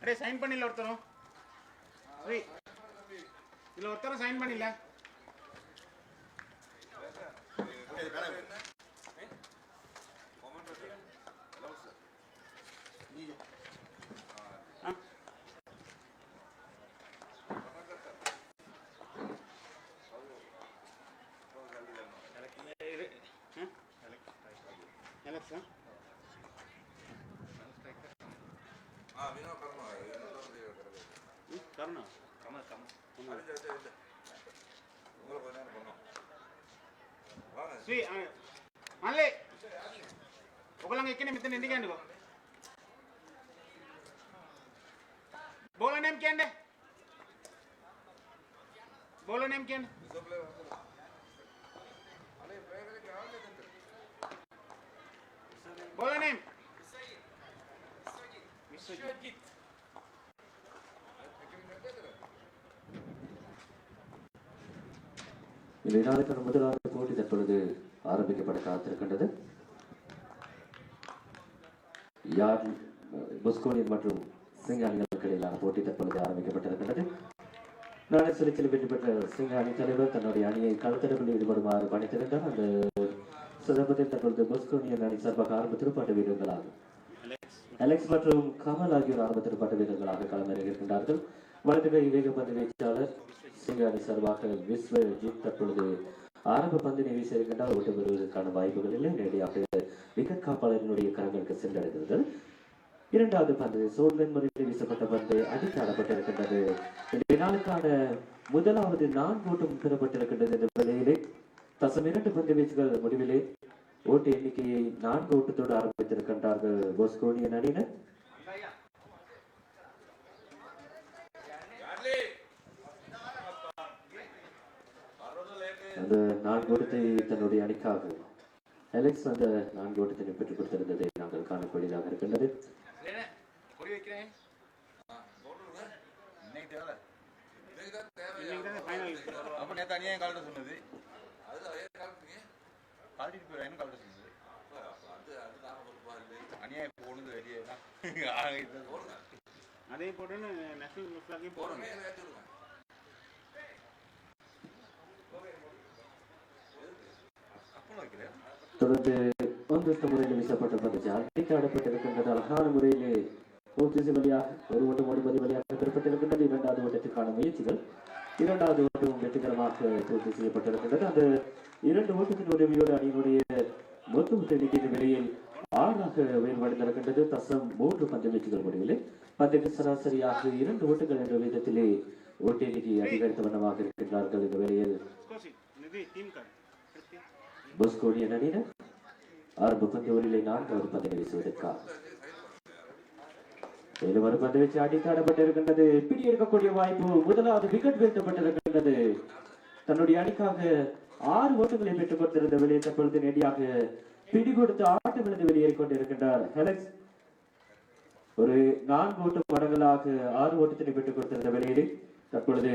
Array sign பண்ணில ஒருத்தரும். ஓய். இதுல ஒருத்தரும் sign பண்ணில. Swi, Malay. Oke lang ikin mitin hindi kan ko. Bola name kya nde? Bola name kya nde? Bola name. Viswajit. இந்த வினாவுக்கான முதலாவது போட்டி தற்பொழுது ஆரம்பிக்கப்பட காத்திருக்கின்றது. யார் பொஸ்கோனியன் மற்றும் சிங்க அணிகளுக்கு இடையிலான போட்டி தற்பொழுது ஆரம்பிக்கப்பட்டிருக்கின்றது. நாளை சுழற்சியில் வெற்றி பெற்ற சிங்க அணி தலைவர் தன்னுடைய அணியை களத்தெடுப்பில் ஈடுபடுமாறு பணித்திருந்தார். அந்த சந்தர்ப்பத்தில் தற்பொழுது பொஸ்கோனியன் அணி சார்பாக ஆரம்ப துடுப்பாட்ட வீரர்களாக அலெக்ஸ் மற்றும் கமல் ஆகியோர் ஆரம்ப துடுப்பாட்ட வீரர்களாக களமிறங்கியிருக்கின்றார்கள். வலது கை வேகப்பந்து வீச்சாளர் சிங்க அணி சார்பாக விஸ்வஜித் தற்பொழுது ஆரம்ப பந்தினை வீசியிருக்கின்றால் ஓட்டு பெறுவதற்கான வாய்ப்புகள் இல்லை. நேரடியாக விக்கெட் காப்பாளரினுடைய கரங்களுக்கு சென்றடைகிறது. இரண்டாவது பந்து சோல்வென் முறையில் வீசப்பட்ட பந்து அடித்து ஆடப்பட்டிருக்கின்றது. இந்த நாளுக்கான முதலாவது 4 ஓட்டம் பெறப்பட்டிருக்கின்றது. இந்த வேளையிலே தசம் 2 பந்து வீச்சுகள் முடிவிலே ஓட்டு எண்ணிக்கையை 4 ஓட்டத்தோடு ஆரம்பித்திருக்கின்றார்கள் பொஸ்கோனியன் அணியினர். அந்த 4 ஓட்டத்தை தன்னுடைய அணிக்காக அலெக்ஸ் அந்த 4 ஓட்டத்தை பெற்றுக் கொடுத்திருந்ததை நாங்கள் காணக்கூடியதாக இருக்கின்றது. அதே போட்டு நேஷனல் போறோம். தொடர்ந்து ஒன்றிஸ்த முறையில் வீசப்பட்ட பந்து அடித்து ஆடப்பட்டிருக்கின்றது. அழகான முறையிலே பூர்த்தி வழியாக ஒரு ஓட்டம் ஓடுவது வழியாக பெறப்பட்டிருக்கின்றது. இரண்டாவது ஓட்டத்திற்கான முயற்சிகள் இரண்டாவது ஓட்டம் வெற்றிகரமாக பூர்த்தி செய்யப்பட்டிருக்கின்றது. அந்த 2 ஓட்டத்தின் உதவியோடு அணியினுடைய மொத்த எண்ணிக்கையின் வெளியில் 6ஆக உயர்வடைந்திருக்கின்றது. தசம் 3 பந்து வீச்சுகள் முடிவிலே பந்துக்கு சராசரியாக 2 ஓட்டங்கள் என்ற விதத்திலே ஓட்டு எண்ணிக்கை அதிகரித்த வண்ணமாக இருக்கின்றார்கள். இந்த வேளையில் பொஸ்கோனியன் அணியினர் ஆரம்ப பந்து ஓரிலே 4வது பந்தினை வீசுவதற்காக ஒரு பந்து வச்சு அடித்து ஆடப்பட்டிருக்கின்றது. பிடி எடுக்கக்கூடிய வாய்ப்பு. முதலாவது விக்கெட் வீழ்த்தப்பட்டிருக்கின்றது. தன்னுடைய அணிக்காக 6 ஓட்டங்களை பெற்றுக் கொடுத்திருந்த வெளியே தற்பொழுது நேரடியாக பிடி கொடுத்து ஆட்டமிழந்து வெளியேறிக் கொண்டிருக்கின்றார் அலெக்ஸ். ஒரு 4 ஓட்டம் மடங்களாக 6 ஓட்டத்தினை பெற்றுக் கொடுத்திருந்த வெளியீடு தற்பொழுது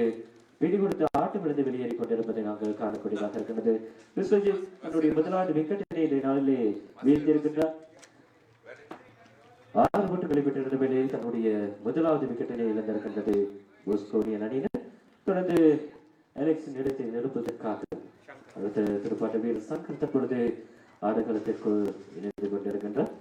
பிடி கொடுத்து ஆட்டமிழந்து வெளியேறிக் கொண்டிருப்பதை நாங்கள் காணக்கூடியதாக இருக்கின்றது. விஸ்வஜித் தன்னுடைய முதலாவது விக்கெட்டினை இந்த நாளிலே வீழ்த்தியிருக்கின்றார். 6 ஓட்டங்களை பெற்றிருந்த வேளையில் தன்னுடைய முதலாவது விக்கெட்டினை இழந்திருக்கின்றது பொஸ்கோனியன் அணியினர். தொடர்ந்து அலெக்ஸின் இடத்தை நிரப்புவதற்காக அடுத்த துடுப்பாட்ட வீரர் சங்கர் தற்பொழுது ஆடுகளத்திற்குள் இணைந்து கொண்டிருக்கின்றார்.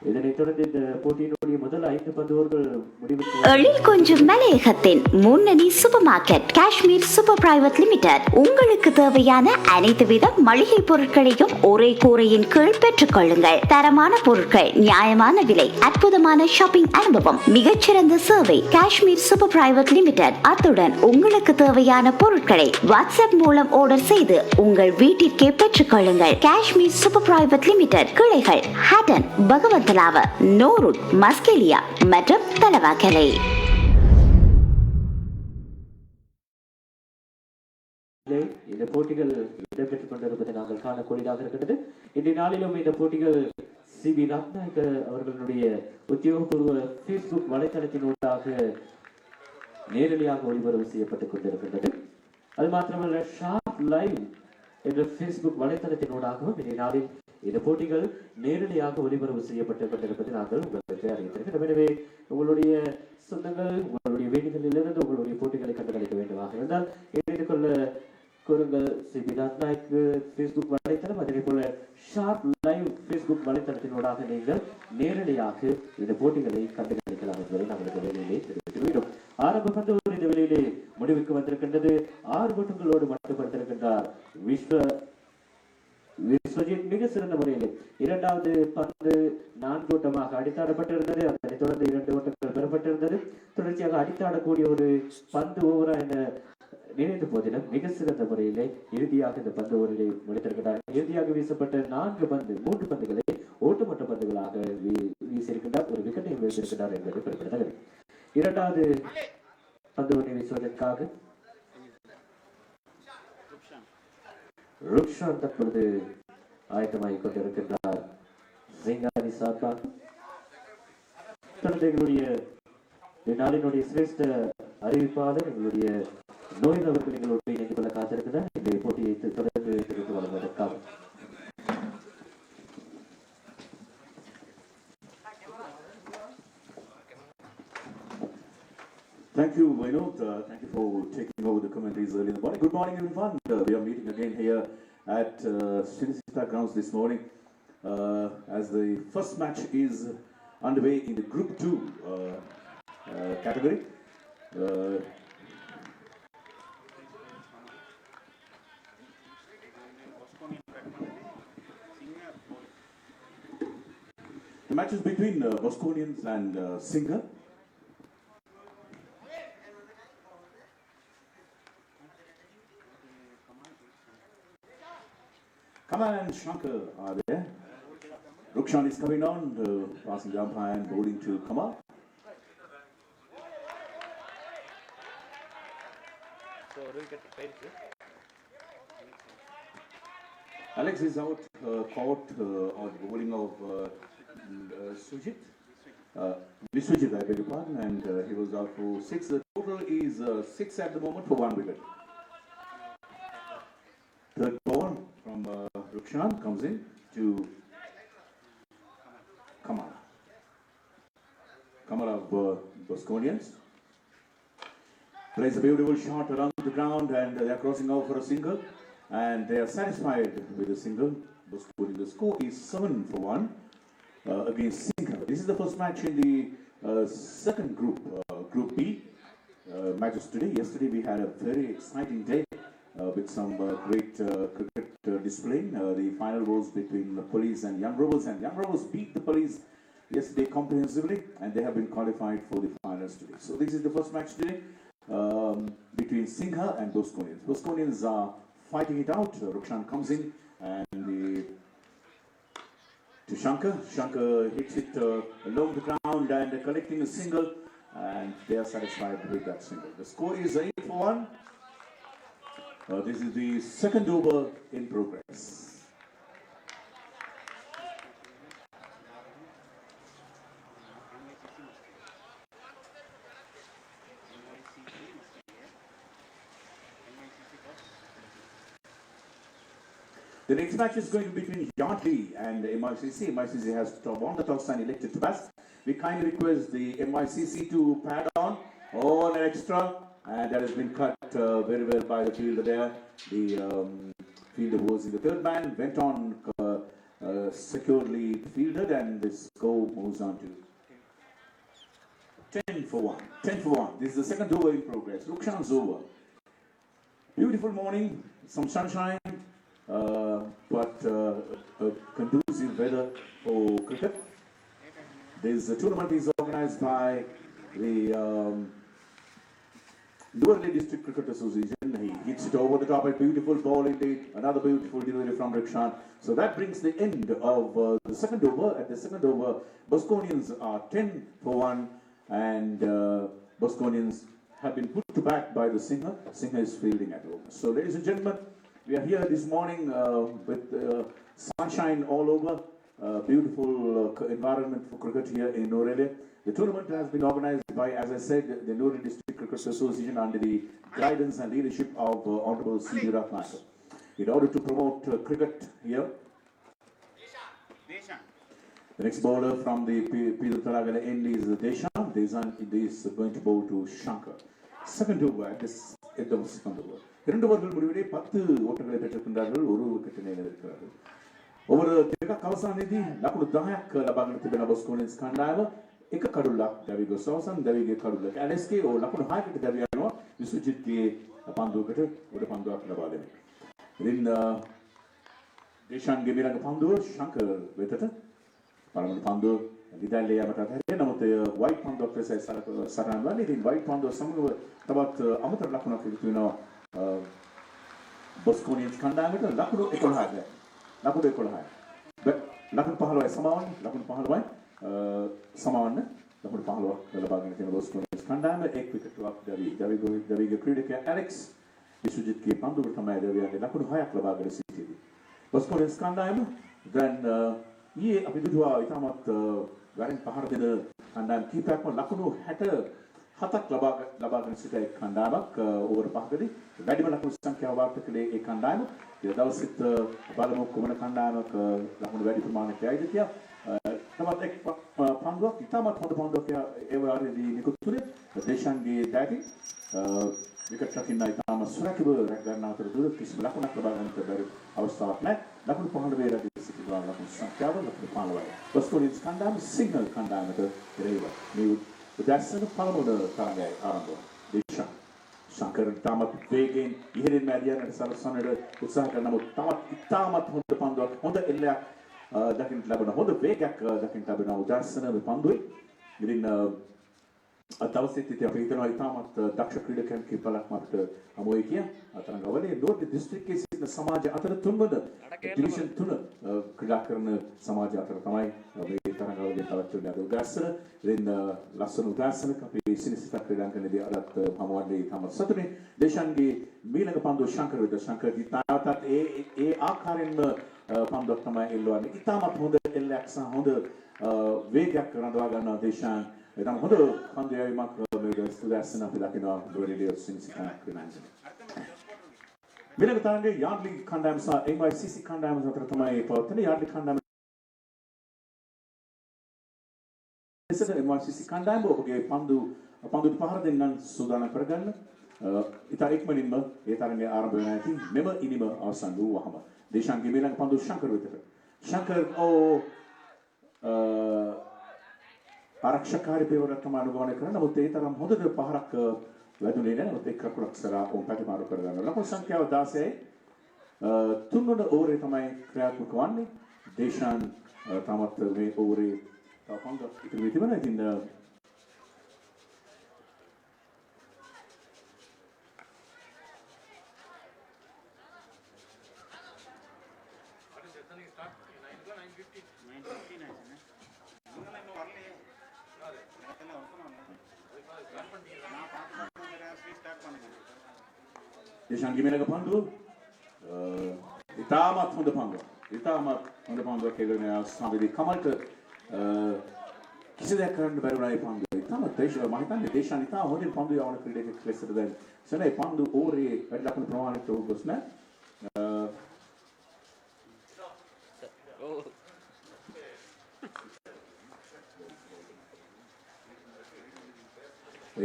இதனைத் தொடர்ந்து இந்த போட்டியினுடைய முதல் 5 பந்தோர்கள் முடிவுக்கு எழில் கொஞ்சம் மலையகத்தின் முன்னணி super market Kashmir super private limited உங்களுக்கு தேவையான அனைத்து வித மளிகை பொருட்களையும் ஒரே கூரையின் கீழ் பெற்றுக் கொள்ளுங்கள். தரமான பொருட்கள், நியாயமான விலை, அற்புதமான ஷாப்பிங் அனுபவம், மிகச்சிறந்த சேவை. Kashmir super private limited. அத்துடன் உங்களுக்கு தேவையான பொருட்களை வாட்ஸ்அப் மூலம் ஆர்டர் செய்து உங்கள் வீட்டிற்கே பெற்றுக் கொள்ளுங்கள். Kashmir super private limited. கிளைகள் ஹட்டன், பகவத் நோருட், மஸ்கெலியா மற்றும் தலவாக்கலை. இந்த போட்டிகள் இடம்பெற்றுக் கொண்டிருப்பதை நாங்கள் காணக்கூடியதாக இருக்கிறது. இன்றைய நாளிலும் இந்த போட்டிகள் சிபி ரத்நாயக்க அவர்களுடைய உத்தியோகபூர்வ பேஸ்புக் வலைத்தளத்தினூடாக நேரடியாக ஒளிபரப்பு செய்யப்பட்டுக் கொண்டிருக்கின்றது. அது மாத்திரமல்ல ஷார்ப் லைவ் என்ற பேஸ்புக் வலைத்தளத்தினூடாகவும் இன்றைய நாளில் இந்த போட்டிகள் நேரடியாக ஒளிபரப்பு செய்யப்பட்டிருப்பதை நாங்கள் உங்களுக்கு அறிவித்திருக்கிறோம். எனவே உங்களுடைய சொந்தங்கள் உங்களுடைய வீடுகளிலிருந்து உங்களுடைய போட்டிகளை கண்டுகளிக்க வேண்டுமாக இருந்தால் இணைந்து கொள்ள கூறுங்கள். சிபி ரத்நாயக்கு ஃபேஸ்புக் வலைத்தளம், அதே போல ஷார்ப் லைவ் ஃபேஸ்புக் வலைத்தளத்தினூடாக நீங்கள் நேரடியாக இந்த போட்டிகளை கண்டுகளிக்கலாம் என்பதை நாங்கள் வேலையிலே தெரிவித்து வேண்டும். ஆரம்ப பந்து இந்த வேலையிலே முடிவுக்கு வந்திருக்கின்றது. 6 ஓட்டங்களோடு மட்டுப்படுத்திருக்கின்றார் விஸ்வஜித் மிக சிறந்த முறையில். இரண்டாவது பந்து 4 ஓட்டமாக அடித்தாடப்பட்டிருந்தது. அதனைத் தொடர்ந்து 2 ஓட்டங்கள் பெறப்பட்டிருந்தது. தொடர்ச்சியாக அடித்தாடக்கூடிய ஒரு பந்து ஓவரா என நினைத்த போதிலும் மிக சிறந்த முறையிலே இறுதியாக இந்த பந்து ஓவரிலே முடித்திருக்கிறார். இறுதியாக வீசப்பட்ட 4 பந்து 3 பந்துகளை ஓட்டுமொட்ட பந்துகளாக வீசியிருக்கின்றார். ஒரு விக்கெட்டையும் வீசியிருக்கிறார் என்பது குறிப்பிடத்தக்கது. இரண்டாவது பந்து ஒன்றை வீசுவதற்காக ருக்ஷான் தற்பொழுது ஆயத்தமாகிக் கொண்டிருக்கின்றார். சிங்கானி சார்பாக தொடர்ந்து எங்களுடைய நாளினுடைய சிரேஷ்ட அறிவிப்பாளர் எங்களுடைய நோய் அவர்கள் எங்களோடு இணைந்து கொள்ள காத்திருக்கிறார். இந்த போட்டியை தொடர்ந்து தெரிவித்து வழங்குவதற்காக Thank you, Vinod. Thank you for taking over the commentaries early in the morning. Good morning, everyone. We are meeting again here at Sinisita grounds this morning as the first match is underway in the Group 2 category. The match is between Bosconians and Singha. Kamal and Shankar are there. Rukshan is coming on, passing the umpire and bowling to Kamal. Alex is out caught on the bowling of Sujit. Viswajit, I beg your pardon, and he was out for 6. The total is 6 at the moment for 1 wicket. Third ball from Rukshan comes in to Kamal. Kamal of Bosconians plays a beautiful shot around the ground, and they are crossing out for a single, and they are satisfied with the single. Bosconians. The score is 7 for 1 against Singha. This is the first match in the second group, Group B matches today. Yesterday we had a very exciting day. With some great cricket display. The final was between the Police and Young Rovers, and Young Rovers beat the Police yesterday comprehensively, and they have been qualified for the finals today. So this is the first match today between Singha and Bosconians. Bosconians are fighting it out. Rukshan comes in and to Shankar. Shankar hits it along the ground and collecting a single, and they are satisfied with that single. The score is 8 for 1. This is the second over in progress. The next match is going to be between Yardley and MICC. MICC has won the toss and elected to bat. We kindly request the MICC to pad on all an extra. And that has been cut very well by the fielder there. The fielder was in the third man, went on securely fielded, and the score moves on to 10 for 1. 10 for 1. This is the second over in progress. Rukshan's over. Beautiful morning, some sunshine, but conducive weather for cricket. This tournament is organized by the Lower District Cricket Association. He hits it over the top, a beautiful ball indeed, another beautiful delivery from Rukshan. So that brings the end of the second over. At the second over, Bosconians are 10 for 1, and Bosconians have been put to bat by the Singha. Singha is fielding at home. So ladies and gentlemen, we are here this morning with sunshine all over, beautiful environment for cricket here in Norele. The tournament has been organized by, as I said, the Norele District Cricket Association under the guidance and leadership of Honorable Indika Rathnayaka. In order to promote cricket here, The next bowler from the Pidutaragala end is Deshan. Deshan is going to bowl to Shankar. Second over at this end of second over. இரண்டு ஓவர்கள் முடிவிலே 10 ஓட்டங்களை பெற்றிருக்கின்றார்கள். ஒரு wicket நிலையில் இருக்கிறார்கள். over දෙකක් අවසානයේදී ලකුණු 10ක් ලබාගෙන තිබෙන බොස්කෝනියන්ස් කණ්ඩායම එක කඩුල්ලක් දැවිග සවසන් දැවිගේ කඩුල්ලක ඇලස්ගේ ලකුණු 6කට දැවි යනවා විසුජිත්ගේ පන්දුවකට උඩ පන්දුවක් ලබා දෙනවා. ඉතින් දේශාන්ගේ මිලඟ පන්දුව ශංකර් වෙතට පළමුව පන්දුව විදල්ලේ යමට හැරෙන්නේ නමුත් වයිට් පන්දුවක් ලෙස සරණ වන්නේ. ඉතින් වයිට් පන්දුව සමග තවත් අමතර ලකුණක් එකතු වෙනවා බොස්කෝනියන්ස් කණ්ඩායමට ලකුණු 11ක්. ලකුණු 11යි. ලකුණු 15යි සමාවන්න. ලකුණු 15යි සමාවන්න. ලකුණු 15ක් ලබාගෙන තියෙන බොස්කෝනියන්ස් කණ්ඩායම එක් විකටයක් දවිගේ ක්‍රීඩකයා ඇලෙක්ස් විසුජිත්ගේ පන්දුවට තමයි දවියන්ගේ ලකුණු 6ක් ලබාගෙන සිටියේ. බොස්කෝනියන්ස් කණ්ඩායම දැන් ඊයේ අපි දුටුවා ඉතාමත් වරින් පහර දෙන කණ්ඩායම් කීපයක්ම ලකුණු 67ක් ලබාගෙන සිටින කණ්ඩායමක් ඕවර් 5කදී වැඩිම ලකුණු සංඛ්‍යාව වාර්ත කළේ ඒ කණ්ඩායම. ඒ දවසෙත් බලමු කුමන කණ්ඩායමක් ලකුණු වැඩි ප්‍රමාණයක් යයිද කියලා. තවත් එක් පන්දුවක් ඉතාමත් හොඳ පන්දුවක් ඒ වාරයේදී නිකුත් වුණේ දේශාන්ගේ ඩැටි විකට් රකින්න ඉතාම සුරකිව රැක ගන්න අතරතුර කිසිම ලකුණක් ලබා ගන්නට බැරි අවස්ථාවක් නැහැ. ලකුණු 15 රැඳී සිටිනවා ලකුණු සංඛ්‍යාව ලකුණු 15යි. බොස්කෝනියන්ස් කණ්ඩායම සිංහල කණ්ඩායමට එරෙහිව මේ උදැස්සන පළමුව තරගය ආරම්භ වුණා. දේශාන් ශංකර් තාමත් වේගෙන් ඉහළින් මැදියන්නට සලස්වන්නට උත්සාහ කරන නමුත් තවත් ඉතාමත් හොඳ පන්දුවක් හොඳ එල්ලයක් දකින්න ලැබෙන හොඳ වේගයක් දකින්න ලැබෙන උදැස්සන මේ පන්දුවේ. ඉතින් තවසෙත් ඉතින් අපි හිතනවා ඉතාමත් දක්ෂ ක්‍රීඩකයන් කිහිපයක් අපිට හමු වෙයි කියලා. අතරංගවලේ නෝර්ත් දිස්ත්‍රික්කයේ සිටින සමාජ අතර තුන්වන ඩිවිෂන් 3 ක්‍රීඩා කරන සමාජ අතර තමයි මේ තරංගවලේ තවත් වෙන්නේ. අද උදැස්සන ඉතින් ලස්සන උදැස්සනක අපි සිනිසිත ක්‍රීඩාංගණයේදී අදත් හමුවන්නේ ඉතාමත් සතුටින්. දේශාන්ගේ මීළඟ පන්දුව ශංකර් වෙත ශංකර් දිතාවතත් ඒ ආකාරයෙන්ම පන්දුවක් තමයි එල්ලවන්නේ. ඉතාමත් හොඳ එල්ලයක් සහ හොඳ වේගයක් රඳවා ගන්නවා දේශාන්. එතන හොඳ පන්දුවීමක් මේ උදැස්සන අපි දකිනවා ගොඩනැගිලි සිනිසිත ක්‍රීඩාංගණය. මීළඟ තරගයේ යාඩ්ලි කණ්ඩායම සහ MYCC කණ්ඩායම අතර තමයි පවත්වන්නේ. යාඩ්ලි කණ්ඩායම MYCC කණ්ඩායම ඔබගේ පන්දුට පහර දෙන්නන් සූදානම් කරගන්න. ඉතා ඉක්මනින්ම ඒ තරගය ආරම්භ වෙන ඇති. මෙම ඉනිම අවසන් වූවහම දේශාන්ගේ මීළඟ පන්දුව ශංකර් වෙතට. ශංකර් ආරක්ෂකාරී පියවරක් තමයි අනුගමනය කරන. නමුත් ඒ තරම් හොඳට පහරක් වැදුනේ නැහැ. නමුත් එක් රකුණක් සරා ඔවුන් පැතිමාරු කරගන්නවා. ලකුණු සංඛ්‍යාව 16යි. තුන්වන ඕවරේ තමයි ක්‍රියාත්මක වන්නේ. දේශාන් තාමත් මේ ඕවරේ තව පන්දුවක් ඉතිරි වෙ තිබෙනවා. ඉතින් දේශාන්ගේ මීළඟ පන්දුව ඉතාමත් හොඳ පන්දුවක්. ඉතාමත් හොඳ පන්දුවක් කියලා මේ අවස්ථාවේදී කමල්ට කිසි දෙයක් කරන්න බැරි වුණා ඒ පන්දුව. ඉතාමත් මම හිතන්නේ දේශාන් ඉතාම හොඳින් පන්දු යවන ක්‍රීඩකෙක් ලෙසට දැන් සනේ පන්දු ඕවරේ වැඩි ලකුණු ප්‍රමාණයට උගොස් නැහැ.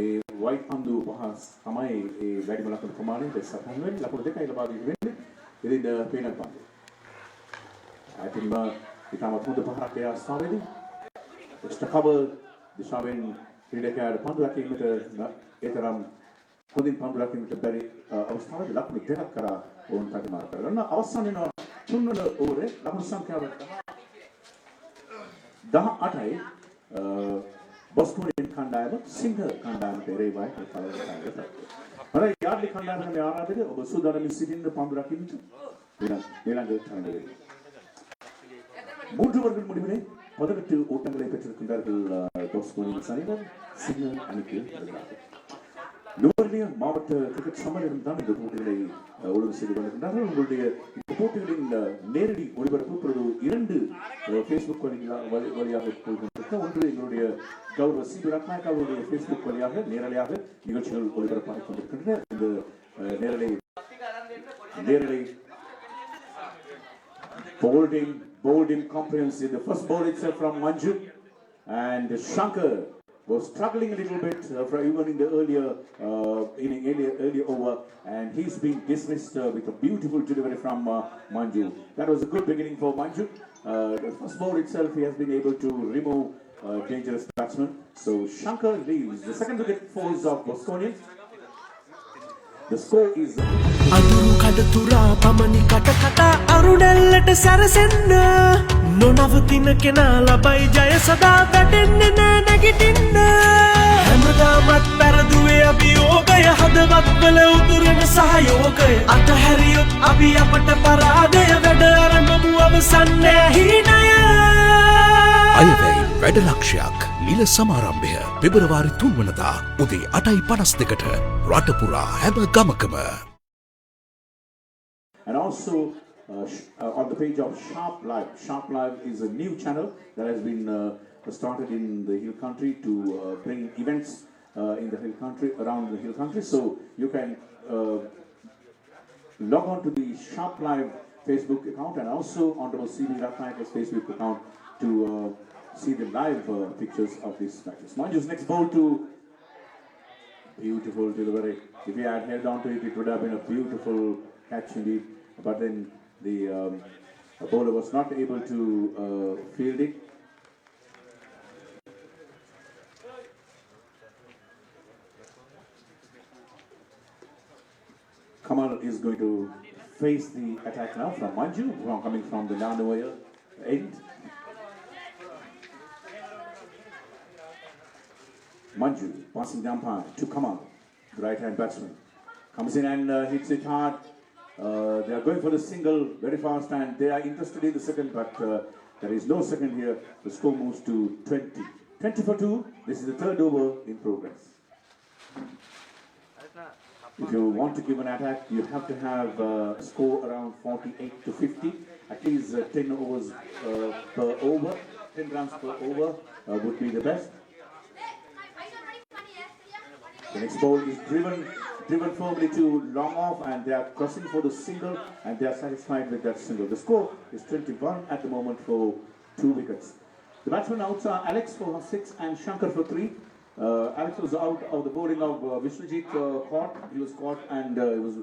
ඒ වයිට් පන්දු පහ තමයි ඒ වැඩිම ලකුණු ප්‍රමාණයට සටහන් වෙන්නේ. ලකුණු දෙකයි ලබා දී වෙන්නේ. ඉතින් පේන පන්දු. අතින්ම ඉතාමත් හොඳ පහරක් ඒ අවස්ථාවේදී එක්ස්ට්‍රා කවර් දිශාවෙන් ක්‍රීඩකයාට පන්දු රැකීමට ඒ තරම් හොඳින් පන්දු රැකීමට බැරි අවස්ථාවේදී ලකුණු දෙකක් කරා වුන් ප්‍රතිමාර කරගන්න. අවසන් වෙන තුන්වන ඕවරේ ලකුණු සංඛ්‍යාව 18යි. බොස්කෝනියන් කණ්ඩායම සිංහල කණ්ඩායම පෙරේවයි පළවෙනි. හරි යාඩ්ලි කණ්ඩායම මේ ආරාධනය ඔබ සූදානම් සිටින්න පන්දු රකින්නට ඊළඟ තරගයේ. மூன்று ஓவர்கள் முடிவிலே 18 ஓட்டங்களை பெற்றிருக்கின்றார்கள் பொஸ்கோனியன்ஸ் அணியினர் சிங்ஹல் அணிக்கு எதிராக. நுவரெலியா மாவட்ட கிரிக்கெட் சம்மேளனம் தான் இந்த போட்டிகளை ஒழுங்கு செய்து கொண்டிருக்கின்றார்கள். உங்களுடைய இந்த போட்டிகளின் நேரடி ஒளிபரப்பு இப்பொழுது 2 Facebook வழியாக போகின்றது. ஒன்று எங்களுடைய கௌரவ சி ரத்நாயக்கா அவருடைய Facebook வழியாக நேரலையாக நிகழ்ச்சிகள் ஒளிபரப்பாகிக் கொண்டிருக்கின்றன. இந்த நேரலை folding bowled incomprehensive. The first ball itself from Manju, and Shankar was struggling a little bit even in the earlier over, and he's been dismissed with a beautiful delivery from Manju. That was a good beginning for Manju. The first ball itself, he has been able to remove dangerous batsman. So Shankar leaves. The second wicket falls off Bosconians. The score is අඳුරු කඩතුරා පමණි කට කතා අරුණැල්ලට සැරසෙන්න නොනවතින කෙනා ලබයි ජය සදා වැටෙන්නේ නෑ නැගිටින්න හැමදාමත් පෙරදුවේ අභියෝගය හදවත්වල උතුරන සහයෝගය අතහැරියොත් අපි අපට පරාදය වැඩ අරමුණු අවසන් නෑ හීනය අයවැයි වැඩ ලක්ෂයක් නිල සමාරම්භය පෙබරවාරි 3 වනදා උදේ 8:52ට රටපුරා හැම ගමකම. And also on the page of Sharp Live. Sharp Live is a new channel that has been started in the Hill Country to bring events in the Hill Country, around the Hill Country. So you can log on to the Sharp Live Facebook account and also onto Indika Rathnayaka's Facebook account to see the live pictures of these matches. Manju's next ball to beautiful delivery. If he had held on to it, it would have been a beautiful catch indeed. But then the bowler was not able to field it. Kamal is going to face the attack now from Manju, coming from the Nanawaya end. Manju passing the umpire to Kamal, the right-hand batsman. Comes in and hits it hard. They are going for the single very fast and they are interested in the second, but there is no second here. The score moves to 20. 20 for 2. This is the third over in progress. If you want to give an attack, you have to have a score around 48 to 50. At least 10 overs per over. 10 runs per over would be the best. The next ball is driven firmly to long off, and they are crossing for the single, and they are satisfied with that single. The score is 21 at the moment for 2 wickets. The batsmen outs are Alex for 6 and Shankar for 3. Alex was out of the bowling of Vishnujit caught. He was caught and he was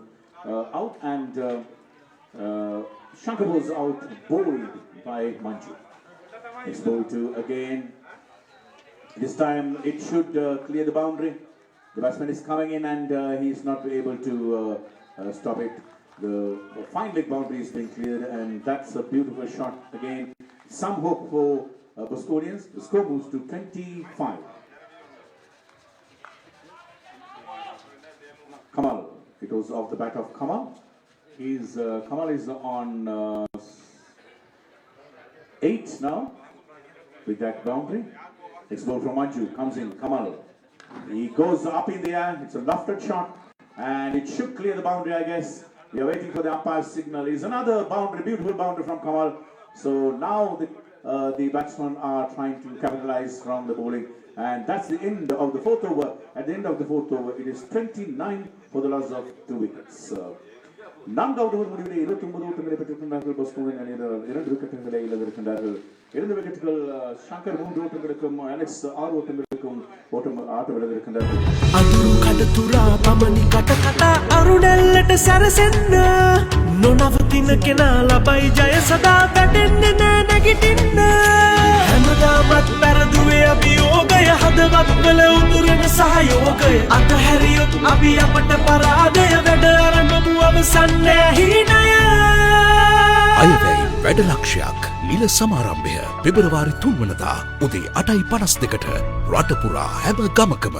out, and Shankar was out bowled by Manju. Next ball to again. This time it should clear the boundary. The batsman is coming in and he is not able to stop it. The fine leg boundary is being cleared, and that's a beautiful shot again. Some hope for Bosconians. The score moves to 25. Kamal. It was off the bat of Kamal. Kamal is on 8 now with that boundary. Next ball from Manju comes in. Kamal. He goes up in the air. It's a lofted shot, and it should clear the boundary, I guess. We are waiting for the umpire's signal. It's another boundary, beautiful boundary from Kamal. So now the batsmen are trying to capitalize from the bowling, and that's the end of the 4th over. At the end of the 4th over, it is 29 for the loss of 2 wickets. நான்கு over முடிவில் 29 ஓட்டங்களை பெற்றிருக்கிறார்கள் பஸ்கோனியன் அணியினர். 2 விக்கெட்டுகளை இழந்திருக்கின்றார்கள். 2 விக்கெட்டுகள் Shankar 3 ஓட்டங்களுக்கும் Alex 6 ஓட்டங்களுக்கும் ஆட்டம் இழந்திருக்கின்றார்கள். අඳුරු කඩතුරා පමණි කට කතා අරුණැල්ලට සැරසෙන්න නොනවතින කෙනා ලබයි ජය සදා වැටෙන්නේ නෑ නැගිටින්න හැමදාමත් පෙරදුවේ අභියෝගය හදවත්වල උතුරන සහයෝගය අතහැරියොත් අපි අපට පරාදය වැඩ අරමුණු අවසන් නෑ හීනය අයවැයි වැඩ ලක්ෂයක් නිල සමාරම්භය පෙබරවාරි 3 වනදා උදේ 8:52ට රටපුරා හැම ගමකම.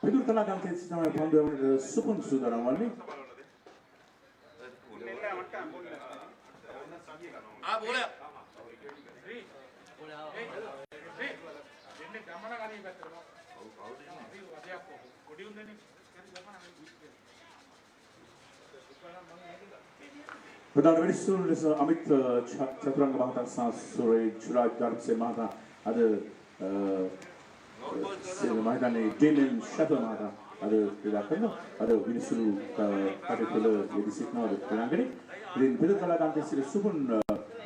Pidur Talagang Ketsitama Pandu Supun Sudaramani. But very soon, Amit Chaturanga Mahata, Suraj, Churaj, Darpse Mahata, other මහිතන්නේ ජේමන් ෂැපර් මහතා අද ක්‍රීඩා කරනවා. අද විනිසුරු කටයුතු යෙදී සිටිනවා ක්‍රීඩාංගණේ. ඉතින් පිටත කලාකාන්තයේ සිට සුබුන්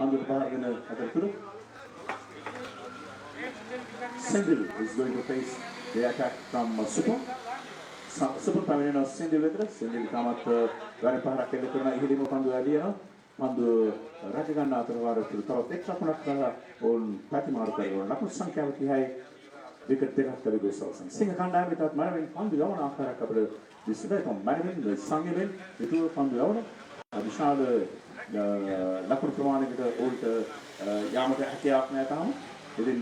අඳුර පහරගෙන අතරතුර Sendil is going to face the attack from Super. Super පමිනෙන Sendil වෙතට Sendil තාමත් ගාන පහරක් එල්ල කරන ඉහිලිම පන්දු ඇදී යනවා. පන්දු රැක ගන්න අතර වාරවල තවත් එක් ලකුණක් කරලා ඕන් ප්‍රතිමාරු කරනවා. ලකුණු සංඛ්‍යාව 30යි විකට් දෙකක් ලැබී ගොස්වසන්. සිංහ කණ්ඩායමේ තවත් මනමින් පන්දු යවන ආකාරයක් අපිට දිස්සිතයි. මනමින් සංගෙමින් පිටුව පන්දු යවන විශාල ලකුණු ප්‍රමාණයකට ඕල්ට යාමට හැකියාවක් නැහැ තාම. ඉතින්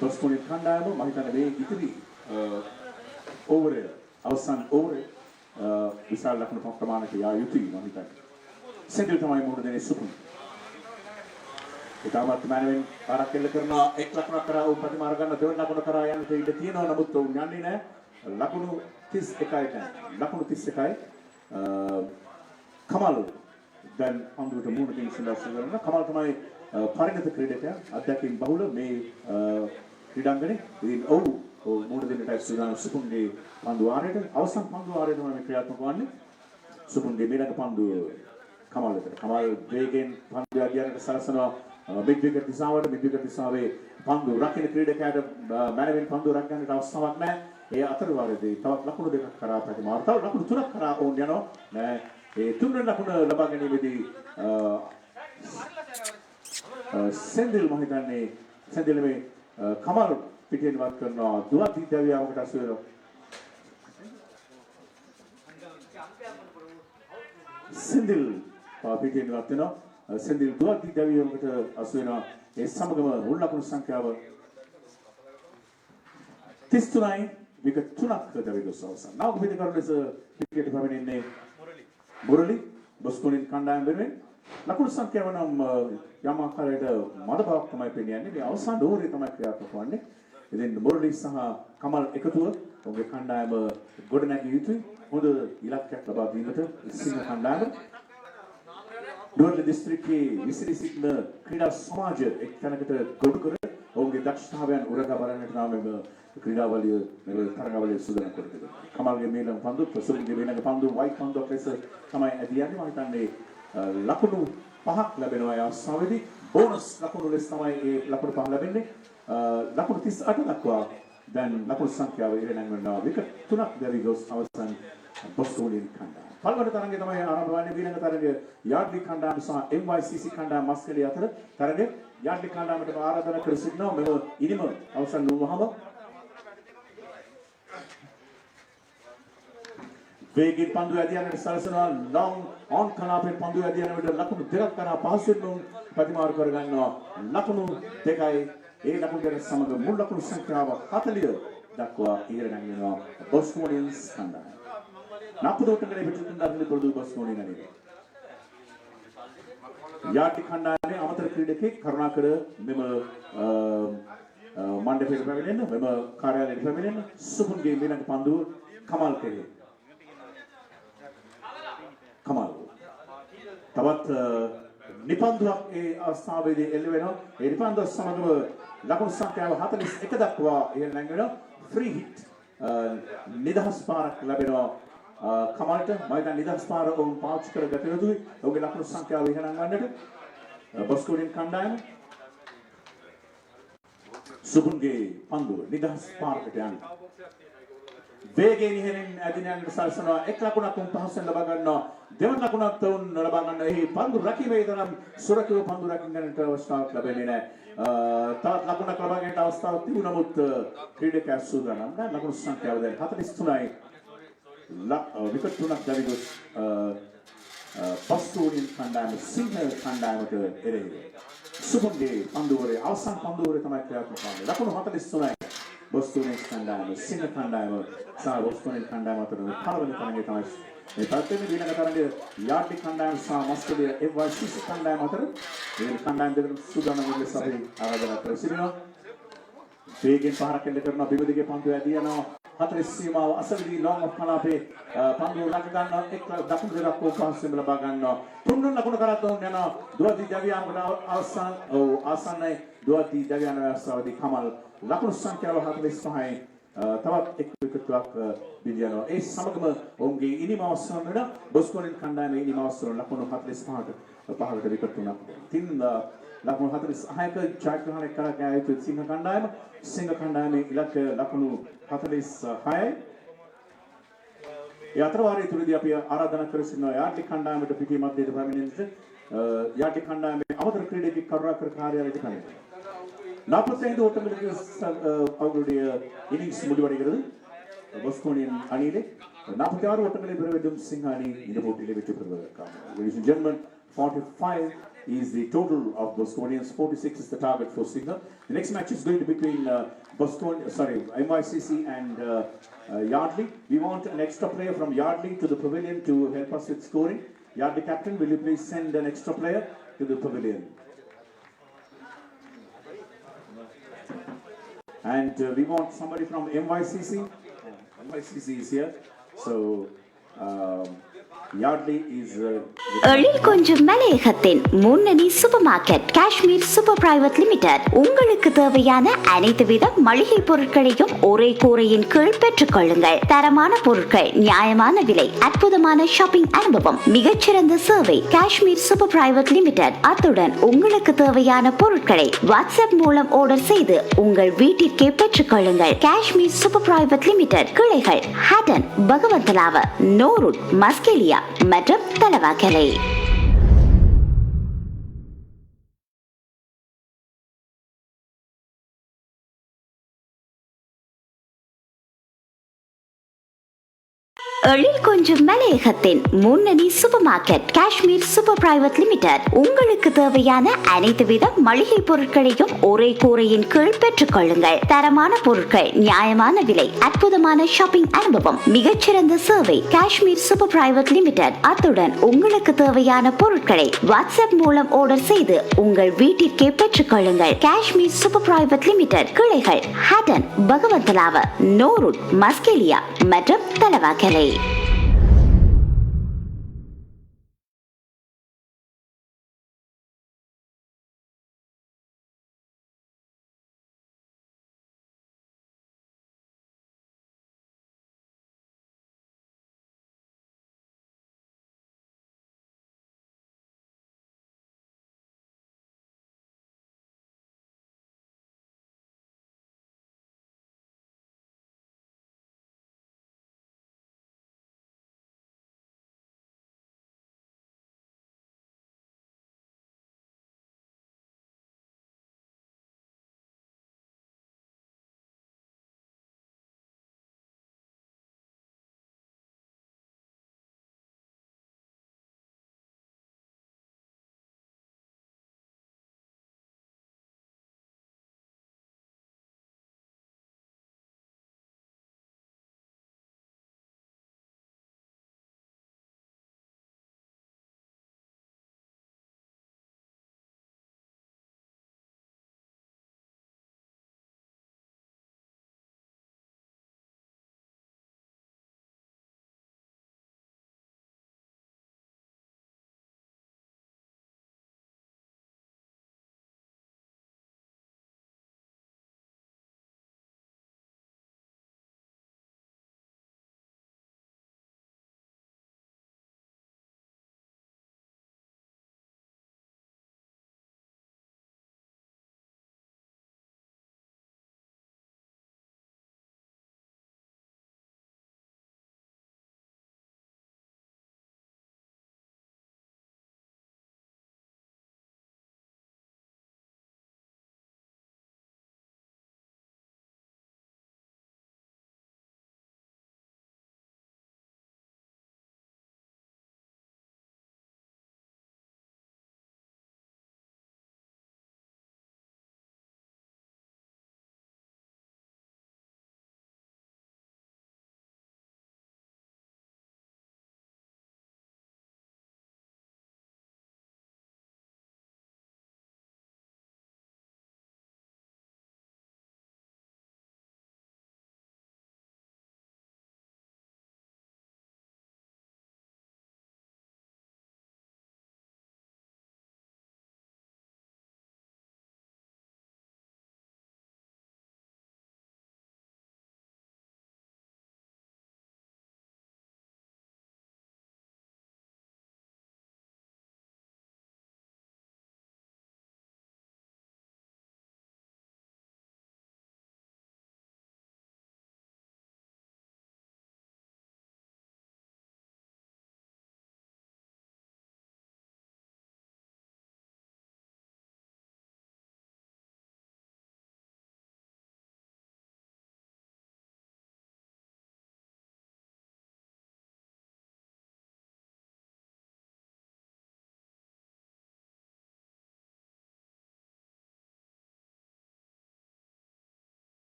බස්කොනි කණ්ඩායම මම හිතන්නේ මේ ඉතිරි ඕවරය අවසන් ඕවරය විශාල ලකුණු ප්‍රමාණයක යා යුතුයි මම හිතන්නේ. සෙන්ඩල් තමයි මුහුණ දෙන්නේ සුපුන්. ඊටමත් මනවෙන් පාරක් එල්ල කරනවා එක් ලකුණක් කරා උන් ප්‍රතිමාර ගන්න දෙවන ලකුණ කරා යන්න ඉඩ තියෙනවා. නමුත් උන් යන්නේ නැහැ. ලකුණු 31යි දැන්. ලකුණු 31යි. කමල් දැන් අඳුරට මුහුණ දෙන්න සඳහා කරනවා. කමල් තමයි පරිණත ක්‍රීඩකයා. අධ්‍යක්ෂින් බහුල මේ ක්‍රීඩාංගණේ. ඉතින් ඔව් මුහුණ දෙන්නට සූදානම් සුපුන්ගේ පන්දු වාරයට අවසන් පන්දු වාරය තමයි මේ ක්‍රියාත්මක වන්නේ. සුපුන්ගේ ඊළඟ පන්දු කමල් වෙතට. කමල් වේගෙන් පන්දු යදියරට සලසනවා මිඩ් විකට් දිශාවට. මිඩ් විකට් දිශාවේ පන්දු රකින්න ක්‍රීඩකයාට මැනවින් පන්දු රැක ගන්නට අවස්ථාවක් නැහැ. ඒ අතර වාරයේදී තවත් ලකුණු දෙකක් කරා ප්‍රතිමාර. තව ලකුණු තුනක් කරා ඕන් යනවා. නෑ ඒ තුන්වෙනි ලකුණ ලබා ගැනීමේදී සෙන්දිල් මම හිතන්නේ සෙන්දිල් මේ කමල් පිටින් වත් කරනවා දුවත් දිද්දවියාවකට අසු වෙනවා. සෙන්දිල් පිටින් වත් වෙනවා. සෙන්දිල් දුවත් දිද්දවියාවකට අසු වෙනවා. ඒ සමගම මුල් ලකුණු සංඛ්‍යාව 33යි විකට් 3ක් දවිද අවසන්. නාවක පිටිකරු ලෙස ක්‍රිකට් පැමිණෙන්නේ මුරලි බස්කොනින් කණ්ඩායම වෙනුවෙන්. ලකුණු සංඛ්‍යාව නම් යම් ආකාරයකට මද බවක් තමයි පෙන්වන්නේ. මේ අවසන් ඕවරේ තමයි ක්‍රියාත්මක වන්නේ. ඉතින් මුරලි සහ කමල් එකතුව ඔහුගේ කණ්ඩායම ගොඩනැගිය යුතුයි. හොඳ ඉලක්කයක් ලබා දීමට සිංහ කණ්ඩායම නුවරඑළිය දිස්ත්‍රික්කයේ විසිරී සිටින ක්‍රීඩා සමාජය එක් තැනකට ගොනු කර ඔවුන්ගේ දක්ෂතාවයන් උරගා බලන්නට නම් මෙම ක්‍රීඩාවලිය මෙව තරගාවලිය සූදානම් කර තිබෙනවා. කමල්ගේ මේලඟ පන්දු ප්‍රසුන්ගේ මේලඟ පන්දු වයිට් පන්දුක් ලෙස තමයි ඇදියන්නේ. මම හිතන්නේ ලකුණු 5ක් ලැබෙනවා. ඒ අවස්ථාවේදී බෝනස් ලකුණු ලෙස තමයි ඒ ලකුණු 5 ලැබෙන්නේ. ලකුණු 38 දක්වා දැන් ලකුණු සංඛ්‍යාව ඉහළ නැංවෙනවා. විකට් 3ක් දැවි ගොස් අවසන් බොස්ටෝනියන් කණ්ඩායම. පළවෙනි තරගය තමයි ආරම්භ වන්නේ. ඊළඟ තරගය යාඩ්ලි කණ්ඩායම සහ MYCC කණ්ඩායම මස්කලිය අතර තරගය. යාඩ්ලි කණ්ඩායමට ආරාධනා කර සිටිනවා. මෙව ඉනිම අවසන් වුවහම වේගයෙන් පන්දු ඇදියන්නට සලසනවා. ලොන් ඔන් කලාපෙන් පන්දු ඇදියන්නට ලකුණු දෙකක් කරා පහසුවෙන් ප්‍රතිමාරු කර ගන්නවා. ලකුණු 2යි. ඒ ලකුණු දෙක සමග මුල් ලකුණු සංඛ්‍යාව 40 දක්වා ඉහළ නැගෙනවා බොස්මෝනියන්ස් කණ්ඩායම. නාපුදෝටගේ පිටුතුන් දරන්නේ පොදු බොස්මෝනියන් අනේ. යාටි කණ්ඩායමේ අමතර ක්‍රීඩකෙක් කරුණාකර මෙම මණ්ඩපයට පැමිණෙන්න. මෙම කාර්යාලයට පැමිණෙන්න. සුපුන්ගේ ඊළඟ පන්දුව කමල් කෙරේ. කමල් තවත් නිපන්දුවක් ඒ අවස්ථාවේදී එල්ල වෙනවා. ඒ නිපන්දුව සමගම ලකුණු සංඛ්‍යාව 41 දක්වා ඉහළ නැංවෙනවා. ෆ්‍රී හිට් නිදහස් පාරක් ලැබෙනවා කමල්ට. මම දැන් නිදහස් පාර වුන් පාවිච්චි කර ගත යුතුයි. ඔහුගේ ලකුණු සංඛ්‍යාව ඉහළ නැංවන්නට බස්කෝනින් කණ්ඩායම සුබුන්ගේ පන්දුව නිදහස් පාරකට යනවා. වේගයෙන් ඉහළින් ඇදින යන සල්සනවා. එක් ලකුණක් උන් පහසෙන් ලබා ගන්නවා. දෙවන ලකුණක් උන් ලබා ගන්නවා. එහි පන්දු රැකීමේ තරම් සුරකිව පන්දු රැකින් ගන්නට අවස්ථාවක් ලැබෙන්නේ නැහැ. තවත් ලකුණක් ලබා ගැනීමට අවස්ථාවක් තිබුණ නමුත් ක්‍රීඩකයා සූදානම් නැහැ. ලකුණු සංඛ්‍යාව දැන් 43යි. විකට් 3ක් දැවි ගොස් බස්ටෝනියන් කණ්ඩායම සිංහ කණ්ඩායමට එරෙහිව. සුපුන්ගේ පන්දුවරේ අවසන් පන්දුවරේ තමයි ක්‍රියාත්මක වන්නේ. ලකුණු 43යි. බොස්ටෝනියන් කණ්ඩායම සිංහ කණ්ඩායම සහ බොස්ටෝනියන් කණ්ඩායම අතර පළවෙනි තරගය තමයි මේ පළවෙනි ඊළඟ තරගය යාඩ්ලි කණ්ඩායම සහ මස්කලිය MYCC කණ්ඩායම අතර මේ කණ්ඩායම් දෙකම සූදානම් වෙන්න අපි ආරාධනා කර සිටිනවා. වේගෙන් පහරක් එල්ල කරනවා. බිමදිගේ පන්දු ඇදී යනවා. 40 සීමාව අසලදී ලොන් ඔෆ් කලාපේ පන්දු ලඟ ගන්නවා. එක් දකුණු දෙකක් පහසුවෙන් ලබා ගන්නවා. තුන්වෙනි ලකුණ කරත් උන් යනවා. දුවදී ජවියාමකට ආසන්නයි දුවති දවයන අවස්ථාවේදී කමල් ලකුණු සංඛ්‍යාව 45යි තවත් එක් විකටයක් බිලියනවා. ඒ සමගම ඔවුන්ගේ ඉනිම අවසන් වෙන බොස්කෝනින් කණ්ඩායමේ ඉනිම අවසන් ලකුණු 45කට විකට් තුනක්. තින් ලකුණු 46ක ජයග්‍රහණය කර ගෑයුතු සිංහ කණ්ඩායමේ ඉලක්ක ලකුණු 46යි. ඒ අතර වාරයේ තුලදී අපි ආරාධනා කර සිටිනවා යාටි කණ්ඩායමට පිටි මැදට පැමිණෙන්නට යාටි කණ්ඩායමේ අමතර ක්‍රීඩකෙක් කරුණාකර කාර්යාලයට කණේ 45 ஓட்டங்களுக்கு அவங்களுடைய இன்னிங்ஸ் முடிவடைகிறது பொஸ்கோனியன் அணியிலே 46 ஓட்டங்களை பெற வேண்டும் சிங்க அணி இந்த போட்டியிலே வெற்றி பெறுவதற்காக. Ladies and gentlemen, 45 is the total of Bosconians, 46 is the target for Singer. The next match is going to be between MYCC and Yardley. We want an extra player from Yardley to the pavilion to help us with scoring. Yardley captain, will you please send an extra player to the pavilion? And we want somebody from MYCC. MYCC is here. So, Yardley is... எழில் கொஞ்சம் மலையகத்தின் முன்னணி super market Kashmir super private limited உங்களுக்கு தேவையான அனைத்து வித மளிகை பொருட்களையும் ஒரே கூரையின் கீழ் பெற்றுக் கொள்ளுங்கள். தரமான பொருட்கள், நியாயமான விலை, அற்புதமான ஷாப்பிங் அனுபவம், மிகச்சிறந்த சேவை. காஷ்மீர் சூப்பர் பிரைவேட் லிமிடெட் அத்துடன் உங்களுக்கு தேவையான பொருட்களை வாட்ஸ்அப் மூலம் ஆர்டர் செய்து உங்கள் வீட்டிற்கே பெற்றுக் கொள்ளுங்கள். காஷ்மீர் சூப்பர் பிரைவேட் லிமிடெட் கிளைகள் ஹட்டன், பகவந்தலாவ, நோருட், மஸ்கெலியா மற்றும் தலவாக்கலை. எழில் கொஞ்சம் மலையகத்தின் முன்னணி super market Kashmir super private limited உங்களுக்கு தேவையான அனைத்து வித மளிகை பொருட்களையும் ஒரே கூரையின் கீழ் பெற்றுக் கொள்ளுங்கள். தரமான பொருட்கள், நியாயமான விலை, அற்புதமான ஷாப்பிங் அனுபவம், மிகச்சிறந்த சேவை. காஷ்மீர் சூப்பர் பிரைவேட் லிமிடெட் அத்துடன் உங்களுக்கு தேவையான பொருட்களை வாட்ஸ்அப் மூலம் ஆர்டர் செய்து உங்கள் வீட்டிற்கே பெற்றுக் கொள்ளுங்கள். காஷ்மீர் சூப்பர் பிரைவேட் லிமிடெட் கிளைகள் ஹட்டன், பகவந்தலாவ, நோருட், மஸ்கெலியா மற்றும் Talawakelle.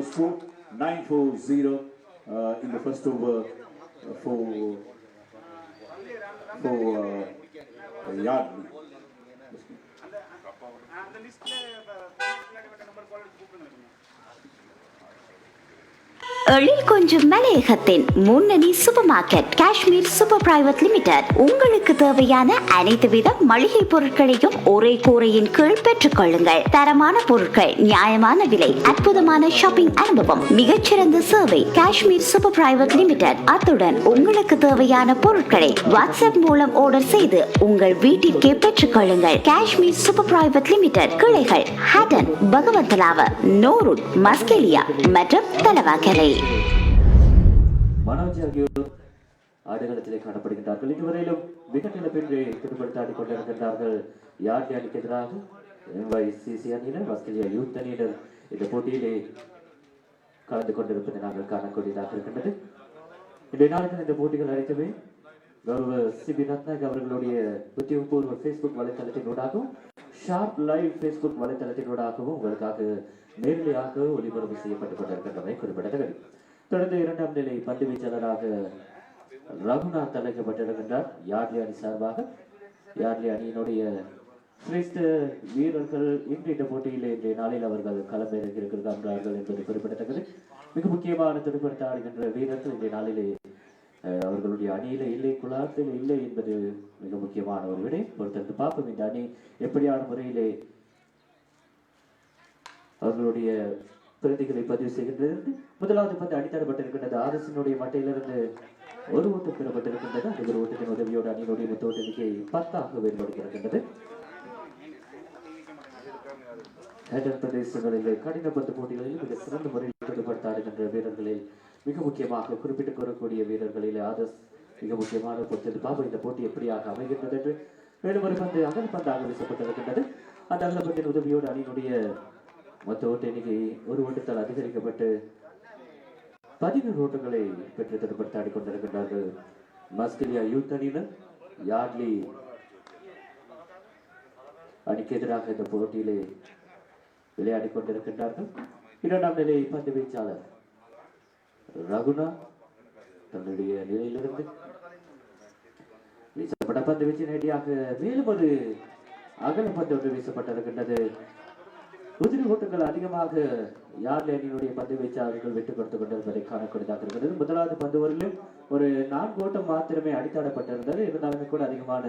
score 9-4-0 in the first over for Yard. அந்த லிஸ்ட்ல நம்பர் கால் கூப்பிடுங்க. எழில் கொஞ்சம் மலையகத்தின் முன்னணி super market Kashmir super private limited உங்களுக்கு தேவையான அனைத்து வித மளிகை பொருட்களையும் ஒரே கூரையின் கீழ் பெற்றுக் கொள்ளுங்கள். தரமான பொருட்கள், நியாயமான விலை, அற்புதமான ஷாப்பிங் அனுபவம், மிகச்சிறந்த சேவை. Kashmir super private limited. அத்துடன் உங்களுக்கு தேவையான பொருட்களை வாட்ஸ்அப் மூலம் ஆர்டர் செய்து உங்கள் வீட்டிற்கே பெற்றுக் கொள்ளுங்கள். Kashmir super private limited. கிளைகள் ஹட்டன், பகவந்தலாவ, நோருட், மஸ்கெலியா மற்றும் தலவாக்கலை. மனோஜ் ஆகியோர் ஆடுகளத்திலே காணப்படுகின்றார்கள். இதுவரையிலும் விக்கெட் இழப்பின்றி துடுப்படுத்த ஆடிக்கொண்டிருக்கின்றார்கள். யார்டி அணிக்கு எதிராக NYCC அணியினர், ஆஸ்திரேலியா யூத் அணியினர் இந்த போட்டியிலே கலந்து கொண்டிருப்பதை நாங்கள் காணக்கூடியதாக இருக்கின்றது. இன்றைய நாளுக்கு இந்த போட்டிகள் அனைத்துமே கௌரவ சிபி ரத்நாயக் அவர்களுடைய உத்தியோகபூர்வ Facebook வலைத்தளத்தினூடாகவும் ஷார்ப் லைவ் Facebook வலைத்தளத்தினூடாகவும் உங்களுக்காக நேரடியாக ஒளிபரப்பு செய்யப்பட்டுக் கொண்டிருக்கின்றமை குறிப்பிடத்தக்கது. தொடர்ந்து இரண்டாம் நிலை பந்து வீச்சாளராக ரகுநாத் அழைக்கப்பட்டிருக்கின்றார். யார்லி அணி சார்பாக. யார்லி அணியினுடைய சிரேஷ்ட வீரர்கள் இன்றைய போட்டியில் இன்றைய நாளில் அவர்கள் களமிறங்கியிருக்கிறார்கள் என்பது குறிப்பிடத்தக்கது. மிக முக்கியமான துடுப்படுத்த ஆடுகின்ற வீரர்கள் இன்றைய நாளிலே அவர்களுடைய அணியில இல்லை, குழாத்தில் இல்லை என்பது மிக முக்கியமான ஒரு விடை. பொறுத்தெடுத்து பார்ப்போம் இந்த அணி எப்படியான முறையிலே அவர்களுடைய பிரதிகளை பதிவு செய்கின்றது. முதலாவது பந்து அடித்தரப்பட்டிருக்கின்றது. ஆர்எஸ்னுடைய மட்டையிலிருந்து ஒரு ஓட்டு பெறப்பட்டிருக்கின்றது. அந்த ஒரு ஓட்டத்தின் உதவியோடு அணியினுடைய மொத்த ஓட்ட எண்ணிக்கை 10 வேறுபடுத்திருக்கின்றது. பிரதேசங்களிலே கடின பந்து போட்டிகளில் மிக சிறந்த முறையில் ஈடுபடுத்த ஆடுகின்ற வீரர்களில் மிக முக்கியமாக குறிப்பிட்டுக் கூறக்கூடிய வீரர்களிலே ஆதர்ஸ் மிக முக்கியமான பொறுத்தது. பாபு இந்த போட்டி எப்படியாக அமைகின்றது என்று மேலும் ஒரு பந்து அகல் பந்தாக வீசப்பட்டிருக்கின்றது. அந்த அகலப்பந்தின் உதவியோடு அணியினுடைய மொத்த ஓட்ட எண்ணிக்கை ஒரு ஓட்டத்தால் அதிகரிக்கப்பட்டு 11 ஓட்டங்களை பெற்று தடுப்படுத்த ஆடிக்கொண்டிருக்கின்றார்கள். மஸ்கெலியா யூத் அணியினர் யார்லி அணிக்கு எதிராக இந்த போட்டியிலே விளையாடி கொண்டிருக்கின்றார்கள். இரண்டாம் நிலை பந்து வீச்சாளர் ரகுநாத் தன்னுடைய நிலையிலிருந்து வீசப்பட்ட பந்து வீச்சு நேரடியாக மேலும் ஒரு அகல பந்து ஒன்று வீசப்பட்டிருக்கின்றது. குதிரை ஓட்டங்கள் அதிகமாக யார்லி அணியினுடைய பந்து வீச்சாளர்கள் விட்டுக் கொடுத்துக் கொண்டிருப்பதை காணக்கூடியதாக இருக்கிறது. முதலாவது பந்து ஓவரிலும் ஒரு 4 ஓட்டம் மாத்திரமே அடித்தாடப்பட்டிருந்தது. இருந்தாலுமே கூட அதிகமான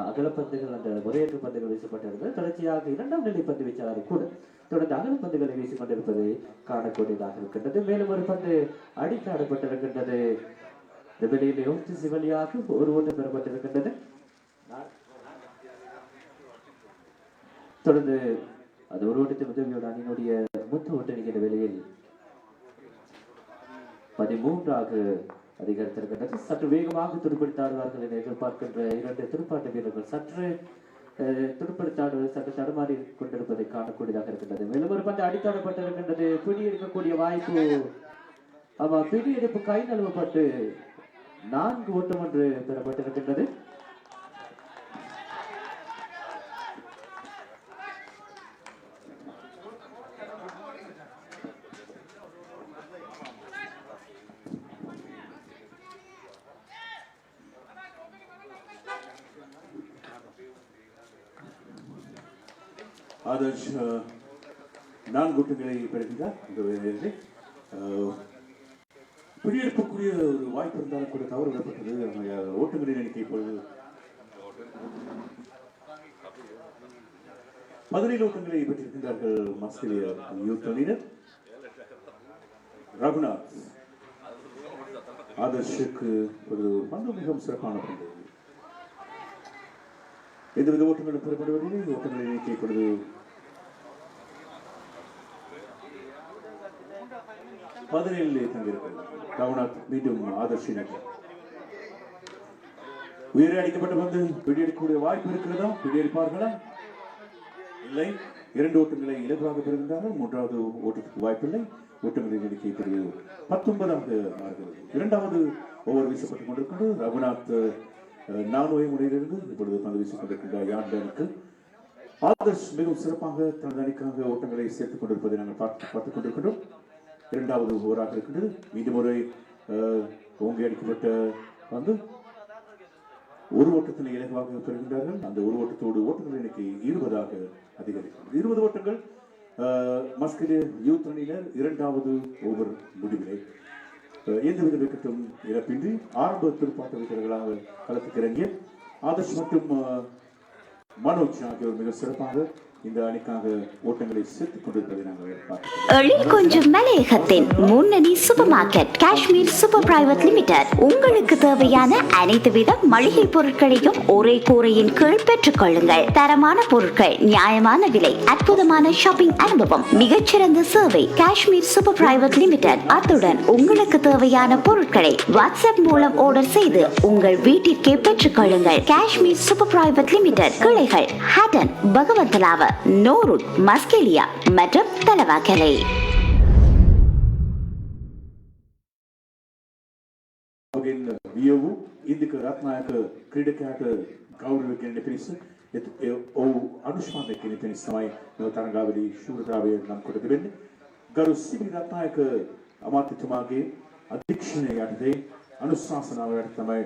அகலப்பந்துகள், அந்த முறையற்ற பந்துகள் வீசப்பட்டிருந்தது. தொடர்ச்சியாக இரண்டாம் நிலை பந்து வீச்சாளர் கூட தொடர்ந்து அகல பந்துகளை வீசிக் கொண்டிருப்பதை காணக்கூடியதாக இருக்கின்றது. மேலும் ஒரு பந்து அடித்தாடப்பட்டிருக்கின்றது. வெளியிலே வழியாக ஒரு ஓட்டம் பெறப்பட்டிருக்கின்றது. தொடர்ந்து அது ஒரு ஓட்டத்தின் உதவியோடு அணியினுடைய மொத்த ஓட்ட எண்ணிக்கை வேளையில் 13 அதிகரித்திருக்கின்றது. சற்று வேகமாக துடுப்படுத்தாடுவார்கள் என எதிர்பார்க்கின்ற 2 துடுப்பாட்ட வீரர்கள் சற்று துடுப்படுத்தாடுவது சற்று தடுமாறி கொண்டிருப்பதை காணக்கூடியதாக இருக்கின்றது. மேலும் ஒரு பந்து அடித்தாடப்பட்டிருக்கின்றது. பிடி எடுக்கக்கூடிய வாய்ப்பு, பிடி எடுப்பு கை நழுவப்பட்டு 4 ஓட்டம் ஒன்று பெறப்பட்டிருக்கின்றது. ஆதர்ஷ் 4 ஓட்டங்களை பெறுகின்றார். பிடியெடுப்புக்குரிய ஒரு வாய்ப்பு இருந்தாலும் கூட தவறு விடப்பட்டது. ஓட்டங்களின் எண்ணிக்கை இப்பொழுது 17 ஓட்டங்களை பெற்றிருக்கின்றார்கள். மஸ்கெலியா யூத் அணியினர். ரகுநாத் ஆதர்ஷுக்கு ஒரு பந்து மிகவும் சிறப்பான பந்து. எந்தவித ஓட்டங்களும் பெறப்படுவதில்லை. ஓட்டங்களின் எண்ணிக்கை இப்பொழுது 17 தங்கியிருக்கிறது. ரகுநாத் மீண்டும் ஆதர்ஷினர். உயிரை அடிக்கப்பட்ட பந்து பிடியெடுக்கக்கூடிய வாய்ப்பு இருக்கிறதா? பிடியெடுப்பார்களா? இல்லை. 2 ஓட்டங்களை இலகுவாக பெறுகின்றார்கள். 3வது ஓட்டத்துக்கு வாய்ப்பில்லை. ஓட்டங்களின் எண்ணிக்கை இப்பொழுது 19 ஆகிறது. 2வது ஓவர் வீசப்பட்டுக் கொண்டிருக்கிறது. ரகுநாத் 4 முறையிலிருந்து இப்பொழுது பந்து வீசிக் கொண்டிருக்கின்றார். யார்லி அணிக்கு ஆதர்ஷ் மிகவும் சிறப்பாக தனது அணிக்காக ஓட்டங்களை சேர்த்துக் கொண்டிருப்பதை நாங்கள் பார்த்துக் கொண்டிருக்கின்றோம். இரண்டாவது ஓவராக இருக்கின்றது. மீண்டும் முறை ஓங்கி அடிக்கப்பட்ட வந்து ஒரு ஓட்டத்தினை இலகுவாக பெறுகின்றார்கள். அந்த ஒரு ஓட்டத்தோடு ஓட்டங்கள் எண்ணிக்கை 20ஆக அதிகரிக்கும். 20 ஓட்டங்கள் மஸ்கெலிய யூத் அணியினர் இரண்டாவது ஓவர் முடிவிலே எந்தவித விக்கெட்டும் இழப்பின்றி ஆரம்ப துடுப்பாட்ட வீரர்களாக களத்துக்கு இறங்கிய ஆதர்ஷ் மற்றும் மனோஜ் ஆகியோர் மிக சிறப்பாக இந்த அணிக்காக ஓட்டங்களை சேர்த்துக் கொண்டிருப்பதை நாங்கள் பார்க்கிறோம். எழில்கொஞ்சும் மலையகத்தின் முன்னணி super market Kashmir super private limited உங்களுக்கு தேவையான அனைத்து வித மளிகை பொருட்களையும் ஒரே கூரையின் கீழ் பெற்றுக் கொள்ளுங்கள். தரமான பொருட்கள், நியாயமான விலை, அற்புதமான ஷாப்பிங் அனுபவம், மிகச்சிறந்த சேவை. காஷ்மீர் சூப்பர் பிரைவேட் லிமிடெட் அத்துடன் உங்களுக்கு தேவையான பொருட்களை வாட்ஸ்அப் மூலம் ஆர்டர் செய்து உங்கள் வீட்டிற்கே பெற்றுக் கொள்ளுங்கள். காஷ்மீர் சூப்பர் பிரைவேட் லிமிடெட் கிளைகள் ஹட்டன், பகவந்தலாவ, நோருட், மஸ்கெலியா மற்றும் தலவாக்கலை. වියවූ ඉන්දික රත්නායක ක්‍රීඩකයාට ගෞරව කෙරෙන පිරිස ඔව් අනුශාසනය කෙරෙන පිරිස තමයි මේ තරගාවලි ශූරතාවය නම් කොට තිබෙන්නේ. ගරු සිබි රත්නායක අමාත්‍යතුමාගේ අධ්‍යක්ෂණය යටතේ අනුශාසනාව යටතේ තමයි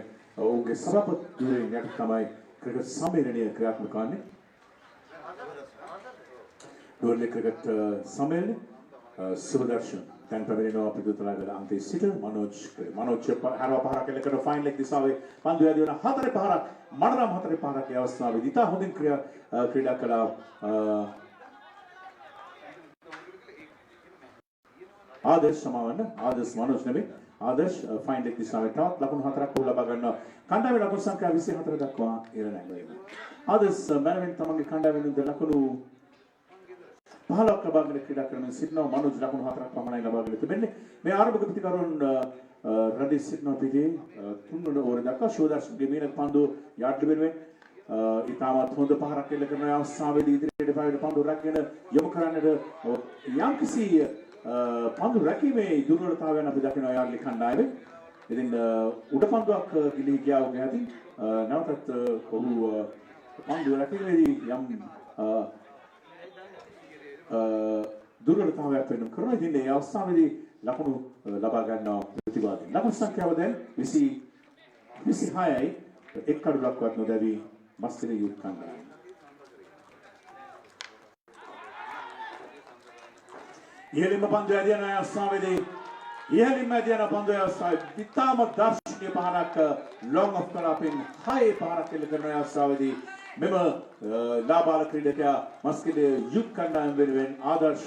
ඔවුන්ගේ සභාපතිවරයා යටතේ තමයි ක්‍රිකට් සම්මේලනය ක්‍රියාත්මක වන්නේ. ඩෝර්ලි ක්‍රිකට් සම්මේලනය සුබදර්ශන දැන් පැමිණෙනවා පිටුතලාගල අන්තයේ සිට මනෝජ් හරව පහරක් එල්ලකට ෆයින් ලෙග් දිශාවේ පන්දු යදී වෙන හතරේ පහරක් මනරම් හතරේ පහරක් ඒ අවස්ථාවේදී ඉතා හොඳින් ක්‍රීඩා කළා ආදර්ශ සමාවන්න ආදර්ශ මනෝජ් නෙමෙයි ආදර්ශ ෆයින් ලෙග් දිශාවේ තවත් ලකුණු හතරක් ලබා ගන්නවා. කණ්ඩායමේ ලකුණු සංඛ්‍යාව 24 දක්වා ඉහළ නැගෙනවා. ආදර්ශ මනවින් තමන්ගේ කණ්ඩායමෙන් ලකුණු 15ක් ලබාගෙන ක්‍රීඩා කරමින් සිටිනවා. මනෝජ් ලකුණු 4ක් පමණයි ලබාගෙන තිබෙන්නේ. මේ ආරම්භක ප්‍රතිකරුවන් රැඳී සිටිනවා පිටේ තුන්වන ඕවර දක්වා ශෝදර්ශන්ගේ මීනක පන්දු යාඩ් වෙනුවෙන් ඉතාමත් හොඳ පහරක් එල්ල කරන අවස්ථාවේදී ඉදිරියට පාවෙන පන්දු රැගෙන යොමු කරන්නට යම්කිසි පන්දු රැකීමේ දුර්වලතාවයන් අපි දකිනවා යාර්ලි කණ්ඩායමේ. ඉතින් උඩ පන්දුවක් ගිලී ගියා වගේ ඇති. නැවතත් ඔහු පන්දු රැකීමේදී යම් දුර්වලතාවයක් වෙනුම් කරනවා. ඉතින් මේ අවස්ථාවේදී ලකුණු ලබා ගන්නවා ප්‍රතිවාදී. ලකුණු සංඛ්‍යාව දැන් 26යි. එක් කඩුලක්වත් නොදැවි මස්කෙලිය යුත් කණ්ඩායම. ඉහළින්ම පන්දු ඇදියන අවස්ථාවේදී ඉහළින්ම ඇදියන පන්දු අවස්ථාවේ ඉතාම දර්ශනීය පහරක් ලොං ඔෆ් කලාපින් හයි පහරක් එල්ල කරන අවස්ථාවේදී මෙම ලාබාල ක්‍රීඩකයා මස්කෙලිය යුත් කණ්ඩායම වෙනුවෙන් ආදර්ශ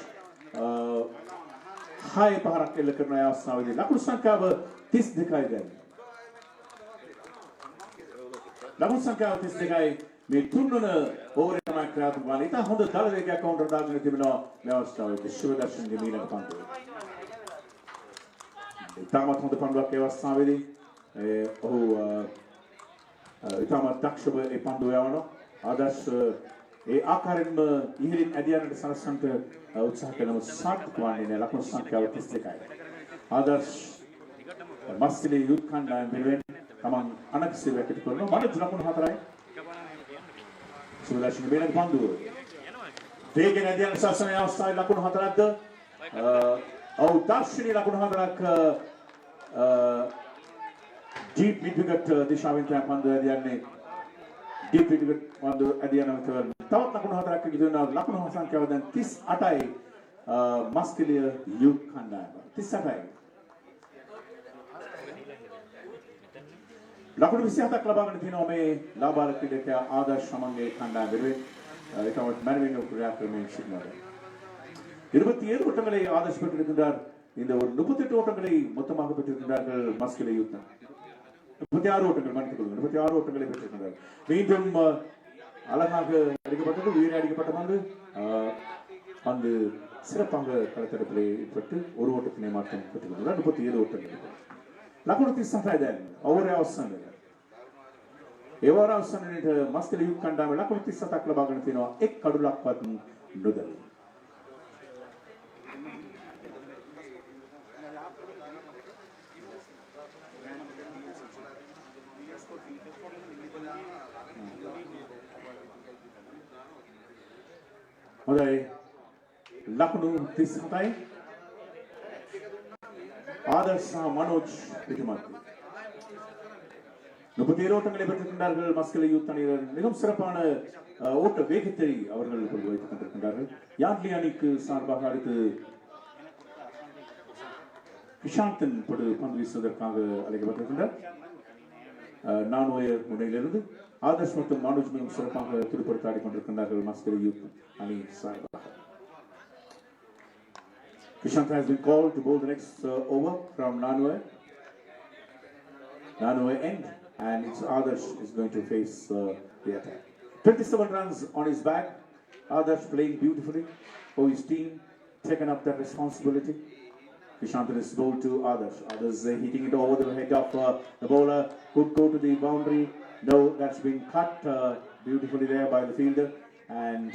හයි පහරක් එල්ල කරන අවස්ථාවේදී ලකුණු සංඛ්‍යාව 32යි දැන්. ලකුණු සංඛ්‍යාව 32යි. මේ තුන්වන ඕවරේ තමයි ක්‍රියාත්මක වන්නේ. ඉතින් හොඳ දල වේගයක් කවුන්ටර් දාගෙන තිබෙනවා මේ අවස්ථාවේදී ශිවදර්ශන්ගේ මීනක පන්දුව. ඉතාමත් හොඳ පන්දුවක් ඒ අවස්ථාවේදී ඔහු ඉතාමත් දක්ෂව ඒ පන්දුව යවනවා. ආදර්ශ ඒ ආකාරයෙන්ම ඉහළින් ඇදියන්නට සලස්සන්ට උත්සාහ කරන සාර්ථක වන්නේ නැහැ. ලකුණු සංඛ්‍යාව 32යි. ආදර්ශ මස්කෙලිය යුත් කණ්ඩායම වෙනුවෙන් තමන් අනක්ෂේ වැකටි කරනවා. මනෝජ් ලකුණු 4යි. සුබදර්ශන බේනක පන්දුව. වේගෙන් ඇදියන්න සලස්සන අවස්ථාවේ ලකුණු 4ක්ද? ඔව් දර්ශනීය ලකුණු 4ක් ඩීප් මිඩ් විකට් දිශාවෙන් තමයි පන්දුව ඇදියන්නේ. ඩීප් මිඩ් විකට් පන්දුව ඇදියන විතර තවත් ලකුණු 4ක් ඉදිරියනවා. ලකුණු සංඛ්‍යාව දැන් 38යි. මස්කෙලිය යුත් කණ්ඩායම 38යි. ලකුණු 27ක් ලබාගෙන තිනවා මේ ලාබාල ක්‍රීඩකයා ආදර්ශ සමන්ගේ කණ්ඩායම වෙනුවෙන්. ඒකවත් මැනවින් ක්‍රීඩා ක්‍රමයෙන් සිටිනවා. 27 ஓட்டங்களை ஆதர்ஷ் பெற்றிருக்கின்றார். இந்த ஒரு 38 ஓட்டங்களை மொத்தமாக பெற்றிருக்கின்றார்கள் மஸ்கெலிய யூத். 36 ஓட்டங்கள் மன்னித்துக் 36 ஓட்டங்களை பெற்றிருக்கின்றார். மீண்டும் அழகாக அடிக்கப்பட்டது உயிரை அடிக்கப்பட்ட பந்து சிறப்பாக களத்தரப்பிலே பெற்று ஒரு ஓட்டத்தினை மாற்றம் பெற்றிருக்கிறார். 37 ஓட்டங்கள். ලකුණු 38යි දැන් ඕවරේ අවසන්වල. ඒ වර අවසන්වලට මස්කෙලිය යුත් කණ්ඩායම ලකුණු 37ක් ලබාගෙන තිනවා. එක් කඩුලක්වත් නොදැවි. හොඳයි. ලකුණු 37යි. Others are Manoj Vijayamanthi. 37 ஓட்டங்களை பெற்றிருக்கின்றார்கள். மஸ்கெலியா யூத் அணியினர் மிகவும் சிறப்பான ஓட்ட வேகத்தை அவர்கள் வைத்துக் கொண்டிருக்கின்றார்கள். யாட்லி அணிக்கு சார்பாக அடுத்து கிஷாந்தன் பந்து வீசுவதற்காக அழைக்கப்பட்டிருக்கின்றார். நான்வயர் முனையிலிருந்து ஆதர்ஷ் மற்றும் மனோஜ் மிகவும் சிறப்பாக துடுப்படுத்த ஆடிக்கொண்டிருக்கின்றார்கள். மஸ்கெலியா யூத் அணி சார்பாக Kishant has been called to bowl the next over from Nanway end, and it's Adarsh is going to face the attack. 27 runs on his back. Adarsh playing beautifully for his team, taken up that responsibility. Kishant is bowled to Adarsh. Adarsh hitting it over the head of the bowler. Could go to the boundary. No, that's been cut beautifully there by the fielder, and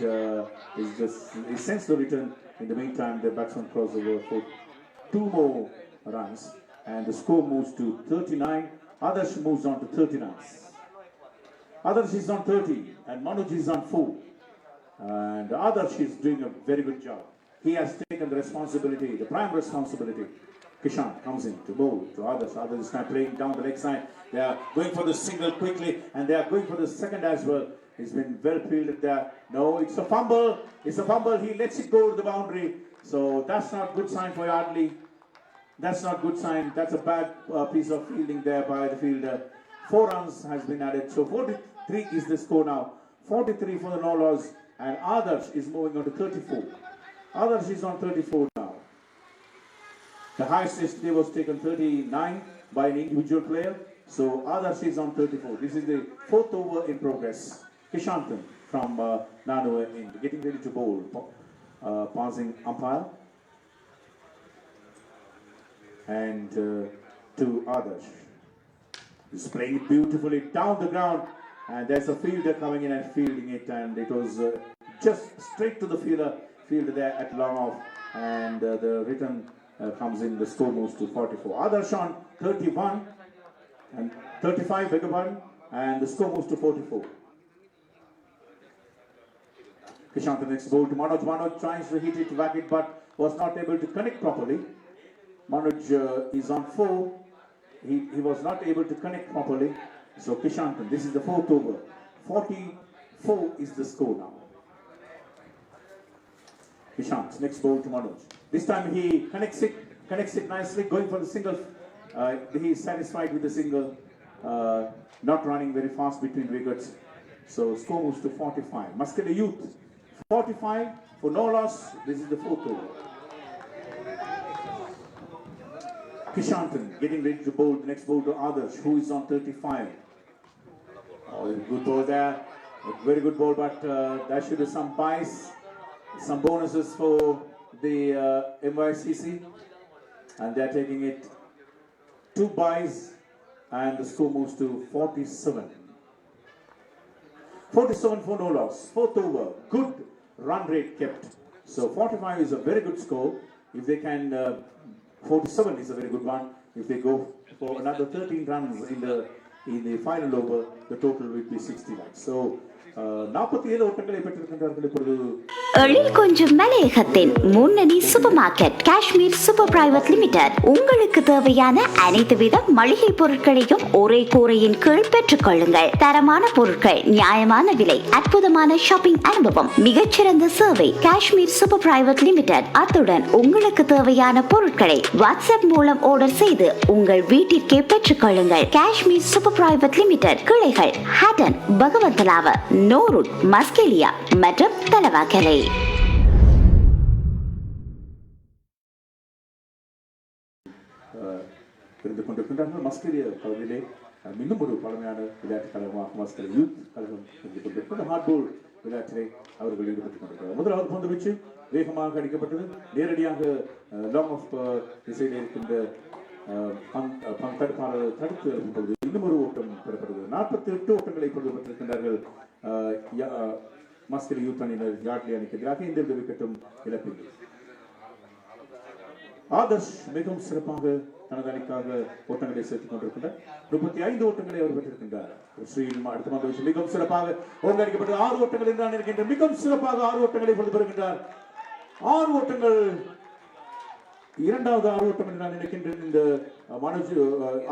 he sends the return. In the meantime, the batsman crosses over for 2 more runs, and the score moves to 39. Adarsh moves on to 39. Adarsh is on 30, and Manoj is on 4. And Adarsh is doing a very good job. He has taken the responsibility, the prime responsibility. Kishant comes in to bowl to Adarsh. Adarsh is now playing down the leg side. They are going for the single quickly, and they are going for the second as well. He's been well fielded there. No, it's a fumble. It's a fumble. He lets it go to the boundary. So that's not good sign for Yardley. That's not good sign. That's a bad piece of fielding there by the fielder. 4 runs has been added. So 43 is the score now. 43 for the no loss. And Adarsh is moving on to 34. Adarsh is on 34 now. The highest yesterday was taken 39 by an individual player. So Adarsh is on 34. This is the 4th over in progress. Kishantan from Nanway end, getting ready to bowl, passing umpire, and to Adarsh. He's playing it beautifully down the ground, and there's a fielder coming in and fielding it, and it was just straight to the fielder there at long off, and the return comes in. The score moves to 44. Adarsh on 31 and 35, beg your pardon, and the score moves to 44. Kishant the next bowl to Manoj. Manoj tries to hit it, whack it, but was not able to connect properly. Manoj is on 4. He was not able to connect properly. So Kishant, this is the 4th over. 44 is the score now. Kishant next bowl to Manoj. This time he connects it nicely, going for the single. He is satisfied with the single, not running very fast between wickets. So score moves to 45. Mosquito Youth 45 for no loss. This is the 4th over. Kishantan getting ready to bowl. The next bowl to Adarsh, who is on 35. Oh, good ball there. A very good ball, but there should be some buys, some bonuses for the MYCC, and they are taking it 2 buys, and the score moves to 47. 47 for no loss. 4th over. Good run rate kept. So 45 is a very good score. If they can, 47 is a very good one. If they go for another 13 runs in the final over, the total will be 60 runs. So 47 ஓட்டங்களை பெற்றிருக்கின்றார்கள் இப்பொழுது. எழில் கொஞ்சம் மலையகத்தின் முன்னணி super market Kashmir super private limited உங்களுக்கு தேவையான அனைத்து வித மளிகை பொருட்களையும் ஒரே கூரையின் கீழ் பெற்றுக் கொள்ளுங்கள். தரமான பொருட்கள், நியாயமான விலை, அற்புதமான ஷாப்பிங் அனுபவம், மிகச்சிறந்த சேவை. Kashmir super private limited. அத்துடன் உங்களுக்கு தேவையான பொருட்களை வாட்ஸ்அப் மூலம் ஆர்டர் செய்து உங்கள் வீட்டிற்கே பெற்றுக் கொள்ளுங்கள். Kashmir super private limited. கிளைகள் ஹட்டன், பகவந்தலாவ, நோருட், மஸ்கெலியா மற்றும் தலவாக்கலை. இருந்து கொண்டிருக்கின்றார்கள். மஸ்கெலியா பகுதியிலே இன்னும் ஒரு பழமையான விளையாட்டு கழகமாக மஸ்கெலியா யூத் கழகம் இருந்து கொண்டிருக்கின்ற ஹார்ட்போல் விளையாட்டிலே அவர்கள் ஈடுபட்டுக் கொண்டிருக்கிறார். முதலாவது பந்து வீச்சு வேகமாக அடிக்கப்பட்டது. நேரடியாக லாங் ஆஃப் திசையில் இருக்கின்ற தடுப்பாளர் தடுத்து எழுப்பும்போது இன்னும் ஒரு ஓட்டம் பெறப்படுகிறது. 48 ஓட்டங்களை இப்பொழுது பெற்றிருக்கின்றார்கள் மஸ்கெலியா யூத் அணியினர் யாட்லி அணிக்கு எதிராக. இந்த விக்கெட்டும் இழப்பில்லை. ஆதர்ஷ் மிகவும் சிறப்பாக தனது அணிக்காக ஓட்டங்களை சேர்த்துக் கொண்டிருக்கின்றார். 35 ஓட்டங்களை அவர் பெற்றிருக்கின்றார். ஸ்ரீன் அடுத்த பந்து மிகவும் சிறப்பாக அடிக்கப்பட்டது. 6 ஓட்டங்கள் என்றால் இருக்கின்ற மிகவும் சிறப்பாக 6 ஓட்டங்களை பெறுகின்றார். 6 ஓட்டங்கள் இரண்டாவது ஆர்வட்டம் என்று நான் நினைக்கின்றேன். இந்த மனோஜ்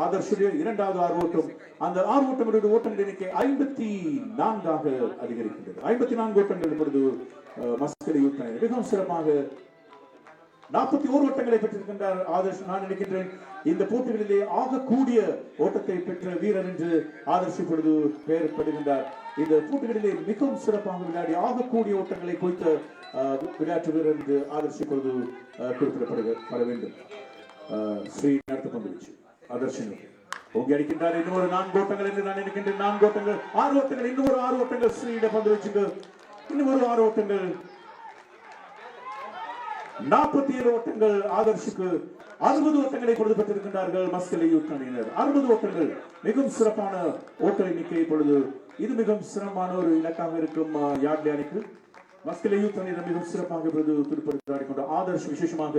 ஆதர்ஷுடைய இரண்டாவது ஆர்வட்டம், அந்த ஆர்வட்டமுடைய ஓட்டங்கள் எண்ணிக்கை 54ஆக அதிகரிக்கின்றது. 54 ஓட்டங்கள் இப்பொழுது மஸ்கலி யூத் அணி மிகவும் சிறப்பாக 41 ஓட்டங்களை பெற்றிருக்கின்றார் ஆதர்ஷ். நான் நினைக்கின்றேன் இந்த போட்டிகளிலே ஆகக்கூடிய ஓட்டத்தை பெற்ற வீரர் என்று ஆதர்ஷ் இப்பொழுது பெயர்படுகின்றார். இந்த போட்டிகளிலே மிகவும் சிறப்பாக விளையாடி ஆகக்கூடிய ஓட்டங்களை குறித்த விளையாட்டு வீரர் என்று ஆதர்ஷ் இப்பொழுது குறிப்பிடப்பட வேண்டும். ஸ்ரீ நடத்த பந்துவீச்சு ஆதர்ஷன் ஓங்கி அடிக்கின்றார். இன்னொரு 4 ஓட்டங்கள் என்று நான் நினைக்கின்றேன். 4 ஓட்டங்கள், 6 ஓட்டங்கள், இன்னொரு 6 ஓட்டங்கள் ஸ்ரீட பந்துவீச்சுக்கு, இன்னொரு 6 ஓட்டங்கள், 47 ஓட்டங்கள் ஆதர்ஷுக்கு. 60 ஓட்டங்களை பொழுது பெற்றிருக்கின்றார்கள் மஸ்கலி யூத் அணியினர். 60 ஓட்டங்கள் மிகவும் சிறப்பான ஓட்ட எண்ணிக்கை. இப்பொழுது இது மிகவும் சிரமமான ஒரு இலக்காக இருக்கும் யார்ட்லி அணிக்கு. மஸ்கலி யூத் அணியினர் மிகவும் சிறப்பாக இப்பொழுது துடுப்படுத்தி ஆடிக்கொண்ட ஆதர்ஷ் விசேஷமாக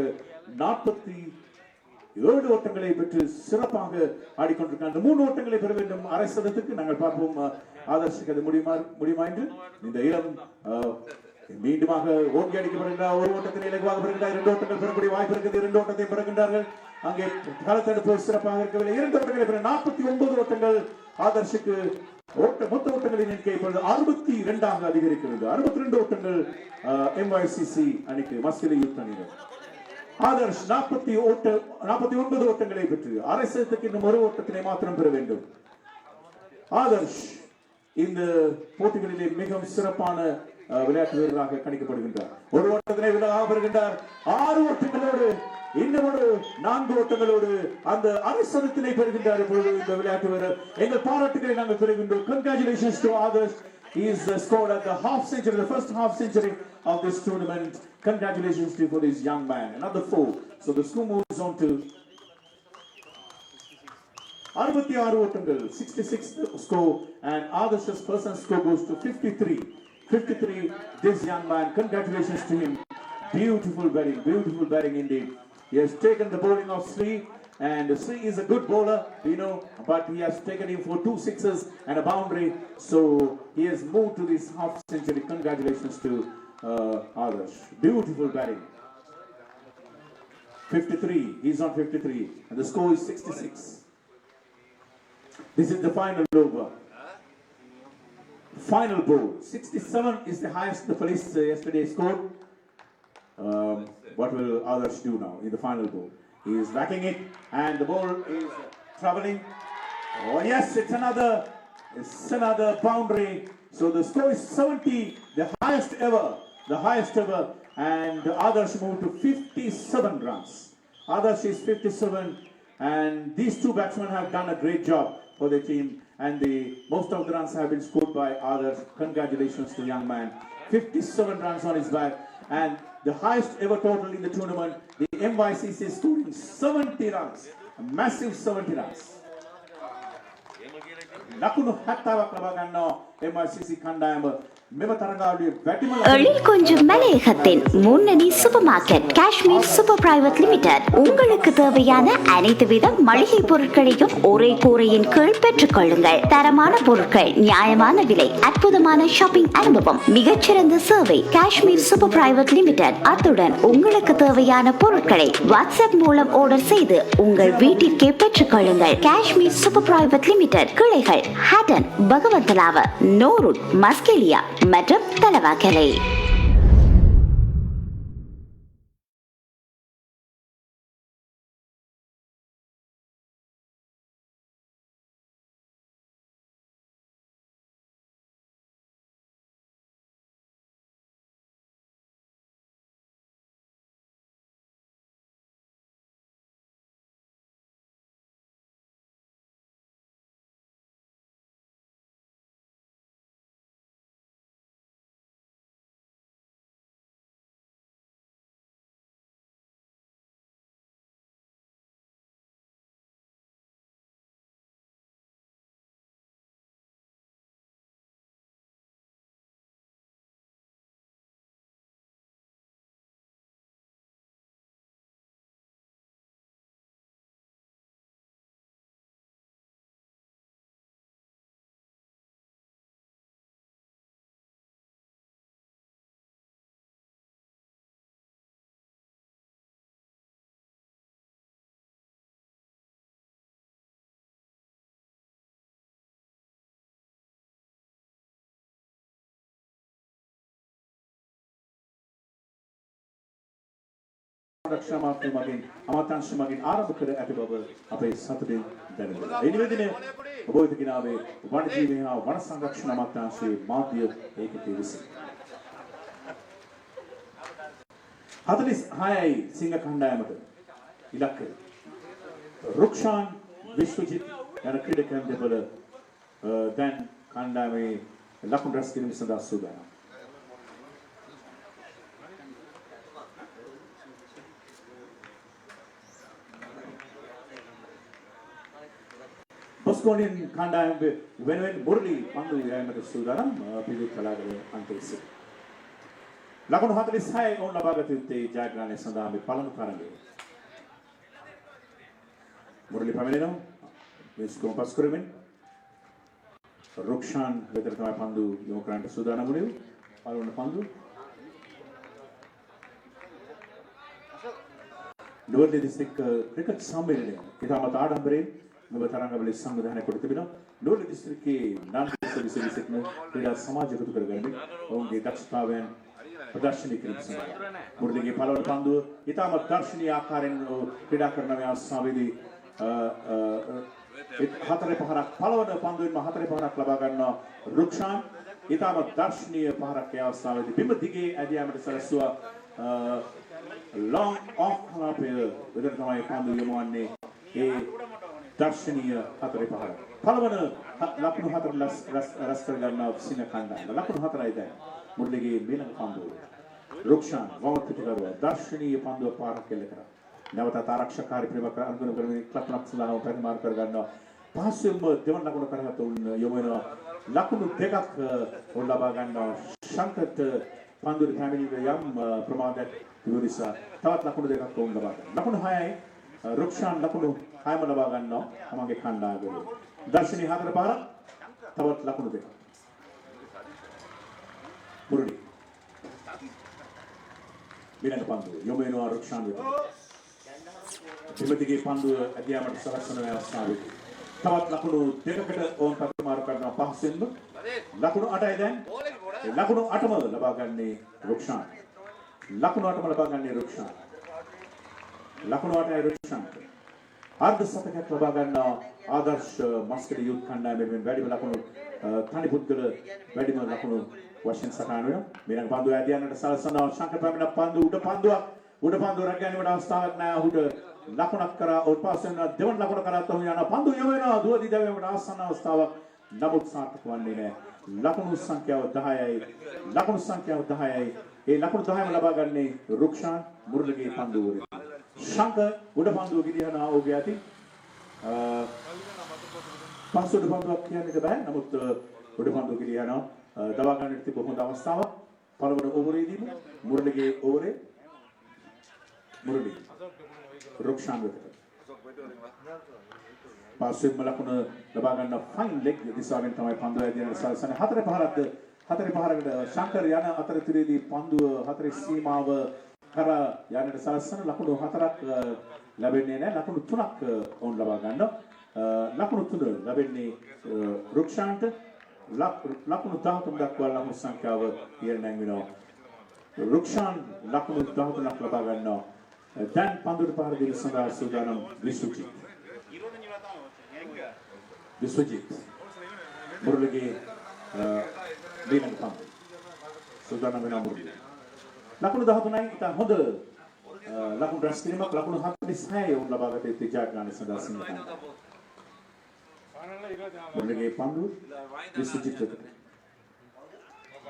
47 ஓட்டங்களை பெற்று சிறப்பாக ஆடிக்கொண்டிருக்கார். அந்த 3 ஓட்டங்களை பெற வேண்டும் அரை சதத்துக்கு. நாங்கள் பார்ப்போம் ஆதர்ஷுக்கு அது முடியுமா என்று. இந்த இளம் மீண்டுமாக ஓங்கி அடிக்கப்படுகின்றார். ஒரு ஓட்டத்தில் இலகுவாக பெறுகின்றார். 2 ஓட்டங்கள் பெறக்கூடிய வாய்ப்பு இருக்கிறது. 2 ஓட்டத்தை பெறுகின்றார்கள். அங்கே களத்தடுப்பு சிறப்பாக இருக்கவில்லை. 2 ஓட்டங்களை பெற 49 ஓட்டங்கள் ஆதர்ஷுக்கு. மொத்த ஓட்டங்களின் எண்ணிக்கை இப்பொழுது 62ஆக அதிகரிக்கிறது. 62 ஓட்டங்கள் MYCC அணிக்கு, மஸ்கலி யூத் அணியினர். ஆதர்ஷ் 49 ஓட்டங்களை பெற்று அரை சதத்துக்கு இன்னும் ஒரு ஓட்டத்தினை மாத்திரம் பெற வேண்டும். ஆதர்ஷ் இந்த போட்டிகளிலே மிகவும் சிறப்பான விளையாட்டு வீரராக கணிக்கப்படுகின்றார். ஒரு ஓட்டத்தினை விலகாக பெறுகின்றார். 6 ஓட்டங்களோடு இன்னும் ஒரு 4 ஓட்டங்களோடு அந்த அரை சதத்தினை பெறுகின்றார் இப்பொழுது இந்த விளையாட்டு வீரர். எங்கள் பாராட்டுகளை நாங்கள் பெறுகின்றோம். Congratulations to Adarsh. He is scored at the half century, the first half century of this tournament. Congratulations to for this young man. Another 4. So the score moves on to 66 ஓட்டங்கள், 66 score, and Adarsh's personal score goes to 53. 53, this young man, congratulations to him. Beautiful batting indeed. He has taken the bowling of Sri, and Sri is a good bowler, but he has taken him for 2 sixes and a boundary, so he has moved to this half century. Congratulations to Adarsh. Beautiful batting. 53, he's on 53, and the score is 66. This is the final over. Final ball. 67 is the highest the police yesterday scored. What will Adarsh do now in the final ball? He is backing it, and the ball is traveling. Oh yes, it's another boundary. So the score is 70, the highest ever, and Adarsh moved to 57 runs. Adarsh is 57, and these 2 batsmen have done a great job for the team, and most of the runs have been scored by Adarsh. Congratulations to the young man. 57 runs on his back, and the highest ever total in the tournament. The MYCC is scoring 70 runs, a massive 70 runs. ලකුණු 70ක් ලබා ගන්නවා MYCC කණ්ඩායම. මෙම තරගාවලියේ වැටිමල எழில் கொஞ்சம் மலையகத்தின் முன்னணி super market Kashmir super private limited உங்களுக்கு தேவையான அனைத்து வித மளிகை பொருட்களையும் ஒரே கூரையின் கீழ் பெற்றுக் கொள்ளுங்கள். தரமான பொருட்கள், நியாயமான விலை, அற்புதமான ஷாப்பிங் அனுபவம், மிகச்சிறந்த சேவை. Kashmir super private limited. அத்துடன் உங்களுக்கு தேவையான பொருட்களை வாட்ஸ்அப் மூலம் ஆர்டர் செய்து உங்கள் வீட்டிற்கே பெற்றுக் கொள்ளுங்கள். Kashmir super private limited. கிளைகள் ஹட்டன், பகவந்தலாவ, நோருட், மஸ்கெலியா மற்றும் தலவாக்கலை. රක්ෂා මාර්ගය මගින් අමාත්‍යාංශ මගින් ආරම්භ කර ඇති බව අපේ සතුටින් දැනෙනවා. ඒ නිවේදනය ඔබ වෙත ගෙනාවේ වනජීවී හා වන සංරක්ෂණ අමාත්‍යාංශයේ මාධ්‍ය ඒකකයේ විසින්. 46යි සිංහ කණ්ඩායමට ඉලක්කය. රුක්ෂාන් විශ්වජිත් යන ක්‍රීඩකයන් දෙපළ දැන් කණ්ඩායමේ ලකුණු රැස් කිරීම සඳහා සූදානම්. බොස්කෝනියන් කණ්ඩායම වෙනුවෙන් මුරලි පන්දු යෑමට සූදානම් පිළිත් කලාවේ අන්තයේ. ලකුණු 46 ඔවුන් ලබාගත යුත්තේ ජයග්‍රහණය සඳහා මේ පළමු තරඟය. මුරලි පැමිණෙනවා. මේස්කෝම පස් කරමින් රුක්ෂාන් වෙතට තමයි පන්දු යොමු කරන්නට සූදානම් වුණේ. පළවෙනි පන්දු. නුවරඑළිය දිස්ත්‍රික් ක්‍රිකට් සම්මේලනය ඉතාමත් ආඩම්බරයෙන් මෙම තරඟවල සංවිධානය කොට තිබෙනවා. නුවරඑළිය දිස්ත්‍රික්කයේ නාට්‍ය සිටින ක්‍රීඩා සමාජ එකතු කරගනිමින් ඔවුන්ගේ දක්ෂතාවයන් ප්‍රදර්ශනය කිරීම සඳහා මුරලිගේ පළවෙනි පන්දුව ඉතාමත් දර්ශනීය ආකාරයෙන් ක්‍රීඩා කරන මේ අවස්ථාවේදී හතරේ පහරක් පළවෙනි පන්දුවෙන්ම හතරේ පහරක් ලබා ගන්නවා රුක්ෂාන්. ඉතාමත් දර්ශනීය පහරක් ඒ අවස්ථාවේදී බිම දිගේ ඇදී යාමට සැලසුවා. long off කලාපය වෙතට තමයි පන්දු යොමුවන්නේ. ඒ දර්ශනීය හතරේ පහර. පළවෙනි ලකුණු හතර රැස් කර ගන්නා සිංහ කණ්ඩායම. ලකුණු හතරයි දැන් මුරලිගේ ඊළඟ පන්දුව. රුක්ෂාන් වම පිටිකරුවා දර්ශනීය පන්දුව පාරක් කෙල්ල කරා. නැවතත් ආරක්ෂකාරී ප්‍රේමක අනුගමනය කරමින් ලකුණක් සඳහා පරිමාර්ග කර ගන්නවා. පහසුවෙන්ම දෙවන ලකුණ කරගත උන් යොමු වෙනවා. ලකුණු දෙකක් උන් ලබා ගන්නවා. ශංකත් පන්දුවේ පැමිණිලි යම් ප්‍රමාදයක් තිබු නිසා තවත් ලකුණු දෙකක් උන් ලබා ගන්නවා. ලකුණු 6යි රුක්ෂාන් ලකුණු 6ම ලබා ගන්නවා තමගේ කණ්ඩායමේ. දර්ශනීය හතර පාරක් තවත් ලකුණු දෙකක්. මුරලි ඊළඟ පන්දුව යොමු වෙනවා රුක්ෂාන් වෙත. දෙමදිගේ පන්දුව ඇදියාමට සලස්වන අවස්ථාවේදී තවත් ලකුණු දෙකකට ඕන් පරිමාරු කරනවා පහසෙන්ම. ලකුණු 8යි දැන්. ලකුණු 8ම ලබා ගන්නේ රුක්ෂාන්. ලකුණු 8ම ලබා ගන්නේ රුක්ෂාන්. ලකුණු 8යි රුක්ෂාන්. අර්ධ සතකයක් ලබා ගන්නවා ආදර්ශ මස්කඩ යුත් කණ්ඩායමෙන් වැඩිම ලකුණු තනි පුද්ගල වැඩිම ලකුණු වශයෙන් සටහන් වෙනවා. ඊළඟ පන්දුව ඇදියන්නට සලසනවා ශංකර පැමිණ පන්දු උඩ පන්දුව රැක ගැනීමට අවස්ථාවක් නැහැ. ඔහුට ලකුණක් කරා ඔව් පාස් වෙන දෙවන ලකුණ කරාත් ඔහු යනවා. පන්දු යොමු වෙනවා දුවදී දැවීමට ආසන්න අවස්ථාවක්. නමුත් සාර්ථක වන්නේ නැහැ. ලකුණු සංඛ්‍යාව 10යි. ලකුණු සංඛ්‍යාව 10යි. ඒ ලකුණු 10ම ලබා ගන්නේ රුක්ෂාන් මුරලිගේ පන්දුව. ශංකර උඩ පන්දුව ගිලිහනවා ඔහුගේ අතින්. පස්සේ උඩ පන්දුවක් කියන්නට බෑ. නමුත් උඩ පන්දුව ගිලිහනවා. දවා ගන්නට තිබු හොඳ අවස්ථාවක්. පළවෙනි ඕවරේදීම මුරලිගේ ඕවරේ මුරලි රුක්ෂාන් වෙතට පාසෙම ලකුණ ලබා ගන්න ෆයින් ලෙග් දිශාවෙන් තමයි පන්දුව ඇදින සල්සන හතරේ පහරක්ද හතරේ පහරකට ශංකර යන අතරතුරේදී පන්දුව හතරේ සීමාව කර යන්නට සලස්සන ලකුණු 4ක් ලැබෙන්නේ නැහැ. ලකුණු 3ක් ඔවුන් ලබා ගන්නවා. ලකුණු 3 ලැබෙන්නේ රුක්ෂාන්ට. ලකුණු 13 දක්වා ලකුණු සංඛ්‍යාව ඉහළ නැංවෙනවා. රුක්ෂාන් ලකුණු 13ක් ලබා ගන්නවා. දැන් පන්දුවට පහර දෙන්න සඳහා සූදානම් විශ්වජිත්. මුරලිගේ ඊළඟ පන්දු සූදානම් වෙනවා මුරලි. ලකුණු 13යි ඉතින් හොඳ ලකුණු රැස් කිරීමක්. ලකුණු 46 උන් ලබාගත යුතු ජයග්‍රහණය සඳහා සිංහලයන්. මුරලිගේ පන්දු විශ්වජිත් වෙතට.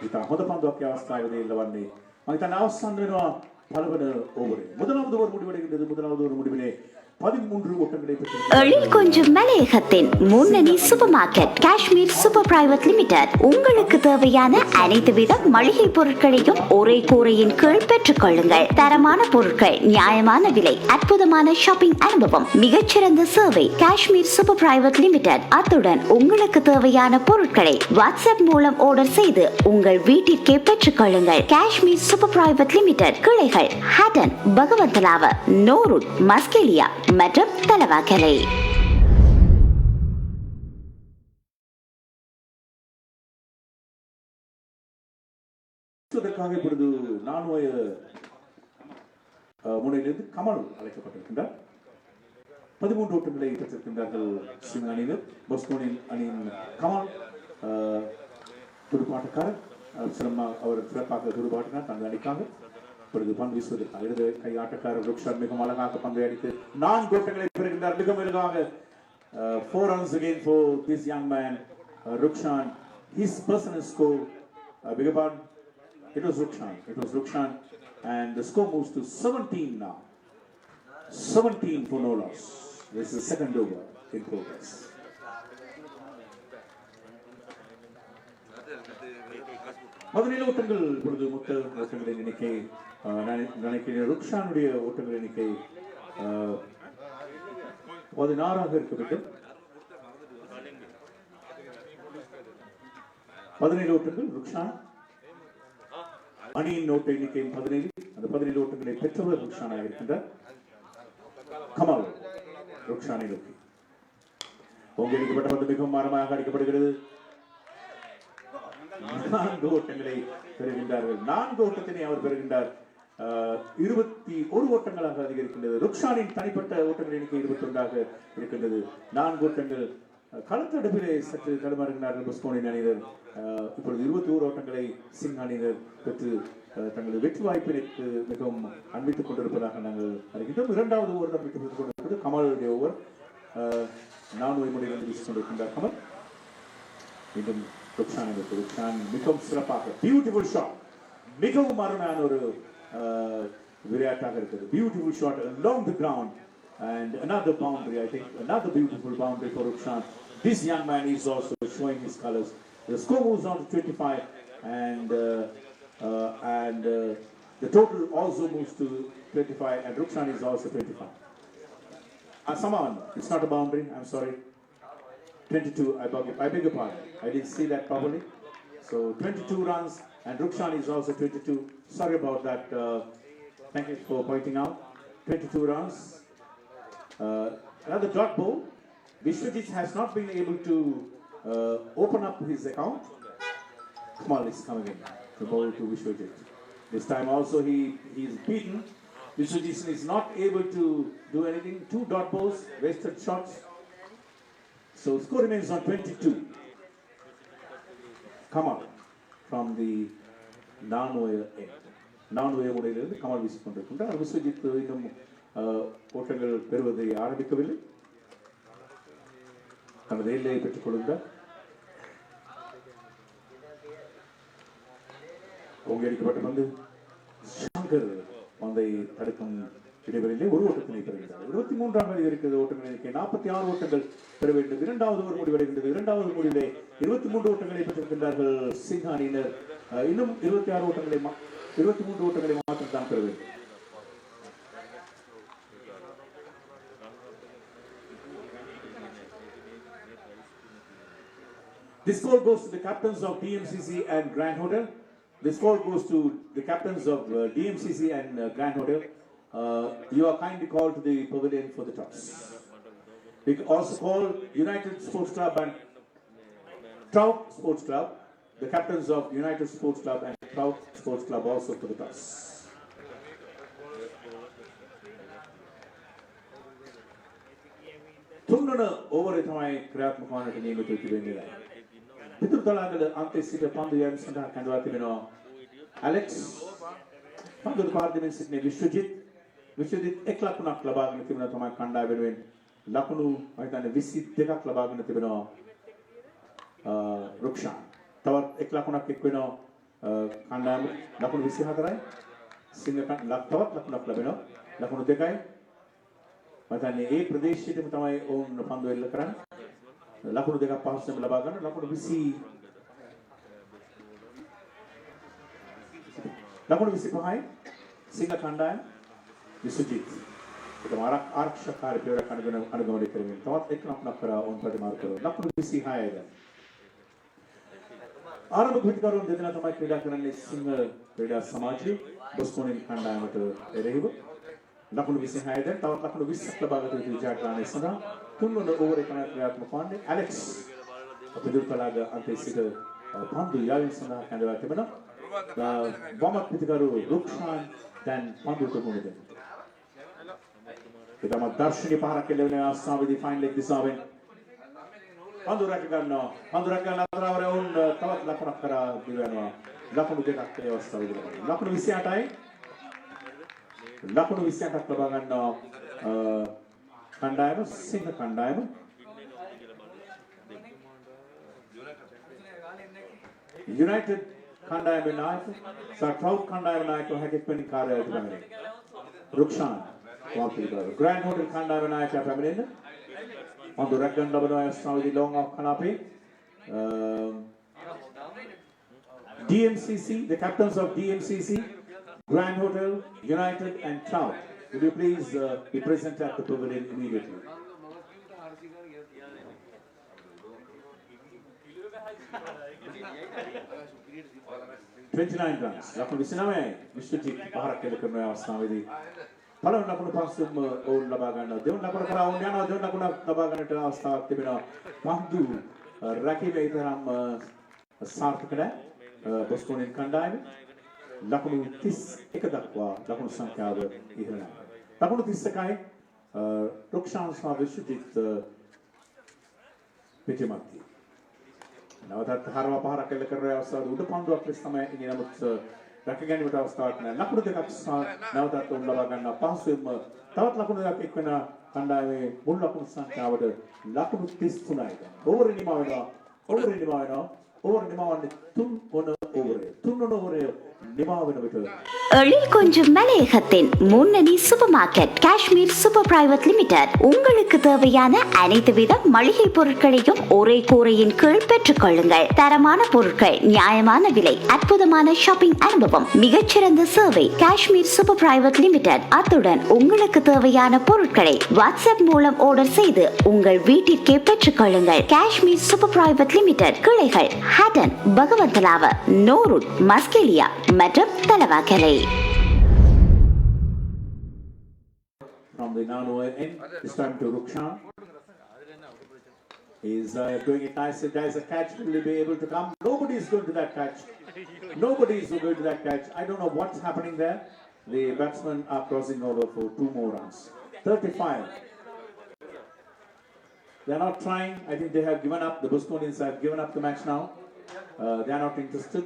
ඉතින් හොඳ පන්දුවක් අවස්ථාවේදී ලබන්නේ මම හිතන්නේ අවසන් වෙනවා පළවෙනි ඕවරේ. முதலாவது ஓவர் முடிவடைகின்றது. முதலாவது ஓவர் முடிவிலே 13 ஓட்டங்களை பெற்று எழில் கொஞ்சம் மலையகத்தின் முன்னணி super market Kashmir super private limited உங்களுக்கு தேவையான அனைத்து வித மளிகை பொருட்களையும் ஒரே கூரையின் கீழ் பெற்றுக் கொள்ளுங்கள். தரமான பொருட்கள், நியாயமான விலை, அற்புதமான ஷாப்பிங் அனுபவம், மிகச்சிறந்த சேவை. Kashmir super private limited. அத்துடன் உங்களுக்கு தேவையான பொருட்களை வாட்ஸ்அப் மூலம் ஆர்டர் செய்து உங்கள் வீட்டிற்கே பெற்றுக் கொள்ளுங்கள். Kashmir super private limited. கிளைகள் ஹட்டன், பகவந்தலாவ, நோருட், மஸ்கெலியா மற்றும் தலவாக்கலை. இப்பொழுது 4 முனையிலிருந்து கமல் அழைக்கப்பட்டிருக்கின்றார். 13 ஓட்டங்களை பெற்றிருக்கின்றார்கள் சிங் அணியினர். பொஸ்கோனின் அணியின் கமல் துடுப்பாட்டக்காரர் அவர் சிறப்பாக துடுப்பாட்டினார் தனது அணிக்காக. இப்பொழுது பந்து வீசுவதற்காக இடது கை ஆட்டக்காரர் ருக்ஷான் மிகவும் அழகாக பந்தை அடித்து 4 ஓட்டங்களை பெறுகின்றார். மிக மெருகாக 4 runs again for this young man Rukshan. His personal score it was Rukshan and the score moves to 17 now. 17 for no loss. This is the second over in progress. முதலில் ஓட்டங்கள் இப்பொழுது மொத்த ஓட்டங்களின் எண்ணிக்கை நினைக்கிறேன் ருக்ஷானுடைய ஓட்டங்களின் எண்ணிக்கை 16 இருக்க வேண்டும். 17 ஓட்டங்கள் ருக்ஷான். அணியின் ஓட்ட எண்ணிக்கை 17. அந்த 17 ஓட்டங்களை பெற்றவர் ருக்ஷானாக இருக்கின்றார். கமல் ருக்ஷானை நோக்கி ஓங்கடிக்கப்பட்ட பந்து மிகவும் மாறமாக அடிக்கப்படுகிறது. 4 ஓட்டங்களை பெறுகின்றார்கள். 4 ஓட்டத்தினை அவர் பெறுகின்றார். 21 ஓட்டங்களாக அதிகரிக்கின்றது. ருக்ஷானின் தனிப்பட்ட ஓட்டங்கள் எண்ணிக்கை 21 இருக்கின்றது. 4 ஓட்டங்கள். களத்தடுப்பிலே சற்று தடுமாறுகின்றார்கள் பொஸ்கோனின் அணியினர். இப்பொழுது 21 ஓட்டங்களை சிங் அணியினர் பெற்று தங்களது வெற்றி வாய்ப்பிற்கு மிகவும் அன்பித்துக் கொண்டிருப்பதாக நாங்கள் அறிகின்றோம். 2வது ஓவர் அன்பித்துக் கொண்டிருப்பது கமலுடைய ஓவர். 4 முறையிலிருந்து வீசிக் கொண்டிருக்கின்றார் கமல். மீண்டும் ருக்ஷான் மிகவும் சிறப்பாக பியூட்டிஃபுல் ஷாட். மிகவும் அருமையான ஒரு விளையாட்டாக இருக்கிறது. Beautiful shot along the ground and another boundary. I think another beautiful boundary for Rukshan. This young man is also showing his colors. The score moves on to 25 and the total also moves to 25 and Rukshan is also 25. Someone, it's not a boundary, I'm sorry. 22, I beg your pardon. I didn't see that properly. So 22 runs and Rukshan is also 22. Sorry about that. Thank you for pointing out. 22 runs. Another dot ball. Vishwajit has not been able to open up his account. Kamal is coming in to bowl to Vishwajit. This time also he is beaten. Vishwajit is not able to do anything. 2 dot balls, wasted shots. So score remains on 22. Kamal from the non-wire end. Non-wire முறையிலிருந்து கமல் வீசிக் கொண்டிருக்கின்றார். விஸ்வஜித் இன்னும் ஓட்டங்கள் பெறுவதை ஆரம்பிக்கவில்லை. தனது எல்லையை பெற்றுக் கொள்கிறார். ஓங்கடிக்கப்பட்ட பந்து சங்கர் பந்தை தடுக்கும் இடைவெளியிலே ஒரு ஓட்டத்தினை பெறுகிறார். 23ஆம் இருக்கிறது ஓட்டங்கள் எண்ணிக்கை 46 ஓட்டங்கள் பெற வேண்டும். 2வது ஓவர் முடிவடைகின்றது. 2வது முடிவிலே 23 ஓட்டங்களை பெற்றிருக்கின்றார்கள் சிங் அணியினர். இன்னும் 23 ஓட்டங்களை மாற்றம் தான் பெற வேண்டும். This score goes to the captains of DMCC and Grand Hotel. This score goes to the captains of DMCC and Grand Hotel. You are kindly called to the pavilion for the toss. We also call United Sports Club and Trout Sports Club, the captains of United Sports Club and Trout Sports Club also for the toss. තුන්වන ඕවරේ තමයි ක්‍රියාත්මක වන්නට නියමිත වෙන්නේ. පිටු තලාගල අන්තයේ සිට පන්දු යෑම සඳහා කැඳවා තිබෙනවා ඇලෙක්ස්. පන්දු පාර්ලිමේන්ත සිටින විශ්වජිත් 1 ලකුණක් ලබාගෙන තිබෙනවා තමයි කණ්ඩායම වෙනුවෙන්. ලකුණු මම හිතන්නේ 22ක් ලබාගෙන තිබෙනවා රුක්ෂාන්. තවත් 1 ලකුණක් එක් වෙනවා කණ්ඩායම ලකුණු 24යි. සිංහකන් තවත් ලකුණක් ලැබෙනවා ලකුණු 2යි. මම හිතන්නේ ඒ ප්‍රදේශයේම තමයි ඕන් පන්දු එල්ල කරන්නේ. ලකුණු 2ක් පහසුවෙන් ලබා ගන්න. ලකුණු 25යි සිංහ කණ්ඩායම විසුජිත්. ඒක ආරක්ෂක කාර්යපියවරක් අනුගමනය කරමින් තවත් 1 ලකුණක් කරා ඕන් ප්‍රතිමාර්ග කරනවා. ලකුණු 26යි දැන්. ආරම්භ පිටිකරුවන් දෙදෙනා තමයි ක්‍රීඩා කරන්නේ සිංහ ක්‍රීඩා සමාජයේ බොස්කෝනින් කණ්ඩායමට එරෙහිව. ලකුණු 26 දැන් තවත් ලකුණු 20ක් ලබාගත යුතු ජයග්‍රහණය සඳහා තුන්වන ඕවරේ ක්‍රියාත්මක වන්නේ ඇලෙක්ස්. පිටුපලාග අන්තයේ සිට පන්දු යාවින් සඳහා කැඳවා තිබෙනවා. වමත් පිටිකරු රුක්ෂාන් දැන් පන්දුට මුහුණ දෙනවා. ඉතම දර්ශනීය පහරක් එළවෙන අවස්ථාවේදී ෆයින් ලෙග් දිශාවෙන් පන්දු රැක ගන්නවා. පන්දු රැක ගන්න අතරවර වුන් තවත් ලකුණක් කරා දිවනවා. ලකුණු දෙකක් ඒ අවස්ථාවේදී ලබනවා. ලකුණු 28යි. ලකුණු 28ක් ලබා ගන්නවා කණ්ඩායම සිංහ කණ්ඩායම. United කණ්ඩායමේ නායක සර්ටවුට් කණ්ඩායමේ නායක හැකෙපෙනි කාර්යාලයට පැමිණෙන රුක්ෂාන් වාපිලිබව ග්‍රෑන්ඩ් හෝටල් කණ්ඩායමේ නායකයා පැමිණෙන පන්දු රැක ගන්න ලබන අවස්ථාවේදී ලොං ඔෆ් කලාපේ DMCC, the captains of DMCC, Grand Hotel, United and Trout. Will you please be present at the pavilion immediately? $29 runs. ලකුණු 29යි විශ්වජිත් පහරක් එල්ල කරන අවස්ථාවේදී පළවෙනි ලකුණු පස්සෙම ඕන් ලබා ගන්නවා. දෙවන ලකුණ කරා ඕන් යනවා. දෙවන ලකුණ ලබා ගන්නට අවස්ථාවක් තිබෙනවා. පන්දු රැකීමේ තරම් සාර්ථක නැහැ. බොස්ටෝනියන් කණ්ඩායම ලකුණු 31 දක්වා ලකුණු සංඛ්‍යාව ඉහළයි. ලකුණු 31යි රුක්ෂාන් සහ විශ්වජිත් පිටිමත්ති. නවතත් හරව පහරක් එල්ල කරන අවස්ථාවේ උඩ පන්දුවක් ලෙස තමයි ඉන්නේ. නමුත් රැක ගැනීමට අවස්ථාවක් නැහැ. ලකුණු දෙකක් සහ නවතත් උන් ලබා ගන්න පහසුවෙන්ම තවත් ලකුණු දෙකක් එක්වෙන කණ්ඩායමේ මුල් ලකුණු සංඛ්‍යාවට ලකුණු 33යි. ඕවර් නිමා වෙනවා. ඕවර් නිමා වෙනවා. ඕවර් නිමා වන්නේ 3 වන ඕවරේ. 3 වන ඕවරේ නිමා වෙන විට எழில் கொஞ்சம் மலையகத்தின் முன்னணி super market Kashmir super private limited உங்களுக்கு தேவையான அனைத்து வித மளிகை பொருட்களையும் ஒரே கூரையின் கீழ் பெற்றுக்கொள்ளுங்கள். தரமான பொருட்கள், நியாயமான விலை, அற்புதமான ஷாப்பிங் அனுபவம், மிகச்சிறந்த சேவை. காஷ்மீர் சூப்பர் பிரைவேட் லிமிடெட் அத்துடன் உங்களுக்கு தேவையான பொருட்களை வாட்ஸ்அப் மூலம் ஆர்டர் செய்து உங்கள் வீட்டிற்கே பெற்றுக்கொள்ளுங்கள். காஷ்மீர் சூப்பர் பிரைவேட் லிமிடெட் கிளைகள் ஹட்டன், பகவந்தலாவ, நோருட், மஸ்கெலியா மற்றும் Talawakelle. From the Nanoa end, it's time to Rukshan. He's doing it nicely. There's a catch. Will he be able to come? Nobody is going to that catch. Nobody is going to that catch. I don't know what's happening there. The batsmen are crossing over for 2 more runs. 35. They are not trying. I think they have given up. The Bostonians have given up the match now. They are not interested.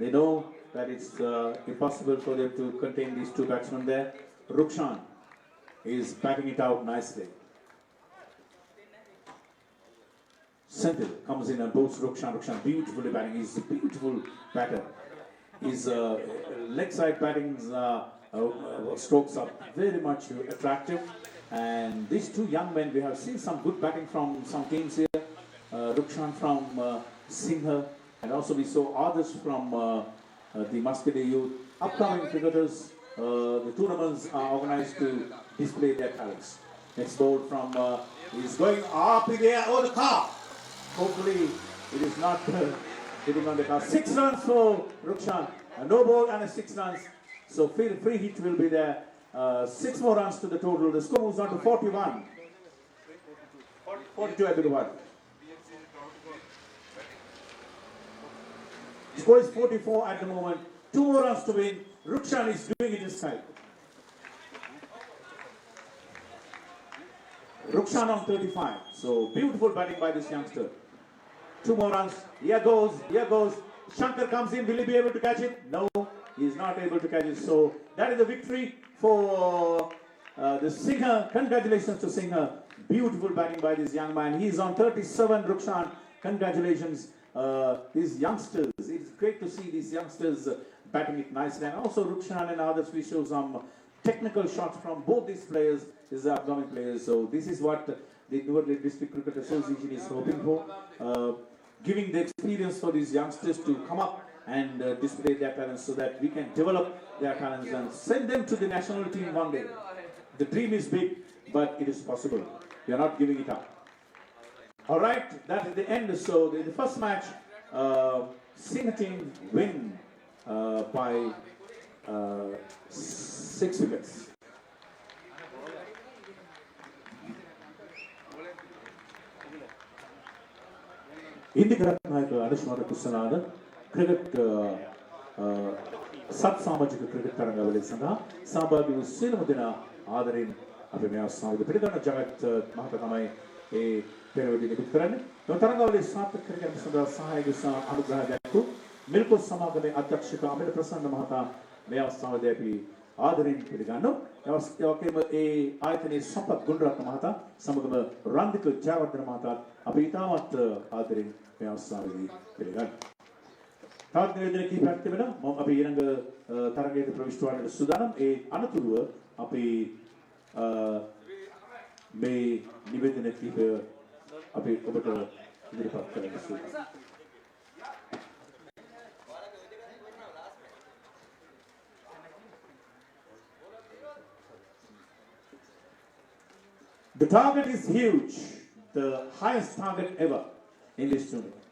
They know that it's impossible for them to contain these 2 batsmen there. Rukshan is batting it out nicely. Senthil comes in and boosts Rukshan. Rukshan beautifully batting. He's a beautiful batter. His leg side batting strokes are very much attractive. And these 2 young men, we have seen some good batting from some teams here. Rukshan from Singha, and also we saw others from the Muscadie youth. Upcoming cricketers, the tournaments are organized to display their talents. Next ball from is going up in the air. Oh, the car! Hopefully, it is not hitting on the car. 6 runs for Rukshan. No ball and a 6 runs. So free hit will be there. 6 more runs to the total. The score moves on to 41. 42, I beg your pardon. Score is 44 at the moment. 2 more runs to win. Rukshan is doing it this time. Rukshan on 35. So beautiful batting by this youngster. 2 more runs. Here goes. Here goes. Shankar comes in. Will he be able to catch it? No, he is not able to catch it. So that is a victory for the Singha. Congratulations to Singha. Beautiful batting by this young man. He is on 37. Rukshan, congratulations. These youngsters, it's great to see these youngsters batting it nicely. And also Rukshan and others, we show some technical shots from both these players, these upcoming players. So this is what the New Delhi District Cricket Association is hoping for, giving the experience for these youngsters to come up and display their talents so that we can develop their talents and send them to the national team one day. The dream is big, but it is possible. We are not giving it up. All right, that is the end. So the first match, Singha team win by 6 wickets. Indika Rathnayaka Adishwara Kusanada cricket සත් සමාජික cricket තරඟවල සඳහා සහභාගී වූ සියලුම දෙනා ආදරෙන් අපි මේ අවස්ථාවේදී පිළිගන්න ජගත් මහතා තමයි ඒ පෙරවැඩි නිකුත් කරන්නේ. මේ තරඟවලදී සාර්ථක කර ගැනීම සඳහා සහායක සහ අනුග්‍රහ දැක්වූ මිල්කෝ සමාගමේ අධ්‍යක්ෂක අමිල ප්‍රසන්න මහතා මේ අවස්ථාවේදී අපි ආදරෙන් පිළිගන්නවා. ඒ වගේම ඒ ආයතනයේ සම්පත් ගුණරත්න මහතා සමගම රන්දික ජයවර්ධන මහතාත් අපි ඉතාමත් ආදරෙන් මේ අවස්ථාවේදී පිළිගන්නවා. තවත් නිවේදන කිහිපයක් තිබෙනවා. මම අපි ඊළඟ තරගයට ප්‍රවිෂ්ඨ වන්නට සූදානම්. ඒ අනතුරුව අපි මේ නිවේදන කිහිපය අපි ඔබට ඉදිරිපත් කරන්න සූදානම්. The target is huge, the highest target ever in this tournament.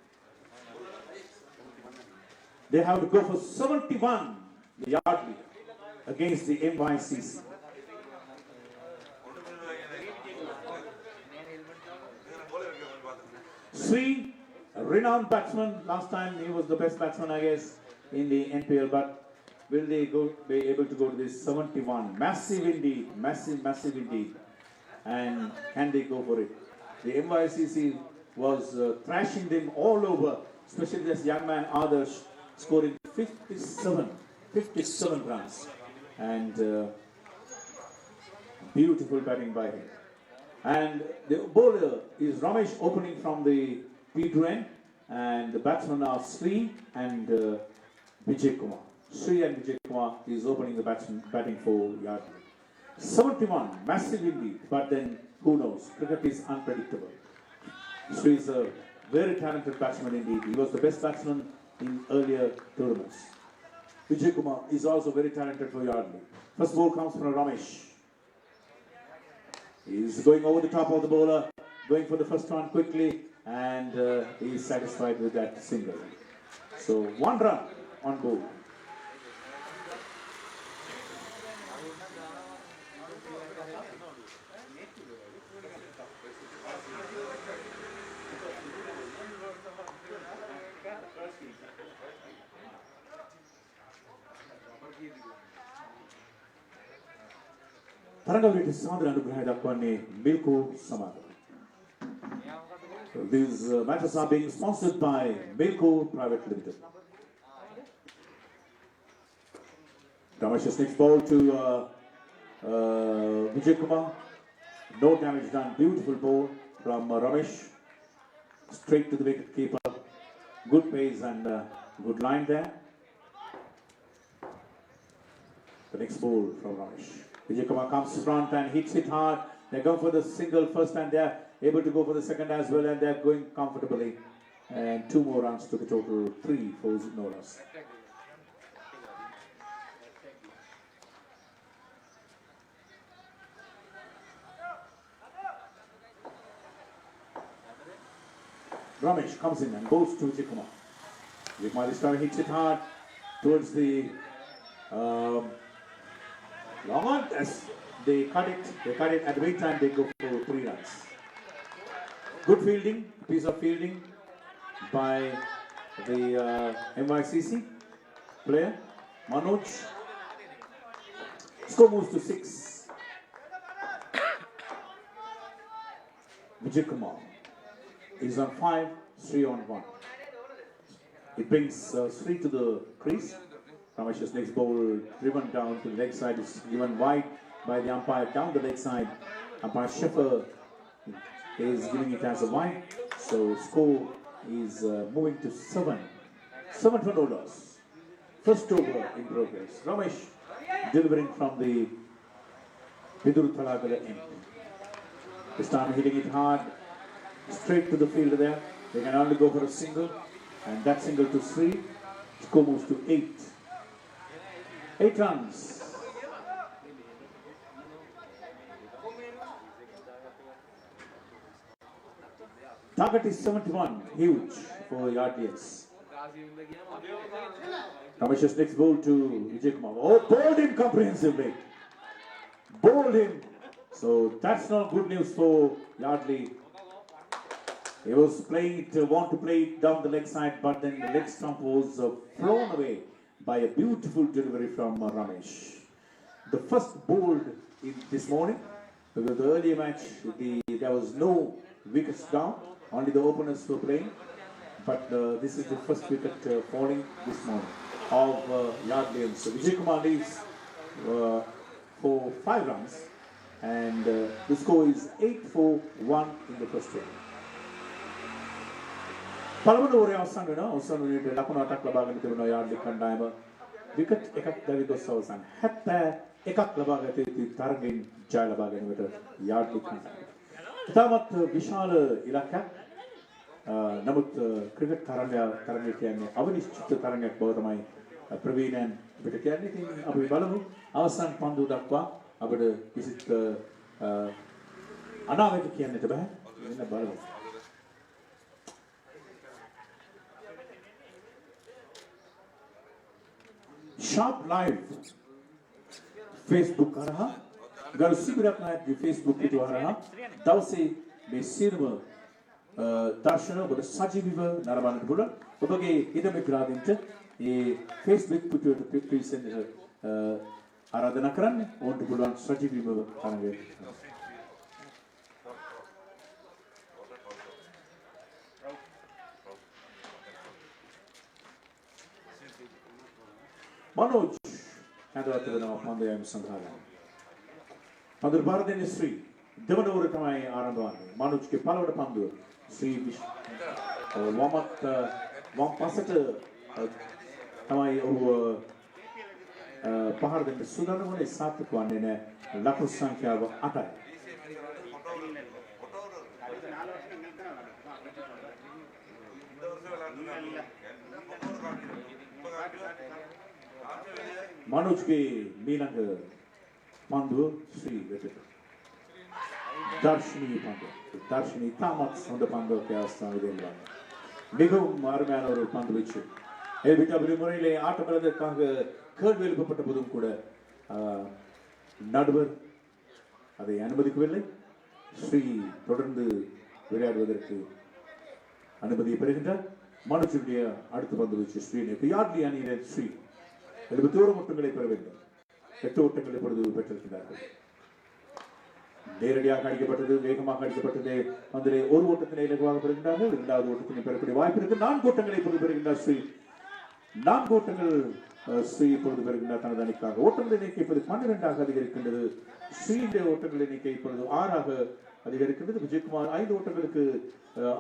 They have to go for 71 yardly against the NYCC. Sri, a renowned batsman, last time he was the best batsman I guess in the NPL, but will they be able to go to this 71? Massive indeed, massive indeed. And can they go for it? The NYCC was thrashing them all over, especially this young man Adarsh scoring 57 runs, and beautiful batting by him. And the bowler is Ramesh opening from the P2 end, and the batsmen are Sri and Vijay Kumar. Sri and Vijay Kumar is opening the batting for Yardley. 71, massive indeed, but then who knows? Cricket is unpredictable. Sri is a very talented batsman indeed. He was the best batsman in earlier tournaments. Vijay Kumar is also very talented for Yardley. First ball comes from Ramesh. He's going over the top of the bowler, going for the first one quickly, and he is satisfied with that single. So 1 run on board. තරඟවලට සාදර අනුග්‍රහය දක්වන්නේ මිල්කෝ සමාගම. These matches are being sponsored by Milko Private Limited. Ramesh's next ball to Vijay Kumar. No damage done. Beautiful ball from Ramesh. Straight to the wicket keeper. Good pace and good line there. The next ball from Ramesh. Vijay Kumar comes front and hits it hard. They go for the single first and they're able to go for the second as well, and they're going comfortably. And 2 more runs to the total, 3 for no loss. Ramesh comes in and bowls to Vijay Kumar. Vijay Kumar this time hits it hard towards the long on. As they cut it at the right time, they go for 3 runs. Good fielding, piece of fielding by the NYCC player, Manoj. Score moves to 6. Vijay Kumar is on 5, Sri on 1. It brings Sri to the crease. Ramesh's next ball driven down to the leg side is given wide by the umpire down the leg side. Umpire Scheffer is giving it as a wide. So score is moving to 7. 7 for no loss. First over in progress. Ramesh delivering from the Vidur Thalagala end. This time hitting it hard. Straight to the fielder there. They can only go for a single. And that single to Sri. Score moves to 8. 8 runs. Target is 71. Huge for Yardleys. Ramesh's next ball to Vijay Kumar. Oh, bowled him comprehensively. Bowled him. So that's not good news for Yardley. He was playing it, want to play it down the leg side, but then the leg stump was flown away by a beautiful delivery from Ramesh. The first bowled in this morning Because the earlier match, there was no wickets down, only the openers were playing. But this is the first wicket falling this morning of Yardley. So Vijay Kumar leads for 5 runs, and the score is 8-4-1 in the first over. පළවෙනි ඕවරේ අවසන් වෙනවා. අවසන් වෙනකොට ලකුණු 8ක් ලබාගෙන තිබෙනවා යාඩ්ලි කණ්ඩායම. විකට් එකක් දැවිගොස් අවසන් 71ක් ලබා ගත යුතු තරගයෙන් ජය ලබා ගැනීමට යාඩ්ලි කණ්ඩායම. ඉතාමත් විශාල ඉලක්කයක්. නමුත් ක්‍රිකට් තරගය කියන්නේ අවිනිශ්චිත තරගයක් බව තමයි ප්‍රවීණයන් අපිට කියන්නේ. ඉතින් අපි බලමු අවසන් පන්දු දක්වා අපිට කිසිත් අනාවැකි කියන්නට බෑ. එන්න බලමු. Sharp Live Facebook කරහා ගරු සිබිරත්නායකගේ Facebook පිටුව හරහා දවසේ මේ සියලුම දර්ශන ඔබට සජීවීව නරඹන්නට පුළුවන්. ඔබගේ ඉදම ග්‍රාදීන්ට මේ Facebook පිටුවට පිවිසෙන්න ආරාධනා කරන්නේ. ඕන්ට පුළුවන් සජීවීව තරඟය. Manoj හැදවත් වෙනවා පන්දයම සඳහා. පන්දු බාරදෙන්නේ ශ්‍රී දෙවන ඕවර තමයි ආරම්භ වන්නේ. මනෝජ්ගේ පළවෙනි පන්දුව ශ්‍රී වම් පසට තමයි ඔහු පහර දෙන්න සූදානම් වුණේ. සාර්ථක වන්නේ නැහැ. ලකුණු සංඛ්‍යාව 8යි. මනෝජ්ගේ මීළඟ පන්දුව ශ්‍රී වෙතට. දර්ශනීය පන්දුව. දර්ශනීය තාමත් හොඳ පන්දුවක් අවස්ථාවේ දෙන්නවා. மிகவும் அருமையான ஒரு பந்து வீச்சு. விட்டபடி முறையிலே ஆட்டமிழந்ததற்காக கேள்வி எழுப்பப்பட்ட போதும் கூட நடுவர் அதை அனுமதிக்கவில்லை. ஸ்ரீ தொடர்ந்து விளையாடுவதற்கு அனுமதியை பெறுகின்றார். மனுஷனுடைய அடுத்த பந்து வீச்சு ஸ்ரீ யார்லி அணியினர் ஸ்ரீ 71 ஓட்டங்களை பெற வேண்டும். 8 ஓட்டங்களை இப்பொழுது பெற்றிருக்கிறார்கள். நேரடியாக அடிக்கப்பட்டது, வேகமாக அடிக்கப்பட்டது. அதிலே ஒரு ஓட்டத்தினை இலகுவாக பெறுகின்றார்கள். இரண்டாவது ஓட்டத்தினை பெறக்கூடிய வாய்ப்பு இருக்கு. 4 ஓட்டங்களை இப்பொழுது பெறுகின்றார் ஸ்ரீ. 4 ஓட்டங்கள் ஸ்ரீ இப்பொழுது பெறுகின்றார் தனது அணிக்காக. ஓட்டங்கள் எண்ணிக்கை இப்போது 12ஆக அதிகரிக்கின்றது. ஸ்ரீடைய ஓட்டங்கள் எண்ணிக்கை இப்பொழுது 6ஆக அதிகரிக்கின்றது. விஜயகுமார் 5 ஓட்டங்களுக்கு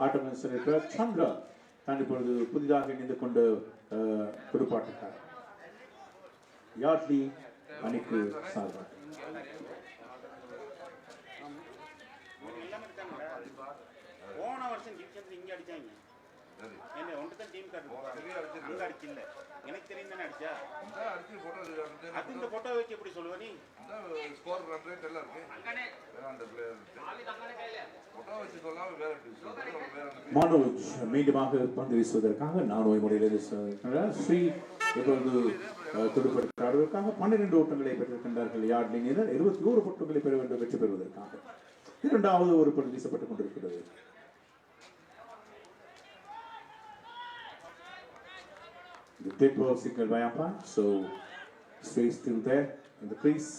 ஆட்டம் சென்றிருக்கிறார். சந்திரா தான் இப்பொழுது புதிதாக இணைந்து கொண்டு துடுப்பாட்டுகிறார். யாட்லி அணிக்கு சார்பாக போன வருஷம் ஜிப்சன்ஸ் இங்க அடிச்சாங்க. என்ன ஒன்று தான் டீம் கார்டு அங்க அடிச்சில்ல. எனக்கு தெரியும் தானே அடிச்சா. அது இந்த போட்டோ வச்சு எப்படி சொல்லுவ நீ? ஸ்கோர் ரன் ரேட் எல்லாம் இருக்கு. அந்த பிளேயர் போட்டோ வச்சு சொல்லாம வேற மனோஜ் மீண்டுமாக பந்து வீசுவதற்காக நானோய் முறையில் ஸ்ரீ இப்பொழுது துடுப்படுத்தாடுவதற்காக 12 ஓட்டங்களை பெற்றிருக்கின்றார்கள். யார்ட்லி அணியினர் 21 ஓட்டங்களை பெற வேண்டும் வெற்றி பெறுவதற்காக. இரண்டாவது ஒரு பந்து வீசப்பட்டுக் கொண்டிருக்கிறது. The dead ball signal by umpire, so Sri still there in the crease.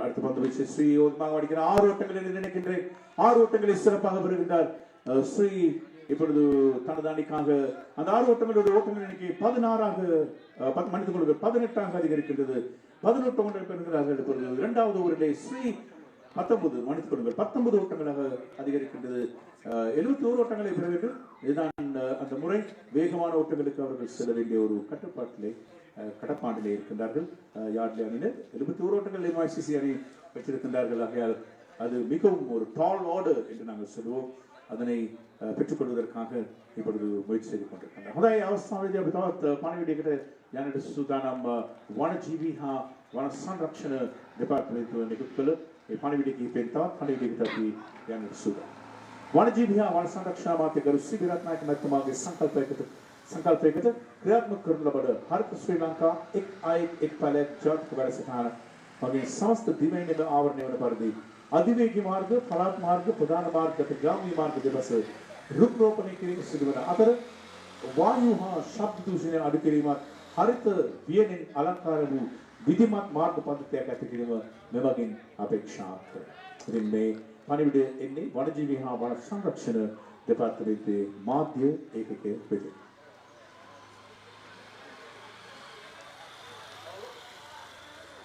அடுத்த பந்து வீச்சு ஸ்ரீ ஒன்றாக அடிக்கிறார். 6 ஓட்டங்கள் என்று நினைக்கின்றேன். 6 ஓட்டங்களை சிறப்பாக பெறுகின்றார் ஸ்ரீ. இப்பொழுது தனது அணிக்காக அந்த 6 ஓட்டங்களோட ஓட்டங்கள் எண்ணிக்கை 16ஆக மன்னித்துக் கொள்ளுங்கள் 18ஆக அதிகரிக்கின்றது. 18 ஓட்டங்கள் பெறுகிறார்கள். இப்பொழுது இரண்டாவது ஓவரிலே ஸ்ரீ 19 மன்னித்துக் கொள்ளுங்கள் 19 ஓட்டங்களாக அதிகரிக்கின்றது. 71 ஓட்டங்களை பெற வேண்டும். இதுதான் அந்த முறை. வேகமான ஓட்டங்களுக்கு அவர்கள் செல்ல வேண்டிய ஒரு கட்டுப்பாட்டிலே கடப்பாண்டிலே இருக்கின்றார்கள். யார்ட்லி அணியினர் 71 ஓட்டங்கள் MICC அணி பெற்றிருக்கின்றார்கள். ஆகையால் அது மிகவும் ஒரு டால் ஆர்டர் என்று நாங்கள் சொல்லுவோம். அதனை பெற்றுக்கொள்வதற்காக இப்பொழுது முயற்சி செய்து கொண்டிருக்கின்றனர். හොඳයි අවස්ථාවේදී අපි තවත් පණිවිඩයකට යන්නට සූදානම් වනජීවී හා වන සංරක්ෂණ දෙපාර්තමේන්තුව නිකුත් කළ මේ පණිවිඩය කිහිපයෙන් තවත් පණිවිඩයකට අපි යන්නට සූදානම්. වනජීවී හා වන සංරක්ෂණ අමාත්‍ය ගරු සිබිරත්නායක මැතිතුමාගේ සංකල්පයකට ක්‍රියාත්මක කරනු ලබන හරිත ශ්‍රී ලංකා එක් අයෙක් එක් පැලයක් ජාතික වැඩසටහන වගේ समस्त දිවයිනක ආවරණය වන පරිදි අධිවේගී මාර්ග, පළාත් මාර්ග, ප්‍රධාන මාර්ග, ග්‍රාමීය මාර්ග දෙපස රුක් රෝපණය කිරීම සිදු වන අතර වායු හා ශබ්ද දූෂණය අඩු කිරීමත් හරිත වියනෙන් අලංකාර වූ විධිමත් මාර්ග පද්ධතියක් ඇති කිරීම මෙවගින් අපේක්ෂාත් කරයි. ඉතින් මේ පණිවිඩය එන්නේ වනජීවී හා වන සංරක්ෂණ දෙපාර්තමේන්තුවේ මාධ්‍ය ඒකකයේ වෙත.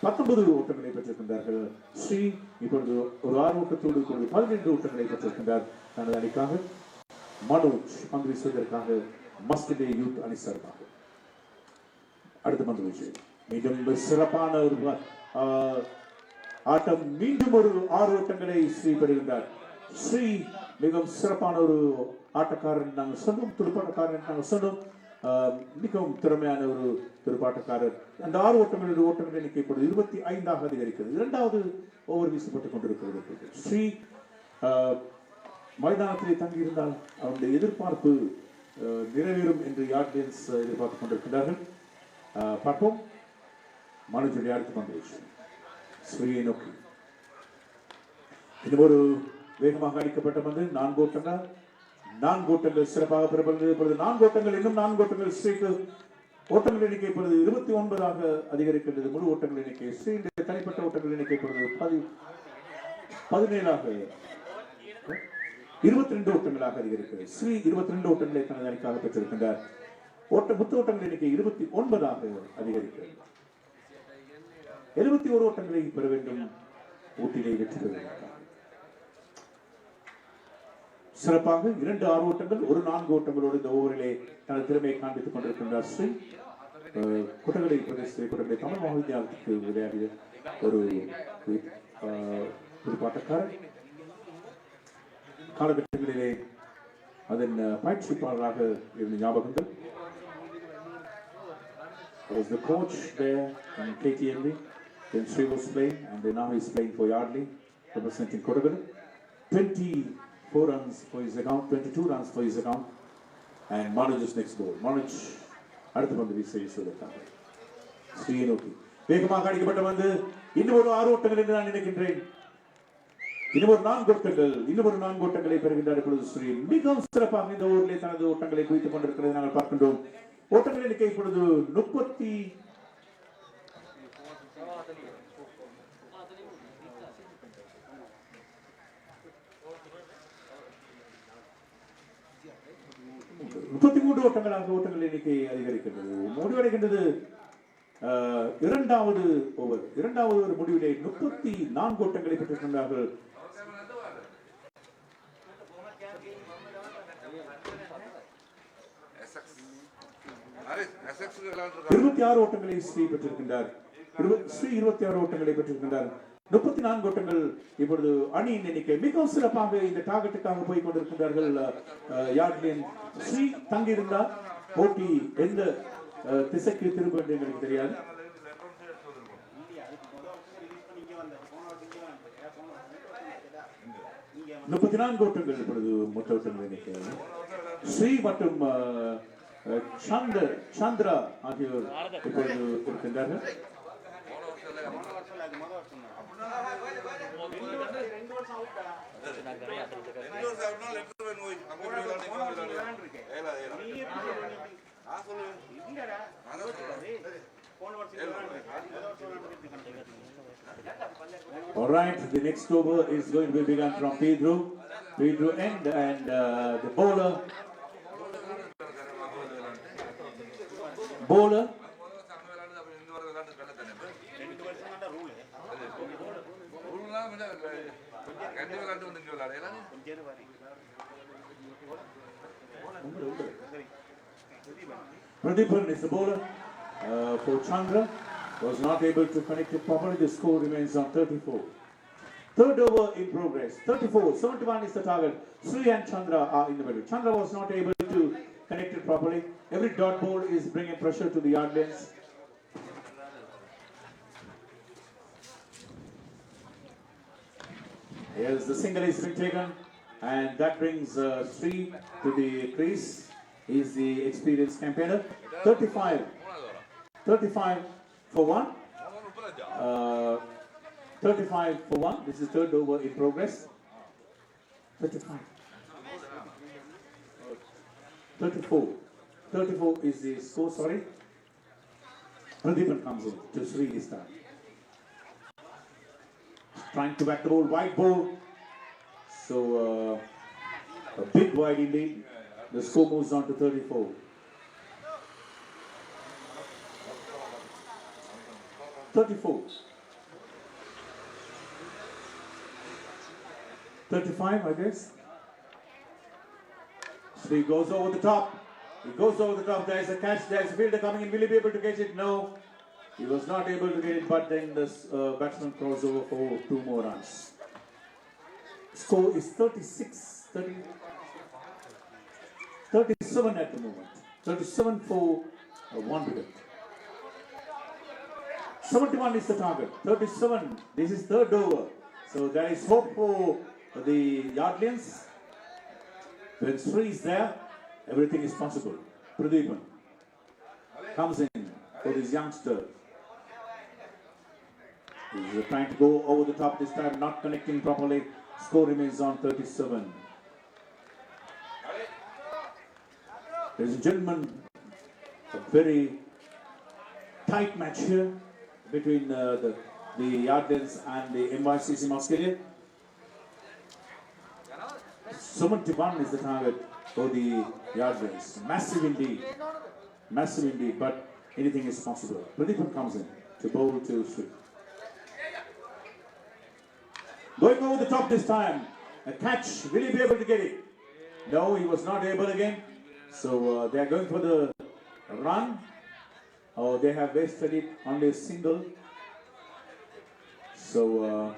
பத்தொன்பது ஓட்டங்களை பெற்றிருக்கின்றார்கள். ஸ்ரீ இப்பொழுது ஒரு 6 ஓட்டத்தோடு இப்பொழுது 12 ஓட்டங்களை பெற்றிருக்கின்றார். தனது அணிக்காக மனோஜ் பந்து வீசுவதற்காக மஸ்கடே யூத் அணி சார்பாக அடுத்த பந்து வீச்சு மீண்டும் சிறப்பான ஒரு ஆட்டம். மீண்டும் ஒரு 6 ஓட்டங்களை ஸ்ரீ பெறுகின்றார். ஸ்ரீ மிகவும் சிறப்பான ஒரு ஆட்டக்காரன் நாங்கள் சொன்னோம், துடுப்பாட்டக்காரன் நாங்கள் சொன்னோம். மிகவும் திறமையான ஒரு துடுப்பாட்டக்காரர். அந்த 6 ஓட்டங்கள் எண்ணிக்கை இப்பொழுது 25 அதிகரிக்கிறது. இரண்டாவது ஓவர் வீசப்பட்டுக் கொண்டிருக்கிறது. ஸ்ரீ மைதானத்திலே தங்கியிருந்தால் அவருடைய எதிர்பார்ப்பு நிறைவேறும் என்று யார்டியன்ஸ் எதிர்பார்த்துக் கொண்டிருக்கிறார்கள். பார்ப்போம். மனுஜுடைய அடுத்த பந்து ஸ்ரீயை நோக்கி இன்னும் ஒரு வேகமாக அடிக்கப்பட்ட பந்து 4 ஓட்டங்கள். 4 ஓட்டங்கள் சிறப்பாக பெறப்படுகிறது. இப்பொழுது 4 ஓட்டங்கள், இன்னும் 4 ஓட்டங்கள் ஸ்ரீக்கு. ஓட்டங்கள் எண்ணிக்கை இப்பொழுது 29 அதிகரிக்கின்றது. முழு ஓட்டங்கள் எண்ணிக்கை ஸ்ரீ தனிப்பட்ட ஓட்டங்கள் எண்ணிக்கை இப்பொழுது 17 22 ஓட்டங்களாக அதிகரிக்கிறது. ஸ்ரீ 22 ஓட்டங்களை தனது அணிக்காக பெற்றிருக்கின்றார். மொத்த ஓட்டங்கள் எண்ணிக்கை 29 அதிகரிக்கிறது. 71 ஓட்டங்களை பெற வேண்டும். ஊட்டிலே வெற்றி பெறுகிறார். சிறப்பாக 2 6 ஓட்டங்கள், ஒரு 4 ஓட்டங்களோடு இந்த ஓவரிலே தனது திறமையை காண்பித்துக் கொண்டிருக்கின்றார் ஸ்ரீ. குட்டகடை பிரதேச குட்டகடை தமிழ் மகாவித்யாலயத்துக்கு விளையாடிய ஒரு துடுப்பாட்டக்காரர். காலகட்டங்களிலே அதன் பயிற்சிப்பாளராக இருந்த ஞாபகங்கள். Was the coach there in KTMB when Sri was playing, and then now he's playing for Yardley, representing Kottagal. 24 runs for his account, 22 runs for his account, and Manoj is next goal. Manoj அடுத்த பந்து வீசுவதற்காக ஸ்ரீயை நோக்கி வேகமாக அடிக்கப்பட்ட வந்து இன்னும் ஒரு 6 ஓட்டங்கள் என்று நான் நினைக்கின்றேன். இன்னும் ஒரு 4 ஓட்டங்களை பெறுகின்றார். இப்பொழுது ஸ்ரீ மிகவும் சிறப்பாக இந்த ஊரிலே தனது ஓட்டங்களை குவித்துக் கொண்டிருக்கிறதை நாங்கள் பார்க்கின்றோம். ஓட்டங்கள் எண்ணிக்கை இப்பொழுது 33 ஓட்டங்களாக ஓட்டங்கள் எண்ணிக்கை அதிகரிக்கின்றது. முடிவடைகின்றது இரண்டாவது ஓவர் முடிவிலே 34 ஓட்டங்களை பெற்றிருக்கின்றார்கள். 26 ஓட்டங்களை ஸ்ரீ பெற்றிருக்கின்றார். ஸ்ரீ 26 ஓட்டங்களை பெற்றிருக்கின்றார். 34 ஓட்டங்கள் இப்பொழுது அணியின் எண்ணிக்கை. மிகவும் சிறப்பாக இந்த டார்கெட்டுக்காக போய் கொண்டிருக்கின்றார்கள். யார்டியன் ஸ்ரீ தங்கியிருந்தால் போட்டி எந்த திசைக்கு திரும்ப என்று எனக்கு தெரியாது. 34 ஓட்டங்கள் இப்பொழுது மொத்த ஓட்டங்கள் எண்ணிக்கை. ஸ்ரீ மற்றும் சந்திரா ஆகியோர் இப்பொழுது இருக்கின்றார்கள். All right, the next over is going to be begun from Pedro end, and the bowler Pradeepan is the bowler for Chandra. Was not able to connect it properly. The score remains on 34. Third over in progress. 34. 71 is the target. Sri and Chandra are in the middle. Chandra was not able to connect it properly. Every dot ball is bringing pressure to the yard lines. Here's the single is being taken, and that brings Sri to the crease. He's the experienced campaigner. 35 for 1. 35 for 1. This is third over in progress. 35. 34. 34 is the score, sorry. Pradeepan comes in to Sri this time. Trying to back the ball, wide ball. So, a big wide indeed. The score moves on to 34. $34. 35, I guess. So he goes over the top. He goes over the top. There is a catch. There is a fielder coming in. Will he be able to get it? No. He was not able to get it, but then the batsman crossed over for 2 more runs. Score is 37 at the moment. 37 for 1 wicket. 71 is the target. 37. This is third over. So there is hope for the Yardlians. When Sri is there, everything is possible. Pradeepan comes in for this youngster. He's trying to go over the top this time, not connecting properly. Score remains on 37. Ladies and gentlemen, a very tight match here between the Yardlians and the NYCC Muskelia. 71 is the target for the Yardlians. Massive indeed. Massive indeed, but anything is possible. Pradeepan comes in to bowl to Sri. Going over the top this time. A catch. Will he be able to get it? No, he was not able again. So they are going for the run. Oh, they have wasted it. Only a single. So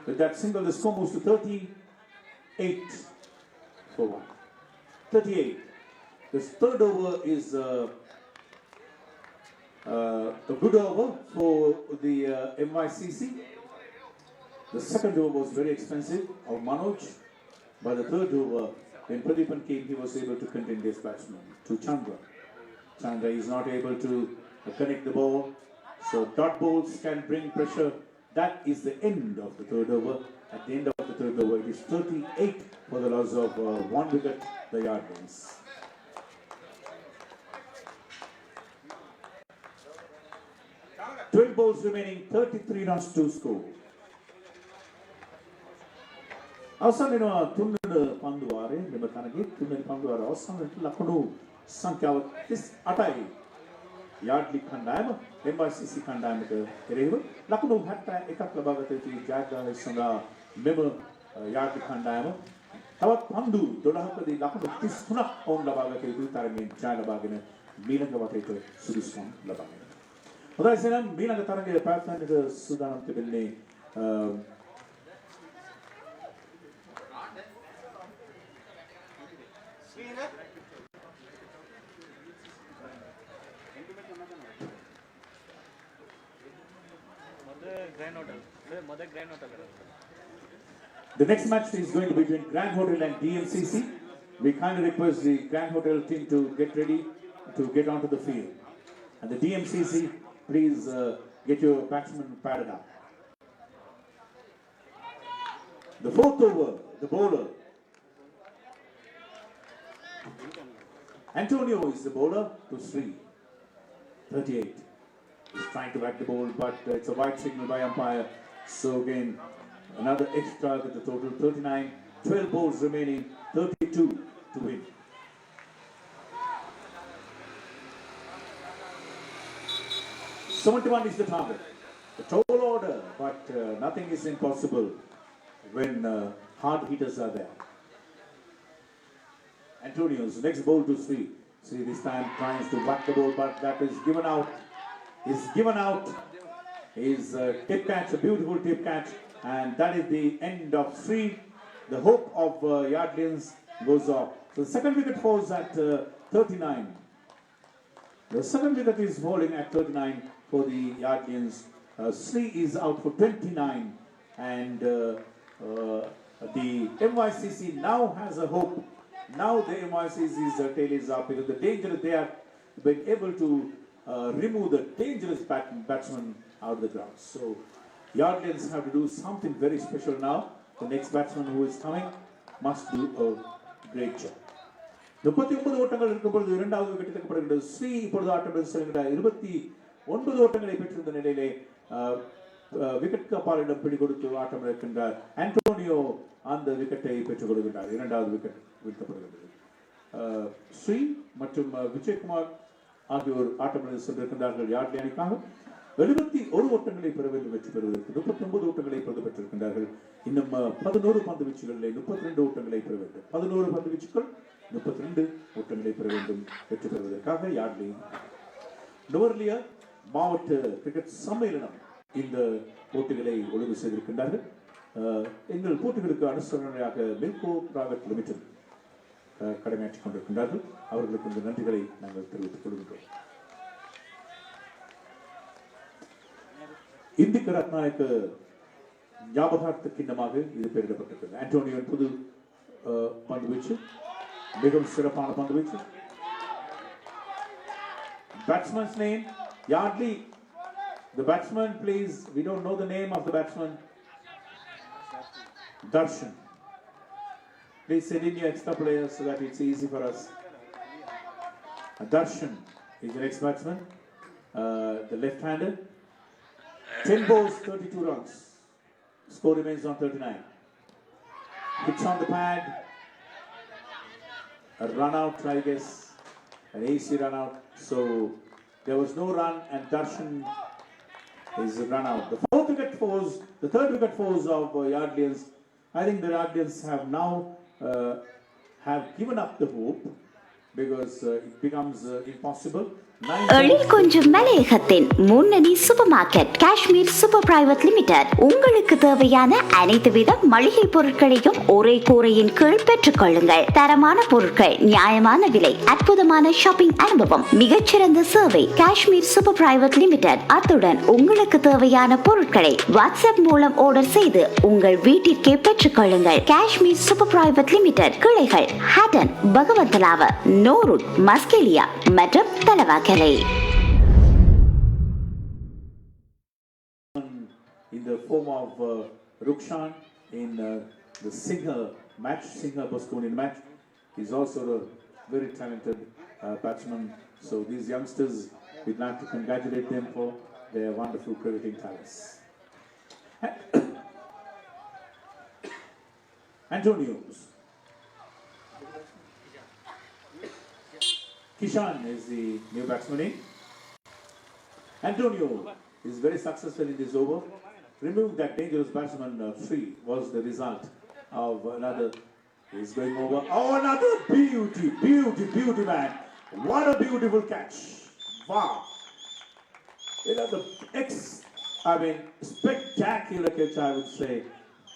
with that single, the score moves to 38 for 1. 38. This third over is a good over for the NYCC. The second over was very expensive of Manoj. By the third over, when Pradeepan came, he was able to contain this batsman to Chandra. Chandra is not able to connect the ball. So dot balls can bring pressure. That is the end of the third over. At the end of the third over, it is 38 for the loss of 1 wicket, the Yardlians. Twelve balls remaining, 33 runs to score. අවසන් තුන්වන පන්දු වාරයේ මෙම තරගයේ තුන්වන පන්දු වාරය අවසන් ලකුණු සංඛ්‍යාව 38යි. යාඩ්ලි කණ්ඩායම MYCC කණ්ඩායමට එරෙහිව ලකුණු 71ක් ලබාගත යුතු ජයග්‍රහණය සඳහා මෙම යාඩ්ලි කණ්ඩායම තවත් පන්දු 12කදී ලකුණු 33ක් ඔවුන් ලබාගත යුතු තරගයෙන් ජය ලබාගෙන මීළඟ වටේට සුදුසුකම් ලබා ගන්නවා. හොඳයි එහෙනම් මීළඟ තරගය පැවැත්වන්නට සූදානම් තිබෙන්නේ The next match is going to be between Grand Hotel and DMCC. We kindly request the Grand Hotel team to get ready to get onto the field. And the DMCC, please get your batsmen padded up. The fourth over, the bowler. Antonio is the bowler to Sri. 38. He's trying to back the ball, but it's a wide signal by umpire. So again, another extra with the total 39. 12 balls remaining, 32 to win. $71 is the target. A tall order, but nothing is impossible when hard hitters are there. Antonio's next ball to Sri. Sri this time tries to whack the ball, but that is given out. Is given out. Is tip catch, a beautiful tip catch, and that is the end of Sri. The hope of Yardlians goes off. So the second wicket falls at 39. The second wicket is falling at 39 for the Yardlians. Sri is out for 29, and the NYCC now has a hope. Now the NYCC's tail is up because the danger they have been able to remove the dangerous batsman out of the ground. So Yardlians have to do something very special now. The next batsman who is coming must do a great job. 39 ஓட்டங்கள் இருக்கும் பொழுது இரண்டாவது wicket எடுக்கப்படுகிறது. ஸ்ரீ இப்பொழுது ஆட்டம் செல்கின்றார். 29 ஓட்டங்களை பெற்றிருந்த நிலையிலே விக்கெட் காப்பாளரிடம் பிடி கொடுத்து ஆட்டம் இருக்கின்றார். ஆண்டோனியோ அந்த விக்கெட்டை பெற்றுக் கொள்கின்றார். இரண்டாவது விக்கெட் வீழ்த்தப்படுகிறது. ஸ்ரீ மற்றும் விஜயகுமார் ஆகியோர் ஆட்டம் சென்றிருக்கின்றார்கள். யார்டி அணிக்காக 71 ஓட்டங்களை பெற வேண்டும் வெற்றி பெறுவதற்கு 39 ஓட்டங்களை பெற்றிருக்கின்றார்கள். இன்னும் 11 பந்து வீச்சுகளில் 32 ஓட்டங்களை பெற வேண்டும். 11 பந்து வீச்சுகள் 32 ஓட்டங்களை பெற வேண்டும் வெற்றி பெறுவதற்காக யார்டி. நுவர்லியா மாவட்ட கிரிக்கெட் சம்மேளனம் இந்த போட்டிகளை ஒழுங்கு செய்திருக்கின்றார்கள். எங்கள் போட்டிகளுக்கு அனுசரணையாக மில்கோ பிரைவேட் லிமிடெட் கடமையாற்றிக் கொண்டிருக்கின்றார்கள். அவர்களுக்கு இந்த நன்றிகளை நாங்கள் தெரிவித்துக் கொள்கின்றோம். இந்திக ரத்நாயக்க ஞாபகார்த்த கிண்ணமாக இது பெயரிடப்பட்டிருக்கிறது. ஆண்டோனியோவின் புது பந்து வீச்சு, மிகவும் சிறப்பான பந்து வீச்சு. Batsman's name Yardley. The batsman, please. We don't know the name of the batsman. Darshan. Please send in your extra players so that it's easy for us. Darshan is the next batsman, the left-hander. 10 balls, 32 runs. Score remains on 39. Hits on the pad. A run out, I guess. An AC run out. So there was no run, and Darshan is run out. The third wicket falls of Yardleyans. I think the Yardleyans have now have given up the hope because it becomes impossible. எழில் கொஞ்சம் மலையகத்தின் முன்னணி super market Kashmir super private limited உங்களுக்கு தேவையான அனைத்து வித மளிகை பொருட்களையும் ஒரே கூரையின் கீழ் பெற்றுக் கொள்ளுங்கள். தரமான பொருட்கள், நியாயமான விலை, அற்புதமான ஷாப்பிங் அனுபவம், மிகச்சிறந்த சேவை. Kashmir super private limited. அத்துடன் உங்களுக்கு தேவையான பொருட்களை வாட்ஸ்அப் மூலம் ஆர்டர் செய்து உங்கள் வீட்டிற்கே பெற்றுக் கொள்ளுங்கள். காஷ்மீர் சூப்பர் பிரைவேட் லிமிடெட் கிளைகள் ஹட்டன், பகவந்தலாவ, நோருட், மஸ்கெலியா மற்றும் Talawakelle. In the form of Rukshan in the Singha Bosconian match, he's also a very talented batsman. So these youngsters, we'd like to congratulate them for their wonderful cricketing talents. Antonios. Kishan is the new batsman. Antonio is very successful in this over. Remove that dangerous batsman, Sri, was the result of another. He's going over. Oh, another beauty, man. What a beautiful catch. Wow. You know, spectacular catch, I would say.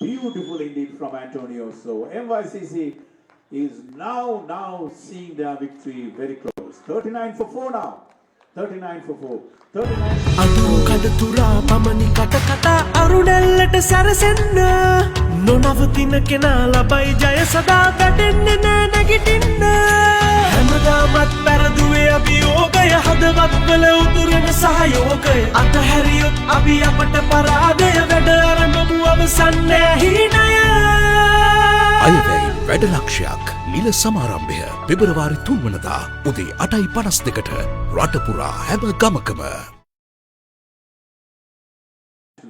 Beautiful indeed from Antonio. So, NYCC is now seeing their victory very close. 39 for 4 now. 39 for 4. 39. අඩු කඩතුරා පමණි කටකතා අරුණැල්ලට සැරසෙන්න නොනවතින කෙනා ලබයි ජය සදා වැටෙන්නේ නෑ නැගිටින්න හැමදාමත් පැරදුවේ අභියෝගය හදවත්වල උතුරන සහයෝගය අතහැරියොත් අපි අපට පරාදය වැඩ අරඹමු අවසන් නෑ හීනය අයවැයි වැඩලක්ෂයක් නිල සමාරම්භය පෙබරවාරි 3 වනදා උදේ 8:52ට රටපුරා හැම ගමකම.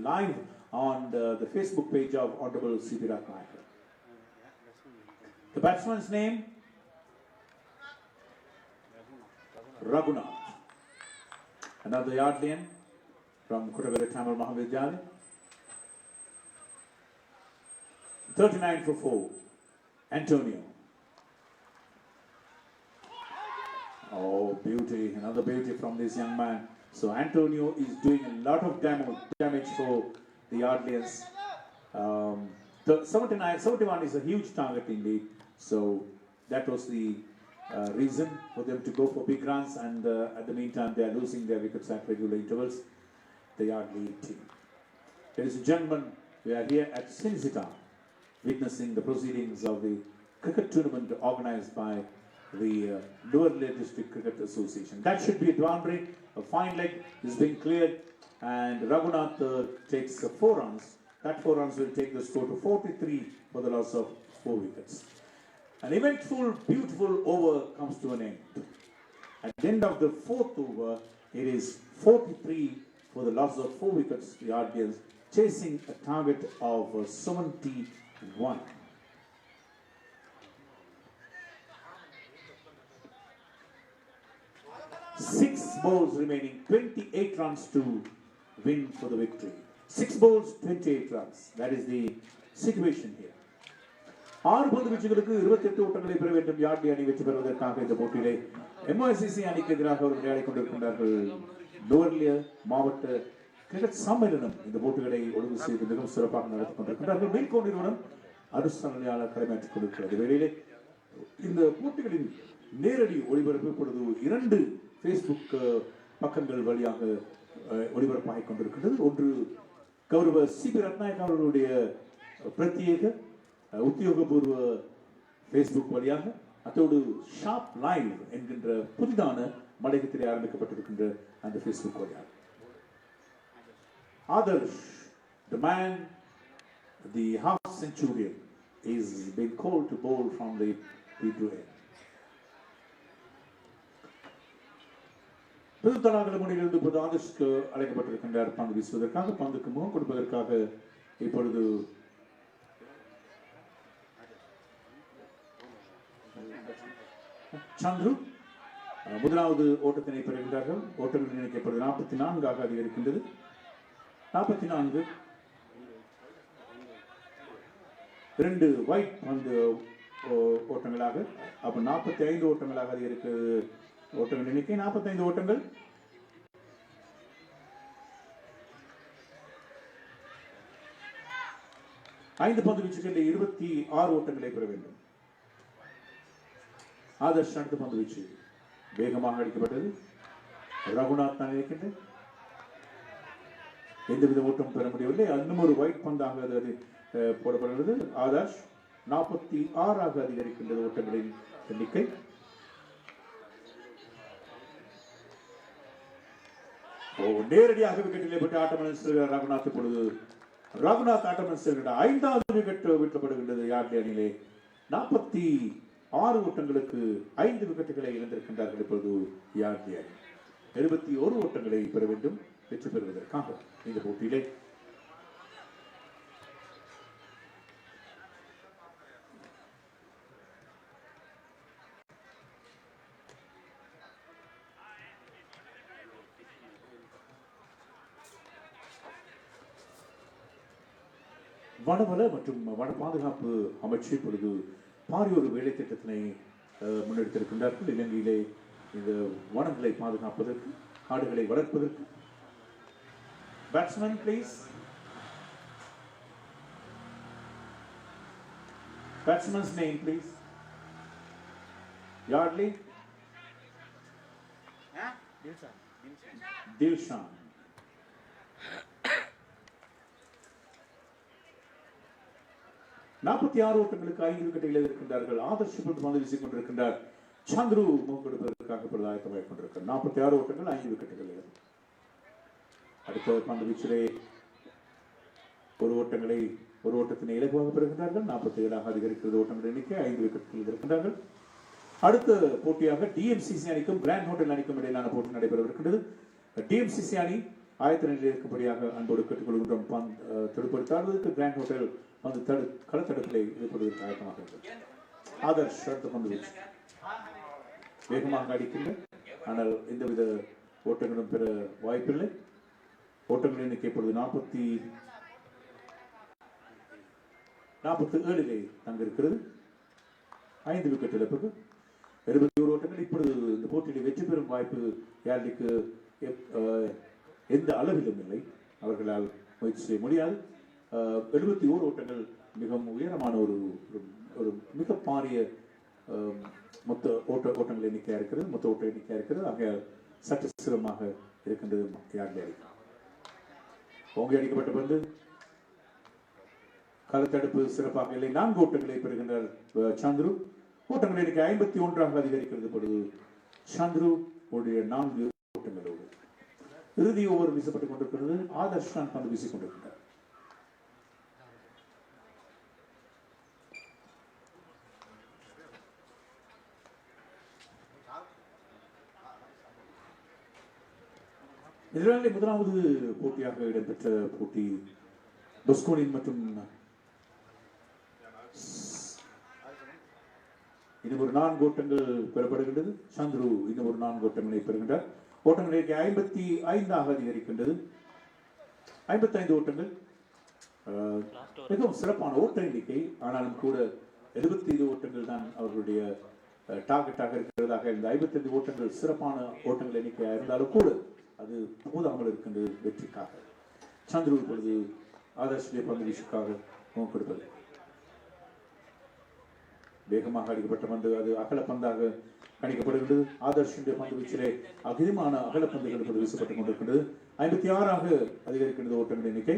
Live on the Facebook page of Honorable Indika Rathnayaka. The batsman's name Raghunath. Another Yardleyan from Kutagara Tamil Mahavidyalaya. 39 for 4. Antonio. Oh, beauty. Another beauty from this young man. So Antonio is doing a lot of damage for the Yardleyans. 71 is a huge target indeed. So that was the reason for them to go for big runs, and at the meantime they are losing their wickets at regular intervals. The Yardley team. Ladies and gentlemen, we are here at Sinisita, witnessing the proceedings of the cricket tournament organized by the Lower District Cricket Association. That should be a boundary. A fine leg is being cleared, and Raghunath takes 4 runs. That 4 runs will take the score to 43 for the loss of 4 wickets. An eventful, beautiful over comes to an end. At the end of the fourth over, it is 43 for the loss of 4 wickets. The RDLs chasing a target of 71. Six balls remaining, 28 runs to win for the victory. 6 balls, 28 runs. That is the situation here. 6 பந்து வீச்சுகளுக்கு 28 ஓட்டங்களை பெற வேண்டும் யார்டி அணி வெற்றி பெறுவதற்காக இந்த போட்டியிலே MICC அணிக்கு எதிராக ஒரு விளையாடிக் கொண்டிருக்கின்றார்கள். நுவர்லிய மாவட்ட கிரிக்கெட் சம்மேளனம் இந்த போட்டிகளை ஒழுங்கு செய்து மிகவும் சிறப்பாக நடத்திக் கொண்டிருக்கின்றார்கள். மீன்கோ நிறுவனம் அரசாணையாளர் கடமையாற்றிக் கொண்டிருக்கிறது. வேளையிலே இந்த போட்டிகளின் நேரடி ஒளிபரப்பு இப்பொழுது 2 Facebook பக்கங்கள் வழியாக ஒளிபரப்பாகிக் கொண்டிருக்கின்றது. ஒன்று கௌரவ சிபி ரத்நாயக் அவர்களுடைய பிரத்யேக உத்தியோகபூர்வ Facebook வழியாக, அதோடு ஷாப் லைவ் என்கின்ற புதிதான மலையகத்திலே ஆரம்பிக்கப்பட்டிருக்கின்ற அந்த Facebook வழியாக. Adarsh, the man, the half centurion, is being called to bowl from the P2A. புதுத்தலாகல முனையிலிருந்து இப்போது ஆதர்ஷ்க்கு அழைக்கப்பட்டிருக்கின்றார் பந்து வீசுவதற்காக. பந்துக்கு முகம் கொடுப்பதற்காக இப்பொழுது சந்துரு முதலாவது ஓட்டத்தினை பெறுகின்றார்கள். ஓட்டங்கள் நினைக்கப்படுது 44 அதிகரிக்கின்றது. 44 2 ஒயிட் பந்து ஓட்டங்களாக, அப்ப 45 ஓட்டங்களாக அதிகரிக்கிறது. ஓட்டங்கள் எண்ணிக்கை 45 ஓட்டங்கள். ஐந்து பந்து வீச்சுகளில் 26 ஓட்டங்களை பெற வேண்டும். ஆதர்ஷ் அடுத்த பந்து வீச்சு வேகமாக அடிக்கப்பட்டது. ரகுநாத் தான் இருக்கின்ற எந்தவித ஓட்டம் பெற முடியவில்லை. இன்னும் ஒரு ஒயிட் பந்தாக அது போடப்படுகிறது. ஆதர்ஷ் 46 அதிகரிக்கின்றது ஓட்டங்களின் எண்ணிக்கை. நேரடியாக விக்கெட்டிலே பட்டு ஆட்டமன் செல்கிறார் ரகுநாத். இப்பொழுது ரகுநாத் ஆட்டமன் செல்கிறார். 5வது விக்கெட் வீழ்த்தப்படுகின்றது யார்டி அணியிலே. 46 ஓட்டங்களுக்கு 5 விக்கெட்டுகளை இழந்திருக்கின்றார்கள் இப்பொழுது யார்டி அணி. 71 ஓட்டங்களை பெற வேண்டும் வெற்றி பெறுவதற்காக இந்த போட்டியிலே. வனவள மற்றும் வன பாதுகாப்பு அமைச்சு இப்பொழுது பாரிய ஒரு வேலை திட்டத்தினை முன்னெடுத்திருக்கின்றார்கள். இலங்கையிலே இந்த வனங்களை பாதுகாப்பதற்கு, காடுகளை வளர்ப்பதற்கு. Batsman please. Batsmen name please. Yardley. Dilshan. நாற்பத்தி 6 ஓட்டங்களுக்கு 5 விக்கெட்டுகளை இருக்கின்றார்கள். ஆதர்ஷ் பந்து வீசிக் கொண்டிருக்கின்றார். சந்துரு முகெடுப்பதற்காக ஆயத்தமாகிக் கொண்டிருக்கிறார். 46 ஓட்டங்கள் 5 விக்கெட்டுகள். அடுத்த பந்து வீச்சிலே ஒரு ஓட்டத்தினை இலகுவாக பெறுகின்றார்கள். 47 அதிகரிக்கிறது ஓட்டங்கள் எண்ணிக்கை. 5 விக்கெட்டுகள் இருக்கின்றார்கள். அடுத்த போட்டியாக DMCC அணிக்கும் கிராண்ட் ஹோட்டல் அணிக்கும் இடையிலான போட்டி நடைபெறவிருக்கின்றது. DMCC அணி ஆயத்த நிலையில் இருக்கும்படியாக அன்போடு கேட்டுக்கொள்கின்றோம். தடுப்படுத்தாடுவதற்கு கிராண்ட் ஹோட்டல் வந்து களத்தடுப்பிலே ஈடுபடுவதற்கு ஆயத்தமாக இருக்கிறது. ஆதர்ஷ் அடுத்த பந்து வீச்சு வேகமாக அடிக்கின்ற, ஆனால் எந்தவித ஓட்டங்களும் பெற வாய்ப்பில்லை. ஓட்டங்கள் எண்ணிக்கை இப்பொழுது 47 தங்கிருக்கிறது. 5 விக்கெட் இழப்புக்கு 71 ஓட்டங்கள். இப்பொழுது இந்த போட்டியில் வெற்றி பெறும் வாய்ப்பு யார்டிக்கு எந்த அளவிலும் இல்லை. அவர்களால் முயற்சி செய்ய முடியாது. 71 ஓட்டங்கள் மிகவும் உயரமான ஒரு மிக பாரிய மொத்த ஓட்டங்கள் எண்ணிக்கையா இருக்கிறது. மொத்த ஓட்ட எண்ணிக்கையா இருக்கிறது. ஆக சற்று சிரமமாக இருக்கின்றது யார்டி அணி. ஓங்கி அடிக்கப்பட்ட பந்து களத்தடுப்பு சிறப்பாக இல்லை. 4 ஓட்டங்களை பெறுகின்றார் சந்துரு. ஓட்டங்கள் எண்ணிக்கை 51 அதிகரிக்கிறது. பொழுது சந்துரு உடைய 4 ஓட்டங்களோடு இறுதி ஓவர் வீசப்பட்டுக் கொண்டிருக்கிறது. ஆதர்ஷ் தான் பந்து வீசிக் கொண்டிருக்கிறார். இதில் முதலாவது போட்டியாக இடம்பெற்ற போட்டி பொஸ்கோனின் மற்றும் இன்னும் ஒரு 4 ஓட்டங்கள் பெறப்படுகின்றது. சந்துரு இன்னும் ஒரு 4 ஓட்டங்களை பெறுகின்றார். ஓட்டங்கள் 55 அதிகரிக்கின்றது. 55 ஓட்டங்கள் மிகவும் சிறப்பான ஓட்ட எண்ணிக்கை. ஆனாலும் கூட 75 ஓட்டங்கள் தான் அவர்களுடைய டார்கெட்டாக இருக்கிறதாக. இந்த 55 ஓட்டங்கள் சிறப்பான ஓட்டங்கள் எண்ணிக்கையாக இருந்தாலும் கூட அது போதாமல் இருக்கின்றது வெற்றிக்காக. சந்துரு இப்பொழுது ஆதர்ஷுடைய பந்து வீச்சுக்காக முகம் கொடுப்பது. வேகமாக அடிக்கப்பட்ட பந்து அது அகல பந்தாக கணிக்கப்படுகின்றது. ஆதர்ஷுடைய பந்து வீச்சிலே அதிகமான அகல பந்துகள் இப்பொழுது வீசப்பட்டுக் கொண்டிருக்கின்றது. 56 அதிகரிக்கின்றது ஓட்டங்கள் எண்ணிக்கை.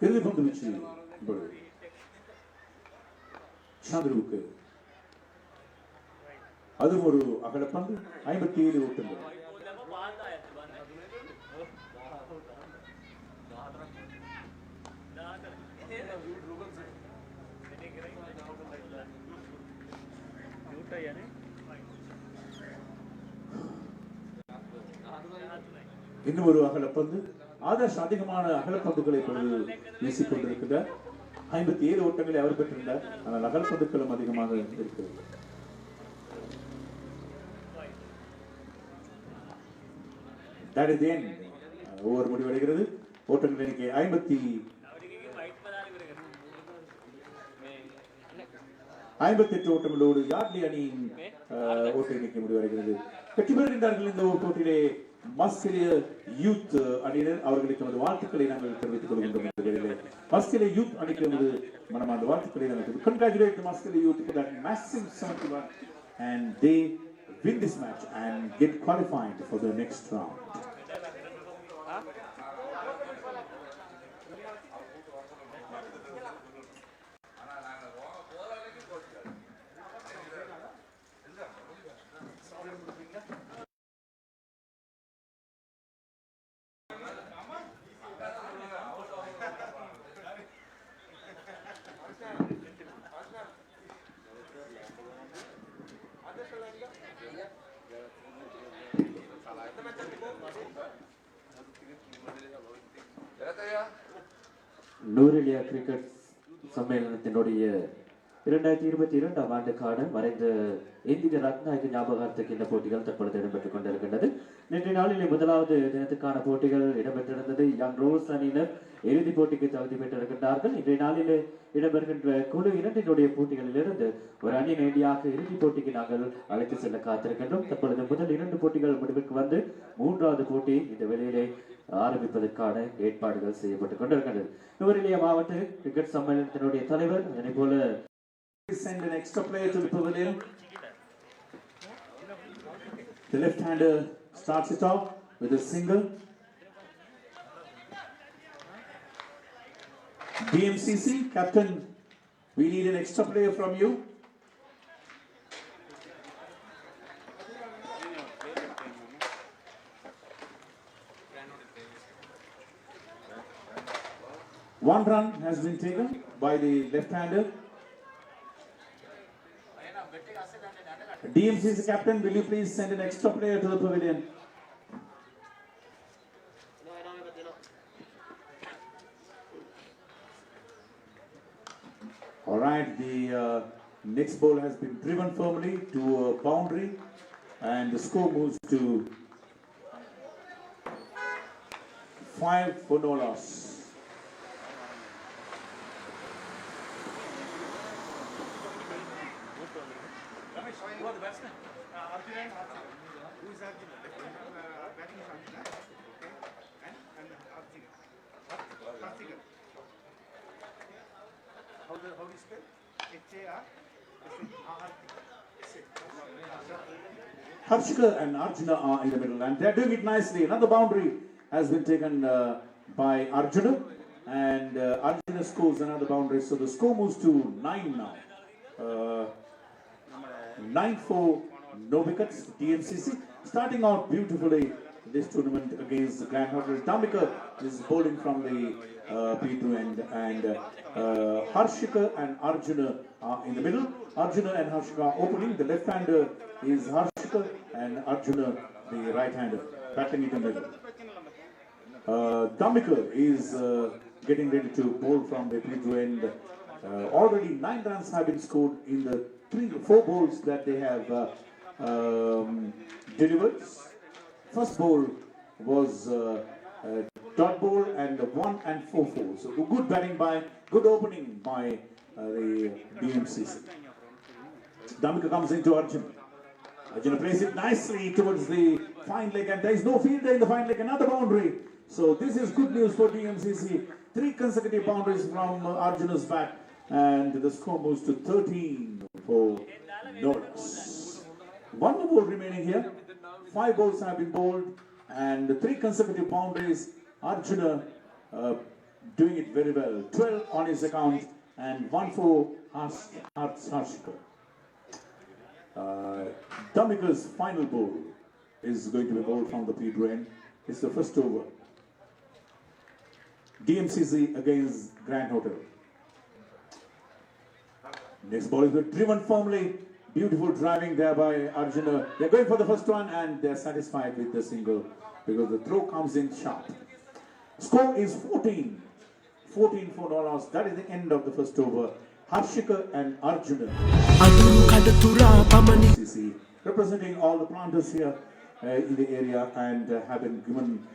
இறுதி பந்து வீச்சு சந்துருவுக்கு அதுவும் ஒரு அகலப்பந்து. 57 ஓட்டங்கள். இன்னும் ஒரு அகலப்பந்து. ஆதர்ஷ் அதிகமான அகலப்பந்துகளை இப்பொழுது வீசிக் கொண்டிருக்கிறார். 57 ஓட்டங்களை அவர் பெற்றிருந்தார். ஆனால் அகலப்பந்துக்களும் அதிகமாக இருக்கிறது. ஓவர் முடிவடைகிறது. ஓட்டங்கள் எண்ணிக்கை 58 ஓட்டங்களோடு யார்லி அணியின் ஓட்ட எண்ணிக்கை முடிவடைகிறது. வெற்றி பெறுகின்றார்கள் இந்த போட்டியிலே மஸ்கெலிய யூத் அணியினர். அவர்களுக்கு நமது வாழ்த்துக்களை நாங்கள் தெரிவித்துக் கொள்கின்றோம். மஸ்கெலிய யூத் அணிக்கு நமது மனமார்ந்த வாழ்த்துக்களை நாங்கள் congratulate the Muskelia youth for that massive 71 and they win this match and get qualified for the next round. Nuwara Eliya cricket சம்மேளனத்தினுடைய 2022 ஆண்டுக்கான மறைந்த இந்திக ரத்நாயக ஞாபகார்த்தக்கு இந்த போட்டிகள் தற்பொழுது இடம்பெற்றுக் கொண்டிருக்கின்றது. நேற்றைய நாளிலே முதலாவது தினத்துக்கான போட்டிகள் இடம்பெற்றிருந்தது. யங் ரோஸ் அணியினர் இறுதிப் போட்டிக்கு தகுதி பெற்றிருக்கின்றார்கள். இன்றைய நாளிலே இடம்பெறுகின்ற குழு 2 போட்டிகளிலிருந்து ஒரு அணி நேரடியாக இறுதிப் போட்டிக்கு நாங்கள் அழைத்து செல்ல காத்திருக்கின்றோம். தற்பொழுது முதல் 2 போட்டிகள் முடிவுக்கு வந்து 3வது போட்டி இந்த வேளையிலே ஆரம்பிப்பதற்கான ஏற்பாடுகள் செய்யப்பட்டுக் கொண்டிருக்கின்றது. நுவரெலியா மாவட்ட கிரிக்கெட் சம்மேளனத்தினுடைய தலைவர் அதே போல send an extra player to the pavilion. The left-hander starts it off with a single. DMCC captain, we need an extra player from you. One run has been taken by the left-hander. DMCC captain, will you please send an extra player to the pavilion? All right, the next ball has been driven firmly to a boundary and the score moves to 5 for no loss. Harshika and Arjuna are in the middle and they are doing it nicely. Another boundary has been taken by Arjuna and Arjuna scores another boundary. So the score moves to 9 now. 9 for no wickets. DMCC starting out beautifully this tournament against the Grand Hotel. Damika is bowling from the P2 end, and Harshika and Arjuna are in the middle. Arjuna and Harshika are opening. The left-hander is Harshika and Arjuna the right-hander, batting in the middle. Damika is getting ready to bowl from the P2 end. Already 9 runs have been scored in the 4 bowls that they have delivered. First bowl was dot bowl and 1 and 4-4. So good batting by, good opening by the DMCC. Damika comes into Arjuna. Arjuna plays it nicely towards the fine leg, and there is no fielder in the fine leg, another boundary. So this is good news for DMCC. 3 consecutive boundaries from Arjuna's bat, and the score moves to 13 for Norris. 1 more ball remaining here. 5 balls have been bowled, and 3 consecutive boundaries. Arjuna doing it very well. 12 on his account, and 1 for Harshika. Damika's final ball is going to be bowled from the P2 end. It's the first over. DMCC against Grand Hotel. Next ball is driven firmly. Beautiful driving there by Arjuna. They're going for the first one, and they're satisfied with the single because the throw comes in sharp. Score is 14. 14 for no loss. That is the end of the first over. Harshika and Arjuna. DMCC representing all the planters here in the area, and have been given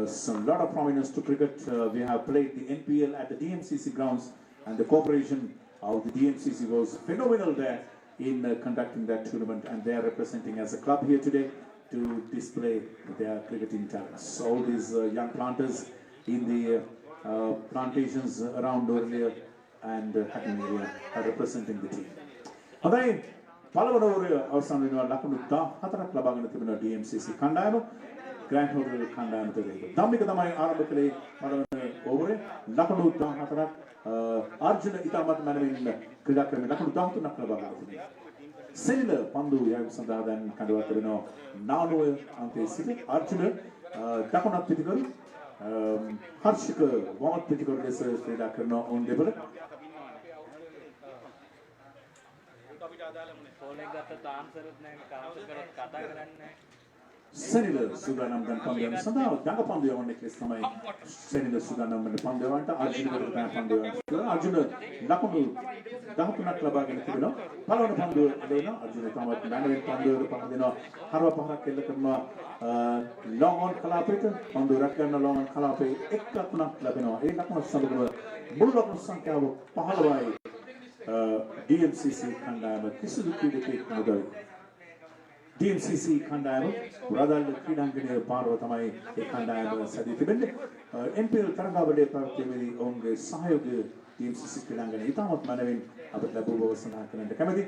some lot of prominence to cricket. We have played the NPL at the DMCC grounds, and the cooperation of the DMCC was phenomenal there in conducting that tournament, and they are representing as a club here today to display their cricketing talents. All these young planters in the plantations around Orlia and Hatton area are representing the team. Hadai පළවන ඕවරය අවසන් වෙනවා ලකුණු 14ක් ලබාගෙන තිබෙනවා DMCC කණ්ඩායම Grand Hotel කණ්ඩායමට වෙයි. ධම්මික තමයි ආරම්භ කළේ පළවන ඕවරේ ලකුණු 14ක් අර්ජුන ඉතාමත් මනමින් ක්‍රීඩා ක්‍රමයේ ලකුණු 13ක් ලබාගෙන තිබෙනවා. සෙල්ල පන්දු යැවීම සඳහා දැන් කඩවත් වෙනවා 99 අංකයේ සිට අර්ජුන දකුණත් පිටිකරු හර්ෂික වමත් පිටිකරු ලෙස ක්‍රීඩා කරනවා ඔවුන් දෙපළ. Senator Sudanam dan Pandyawan sandha danga Pandyawan necklace තමයි Senator Sudanam dan Pandyawanට Arjuna කරන Pandyawan. Arjuna ලකුණු 13ක් ලබාගෙන තිබෙනවා. පළවන පන්දුව එළවෙනවා. Arjuna තමත් මැනවෙන් පන්දුවට පහ දෙනවා. හරව පහක් එල්ල කරනවා. long on කලාපයට පන්දුව රැක් ගන්න long on කලාපේ එක් ලකුණක් ලැබෙනවා. ඒ ලකුණ සමගම මුළු ලකුණු සංඛ්‍යාව 15යි. DMCC කණ්ඩායම කිසිදු ක්‍රීඩකයෙක් නොදවයි. DMCC කණ්ඩායම රාදල් ක්‍රීඩාංගණයේ පාරව තමයි ඒ කණ්ඩායම සැදී තිබෙන්නේ. NPL තරගාවලියේ පැවැත්වීමේදී ඔවුන්ගේ සහයෝගය DMCC ක්‍රීඩාංගණය ඉතාමත් මනවින් අපට ලැබුව බව සඳහන් කරන්නට කැමැති.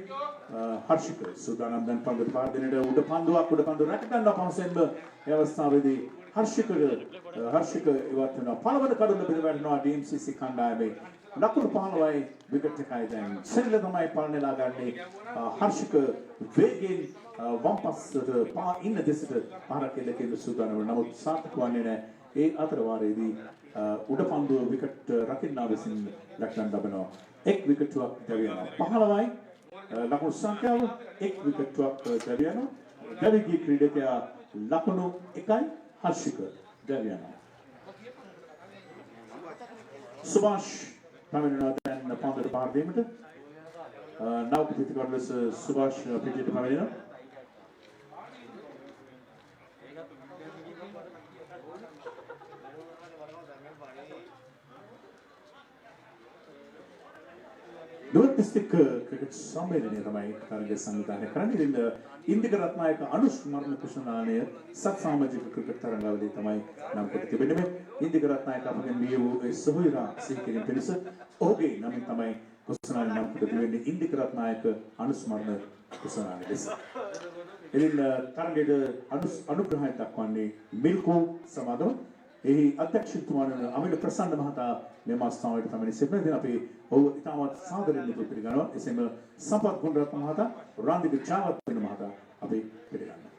හර්ෂික සූදානම් දැන් පන්දුවට පාර දෙන්නට උඩ පන්දුව රැක ගන්නවා පහසෙන්ම ඒ අවස්ථාවේදී හර්ෂික ඉවත් වෙනවා. පළවන කඩුල්ල බිඳ වැටෙනවා DMCC කණ්ඩායමේ. ලකුණු 15යි විකට් එකයි දැන්. සෙල්ල තමයි පල්නෙලා ගන්නේ. හර්ෂික වේගෙන් වම් පස්සට පා ඉන්න දෙසට පාරක් එල්ලකෙන්න සූදානම් වෙනවා. නමුත් සාර්ථක වන්නේ නැහැ. ඒ අතර වාරයේදී උඩ පන්දුව විකට් රකින්නා විසින් ලක්ෂණ ලබනවා. එක් විකට්ටුවක් දැවි යනවා. 15යි ලකුණු සංඛ්‍යාව එක් විකට්ටුවක් දැවි යනවා. දැවි ගිය ක්‍රීඩකයා ලකුණු 1යි හර්ෂික දැවි යනවා. සුභාෂ් පැමිණෙනවා දැන් පන්දුවට පාර දීමට. නව පිටිකඩ ලෙස සුභාෂ් පිටියට පැමිණෙනවා. Domestic cricket සම්මේලනය තමයි තරගය සංවිධානය කරන්නේ. ඉතින් ඉන්දික රත්නායක අනුස්මරණ කුසලානය සත් සමාජික ක්‍රිකට් තරගාවලිය තමයි නම් කොට තිබෙන්නේ. මේ ඉන්දික රත්නායක අපගෙන් මිය වූ සොහොයිරා සිහිකිරීම පිණිස ඔහුගේ නමින් තමයි කුසලානය නම් කොට තිබෙන්නේ ඉන්දික රත්නායක අනුස්මරණ කුසලානය ලෙස. ඉතින් තරගයේ අනුග්‍රහය දක්වන්නේ මිල්කෝ සමාගම. එහි අධ්‍යක්ෂතුමාන අමිල ප්‍රසන්න මහතා මේ මාස්තාවට තමයි සිටින. ඉතින් අපි ඔහු ඉතාමත් සාදරයෙන් පිළිගන්නවා. එසේම සම්පත් ගුණරත්න මහතා, රාන්දික ජාවත් වෙන මහතා අපි පිළිගන්නවා.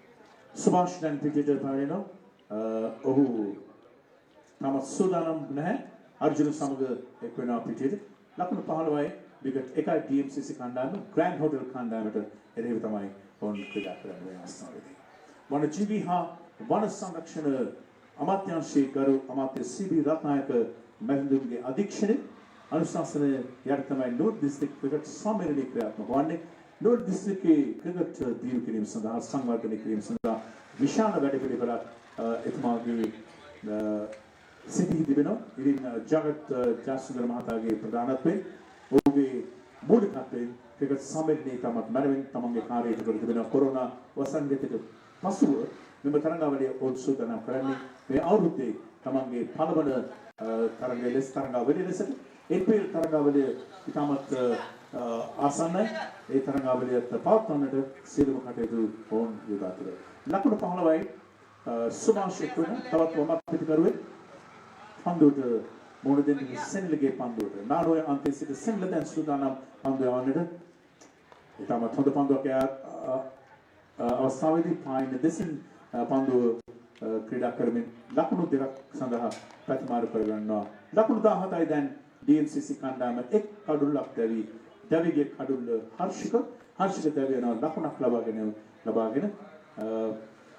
සුභාෂ් දැන් පිටියට පැමිණෙනවා. ඔහු තාමත් සූදානම් නැහැ. අර්ජුන සමග එක් වෙනවා පිටියට. ලකුණු 15යි විකට් 1යි TMCC කණ්ඩායම ග්‍රෑන්ඩ් හෝටල් කණ්ඩායමට එරෙහිව තමයි ඔවුන් ක්‍රීඩා කරන්නේ මේ අවස්ථාවේදී. වන ජීවී හා වන සංරක්ෂණ අමාත්‍යාංශයේ ගරු අමාත්‍ය CB රත්නායක මැතිතුමන්ගේ අධීක්ෂණය අනුශාසනය යට තමයි නෝර්ත් දිස්ත්‍රික් ක්‍රිකට් සම්මේලනයේ ක්‍රියාත්මක වන්නේ. නෝර්ත් දිස්ත්‍රික්කයේ ක්‍රිකට් දියුණු කිරීම සඳහා සංවර්ධනය කිරීම සඳහා විශාල වැඩපිළිවෙලක් එතුමාගේ සිටිහි තිබෙනවා. ඉතින් ජගත් ජයසුන්දර මහතාගේ ප්‍රධානත්වයෙන් ඔහුගේ මූලිකත්වයෙන් ක්‍රිකට් සම්මේලනයේ තමත් මැනවින් තමන්ගේ කාර්යයට කර තිබෙනවා. කොරෝනා වසංගතයට පසුව මෙම තරඟාවලිය ඔවුන් සූදානම් කරන්නේ මේ අවුරුද්දේ තමන්ගේ පළවන තරඟය ලෙස තරඟාවලිය ලෙසට එප්‍රිල් තරඟාවලිය ඉතාමත් ආසන්නයි. ඒ තරඟාවලියත් පවත්වන්නට සියලුම කටයුතු ඔවුන් යොදා තිබෙනවා. ලකුණු 15යි සුභාෂ් එක්වන තවත් වමක් පිටිකරුවෙක් පන්දුවට මුහුණ දෙන්නේ සෙන්ලගේ පන්දුවට. නාරෝය අන්තයේ සිට සෙන්ල දැන් සූදානම් පන්දු යවන්නට. ඉතාමත් හොඳ පන්දුවක් අවස්ථාවේදී පායින් දෙසින් පන්දුව ක්‍රීඩා කරමින් ලකුණු දෙකක් සඳහා ප්‍රතිමාරු කරගන්නවා. ලකුණු 17යි දැන් DMCC කණ්ඩායම එක් කඩුල්ලක් දැවි දැවිගේ කඩුල්ල හර්ෂික දැවි යන ලකුණක් ලබාගෙන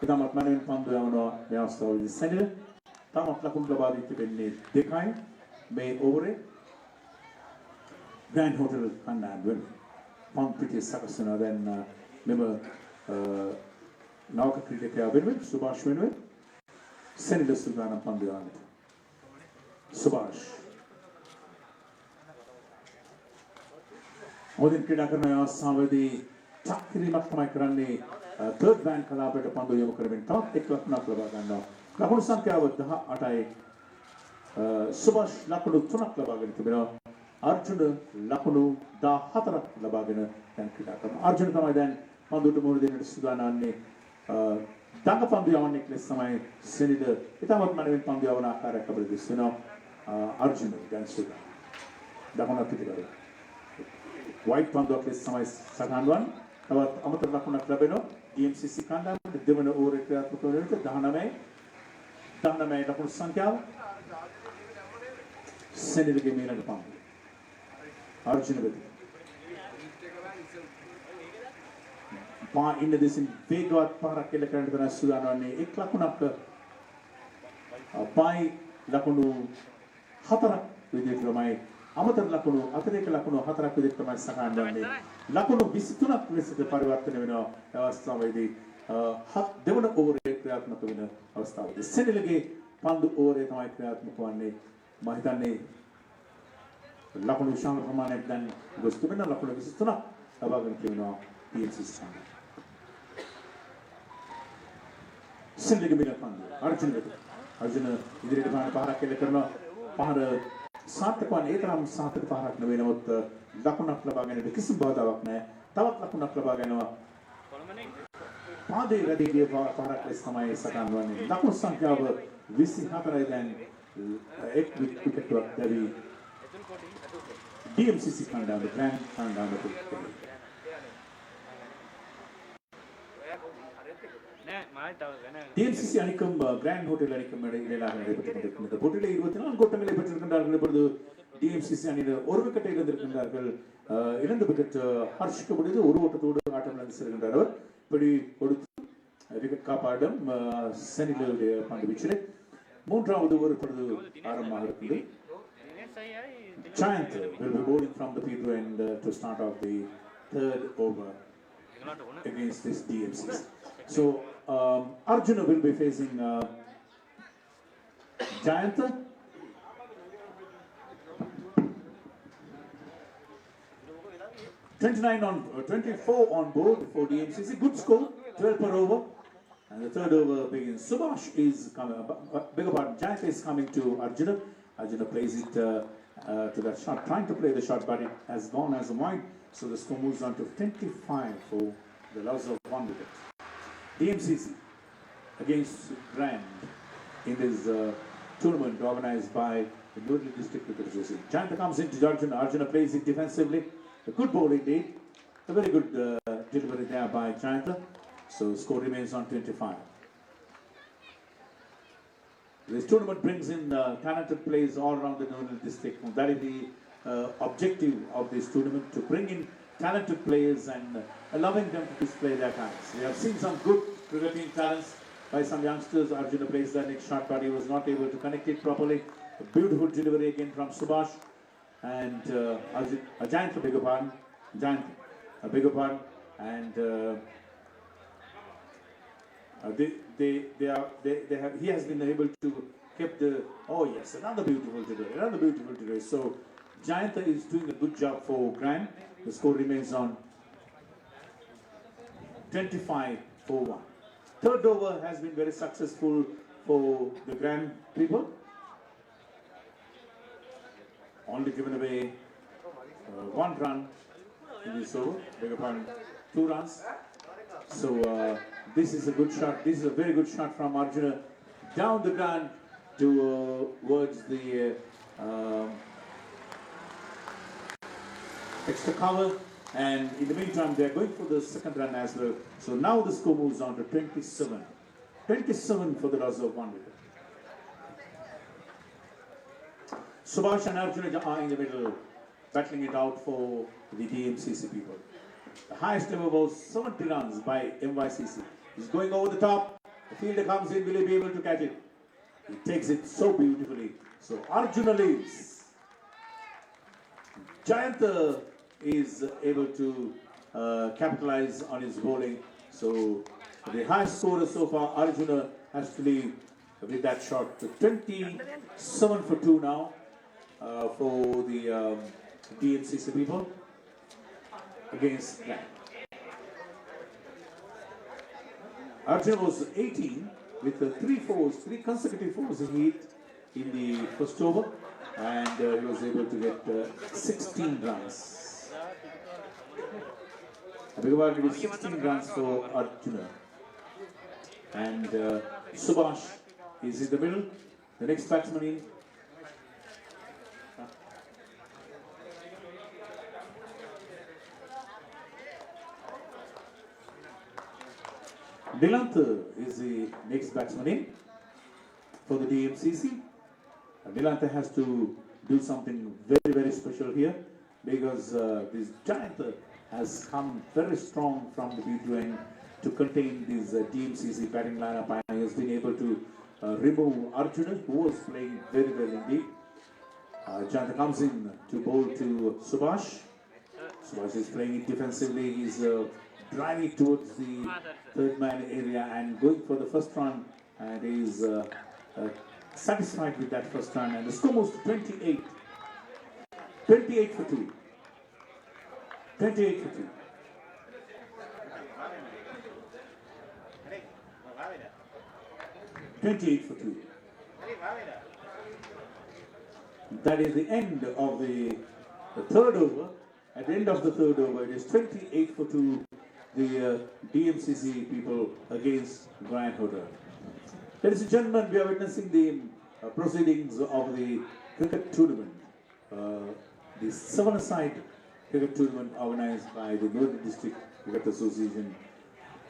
ඉතාමත් මනමින් පන්දු යවනවා මේ අවස්ථාවේදී සෙනල. තාමත් ලකුණු ලබා දී තිබෙන්නේ 2යි මේ ඕවරේ. ග්‍රෑන්ඩ් හෝටල් කණ්ඩායම වෙන පන්දු පිටිය සකස් වෙනවා දැන් මෙම නවක ක්‍රීඩකයා වෙනුවෙන් සුභාෂ් වෙනුවෙන් සෙනල සූදානම් පන්දු යවන්නට. සුභාෂ් මොදින් ක්‍රීඩා කරන අවස්ථාවේදී චක්‍රීමක් තමයි කරන්නේ. තර්ඩ් බෑන් කලාපයට පන්දු යොමු කරමින් තවත් එක් ලකුණක් ලබා ගන්නවා. ලකුණු සංඛ්‍යාව 18යි. සුභාෂ් ලකුණු 3ක් ලබාගෙන තිබෙනවා. අර්ජුන ලකුණු 14ක් ලබාගෙන දැන් ක්‍රීඩා කරනවා. අර්ජුන තමයි දැන් පන්දුවට මුහුණ දෙන්නට සූදානම් වන්නේ. දඟ පන්දු යවන්නෙක් ලෙස තමයි සෙනල ඉතාමත් මනමින් පන්දු යවන ආකාරයක් අපිට දිස් වෙනවා. අර්ජුන දැන් සූදානම්. දකුණක් පිටිකරුවා. වයිට් පන්දුවක් ලෙස තමයි සටහන් වන්නේ. තවත් අමතර ලකුණක් ලැබෙනවා. DMCC කණ්ඩායමට දෙවන ඕවරේ ක්‍රියාත්මක වන විට 19 ලකුණු සංඛ්‍යාව. සෙනලගේ මීලඟ පන්දු. අර්ජුන වෙත. පා ඉන්න දෙසින් වේගවත් පාරක් එල්ල කරන්න තරම් සූදානම් වන්නේ එක් ලකුණක් පායි ලකුණු 4ක් විදිහට තමයි අමතර ලකුණු අතිරේක ලකුණු 4ක් විදිහට තමයි සටහන් වන්නේ. ලකුණු 23ක් ලෙසට පරිවර්තන වෙනවා අවස්ථාවේදී දෙවන ඕවරේ ක්‍රියාත්මක වෙන අවස්ථාවේදී සෙනලගේ පන්දු ඕවරේ තමයි ක්‍රියාත්මක වන්නේ. මම හිතන්නේ ලකුණු විශාල ප්‍රමාණයක් දැන් ගොස් තිබෙන ලකුණු 23ක් ලබාගෙන තියෙනවා TMCC සමග. සෙනලගේ මිල පන්දු අර්ජුන වෙත. අර්ජුන ඉදිරියට පාරක් එල්ල කරනවා. පාර සාර්ථක වන්නේ ඒ තරම් සාර්ථක පාරක් නෙවෙයි. නමුත් ලකුණක් ලබා ගැනීමට කිසිම බාධාවක් නැහැ. තවත් ලකුණක් ලබා ගන්නවා. පාදේ වැඩි ගිය පාරක් ලෙස තමයි සටහන් වන්නේ. ලකුණු සංඛ්‍යාව 24යි දැන් එක් විකට්යක් දැවි DMCC කණ්ඩායම ග්‍රෑන්ඩ් කණ්ඩායමට DMCC அணிக்கும் கிராண்ட் ஹோட்டல் அணிக்கும் இடையிலாக நடைபெற்ற போட்டியில் 24 கோட்டங்களை பெற்றிருக்கின்றார்கள். இப்பொழுது DMCC அணியினர் ஒரு விக்கெட்டை இழந்திருக்கின்றார்கள். 2 விக்கெட் ஹர்ஷிக்கப்படுது. ஒரு ஓட்டத்தோடு ஆட்டம் நடந்து செல்கின்றார். அவர் இப்படி கொடுத்து விக்கெட் காப்பாடும் செனிலுடைய பந்து வீச்சிலே மூன்றாவது ஒரு பொழுது ஆரம்பமாக இருக்குது. Giant will be bowling from the P2 end to start off the third over against this DMCC. So Arjuna will be facing Giant. $24 on board for DMCC. Good score, 12 per over. And the third over begins. Subhash is coming. Beg your pardon. Giant is coming to Arjuna. Arjuna plays it to that shot, trying to play the shot, but it has gone as a wide. So the score moves on to 25 for the loss of 1 wicket. DMCC against Grand in this tournament organized by the Newry District Cricket Association. Jayanta comes into Arjuna. Arjuna plays it defensively. A good ball indeed. A very good delivery there by Jayanta. So score remains on 25. This tournament brings in talented players all around the Novel district. That is the objective of this tournament, to bring in talented players and allowing them to display their talents. We have seen some good cricketing talents by some youngsters. Arjuna plays the next shot, but he was not able to connect it properly. A beautiful delivery again from Subhash. And Giant, a bigger pardon. Giant, a bigger pardon. And he has been able to keep the, oh yes, another beautiful delivery. So Jayanta is doing a good job for Grand. The score remains on 25-1. Third over has been very successful for the Grand people. Only given away 1 run in this over, beg your pardon, 2 runs. So this is a good shot. This is a very good shot from Arjuna down the ground towards the extra cover, and in the meantime they are going for the second run as well. So now the score moves on to 27 for the loss of 1 wicket. Subhash and Arjuna are in the middle, battling it out for the DMCC people. The highest ever was 70 runs by MYCC. He's going over the top. The fielder comes in. Will he be able to catch it? He takes it so beautifully. So Arjuna leads. Jayanta is able to capitalize on his bowling. So the highest scorer so far, Arjuna, has to lead with that shot. So 27 for 2 now for the DMCC people against Grand. Arjuna was 18 with 3 consecutive fours he hit in the first over, and he was able to get 16 runs. I beg your pardon, it is 16 runs for Arjuna. And Subhash is in the middle. The next batsman in. Nilantha is the next batsman in for the DMCC. Nilantha has to do something very, very special here, because this Giant has come very strong from the B2 end to contain this DMCC batting lineup, and he has been able to remove Arjuna, who was playing very well indeed. Giant comes in to bowl to Subhash. Subhash is playing it defensively. He's driving towards the third man area and going for the first run, and is satisfied with that first run, and the score moves to 28 for 2. 28 for 2. That is the end of the third over. At the end of the third over, it is 28 for 2. The DMCC people against Grand Hotel. Ladies and gentlemen, we are witnessing the proceedings of the cricket tournament, the 7-a-side cricket tournament organized by the Northern District Cricket Association.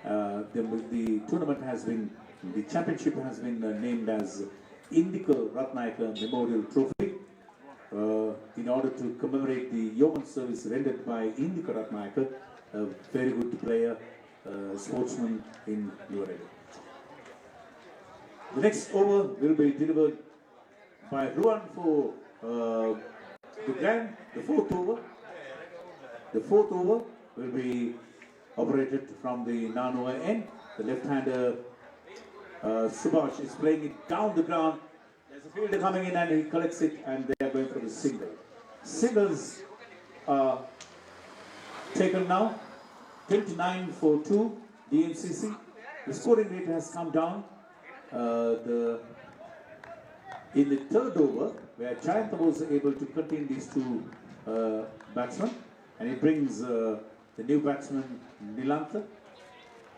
The tournament has been, the championship has been named as Indika Rathnayaka Memorial Trophy in order to commemorate the yeoman service rendered by Indika Rathnayaka, a very good player, sportsman in Luarede. The next over will be delivered by Ruan for the Grand, the fourth over. The fourth over will be operated from the non-over end. The left-hander Subhash is playing it down the ground. There's a fielder coming in and he collects it, and they are going for the single. Singles are taken now. 29 for 2, DMCC. The scoring rate has come down. In the third over, where Jayanta was able to contain these 2 batsmen, and he brings the new batsman Nilantha.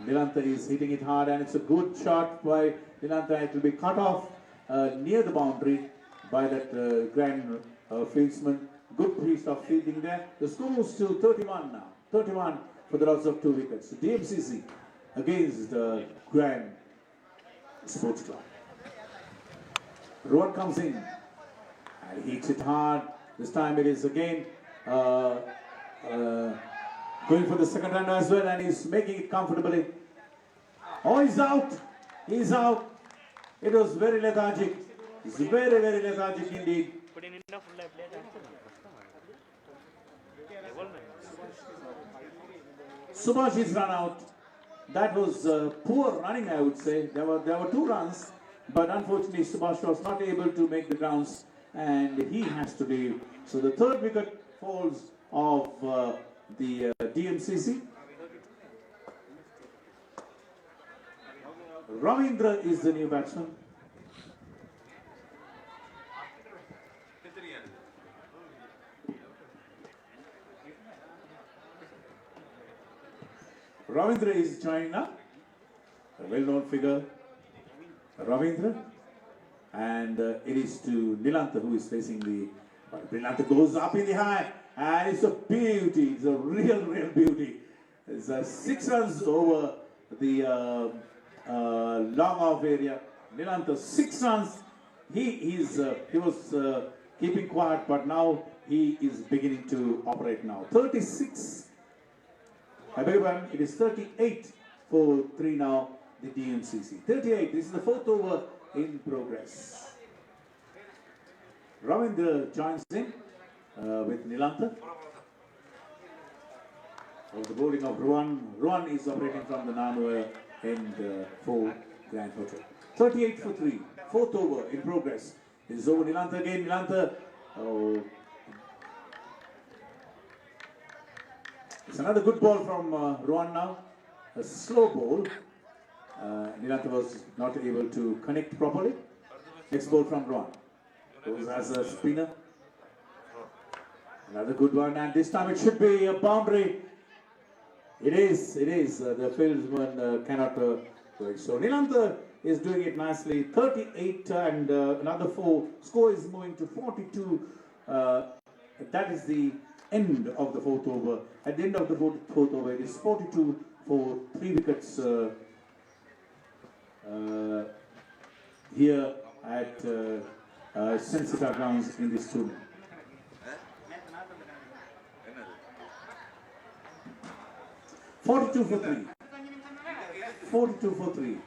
Nilantha is hitting it hard, and it's a good shot by Nilantha. It will be cut off near the boundary by that Grand fieldsman. Good piece of fielding there. The score moves to 31 now. 31 for the loss of 2 wickets. DMCC against the Grand Sports Club. Rowan comes in and he hits it hard. This time it is again going for the second run as well, and he's making it comfortably. Oh, he's out. He's out. It was very lethargic. It's very, very lethargic indeed. Subhash is run out. That was poor running, I would say. There were 2 runs, but unfortunately Subhash was not able to make the grounds, and he has to leave. So the 3rd wicket falls of the DMCC. Ravindra is the new batsman. Ravindra is joining now, a well-known figure, Ravindra, and it is to Nilantha who is facing the. Nilantha goes up in the high, and it's a beauty. It's a real beauty. It's 6 runs over the long off area. Nilantha 6 runs. He was keeping quiet, but now he is beginning to operate now. 36. I beg your pardon, it is 38 for 3 now, the DMCC. 38, this is the 4th over in progress. Ravindra joins in with Nilantha. The bowling of Rowan. Rowan is operating from the Namur end for Grand Hotel. 38 for 3, 4th over in progress. This is over Nilantha again. Nilantha. It's another good ball from Rowan now. A slow ball. Nilantha was not able to connect properly. Next ball from Rowan. Goes as a spinner. Another good one, and this time it should be a boundary. It is. The fieldsman cannot do it. So Nilantha is doing it nicely. 38 and another 4. Score is moving to 42. That is the end of the 4th over. At the end of the 4th over, it is 42 for 3 wickets here at Sensita grounds in this tournament. 42 for 3. 42 for 3.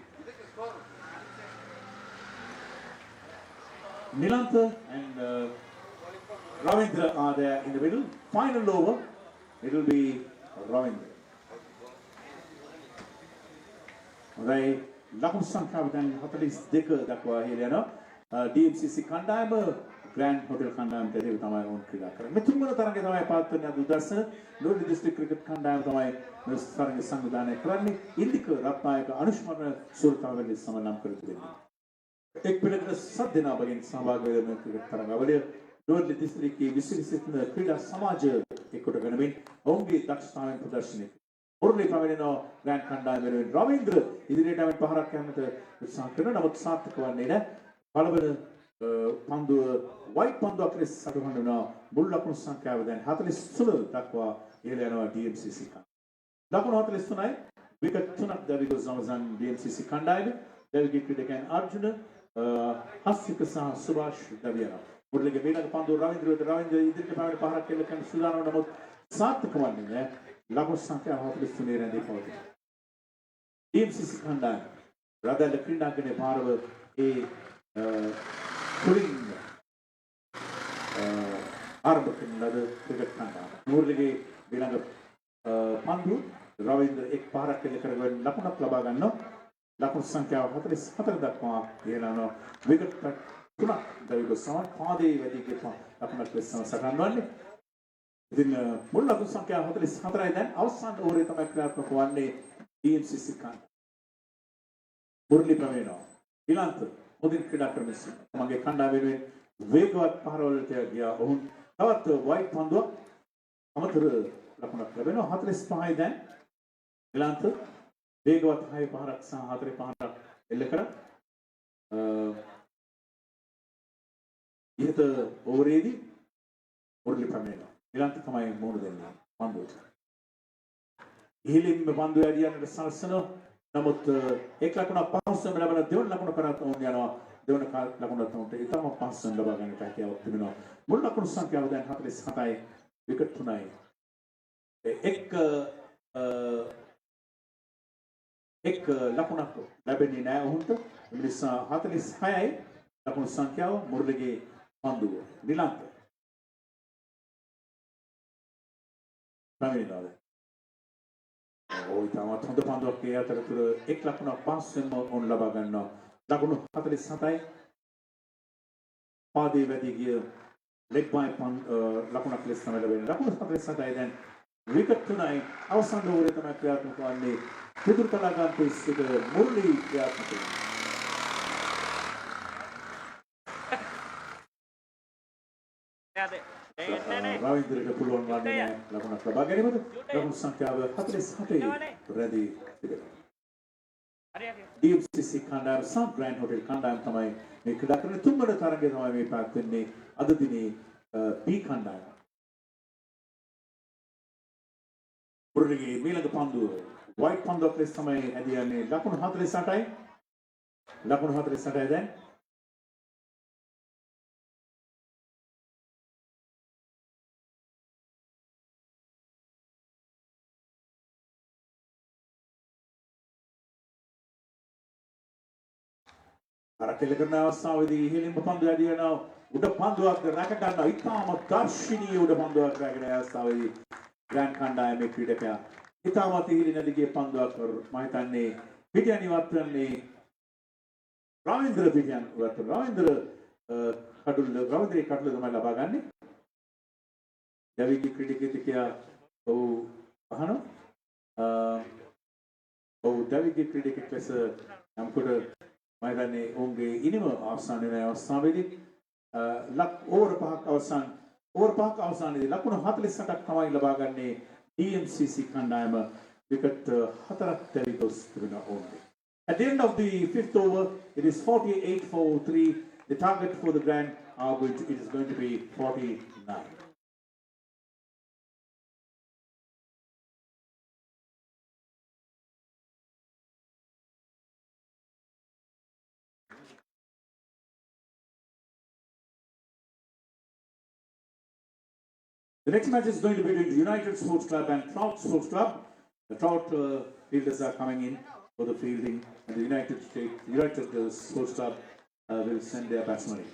Nilantha and Ravindra are there in the middle. Final over, it will be Ravindra. Right, ලකුණු සංඛ්‍යාව දැන් 42 දක්වා හෙළනවා. DMCC කණ්ඩායම Grand Hotel කණ්ඩායමට එරෙහිව තමයි වුන් ක්‍රීඩා කරන්නේ. මේ තුන්වන තරඟේ තමයි පවත්වන්නේ අද උදැසන නෝඩි දිස්ත්‍රික් ක්‍රිකට් කණ්ඩායම තමයි මේ තරඟය සංවිධානය කරන්නේ. ඉන්දික රත්නායක අනුස්මරණ සුරතමවැලි සමනම් කර තිබෙනවා. එක් පිළිවෙලක 7 දෙනා බගින් සහභාගී වෙන ක්‍රිකට් තරඟවලිය නෝඩි දිස්ත්‍රික්කයේ විසිරිසිතන ක්‍රීඩා සමාජ එක්කොට ගනිමින් ඔවුන්ගේ දක්ෂතාවයන් ප්‍රදර්ශනය මුරලි පමණිනෝ ග්‍රෑන්ඩ් කණ්ඩායම වෙනුවෙන් රවීන්ද්‍ර ඉදිරියට යමින් පහරක් යන්නට උත්සාහ කරන නමුත් සාර්ථක වන්නේ නැහැ. පළවෙනි පන්දුව වයිට් පන්දුවක් ලෙස සටහන් වෙනවා. මුල් ලකුණු සංඛ්‍යාව දැන් 43 දක්වා ඉහළ යනවා DMCC කණ්ඩායම. ලකුණු 43යි විකට් 3ක් දැවිගො සමසන් DMCC කණ්ඩායම. දැවිගේ ක්‍රීඩකයන් අර්ජුන හස්සික සහ සුභාෂ් දැවියනවා. මුරලිගේ මේනක පන්දුව රවීන්ද්‍ර ඉදිරියට පමණ පහරක් එල්ල කරන සූදානම් නමුත් සාර්ථක වන්නේ නැහැ. ලකුණු සංඛ්‍යාව 43 රැඳී පවතිනවා. DMCC කණ්ඩායම රදල්ල ක්‍රීඩාංගණයේ පාරව ඒ පුලින් ආරම්භ කරන ලද ක්‍රිකට් කණ්ඩායම. මුරලිගේ මේනක පන්දුව රවීන්ද්‍ර එක් පහරක් එල්ල කරගෙන ලකුණක් ලබා ගන්නවා. ලකුණු සංඛ්‍යාව 44 දක්වා ගෙනනවා. විකට් 3ක් දවිගො සමන් පාදයේ වැඩි ගෙපා ලකුණක් ලෙස සටහන් වන්නේ. ඉතින් මුල් ලකුණු සංඛ්‍යාව 44යි දැන් අවසන් ඕවරේ තමයි ක්‍රියාත්මක වන්නේ DMCC කණ්ඩායම. මුරලි ප්‍රවේණෝ ඊළඟට මොදින් ක්‍රීඩා කරමින් මගේ කණ්ඩායම වෙනුවෙන් වේගවත් පහරවලට ගියා. ඔවුන් තවත් වයිට් පන්දුවක් අමතර ලකුණක් ලැබෙනවා. 45යි දැන් ඊළඟට වේගවත් 6 පහරක් සහ 4 පහරක් එල්ල කර ඉහත ඕවරේදී මුරලි ප්‍රවේණෝ ඊළඟට තමයි මුහුණ දෙන්නේ පන්දුවට. ඉහළින්ම පන්දුව ඇදියන්නට සලසනවා. නමුත් එක් ලකුණක් පහසුවෙන් ලැබෙන දෙවන ලකුණ කරත් ඕන යනවා දෙවන ලකුණ තමයි ඊටම පාසෙන් ලබා ගන්නට හැකියාවක් තිබෙනවා. මුල් ලකුණු සංඛ්‍යාව දැන් 47යි විකට් 3යි. එක් ලකුණක් ලැබෙන්නේ නැහැ ඔහුන්ට. ඒ නිසා 46යි ලකුණු සංඛ්‍යාව මුරලිගේ පන්දුව. නිලන්ත පැමිණිලාද? ඊටමත් හොඳ පන්දුවක් ඒ අතරතුර එක් ලකුණක් පාසෙන්ම ඔවුන් ලබා ගන්නවා. ලකුණු 47යි පාදේ වැඩි ගිය ලෙග් බයි ලකුණක් ලෙස තමයි ලැබෙන්නේ. ලකුණු 47යි දැන් විකට් 3යි අවසන් ඕවරේ තමයි ක්‍රියාත්මක වන්නේ. පිදුරු කලාගාන්තේ සිට මුරලි ක්‍රියාත්මක වෙනවා. රවීන්ද්‍රට පුළුවන් වන්නේ ලකුණක් ලබා ගැනීමට. ලකුණු සංඛ්‍යාව 47යි රැඳී තිබෙනවා. DMCC කණ්ඩායම සම් ග්‍රෑන්ඩ් හෝටල් කණ්ඩායම තමයි මේ ක්‍රීඩා කරන තුන්වන තරගය තමයි මේ පැවැත්වෙන්නේ අද දිනේ B කණ්ඩායම. මුරලිගේ මීළඟ පන්දුව වයිට් පන්දුවක් ලෙස තමයි ඇදියන්නේ. ලකුණු 48යි. ලකුණු 48යි දැන් අරකෙල කරන අවස්ථාවේදී ඉහළින්ම පන්දුව ඇදී වෙනවා. උඩ පන්දුවක් රැක ගන්නවා. ඉතාම දර්ශනීය උඩ පන්දුවක් රැගෙන යන අවස්ථාවේදී ග්‍රෑන්ඩ් කණ්ඩායමේ ක්‍රීඩකයා ඉතාමත් ඉහළින් ඇදී පන්දුවක් මම හිතන්නේ පිටියන් ඉවත් වෙන්නේ රවීන්ද්‍ර පිටියන් ඉවත් රවීන්ද්‍රේ කඩුල්ල තමයි ලබා ගන්නේ. දවිගේ ක්‍රීඩකයා ඔව් අහනවා. ඔව් දවිගේ ක්‍රීඩකෙක් ලෙස නම් කොට මම හිතන්නේ ඔවුන්ගේ ඉනිම අවසන් වෙන අවස්ථාවේදී ඕවර් පහක් අවසානයේදී ලකුණු 48ක් තමයි ලබා ගන්නේ DMCC කණ්ඩායම. විකට් 4ක් තැවි ගොස් තිබෙනවා ඔවුන්ගේ. At the end of the fifth over, it is 48-3. The target for the grand it is going to be 49. The next match is going to be between United Sports Club and Trout Sports Club. The Trout fielders are coming in for the fielding, and the United Sports Club will send their batsmen in.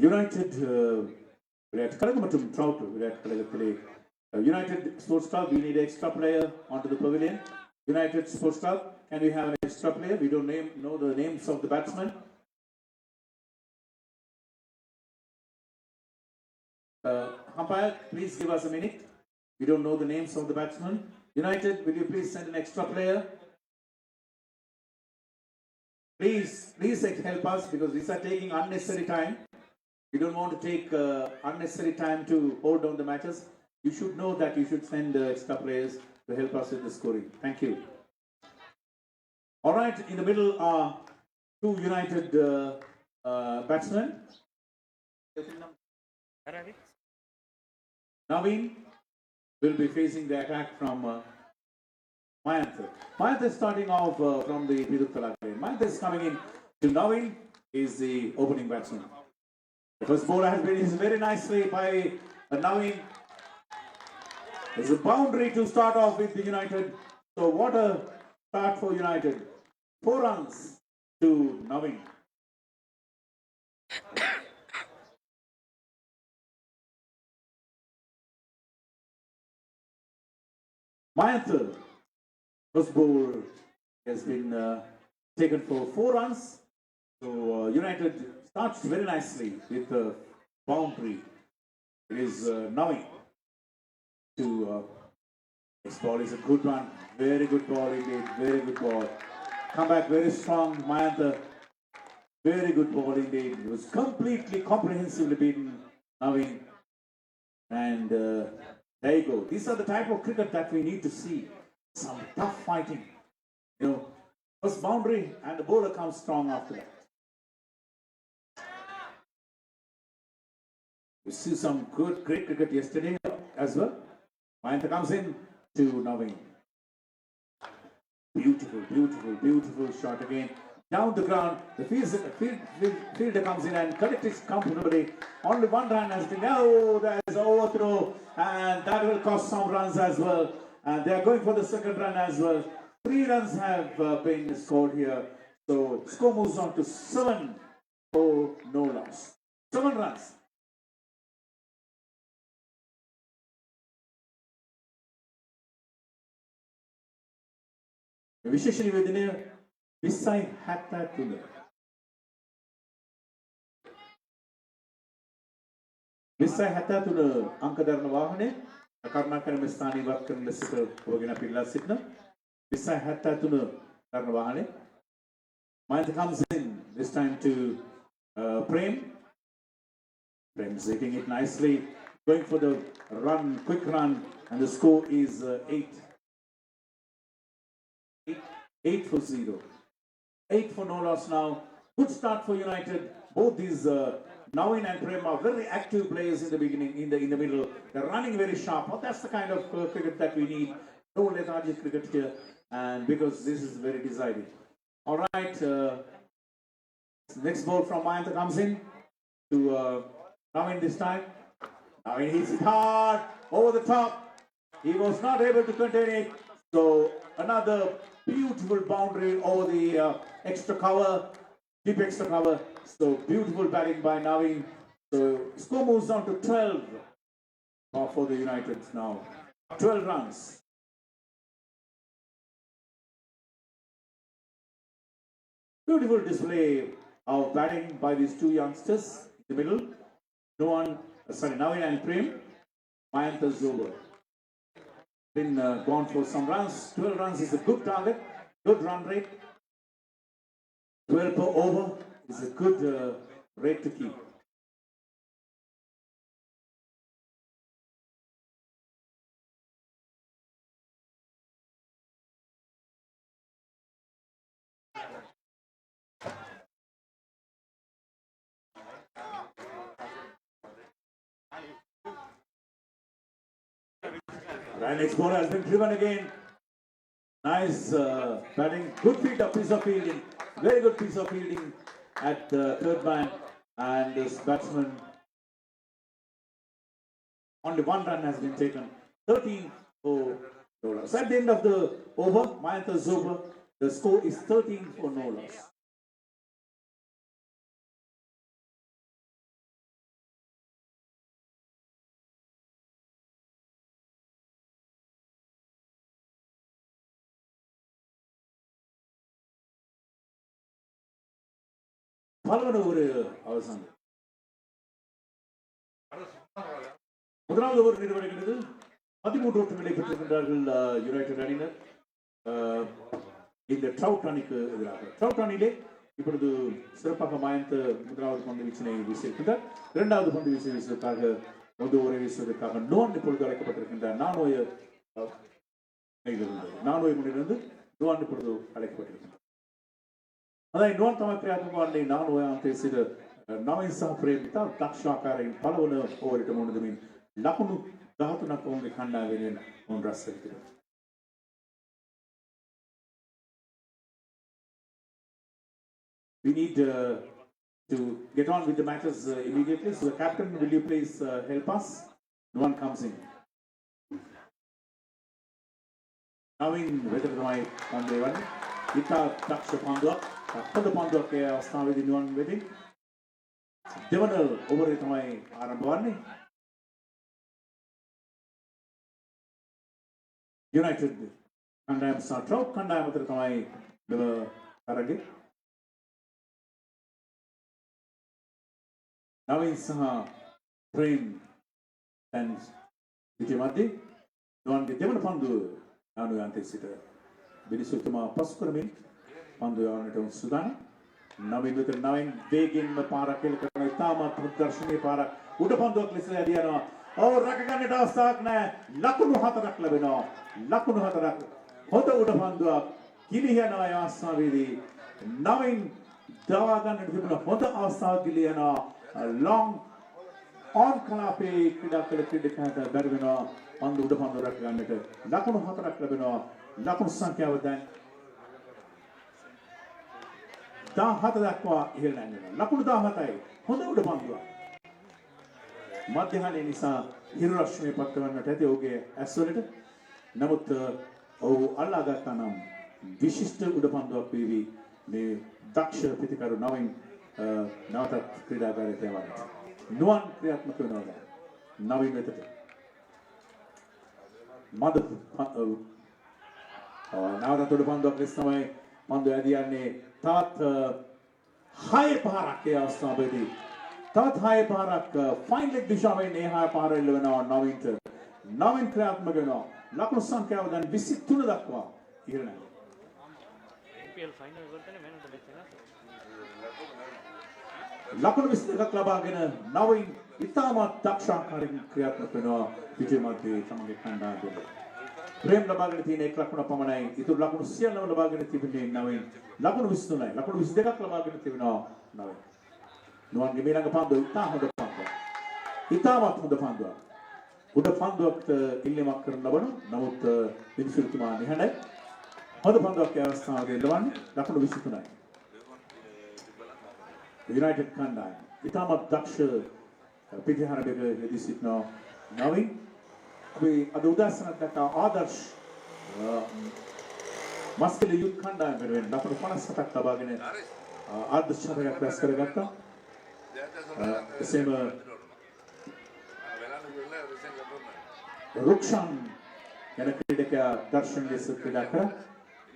United Virat Kalagamattum Trout Virat Kalagathile United Sports Club, we need an extra player onto the pavilion. United Sports Club, can we have an extra player? We don't know the names of the batsmen. Umpire, please give us a minute. We don't know the names of the batsmen. United, will you please send an extra player? Please help us, because these are taking unnecessary time. We don't want to take unnecessary time to hold down the matches. You should know that you should send extra players to help us in the scoring. Thank you. All right, in the middle are two United batsmen. Naveen will be facing the attack from Mayanth. Mayanth is starting off from the Vidutala lane. Mayanth is coming in to Naveen, is the opening batsman. The first bowler has been used very nicely by Naveen. There's a boundary to start off with the United. So what a start for United. 4 runs to Navin. Mayanth, first ball has been taken for 4 runs. So United starts very nicely with the boundary. It is Navin to this ball is a good one. Very good ball indeed. Very good ball. Come back very strong, Mayanth. Very good ball indeed. It was completely comprehensively beaten Navin. And there you go. These are the type of cricket that we need to see. Some tough fighting. You know, first boundary and the bowler comes strong after that. We see some great cricket yesterday as well. Mayanth comes in to Navin. Beautiful shot again. Down the ground, the fielder comes in and collects it comfortably. Only 1 run has been. Oh, there's an overthrow, and that will cost some runs as well. And they are going for the second run as well. 3 runs have been scored here. So score moves on to 7 for no loss. 7 runs. විශේෂ නිවේදනය 2073. 2073 අංක දරන වාහනේ කරුණාකරන ස්ථානීය ඉවත් කරන ලෙසට පොරගෙන පිළිලා සිටින 2073 දරන වාහනේ. Mayanth comes in this time to Prem. Prem's hitting it nicely, going for the run, quick run, and the score is 8 for 0. 8 for no loss now. Good start for United. Both these Navin and Prem are very active players in the beginning, in the middle. They're running very sharp. Well, that's the kind of cricket that we need. No lethargic cricket here, and because this is very decided. All right. Next ball from Mayanth comes in to Navin this time. Navin hits it hard over the top. He was not able to contain it. So another beautiful boundary over the extra cover, deep extra cover. So beautiful batting by Navin. So score moves on to 12 for the United now. 12 runs. Beautiful display of batting by these 2 youngsters in the middle. Navin and Prem. Mayanth is over. Been gone for some runs. 12 runs is a good target, good run rate. 12 per over is a good rate to keep. Right, next ball has been driven again. Nice batting. Good piece of fielding. Very good piece of fielding at the third man. And this batsman, only 1 run has been taken. 13 for no loss. At the end of the over, Mayanth is over. The score is 13 for no loss. பலவன ஒரு அவசானம். முதலாவது over நிறைவடைகிறது. 13 ஓட்டங்களை பெற்றிருக்கின்றார்கள் United அணியினர் இந்த trout அணிக்கு எதிராக. Trout அணியிலே இப்பொழுது சிறப்பாக மாயந்த் முதலாவது பந்து வீச்சினை வீசியிருக்கின்றார். 2வது பந்து வீசுவதற்காக முதல் ஓரை வீசுவதற்காக நோன் இப்பொழுது அழைக்கப்பட்டிருக்கின்றார். நானோய் முன்னிலிருந்து நோன் இப்பொழுது அழைக்கப்பட்டிருக்கின்றார். අදයි නුවන් තමයි ක්‍රියාත්මක වන්නේ නානෝය අන්තයේ සිට නවීන් සහ ප්‍රේම් ඉතා දක්ෂ ආකාරයෙන් පළවන ඕවරට මුහුණ දෙමින් ලකුණු 13ක් ඔවුන්ගේ කණ්ඩායම වෙනුවෙන් ඔවුන් රැස් වෙතිනවා. We need to get on with the matters immediately. So the captain, will you please help us? Nuwan comes in. Navin වෙතට තමයි පන්දු එවන්නේ. ඉතා දක්ෂ පන්දුවක්. හොඳ පන්දුවක් ඒ අවස්ථාවේදී නිවන් වෙදී දෙවන ඕවරේ තමයි ආරම්භ වන්නේ. United කණ්ඩායම සහ ට්‍රවුට් කණ්ඩායම අතර තමයි මෙව තරගය. නවීන් සහ ප්‍රේම් දැන් පිටි මැදේ නිවන්ගේ දෙවන පන්දුව නානුයන්තේ සිට බිලිසුතුමා පසු කරමින් පන්දුව යවන්නට සූදානම්. නවීන් විතර නවීන් වේගින්ම පාරක් කෙල කරන ඉතාමත් උත්කර්ෂණීය පාරක් උඩ පන්දුවක් ලෙස යදිනවා. ඔව් රැක ගන්නට අවස්ථාවක් නැහැ. ලකුණු 4ක් ලැබෙනවා. ලකුණු 4ක්. හොඳ උඩ පන්දුවක් ගිලිහනවා ඒ අවස්ථාවේදී. නවීන් දවා ගන්නට තිබුණ හොඳ අවස්ථාවක් ගිලිහනවා. long on කලාපේ ක්‍රීඩා කළ ක්‍රීඩකයාට බැරි වෙනවා පන්දු උඩ පන්දු රැක ගන්නට. ලකුණු 4ක් ලැබෙනවා. ලකුණු සංඛ්‍යාව දැන් 17 දක්වා ඉහළ නැගෙනවා. ලකුණු 17යි. හොඳ උඩ පන්දුවක්. මධ්‍යහානය නිසා හිරු රශ්මිය පත්වන්නට ඇති ඔහුගේ ඇස්වලට. නමුත් ඔහු අල්ලා ගත්තා නම් විශිෂ්ට උඩ පන්දුවක් වේවි මේ දක්ෂ ප්‍රතිකරු නවීන් නැවතත් ක්‍රීඩාගාරයට යවන්නට. නුවන් ක්‍රියාත්මක වෙනවා දැන් නවීන් වෙතට. නැවතත් උඩ පන්දුවක් ලෙස තමයි පන්දුව ඇදියන්නේ. තවත් 6 පාරක් ඒ අවස්ථාවේදී තවත් 6 පාරක් ෆයින් ලෙග් දිශාවෙන් ඒ 6 පාර එල්ල වෙනවා නවීන්ට. නවීන් ක්‍රියාත්මක වෙනවා. ලකුණු සංඛ්‍යාව දැන් 23 දක්වා ඉහළ නැහැ. IPL ෆයිනල් වලට මෑන් ඔෆ් ද මැච් එක. ලකුණු 22ක් ලබාගෙන නවීන් ඉතාමත් දක්ෂාකාරයෙන් ක්‍රියාත්මක වෙනවා පිටේ මැදේ තමගේ කණ්ඩායමට. ප්‍රේම් ලබාගෙන තියෙන 1 ලකුණ පමණයි. ඊටු ලකුණු සියල්ලම ලබාගෙන තිබෙන්නේ නවීන්. ලකුණු 23යි. ලකුණු 22ක් ලබාගෙන තිබෙනවා නවීන්. නුවන්ගේ මේ ළඟ පන්දුව ඉතා හොඳ පන්දුවක්. ඉතාමත් හොඳ පන්දුවක්. උඩ පන්දුවකට ඉල්ලීමක් කරන ලබන නමුත් විනිසුරුතුමා නිහඬයි. හොඳ පන්දුවක් ඒ අවස්ථාවේ එළවන්නේ. ලකුණු 23යි. යුනයිටඩ් කණ්ඩායම ඉතාමත් දක්ෂ පිටිහරබෙක යෙදී සිටිනවා නවීන්. අපි අද උදෑසනක් දැක්කා ආදර්ශ මස්කල යුත් කණ්ඩායම වෙනුවෙන් ලකුණු 57ක් ලබාගෙන ආදර්ශ ශතකයක් රැස් කරගත්තා. එසේම රුක්ෂාන් යන ක්‍රීඩකයා දර්ශන ලෙස ක්‍රීඩා කරා.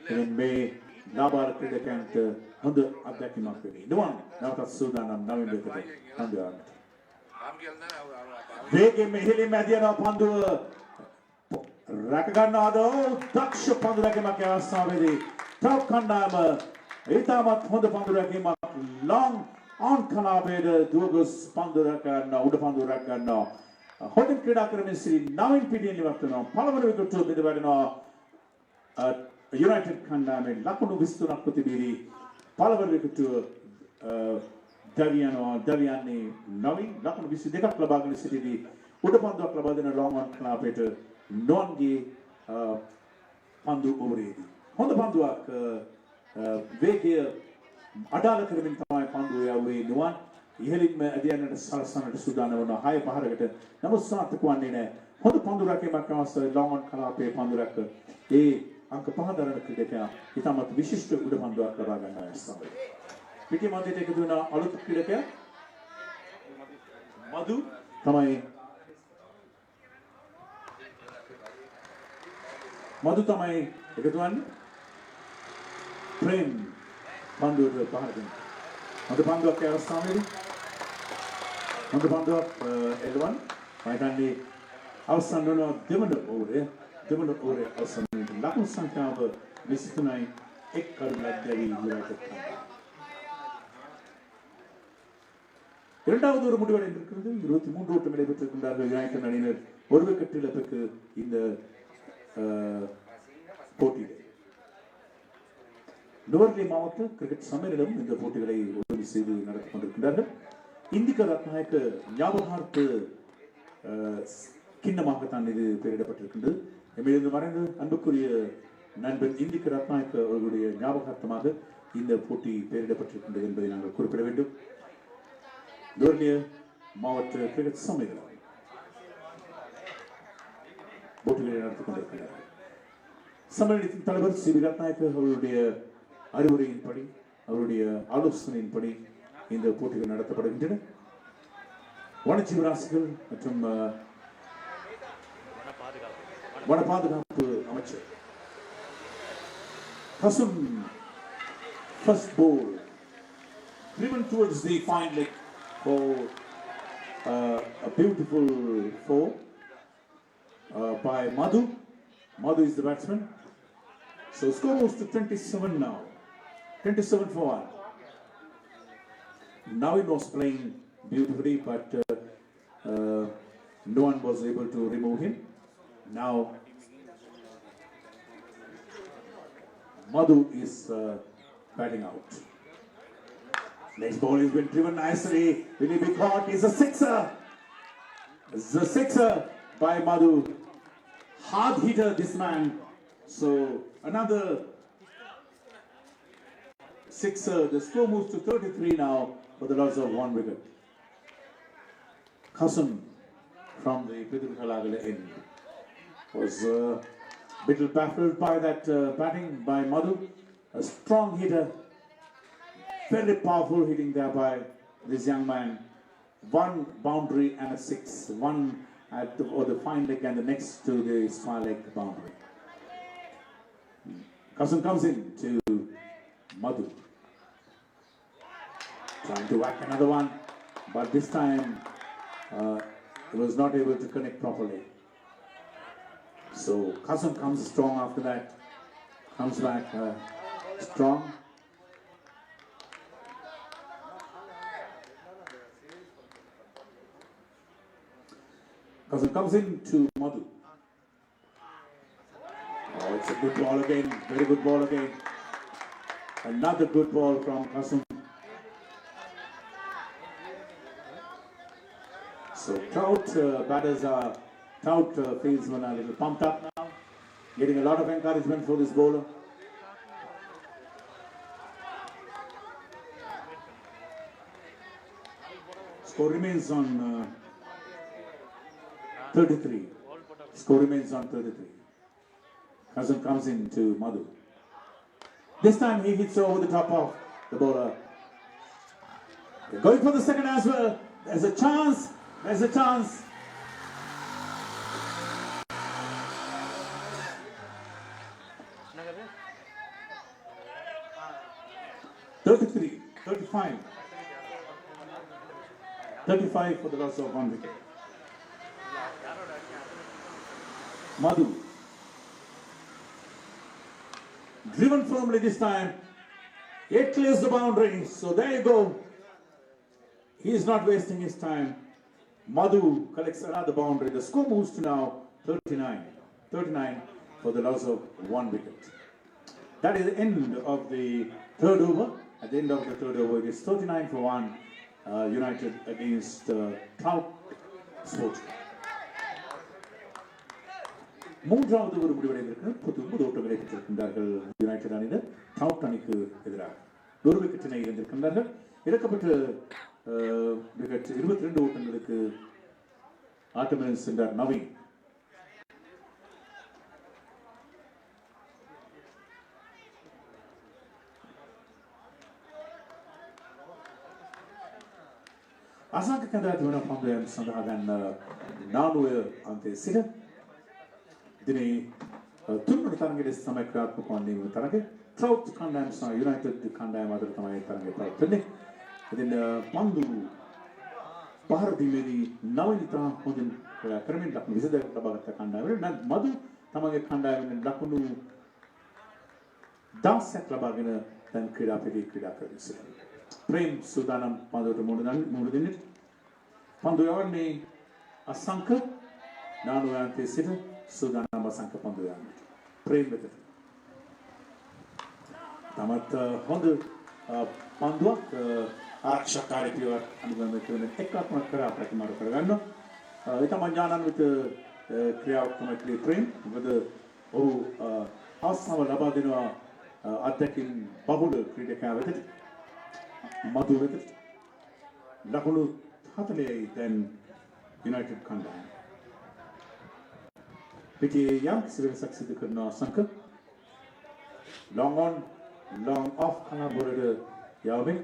එනම් මේ ලාබාර ක්‍රීඩකයන්ට හොඳ අත්දැකීමක් වෙන්නේ. නුවන් නැවතත් සූදානම් නවීන් වෙතට පන්දුව යවන්නට. වේගෙන් මෙහෙලින් මැදියන පන්දුව රැක ගන්නවාද දක්ෂ පන්දු රැකීමක් අවස්ථාවේදී ටොප් කණ්ඩායම ඉතාමත් හොඳ පන්දු රැකීමක් long on කලාපේද දුවගොස් පන්දු රැක ගන්න උඩ පන්දු රැක ගන්නවා. හොඳින් ක්‍රීඩා කරමින් සිටි නවීන් පිටියෙන් ඉවත් වෙනවා. පළවෙනි විකට් බිඳ වැටෙනවා යුනයිටඩ් කණ්ඩායමේ ලකුණු 23ක් තිබීදී පළවෙනි විකට් දවියන්නේ නවීන් ලකුණු 22ක් ලබාගෙන සිටිදී උඩ පන්දුවක් ලබා දෙන long on කලාපේට නොන්ගේ පන්දු ඕවරේදී හොඳ පන්දුවක් වේගය අඩාල කරමින් තමයි පන්දුව යවුවේ නුවන්. ඉහළින්ම ඇදියන්නට සලසන්නට සූදානම් වන 6 පහරකට නමුත් සාර්ථක වන්නේ නැහැ. හොඳ පන්දු රැකීමක් අවස්ථාවේ long on කලාපේ පන්දු රැක ඒ අංක 5 දරන ක්‍රීඩකයා ඉතාමත් විශිෂ්ට උඩ පන්දුවක් ලබා ගන්න අවස්ථාවේ. පිටි මැදට එකතු වෙන අලුත් ක්‍රීඩකයා මදු තමයි එකතු වන්නේ. ප්‍රේම් පන්දුවට පහර දෙනවා. හොඳ පන්දුවක් ඒ අවස්ථාවේදී හොඳ පන්දුවක් එළවන්න. මම හිතන්නේ අවසන් වන දෙවන ඕවරේ අවසන් වෙන ලකුණු සංඛ්‍යාව 23යි. එක් කරුණක් දැවි යුනයිටඩ් இரண்டாவது ஒரு முடிவடை இருக்கிறது. 23 ஓட்டம் நடைபெற்றிருக்கின்றார்கள் யுனைடெட் அணியினர். ஒரு விக்கெட் இழப்புக்கு இந்த போட்டியிலே நுவர்லி மாவட்ட கிரிக்கெட் சம்மேளனம் இந்த போட்டிகளை உதவி செய்து நடத்தி கொண்டிருக்கின்றார்கள். இந்திகா ரத்நாயக்க ஞாபகார்த்த கிண்ணமாகத்தான் இது பெயரிடப்பட்டிருக்கின்றது. எம்மிலிருந்து மறைந்து அன்புக்குரிய நண்பன் இந்திகா ரத்நாயக்க அவர்களுடைய ஞாபகார்த்தமாக இந்த போட்டி பெயரிடப்பட்டிருக்கின்றது என்பதை நாங்கள் குறிப்பிட வேண்டும். நுவர்லிய மாவட்ட கிரிக்கெட் சம்மேளனம் போட்டிகளை நடத்தி கொண்டிருக்கிறார்கள். சம்மேளனத்தின் தலைவர் சி ரத்நாயக்க அவர்களுடைய அறிவுரையின்படி அவருடைய ஆலோசனையின்படி இந்த போட்டிகள் நடத்தப்படுகின்றன. வனஜீவராசிகள் மற்றும் வன பாதுகாப்பு அமைச்சர் Hassan, first ball driven towards the fine leg for a beautiful four by Madhu. Madhu is the batsman. So score goes to 27 now. 27 for 1. Now it was playing beautifully, but no one was able to remove him. Now Madhu is batting out. Next ball has been driven nicely. Will he be caught? It's a sixer. It's a sixer by Madhu. Hard hitter, this man. So another sixer. The score moves to 33 now for the loss of 1 wicket. Hassan from the Pidurkalagala end was a bit baffled by that batting by Madhu. A strong hitter. Very powerful hitting there by this young man. 1 boundary and a 6. One at the fine leg and the next to the small leg boundary. Hassan comes in to Madhu. Trying to whack another one, but this time he was not able to connect properly. So Hassan comes strong after that. Comes back strong. Hassan comes in to Madhu. Oh, it's a good ball again. Very good ball again. Another good ball from Hassan. So Trout batters are feels a little pumped up now, getting a lot of encouragement for this bowler. Score remains on 33. Score remains on 33. Hassan comes in to Madhu. This time he hits over the top of the bowler. They're going for the second as well. There's a chance. There's a chance. $33, $35. $35 for the loss of 1 wicket. Madhu. Driven firmly this time. It clears the boundary. So there you go. He is not wasting his time. Madhu collects another boundary. The score moves to now 39. 39 for the loss of 1 wicket. That is the end of the third over. At the end of the third over, it is 39 for 1. United against Trout Sports. மூன்றாவது ஒரு முடிவடைந்திருக்கு. 19 ஓட்டங்களை பெற்றிருக்கின்றார்கள் United அணியினர் trout அணிக்கு எதிராக. ஒரு விக்கெட்டினை இழந்திருக்கின்றார்கள். இழக்கப்பட்ட wicket 22 ஓட்டங்களுக்கு ஆட்டமிழந்து சென்றார் நவீன். අසංක කඳාති වන පන්දුයන් සඳහා ගන්න 9 අන්තයේ සිට දිනේ තුන්වන තරගයේ තමයි ක්‍රියාත්මක වන්නේ මේ තරගය. ට්‍රවුට් කණ්ඩායම සහ යුනයිටඩ් කණ්ඩායම අතර තමයි තරගය පවත්වන්නේ. ඉතින් පන්දු පහර දීමේදී නවනිතා හොඳින් ක්‍රමෙන් ලකුණු 22ක් ලබාගත් කණ්ඩායම නම් මදු තමගේ කණ්ඩායමෙන් ලකුණු 10ක් ලබාගෙන දැන් ක්‍රීඩාපිටි ක්‍රීඩා කරනවා. ප්‍රේම් සූදානම් පන්දුවට මුහුණ දෙන්නේ. පන්දු යවන්නේ අසංක 9 අන්තයේ සිට සූදානම් අසංක පන්දු යවන්නේ. ප්‍රේම් වෙතට. තමත් හොඳ පන්දුවක් ආරක්ෂකකාරී පියවර අනුගමනය කරන එක්කක්ම කරා ප්‍රතිමාර කරගන්නවා. ඒ තමයි ඥානාන්විත ක්‍රියාවක් තමයි ප්‍රේම්. මොකද ඔහු ආස්වාව ලබා දෙනවා අත්දැකීම් බහුල ක්‍රීඩකයා වෙතට. මදු වෙතට. ලකුණු 40යි දැන් යුනයිටඩ් කණ්ඩායම. පිටියේ යම් සිවිලසක් සිදු කරන Asanka long on long off කනබරද Yavin.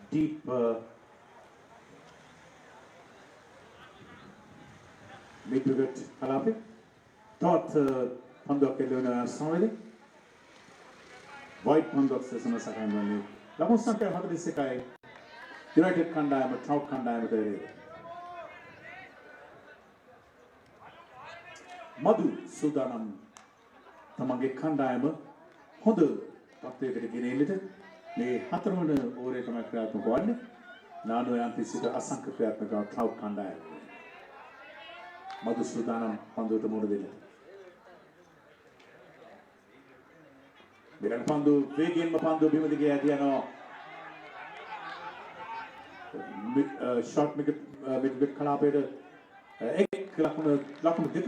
Deep mid-wicket Kalapi. Thought Pandok Elena Savili. White Pandok Sesama Sakamani. Lamun Sanka Hadri Sekai. United Kandam, Trout Kandam. Madhu Sudanam. Tamange Kandam. Hodu. Tapte Grenade. මේ හතරවන ඕරේ තමයි ක්‍රියාත්මක වන්නේ. නානෝයන්ති සිට අසංඛ්‍ය ක්‍රියාත්මක trout කණ්ඩායම. මදුසූදානම් පන්දුවට මුහුණ දෙන්න. මෙරන් පන්දු වේගයෙන්ම පන්දු බිම දිගේ ඇදී යනවා. ෂොට් මිඩ් කලාපයේ එක් ලකුණු දෙක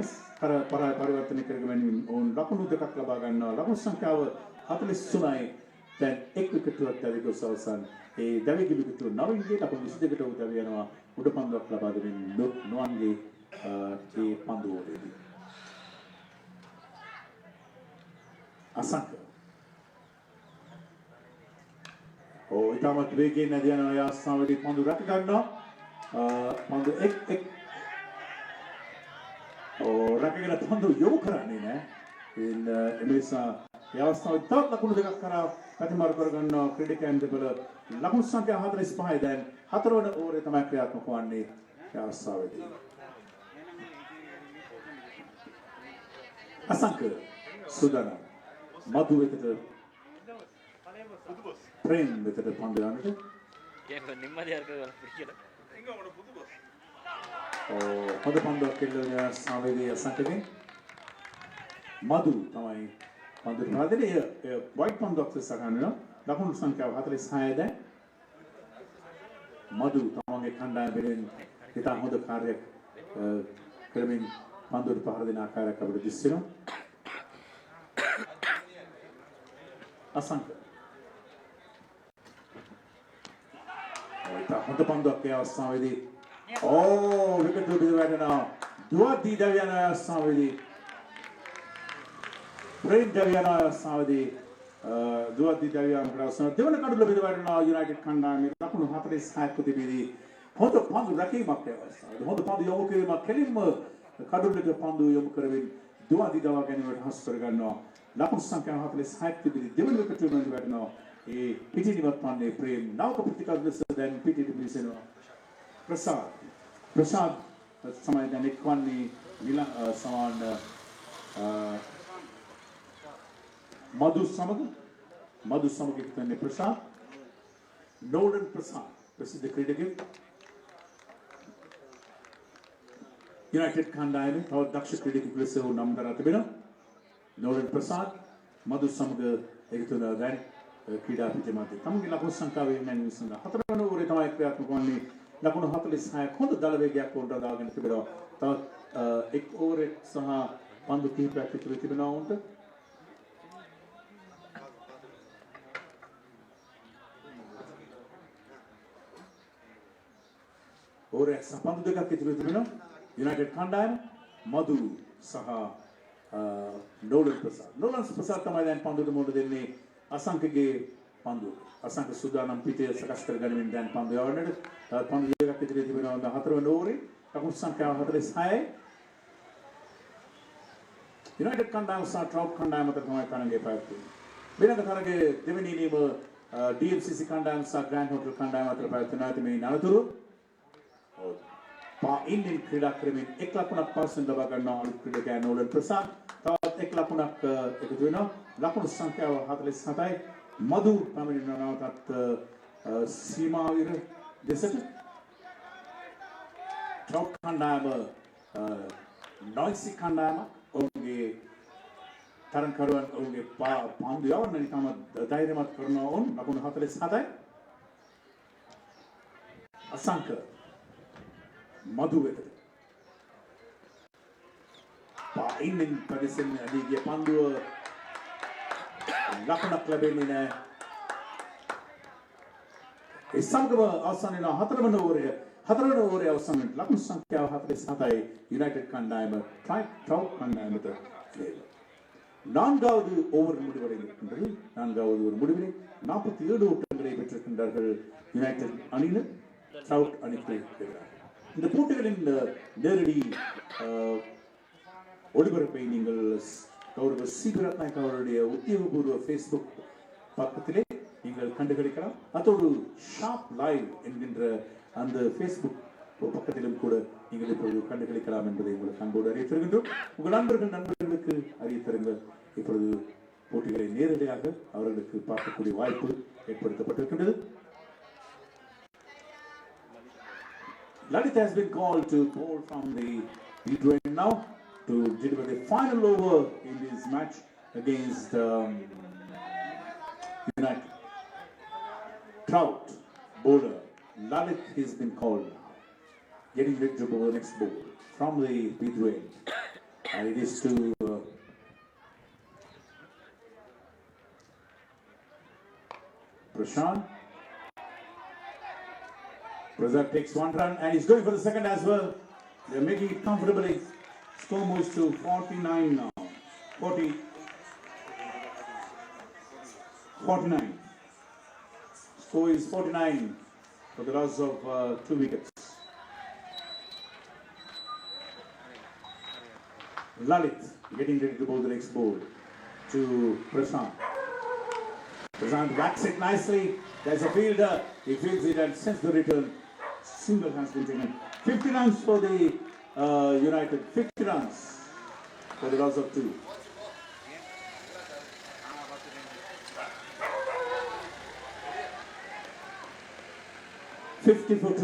පරිවර්තනය කරගෙන ඕන් ලකුණු දෙකක් ලබා ගන්නවා. ලකුණු සංඛ්‍යාව 43යි. දැන් එක් විකටුවක් දැවි ගොස් අවසන් ඒ දැවිගි විකටුව 9ගේ ලකුණු 22කට උදව් වෙනවා උඩ පන්දුවක් ලබා දෙමින් නොවන්ගේ ඒ පන්දුවේදී අසංක ඊටමත් වේගයෙන් නැදී යන ආස්ථාවේදී පන්දු රැක ගන්නවා පන්දු එක් රැකගෙන පන්දු යොමු කරන්නේ නැහැ එනිසා ඒ අවස්ථාවේ තවත් ලකුණු දෙකක් කරා ප්‍රතිමාර කරගන්න ක්‍රීඩකයන් දෙපළ ලකුණු සංඛ්‍යා 45යි දැන් හතරවන ඕවරේ තමයි ක්‍රියාත්මක වන්නේ ඒ අවස්ථාවේදී අසංක සුදාන මදු වෙතට ප්‍රේම් වෙතට පන්දු යන්නට ඒක නිම්මදී අර කරලා පිටියට හොඳ පන්දුවක් කෙල්ලන අවස්ථාවේදී අසංකගෙන් මදු තමයි පන්දු ප්‍රාදේ වයිට් පන්දුවක් සකහනවා ලකුණු සංඛ්‍යාව 46 දැන් මදු තමන්ගේ කණ්ඩායම වෙනුවෙන් ඉතා හොඳ කාර්යයක් කරමින් පන්දුවට පහර දෙන ආකාරයක් අපිට දිස්සෙනවා අසංක ඉතා හොඳ පන්දුවක් ඒ අවස්ථාවේදී විකට් බිඳ වැටෙනවා දුවද්දී දවියන අවස්ථාවේදී ප්‍රේම් දවියන අවස්ථාවේදී දුවද්දී දවියන කරවසන දෙවන කඩුල බිඳ වැටෙනවා යුනයිටඩ් කණ්ඩායමේ ලකුණු 46ක් තිබෙදී හොඳ පන්දු රැකීමක් අවස්ථාවේදී හොඳ පන්දු යොමු කිරීමක් කෙලින්ම කඩුලට පන්දු යොමු කරමින් දුවද්දී දවා ගැනීමට හසු කර ගන්නවා ලකුණු සංඛ්‍යාව 46ක් තිබෙදී දෙවන විකට් බිඳ වැටෙනවා ඒ පිටිනිවත් පන්නේ ප්‍රේම් නවක ප්‍රතිකල්ප ලෙස දැන් පිටිට පිවිසෙනවා ප්‍රසාද් තමයි දැන් එක්වන්නේ සමාන මදු සමග එක්වන්නේ ප්‍රසාද් නෝලන් ප්‍රසාද් ප්‍රසිද්ධ ක්‍රීඩකයෙක් යුනයිටඩ් කණ්ඩායමේ තවත් දක්ෂ ක්‍රීඩකයෙකු ලෙස නම් දරා තිබෙනවා නෝලන් ප්‍රසාද් මදු සමග එකතු වෙනවා දැන් ක්‍රීඩා පිටේ මැද තමගේ ලකුණු සංඛ්‍යාවෙන් නම් විසඳ හතරවන ඕවරේ තමයි ක්‍රියාත්මක වන්නේ ලකුණු 46ක් හොඳ දල වේගයක් උන්ට දාගෙන තිබෙනවා තවත් එක් ඕවරයක් සහ පන්දු කිහිපයක් ඉතුරු තිබෙනවා උන්ට ඕවරයක් සහ පන්දු දෙකක් ඉතුරු තිබෙනවා යුනයිටඩ් කණ්ඩායම මදු සහ නෝලන් ප්‍රසාද් තමයි දැන් පන්දුට මුහුණ දෙන්නේ අසංකගේ පන්දු අසංක සුදානම් පිටේ සකස් කරගනිමින් දැන් පන්දු යවන්නට තවත් පන්දු දෙකක් ඉදිරියේ තිබෙනවා හතරවන ඕවරේ ලකුණු සංඛ්‍යාව 46යි යුනයිටඩ් කණ්ඩායම සහ ට්‍රවුට් කණ්ඩායම අතර තමයි තරගයේ පැවැත්වෙන්නේ වෙනද තරගයේ දෙවෙනි ඉනිම DMCC කණ්ඩායම සහ ග්‍රෑන්ඩ් හෝටල් කණ්ඩායම අතර පැවැත්වෙනවා මේ නලතුරු ඉන්දියන් ක්‍රීඩා ක්‍රමෙන් එක් ලකුණක් පස්සෙන් ලබා ගන්නවා අලුත් ක්‍රීඩකයා නෝලන් ප්‍රසාද් තවත් එක් ලකුණක් එකතු වෙනවා ලකුණු සංඛ්‍යාව 47යි මදු පැමිණෙනවා නැවතත් සීමාවිර දෙසට ට්‍රවුට් කණ්ඩායම නොයිසි කණ්ඩායම ඔවුන්ගේ තරඟකරුවන් ඔවුන්ගේ පන්දු යවන්න නිකම්ම ධෛර්යමත් කරනවා ඔවුන් ලකුණු 47යි අසංක මදු වෙතට ඉන්දියන් ප්‍රදේශයෙන් අධිගිය පන්දුව ලකුණක් ලැබෙන්නේ නැහැ ඒ සමගම අවසන් වෙන හතරවන ඕවරේ අවසන් වෙන ලකුණු සංඛ්‍යාව 47යි යුනයිටඩ් කණ්ඩායම ට්‍රවුට් කණ්ඩායමට ෆේවර් நான்காவது ஓவர் முடிவடைந்திருக்கின்றது. நான்காவது ஒரு முடிவில் 47 ஓட்டங்களை பெற்றிருக்கின்றார்கள் யுனைடெட் அணியினர் ட்ரவுட் அணிக்கு எதிராக. இந்த போட்டிகளின் நேரடி ஒளிபரப்பை நீங்கள் கௌரவ இண்டிகா ரத்நாயக்கா அவருடைய உத்தியோகபூர்வ Facebook பக்கத்திலே நீங்கள் கண்டுகளிக்கலாம். அதோடு ஷாப் லைவ் என்கின்ற அந்த Facebook பக்கத்திலும் கூட நீங்கள் இப்பொழுது கண்டுகளிக்கலாம் என்பதை உங்களுக்கு அன்போடு அறிவித்திருக்கின்றோம். உங்கள் நண்பர்களுக்கு அறிவித்திருங்கள். இப்பொழுது போட்டிகளை நேரடியாக அவர்களுக்கு பார்க்கக்கூடிய வாய்ப்பு ஏற்படுத்தப்பட்டிருக்கின்றது. Lalit has been called to bowl from the lead now to deliver the final over in this match against United. Trout bowler Lalit has been called now, getting ready to bowl the next ball from the midway, and it is to Prashant. Prasad takes one run and he's going for the second as well. They're making it comfortably. Score moves to 49 now. 49. Score is 49 for the loss of 2 wickets. Lalit getting ready to bowl the next ball to Prashant. Prashant whacks it nicely. There's a fielder. He fields it and sends the return. Single has been taken. 50 runs for the United. 50 runs for the loss of 2. $50 for 2.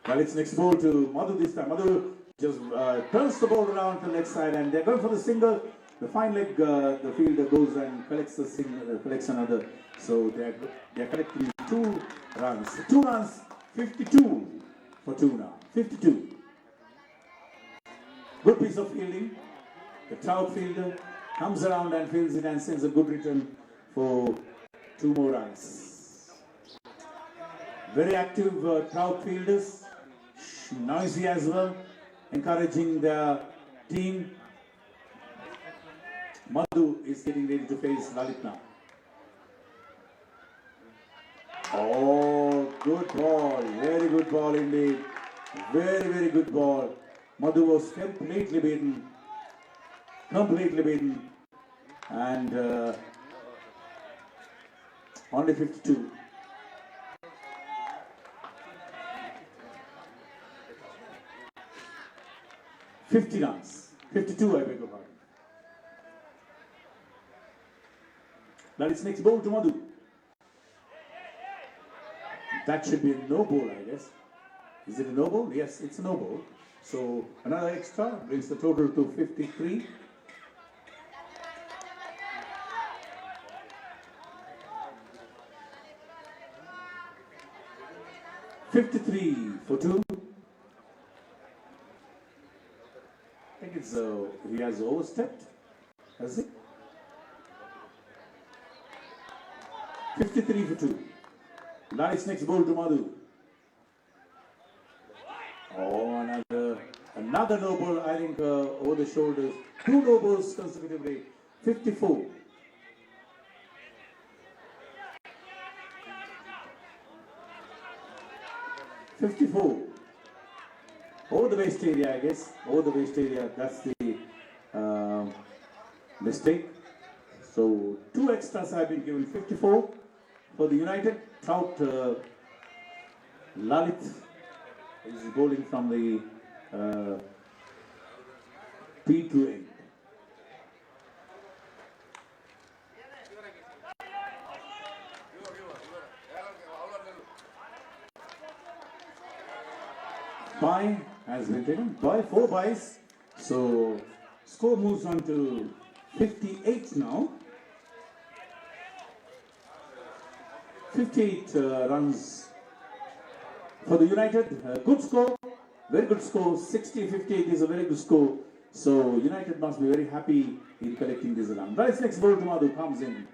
Well, it's next ball to Madhu this time. Madhu just turns the ball around to the next side and they're going for the single. The fine leg, the fielder goes and collects the single, collects another. So they're collecting 2 runs. 2 runs, 52 for 2 now. 52. Good piece of fielding. The Trout fielder comes around and fields it and sends a good return for 2 more runs. Very active Trout fielders. Noisy as well. Encouraging the team. Madhu is getting ready to face Lalit now. Oh, good ball. Very good ball indeed. Very, very good ball. Madhu was completely beaten. And only 52. $50 runs. 52, I beg your pardon. Lalit's next ball to Madhu. That should be a no ball, I guess. Is it a no ball? Yes, it's a no ball. So another extra brings the total to 53. $53 for 2. I think it's he has overstepped, has he? 53 for 2. Nice next ball to Madhu. Oh, another no ball, I think, over the shoulders. 2 no balls consecutively. 54. Over the waist area, I guess. Over the waist area, that's the mistake. So 2 extras have been given. 54 for the United. Trout Lalit is bowling from the P2 end. Bye has been taken. 4 byes. So score moves on to 58 now. 58 runs for the United. Good score. Very good score. 60-58 is a very good score. So United must be very happy in collecting this run. Right, next ball to Madhu comes in.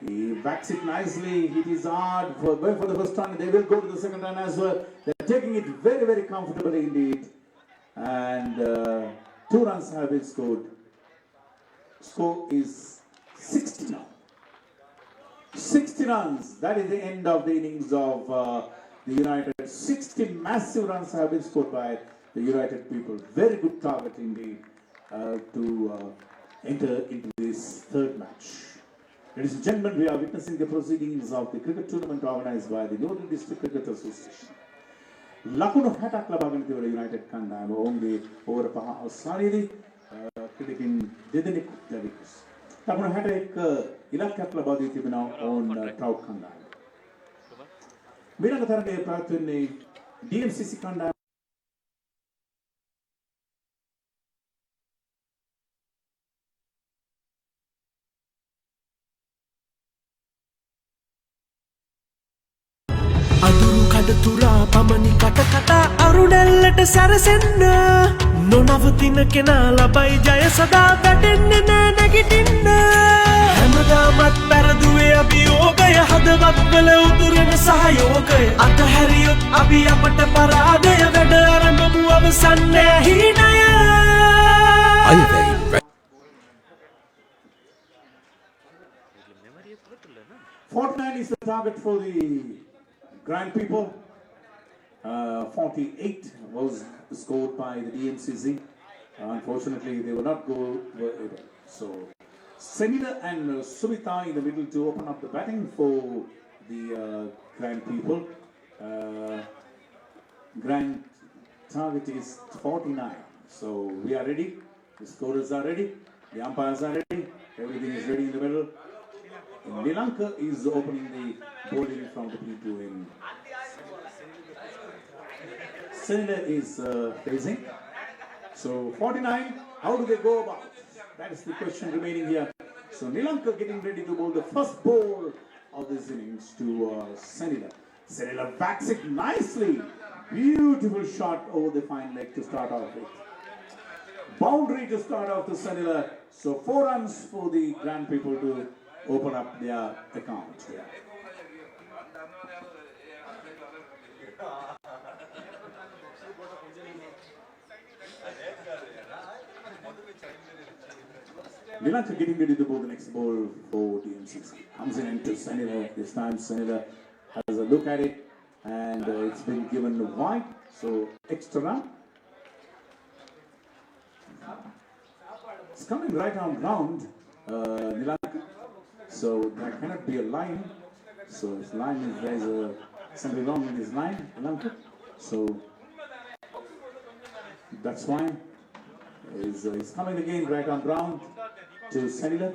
He backs it nicely. It is hard for going for the first run. They will go to the second run as well. They're taking it very, very comfortably indeed. And 2 runs have been scored. Score is 60 now. 60 runs. That is the end of the innings of the United. 60 massive runs have been scored by the United people. Very good target indeed to enter into this third match. Ladies and gentlemen, we are witnessing the proceedings of the cricket tournament organized by the Northern District Cricket Association. Lakunu hatak labagan tiwala United kandam only over paha awsanidi cricketing dedenik labikus. Lakunu hatak ilakkat labadi tibena on trout kandam. Miranga tarane pratunni DMCC kandam තුරා පමණි කට කතා අරුණැල්ලට සැරසෙන්න නොනවතින කෙනා ලබයි ජය සදා වැටෙන්නේ නෑ නැගිටින්න හැමදාමත් පෙරදුවේ අභියෝගය හදවත් වල උතුරන සහයෝගය අතහැරියොත් අපි අපට පරාදය වැඩ ආරම්භමු අවසන් නෑ හීනය අයවැයි 49 is the target for the Grand people. 48 was scored by the DMCC. Unfortunately, they will not go able. So, Senila and Sumita in the middle to open up the batting for the Grand people. Grand target is 49. So, we are ready. The scorers are ready. The umpires are ready. Everything is ready in the middle. Nilanka is opening the bowling from the P2 end. Senila is facing. So 49, how do they go about? That is the question remaining here. So Nilanka getting ready to bowl the first ball of this innings to Senila. Senila backs it nicely. Beautiful shot over the fine leg to start off with. Boundary to start off to Senila. So 4 runs for the Grand people to open up their account here. Nilanka getting ready to bowl the next ball for DMCC. Comes in into Senila. This time Senila has a look at it and it's been given wide. So extra run. It's coming right on ground. Nilanka. So there cannot be a line. So his line is there's something wrong with his line. Nilanka. So that's why he's coming again right on ground to Senila.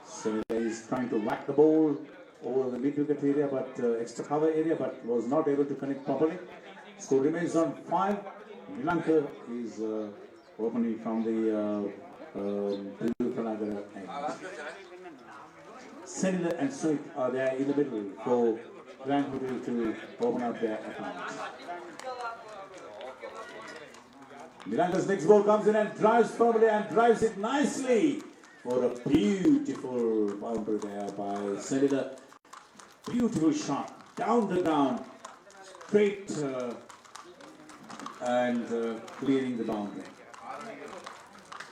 Senila is trying to whack the ball over the mid-wicket area, but extra cover area, but was not able to connect properly. Score remains on 5. Nilanka is opening from the end. Senila and Sweet are there in the middle for Grand Hotel to open up their accounts. Nilanka's next ball comes in and drives firmly and drives it nicely for a beautiful boundary there by Senila. Beautiful shot down the ground, straight and clearing the boundary.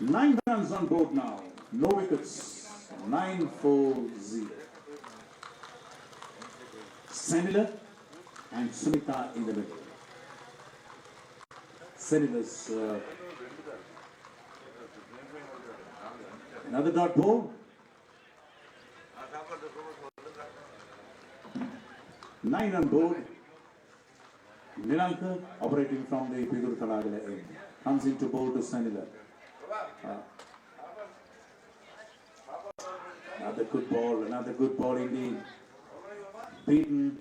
9 runs on board now, no wickets. 9-4-0. Senila and Sumita in the middle. Senila's another dot ball. Nine on board. Nilanka operating from the Pidur Talagala end. Comes into bowl to Senila. Another good ball indeed. Beaten.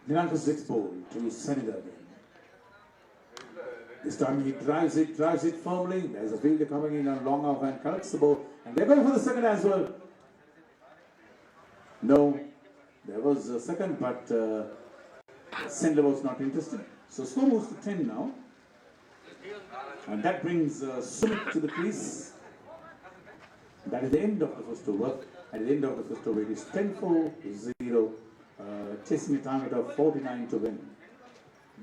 Nilanka's next ball to Senila again. This time he drives it firmly. There's a fielder coming in on long off and collects the ball. And they're going for the second as well. No. There was a second, but Sendler was not interested. So score moves to 10 now. And that brings Sumit to the crease. That is the end of the first over. At the end of the first over, it is 10-4-0, chasing a target of 49 to win.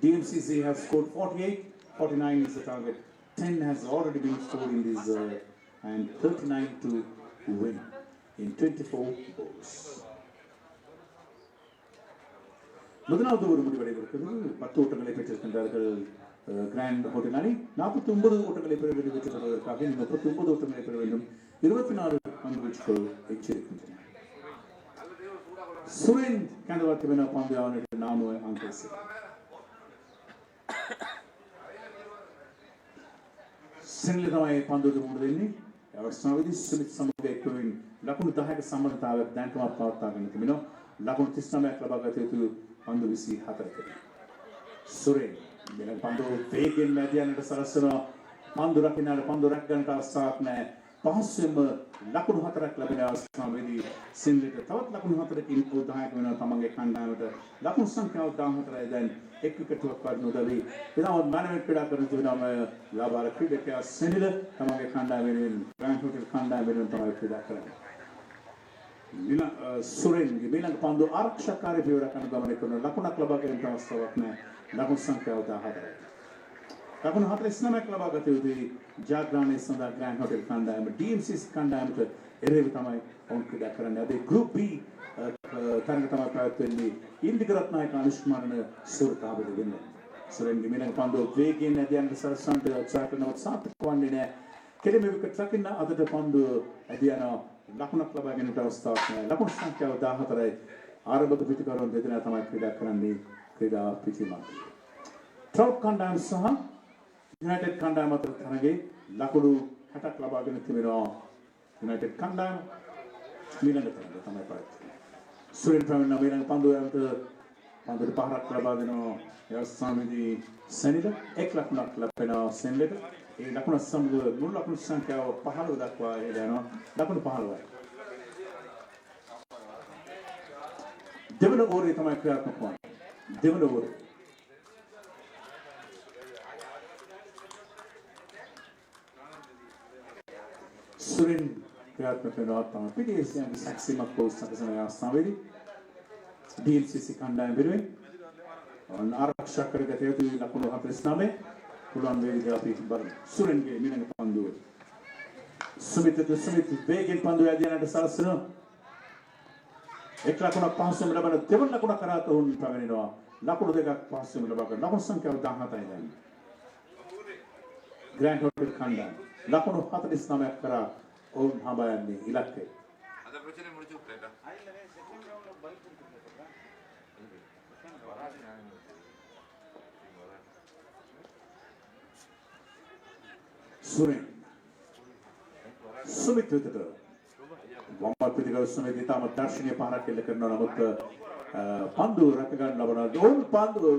DMCC has scored 48, 49 is the target. 10 has already been scored in this, and 39 to win in 24 balls. முதலாவது ஒரு முடிவடைந்திருக்கிறது 10 ஓட்டங்களை பெற்றிருக்கின்றார்கள் grand hotel அணி 49 ஓட்டங்களை பெற வேண்டும் வெற்றி பெறுவதற்காக 39 ஓட்டங்களை பெற வேண்டும் 24 பந்து வீச்சுகள் எச்சிருக்கின்றன சுரேன் கண்டவாக்கின பந்து அவனுடைய 4 அங்கம் Sendler තමයි පන්දුවට මුහුණ දෙන්නේ. අවස්ථාවේදී සුමිත් සමග එක්වමින් ලකුණු 10ක සම්බන්ධතාවයක් දැන්ටමත් පවත්වා ගන්න තිබෙනවා. ලකුණු 39ක් ලබා ගත යුතු පන්දු 24ක. සුරේන් මෙලන් පන්දු වේගෙන් මැදියන්නට සලස්වනවා. පන්දු රකින්නාට පන්දු රැක් ගන්නට අවස්ථාවක් නැහැ. පහසුවෙන්ම ලකුණු 4ක් ලැබෙන අවස්ථාවේදී සෙන්ලර්ට තවත් ලකුණු 4කින් උදාහරණයක් වෙනවා තමන්ගේ කණ්ඩායමට. ලකුණු සංඛ්‍යාව 14යි දැන් එක් විකටුවක් වඩ නොදවි. එතනම මනමෙන් ක්‍රීඩා කරන තුනම ලාභාර ක්‍රීඩකයා සෙන්ලර් තමන්ගේ කණ්ඩායම වෙනුවෙන් ග්‍රෑන්ඩ් හෝටල් කණ්ඩායම වෙනුවෙන් තමයි ක්‍රීඩා කරන්නේ. සුරේන්ගේ ඊළඟ පන්දු ආරක්ෂකකාරී පියවරක් අනුගමනය කරන ලකුණක් ලබා ගැනීමට අවස්ථාවක් නැහැ. ලකුණු සංඛ්‍යාව 14යි. ලකුණු 49ක් ලබා ගත යුතුයි ජාග්‍රාණයේ සඳහා ග්‍රෑන්ඩ් හෝටල් කණ්ඩායම DMCC කණ්ඩායමට එරෙහිව තමයි ඔවුන් ක්‍රීඩා කරන්නේ. අද ගෲප් B තරඟ තමයි පැවැත්වෙන්නේ. ඉන්දික රත්නායක අනුෂ්මාන සුරතාවද වෙන්නේ. සුරේන්ගේ ඊළඟ පන්දු වේගයෙන් ඇදියන්න සරසන්ට උත්සාහ කරනවත් සාර්ථක වන්නේ නැහැ. කෙලිම විකට් රකින්න අදට පන්දු ඇදියන ලකුණක් ලබා ගැනීමට අවස්ථාවක් නැහැ. ලකුණු සංඛ්‍යාව 14යි. ආරම්භක පිටිකරුවන් දෙදෙනා තමයි ක්‍රීඩා කරන්නේ ක්‍රීඩා පිටිමත්. ට්‍රවුට් කණ්ඩායම සහ යුනයිටඩ් කණ්ඩායම අතර තරගයේ ලකුණු 60ක් ලබාගෙන තිබෙනවා. යුනයිටඩ් කණ්ඩායම ඊළඟ තරගය තමයි පැවැත්වෙන්නේ. සුරේන් ප්‍රවීණ ඊළඟ පන්දුවට පහරක් ලබා දෙනවා. යස්සාමේදී සෙන්ලර් එක් ලකුණක් ලැබෙනවා සෙන්ලර්ට. ඒ ලකුණ සමග මුල් ලකුණු සංඛ්‍යාව 15 දක්වා යනවා. ලකුණු 15යි. දෙවන ඕවරේ තමයි ක්‍රියාත්මක වන්නේ. දෙවන ඕවරේ සුරේන් ක්‍රියාත්මක වෙනවා තමයි පිටියසියන් සැක්සිමක් පොස්ට් සකසන අවස්ථාවේදී DMCC කණ්ඩායම වෙනුවෙන් ආරක්ෂා කරගත යුතු ලකුණු 49 පුළුවන් වේවිද අපි බලමු. සුරේන්ගේ ඊළඟ පන්දුව. සුමිත් වේගෙන් පන්දුව ඇදියන්නට සලස්වනවා. එක් ලකුණක් පහසුවෙන් ලබන දෙවන ලකුණ කරා තවුන් පැමිණෙනවා. ලකුණු දෙකක් පහසුවෙන් ලබා ගන්න. ලකුණු සංඛ්‍යාව 17යි දැන්. ග්‍රෑන්ඩ් හෝටල් කණ්ඩායම ලකුණු 49ක් කරා ඔවුන් හඹා යන්නේ ඉලක්කය. අද ප්‍රශ්නේ මුලින්ම උත්තරට. සුරේන් සුමිත් වෙතට වම්පත් පිටිකව සුමිත් ඉතාම දර්ශනීය පහරක් එල්ල කරනවා. නමුත් පන්දු රැක ගන්න ලබනවා. ඔවුන් පන්දු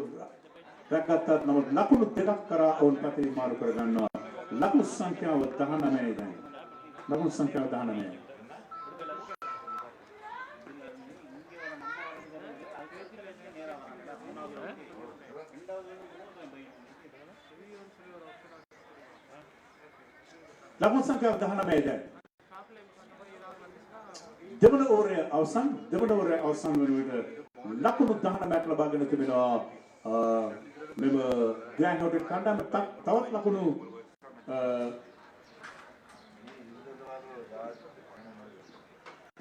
රැකගත්තත් නමුත් ලකුණු දෙකක් කරා ඔවුන් පැතේ මාරු කර ගන්නවා. ලකුණු සංඛ්‍යාව 19යි දැන්. ලකුණු සංඛ්‍යාව 19යි. ලකුණු සංඛ්‍යාව 19යි දැන්. දෙවන ඕවරේ අවසන් වෙනුවට ලකුණු 19ක් ලබාගෙන තිබෙනවා. මෙම ග්‍රෑන්ඩ් හෝටල් කණ්ඩායම තවත් ලකුණු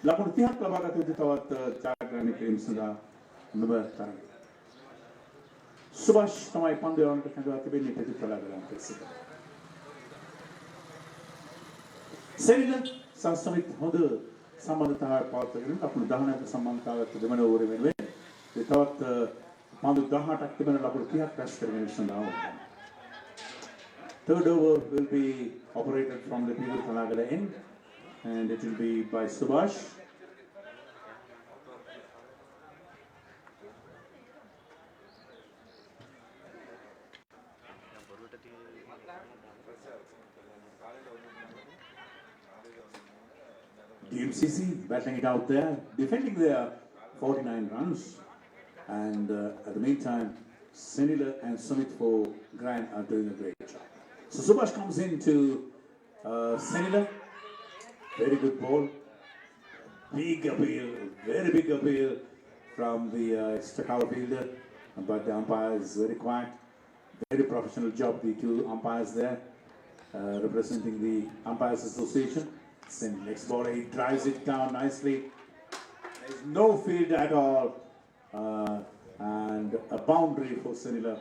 ලකුණු 30ක් ලබාගත යුතු තවත් ජයග්‍රහණය කිරීම සඳහා මෙම තරගය. සුභාෂ් තමයි පන්දු යවන්නට කැඳවා තිබෙන්නේ ප්‍රතිඵලගලන් පෙරසිට. සෙන්ලර් සමස්තමිත් හොඳ සම්බන්ධතාවයක් පවත්වාගෙන ලකුණු 19ක සම්බන්ධතාවයක් දෙවන ඕවරේ වෙනුවෙන් තවත් පන්දු 18ක් තිබෙන ලකුණු 30ක් රැස් කරගෙන සඳහා වුණා. Third over will be operated from the Pivot Palagala end, and it will be by Subhash. DMCC battling it out there, defending their 49 runs. And at the meantime, Senila and Sumit for Grand are doing a great job. So Subhash comes into Senila. Very good ball. Big appeal, very big appeal from the extra cover fielder. But the umpire is very quiet. Very professional job, the two umpires there, representing the Umpires Association. Then next ball, he drives it down nicely. There's no field at all. And a boundary for Senila.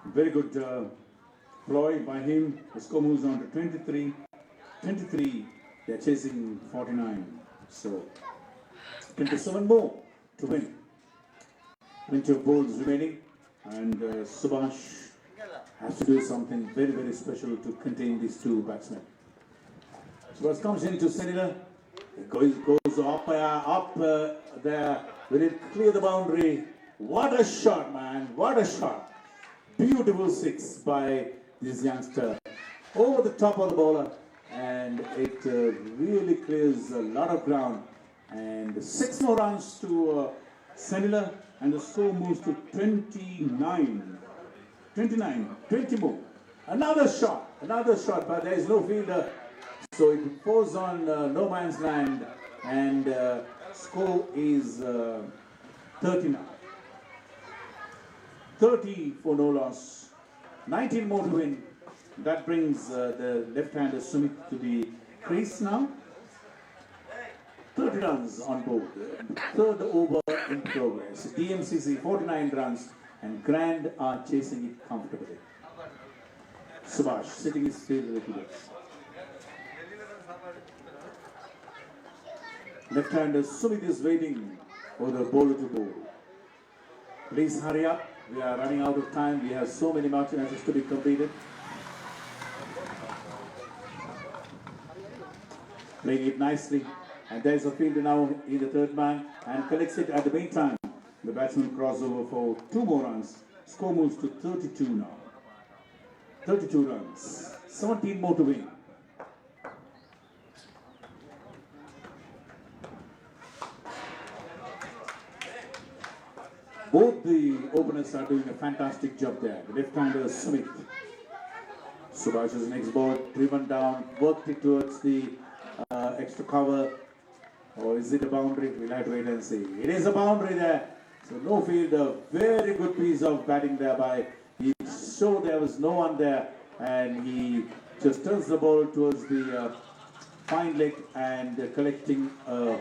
Very good ploy by him. The score moves on to 23. 23, they're chasing 49. So 27 more to win. Plenty of balls remaining. And Subhash has to do something very, very special to contain these two batsmen. Subhash comes into Senila. It goes up there. Will it clear the boundary? What a shot, man. What a shot. Beautiful six by this youngster. Over the top of the bowler. And it really clears a lot of ground. And 6 more runs to Senila. And the score moves to 29. 29. 20 more. Another shot, but there is no fielder. So it falls on no man's land. And score is 30 now. 30 for no loss. 19 more to win. That brings the left-hander Sumit to the crease now. 30 runs on board. Third over in progress. DMCC 49 runs and Grand are chasing it comfortably. Subhash sitting his field a little bit. Left-hander Sumit is waiting for the bowler to bowl. Please hurry up. We are running out of time. We have so many matches to be completed. Playing it nicely. And there's a fielder now in the third man and collects it at the meantime. The batsman crossover for 2 more runs. Score moves to 32 now. 32 runs. 17 more to win. Both the openers are doing a fantastic job there. The left-hander Sumit. Subhash's next ball driven down, worked it towards the extra cover. Or is it a boundary? We'll have to wait and see. It is a boundary there. So no field, a very good piece of batting there by. He showed there was no one there. And he just turns the ball towards the fine leg and collecting a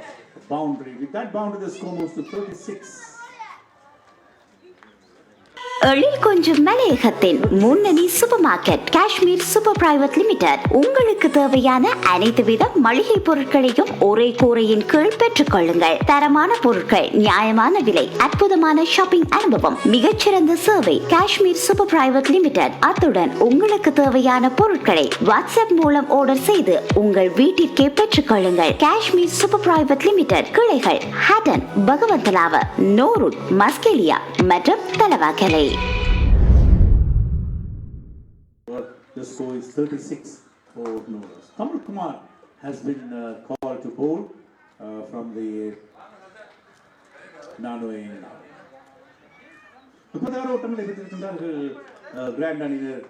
boundary. With that boundary, the score moves to 36. எழில் கொஞ்சம் மலையகத்தின் முன்னணி super market Kashmir super private limited உங்களுக்கு தேவையான அனைத்து வித மளிகை பொருட்களையும் ஒரே கூரையின் கீழ் பெற்றுக் கொள்ளுங்கள். தரமான பொருட்கள், நியாயமான விலை, அற்புதமான ஷாப்பிங் அனுபவம், மிகச்சிறந்த சேவை. காஷ்மீர் சூப்பர் பிரைவேட் லிமிடெட் அத்துடன் உங்களுக்கு தேவையான பொருட்களை வாட்ஸ்அப் மூலம் ஆர்டர் செய்து உங்கள் வீட்டிற்கே பெற்றுக் கொள்ளுங்கள். காஷ்மீர் சூப்பர் பிரைவேட் லிமிடெட் கிளைகள் ஹட்டன், பகவந்தலாவ, நோருட், மஸ்கெலியா மற்றும் Talawakelle. The score is 36 for no loss. Kamal Kumar has been called to bowl from the Nanoe. இப்போதார ஓட்டங்களை பெற்றிருக்கின்றார்கள் கிராண்ட் அணியினர்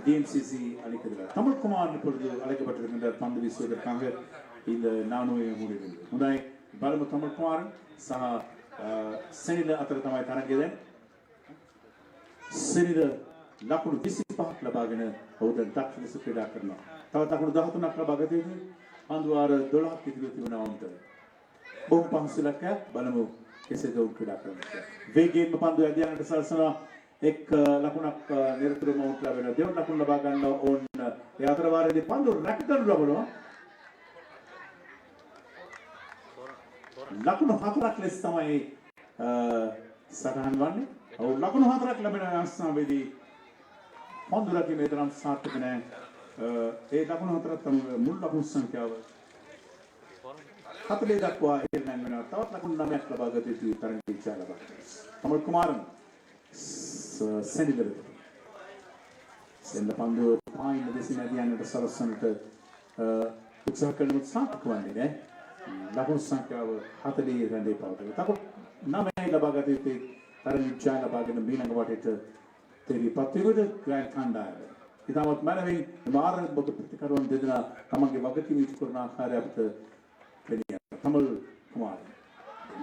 DMCC அளிக்கிறார். கமல் குமார் இப்பொழுது அழைக்கப்பட்டிருக்கின்றார் பந்து வீசுவதற்காக இந்த நானோயை முடிவில். முதல் බලමු කමල් කුමාරන් සහ සෙනිල අතර තමයි තරගය. සෙනිල ලකුණු 25ක් ලබාගෙන ඔහු දැන් දක්ෂ ලෙස ක්‍රීඩා කරනවා. තව ලකුණු 13ක් ලබා ගත යුතුයි. පන්දු වාර 12ක් ඉදිරිය තිබෙනවා උන්ට. බොහොම පහසු ලක්ෂයක් බලමු කෙසේද ඔවුන් ක්‍රීඩා කරන්නේ. වේගයෙන්ම පන්දු ඇදියානට සලසනවා. එක් ලකුණක් නිරතුරුවම උන්ට ලැබෙනවා. දෙවන ලකුණ ලබා ගන්න ඕන. ඒ අතර වාරයේදී පන්දු රැක ගන්න ලබනවා. ලකුණු 4ක් ලෙස තමයි සටහන් වන්නේ. ඔව් ලකුණු 4ක් ලැබෙන අවස්ථාවේදී පන්දු රැකීමේ තරම් සාර්ථක නැහැ. ඒ ලකුණු 4ක් තමයි මුල් ලකුණු සංඛ්‍යාව 40 දක්වා ඉරණම් වෙනවා. තවත් ලකුණු 9ක් ලබා ගත යුතු තරඟ ඉච්ඡා ලබා ගන්නවා. කමල් කුමාරන් සෙනිලට සෙනිල පන්දු පායින් දෙසින් ඇදියන්නට සලස්වන්නට උත්සාහ කරන සාර්ථක වන්නේ නැහැ. ලකුණු සංඛ්‍යාව 40 රැඳී පවතිනවා. තකොට 9 ලබා ගත යුතු තරග ජය ලබාගෙන මීළඟ වටේට තෙරිපත් වෙන ග්‍රෑන්ඩ් කණ්ඩායම. ඉතාමත් මනමින් ආරම්භක ප්‍රතිකරුවන් දෙදෙනා තමන්ගේ වගකීම ඉටු කරන ආකාරය අපිට පෙනියනවා. තමල් කුමාර්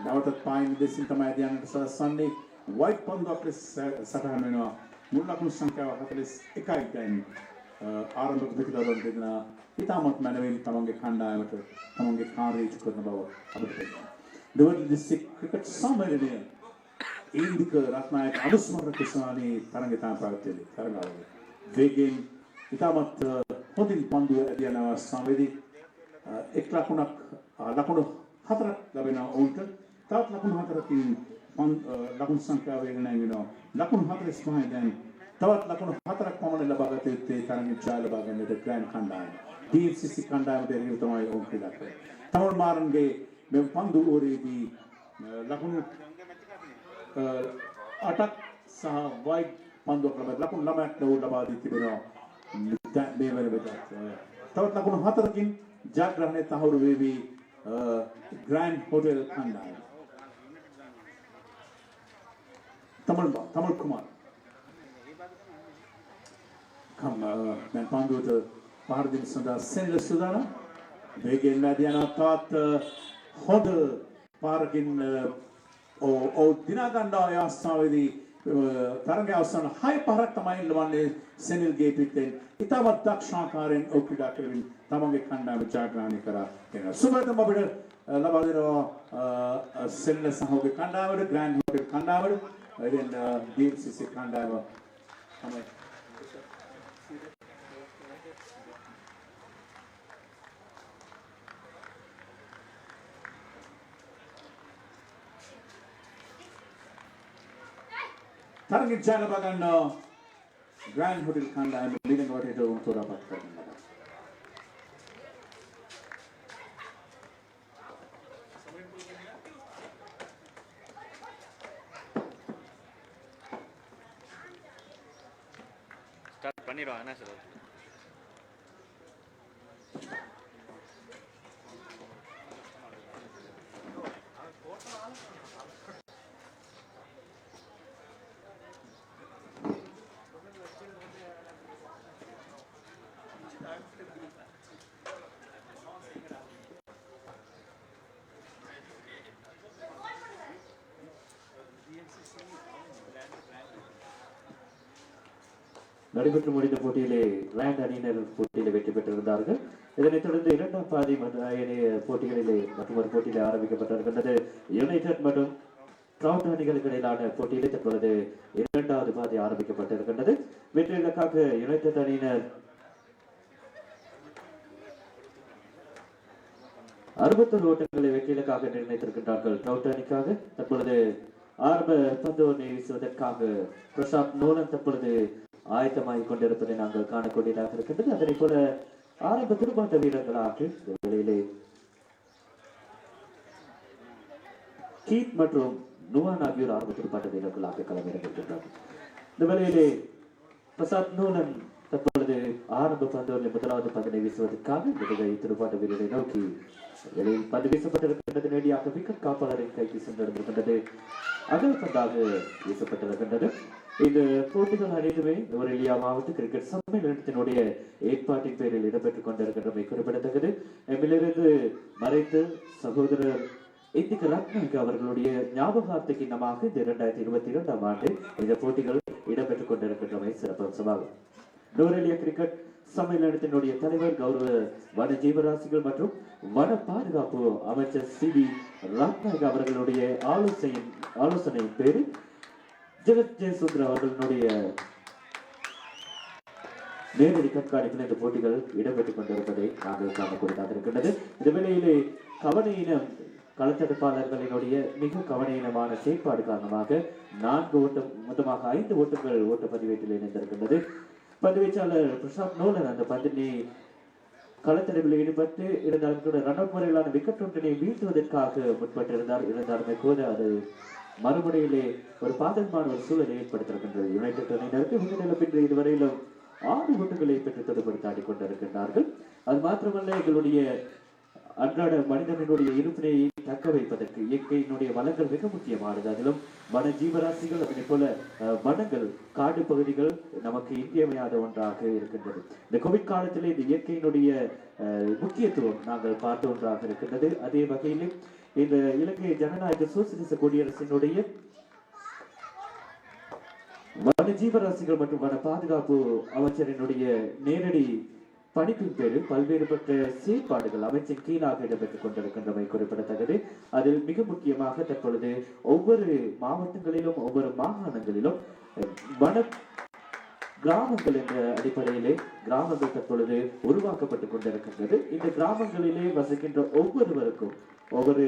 නැවතත් පායින් දෙසින් තමයි යන්නට සලස්වන්නේ. වයිට් පන්දුවක් ලෙස සටහන් වෙනවා. මුල් ලකුණු සංඛ්‍යාව 41යි දැන් ආරම්භක ප්‍රතිකරුවන් දෙදෙනා ඉතාමත් මනමින් තමන්ගේ කණ්ඩායමට තමන්ගේ කාර්යය ඉටු කරන බව අපිට පෙනෙනවා. දෙවන දිස්ත්‍රික් ක්‍රිකට් සම්මේලනය ඉන්දික රත්නායක අනුස්මරණ කුසලානේ තරඟය තමයි ප්‍රගතියේදී තරඟාවලිය. වේගෙන් ඉතාමත් හොඳින් පන්දුව ඇදියන අවස්ථාවේදී එක් ලකුණු 4ක් ලැබෙන ඔවුන්ට තවත් ලකුණු 4කින් ලකුණු සංඛ්‍යාව වෙනගෙන වෙනවා. ලකුණු 45යි දැන් තවත් ලකුණු 4ක් පමණ ලබා ගත යුත්තේ තරඟයේ ජය ලබා ගන්නට ග්‍රෑන්ඩ් කණ්ඩායම. DCC කණ්ඩායමට එරෙහිව තමයි ඔවුන් ක්‍රීඩා කරන්නේ. තමුල් මාරන්ගේ මේ පන්දු ඕරේදී ලකුණු 8ක් සහ වයිඩ් පන්දුවක් ලකුණු 9ක් ලබා දී තිබෙනවා. මේ වෙන විට තවත් ලකුණු 4කින් ජයග්‍රහණය තහවුරු වේවි ග්‍රෑන්ඩ් හෝටල් කණ්ඩායම. තමල් කුමාර් දැන් පන්දුවට පහර දෙන සඳහා සෙන්ල සුදානම් වේගෙන් වැඩි යන තවත් හොඳ පාරකින් දිනා ගන්නා අවස්ථාවේදී තරගය අවසන් 6 පහරක් තමයි ලබන්නේ සෙනිල්ගේ පිටෙන්. ඉතාමත් දක්ෂාකාරයෙන් ක්‍රීඩා කරමින් තමන්ගේ කණ්ඩායම ජයග්‍රහණය කරා. සුබතම අපිට ලබා දෙනවා සෙන්ල සහෝගේ කණ්ඩායමට ග්‍රෑන්ඩ් හෝටල් කණ්ඩායමට එදෙන් DCC කණ්ඩායම තමයි තරගයේ ජය ලබා ගන්න ග්‍රෑන්ඩ් හෝටල් කණ්ඩායම ඊළඟ වටේට උන් තෝරාපත් කරනවා. ஸ்டார்ட் பண்ணிடுவாங்க என்ன சார்? நடைபெற்று முடிந்த போட்டியிலே கிராண்ட் அணியினர் போட்டியிலே வெற்றி பெற்றிருந்தார்கள். இதனைத் தொடர்ந்து இரண்டாம் பாதி போட்டிகளிலே மற்றொரு போட்டியிலே ஆரம்பிக்கப்பட்டிருக்கின்றது. யுனைடெட் மற்றும் ட்ரவுட் அணிகளுக்கு இடையிலான போட்டியிலே தற்பொழுது இரண்டாவது பாதி ஆரம்பிக்கப்பட்டிருக்கின்றது. வெற்றி இலக்காக யுனைடெட் அணியினர் 61 ஓட்டங்களை வெற்றி இலக்காக நிர்ணயித்திருக்கின்றார்கள். ட்ரவுட் அணிக்காக தற்பொழுது ஆரம்ப பந்தோனை வீசுவதற்காக பிரசாத் நோலன் தற்பொழுது ஆயத்தமாகிக் கொண்டிருப்பதை நாங்கள் காணக்கூடியதாக இருக்கின்றது. அதனை போல ஆரம்ப துடுப்பாட்ட வீரர்களாக இந்த வேளையிலே கீத் மற்றும் நுவான் ஆகியோர் ஆரம்ப துடுப்பாட்ட வீரர்களாக களமிறங்கியிருக்கின்றார்கள். இந்த வேளையிலே பிரசாத் நோலன் தற்பொழுது ஆரம்ப பந்தோரில் முதலாவது பந்தனை வீசுவதற்காக விடுகை துடுப்பாட்ட வீரரை நோக்கி வெளியில் பந்து வீசப்பட்டிருக்கின்றது. நேரடியாக விக்கெட் காப்பாளரின் கைக்கு சென்றிருக்கின்றது. அகல் பந்தாக வீசப்பட்டிருக்கின்றது. இந்த போட்டிகள் அனைத்துமே நுவரெலியா மாவட்ட கிரிக்கெட் சம்மேளனத்தினுடைய ஏற்பாட்டின் பேரில் இடம்பெற்றுக் கொண்டிருக்கின்றமை குறிப்பிடத்தக்கது. எம்மிலிருந்து மறைந்த சகோதரர் இந்திக ரத்நாயக்க அவர்களுடைய ஞாபகார்த்த சின்னமாக இந்த 2022ஆம் ஆண்டு இந்த போட்டிகள் இடம்பெற்றுக் கொண்டிருக்கின்றமை சிறப்பம்சமாகும். நுவரெலியா கிரிக்கெட் சம்மேளனத்தினுடைய தலைவர் கௌரவ வன ஜீவராசிகள் மற்றும் வன பாதுகாப்பு அமைச்சர் CB ரத்நாயக்க அவர்களுடைய ஆலோசனையின் பேரில் ஜெகத் ஜெயசுந்தர் அவர்களுடைய நேரடி கண்காணிப்பில் இந்த போட்டிகள் இடம்பெற்றுக் கொண்டிருப்பதை நாங்கள் காணக்கூடியதாக இருக்கின்றது. இந்த வேளையிலே கவனையினம் களத்தடுப்பாளர்களினுடைய மிக கவனையினமான செயற்பாடு காரணமாக 4 ஓட்டம் மொத்தமாக 5 ஓட்டங்கள் ஓட்ட பதிவேட்டில் இணைந்திருக்கின்றது. பந்துவீச்சாளர் பிரசாத் நோலன் அந்த பந்தினை களத்தடுப்பில் ஈடுபட்டு இருந்தாலும் கூட ரன் அவுட் முறையிலான விக்கெட் ஒன்றினை வீழ்த்துவதற்காக முற்பட்டிருந்தார். இருந்தாலுமே கூட அது மறுமுறையிலே ஒரு பாதகமான ஒரு சூழலை ஏற்படுத்தியிருக்கின்றது. யுனைடெட் அணியினருக்கு பின்பு இதுவரையிலும் 6 ஓட்டங்களை பெற்று தொடர்படுத்தி ஆடிக்கொண்டிருக்கின்றார்கள். அது மாத்திரமல்ல எங்களுடைய அன்றாட மனிதனுடைய இருப்பினை தக்க வைப்பதற்கு இயற்கையினுடைய வளங்கள் மிக முக்கியமானது. அதிலும் வன ஜீவராசிகள் அதனை போல வனங்கள் காடு பகுதிகள் நமக்கு இன்றியமையாத ஒன்றாக இருக்கின்றது. இந்த கோவிட் காலத்திலே இந்த இயற்கையினுடைய முக்கியத்துவம் நாங்கள் பார்த்த ஒன்றாக இருக்கின்றது. அதே வகையில் இந்த இலங்கை ஜனநாயக சோசியலிச குடியரசினுடைய வன ஜீவராசிகள் மற்றும் வன பாதுகாப்பு அமைச்சரினுடைய நேரடி பணிப்பின் பேரில் பல்வேறுபட்ட செயற்பாடுகள் அமைச்சின் கீழாக இடம்பெற்றுக் கொண்டிருக்கின்றமை குறிப்பிடத்தக்கது. அதில் மிக முக்கியமாக தற்பொழுது ஒவ்வொரு மாவட்டங்களிலும் ஒவ்வொரு மாகாணங்களிலும் வன கிராமங்கள் என்ற அடிப்படையிலே கிராமங்கள் தற்பொழுது உருவாக்கப்பட்டுக் கொண்டிருக்கின்றது. இந்த கிராமங்களிலே வசிக்கின்ற ஒவ்வொருவருக்கும் ஒவ்வொரு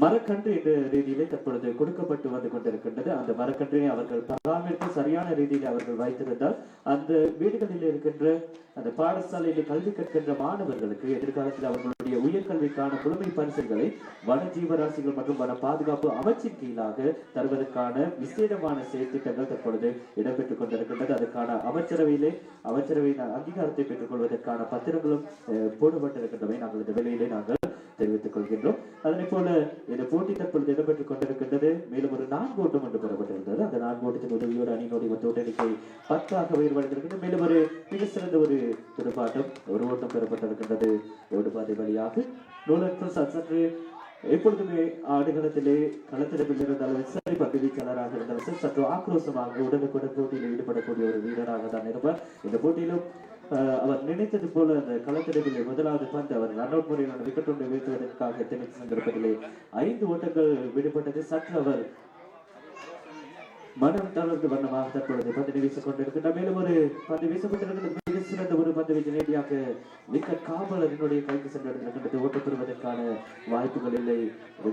மரக்கன்று என்ற ரீதியிலே தற்பொழுது கொடுக்கப்பட்டு வந்து கொண்டிருக்கின்றது. அந்த மரக்கன்றினை அவர்கள் பராமரித்து சரியான ரீதியில் அவர்கள் வைத்திருந்தால் அந்த வீடுகளில் இருக்கின்ற அந்த பாடசாலையில் கல்வி கற்கின்ற மாணவர்களுக்கு எதிர்காலத்தில் அவர்களுடைய உயர்கல்விக்கான புலமை பரிசுகளை வன ஜீவராசிகள் மற்றும் வன பாதுகாப்பு அமைச்சின் கீழாக தருவதற்கான விசேடமான செயற்திட்டங்கள் தற்பொழுது இடம்பெற்றுக் கொண்டிருக்கின்றது. அதற்கான அமைச்சரவையின் அங்கீகாரத்தை பெற்றுக் கொள்வதற்கான பத்திரங்களும் போடப்பட்டிருக்கின்றவை நாங்கள் இந்த வேளையிலே நாங்கள் தெரிவித்துக் கொள்கின்றோம். அதனை போல இந்த போட்டி தற்பொழுது இடம்பெற்றுக் கொண்டிருக்கின்றது. மேலும் ஒரு 4 ஓட்டம் ஒன்று பெறப்பட்டிருந்தது. அந்த 4 ஓட்டத்தின் உதவியோடு அணியினுடைய மொத்த ஓட்ட எண்ணிக்கை 10 உயர்வடைந்திருக்கின்றது. மேலும் ஒரு மிக சிறந்த ஒரு துடுப்பாட்டம் ஒரு ஓட்டம் பெறப்பட்டிருக்கின்றது. ஓடுபாதை வழியாக நோலன் பிரசாத் சற்று எப்பொழுதுமே ஆடுகளத்திலே களத்திடப்பில் இருந்தாலும் சரி பந்து வீச்சாளராக இருந்தாலும் சற்று ஆக்ரோஷமாக உடனுக்குடன் போட்டியில் ஈடுபடக்கூடிய ஒரு வீரராக தான் இருப்பார். இந்த போட்டியிலும் அவர் நினைத்தது போல அந்த களத்திடப்பிலே முதலாவது பந்து அவர் ரன் அவுட் முறையிலான விக்கெட் ஒன்றை வீழ்த்துவதற்காக தெரிவித்த சந்தர்ப்பத்திலே 5 ஓட்டங்கள் விடுபட்டது. சற்று அவர் மனம் தளர்ந்து வண்ணமாக தற்பொழுது பந்து வீசிக் கொண்டிருக்கின்றார். மேலும் ஒரு பந்து வீசப்பட்டிருக்கிறது. மிக சிறந்த ஒரு பந்து வீச்சு நேரடியாக விக்கெட் காவலரினுடைய கைக்கு சென்றிருக்கின்றது. ஓட்டம் பெறுவதற்கான வாய்ப்புகள் இல்லை.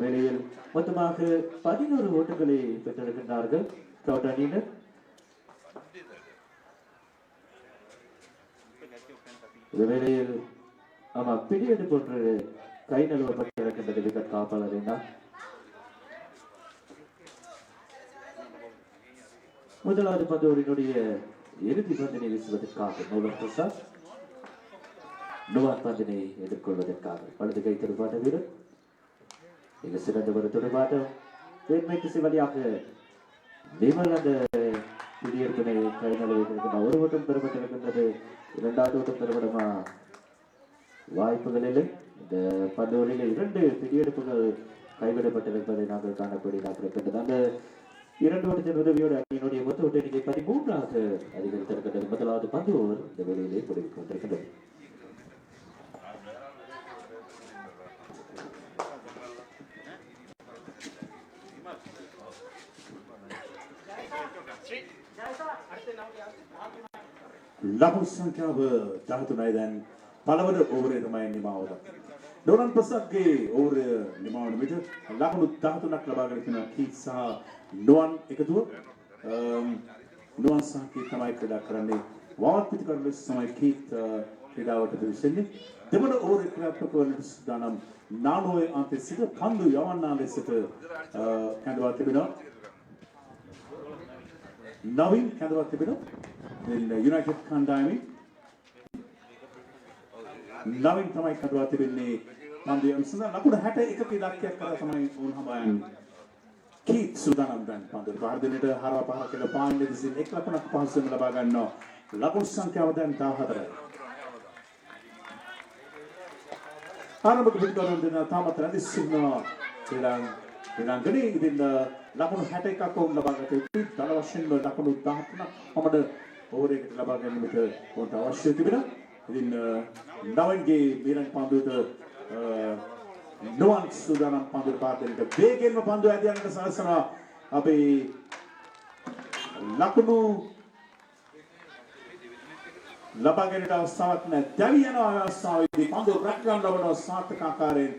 வேளையில் மொத்தமாக 11 ஓட்டங்களை பெற்றிருக்கின்றார்கள் ட்ரவுட் அணியினர். இந்த வேளையில் பிடியெடுப்பு ஒன்று கை நழுவப்பட்டிருக்கின்றது விக்கெட் காப்பாளரினால். முதலாவது பந்தோரினுடைய இறுதி பந்தினை வீசுவதற்காக நோலன் பிரசாத் நுவான் பந்தினை எதிர்கொள்வதற்காக வலது கை துடுப்பாட்ட வீரர். மிக சிறந்த ஒரு துடுப்பாட்டம் தென்மை திசை வழியாக விமல் அந்த பிடியெடுப்பினை கை நழுவிருக்கின்றார். ஒரு ஓட்டம் பெறப்பட்டிருக்கின்றது. 2வது ஓட்டம் பெறப்படுமா வாய்ப்புகள் இல்லை. இந்த பந்தோரில் 2 பிடியெடுப்புகள் கைவிடப்பட்டிருப்பதை நாங்கள் காணக்கூடியதாக இருக்கின்றது. அந்த 2 ஓட்டத்தின் உதவியோடு அணியினுடைய மொத்த ஓட்ட எண்ணிக்கை 13 அதிகரித்திருக்கின்றது. முதலாவது பந்து ஓவர் இந்த வேளையிலே முடிவுக்கு வந்திருக்கின்றது. ලකුණු සංඛ්‍යාව 13යි දැන් පළවන ඕවරේ තමයි නිමාව දක්වන්නේ. නෝලන් ප්‍රසාද්ගේ ඕවර නිමාවන විට ලකුණු 13ක් ලබාගෙන තිනවා කීත් සහ නුවන් එකතුව. නුවන් සහ කීත් තමයි ක්‍රීඩා කරන්නේ. වාවත් පිටිකර ලෙස තමයි කීත් ක්‍රීඩාවට පිවිසෙන්නේ. දෙවන ඕවරේ ක්‍රියාත්මක වන සුදානම් නානෝයේ අන්තයේ සිට පන්දු යවන්නා ලෙසට කැඳවා තිබෙනවා. නවීන් කැඳවා තිබෙනවා. United කණ්ඩායමේ නවීන් තමයි කඩවා තිබෙන්නේ පන්දු යම් සඳහා ලකුණු 61ක ඉලක්කයක් කරා තමයි වුන් හබයන් කීත් සුදානම් දැන් පන්දු පාර දෙන්නට හරවා පහර කියලා පාන්නේ දිසින් 1 ලකුණක් පහසුවෙන් ලබා ගන්නවා. ලකුණු සංඛ්‍යාව දැන් 14යි. ආරම්භක පිටකරන දෙන තාමත් රැඳී සිටිනවා ශ්‍රී ඉතින් ලකුණු 61ක් වුන් ලබා ගත යුතුයි. දල වශයෙන්ම ලකුණු 13ක් අපමණ ඕවරයකට ලබා ගැනීමට උන්ට අවශ්‍ය තිබෙනවා. ඉතින් නවන්ගේ මීරන් පන්දුවට නුවන් සූදානම් පන්දුවට පාර දෙන්නට වේගෙන්ම පන්දුව ඇදියන්නට සලසනවා. අපේ ලකුණු ලබා ගැනීමට අවස්ථාවක් නැහැ. දැවි යන අවස්ථාවේදී පන්දුව රැකගන්න ලබනවා සාර්ථක ආකාරයෙන්.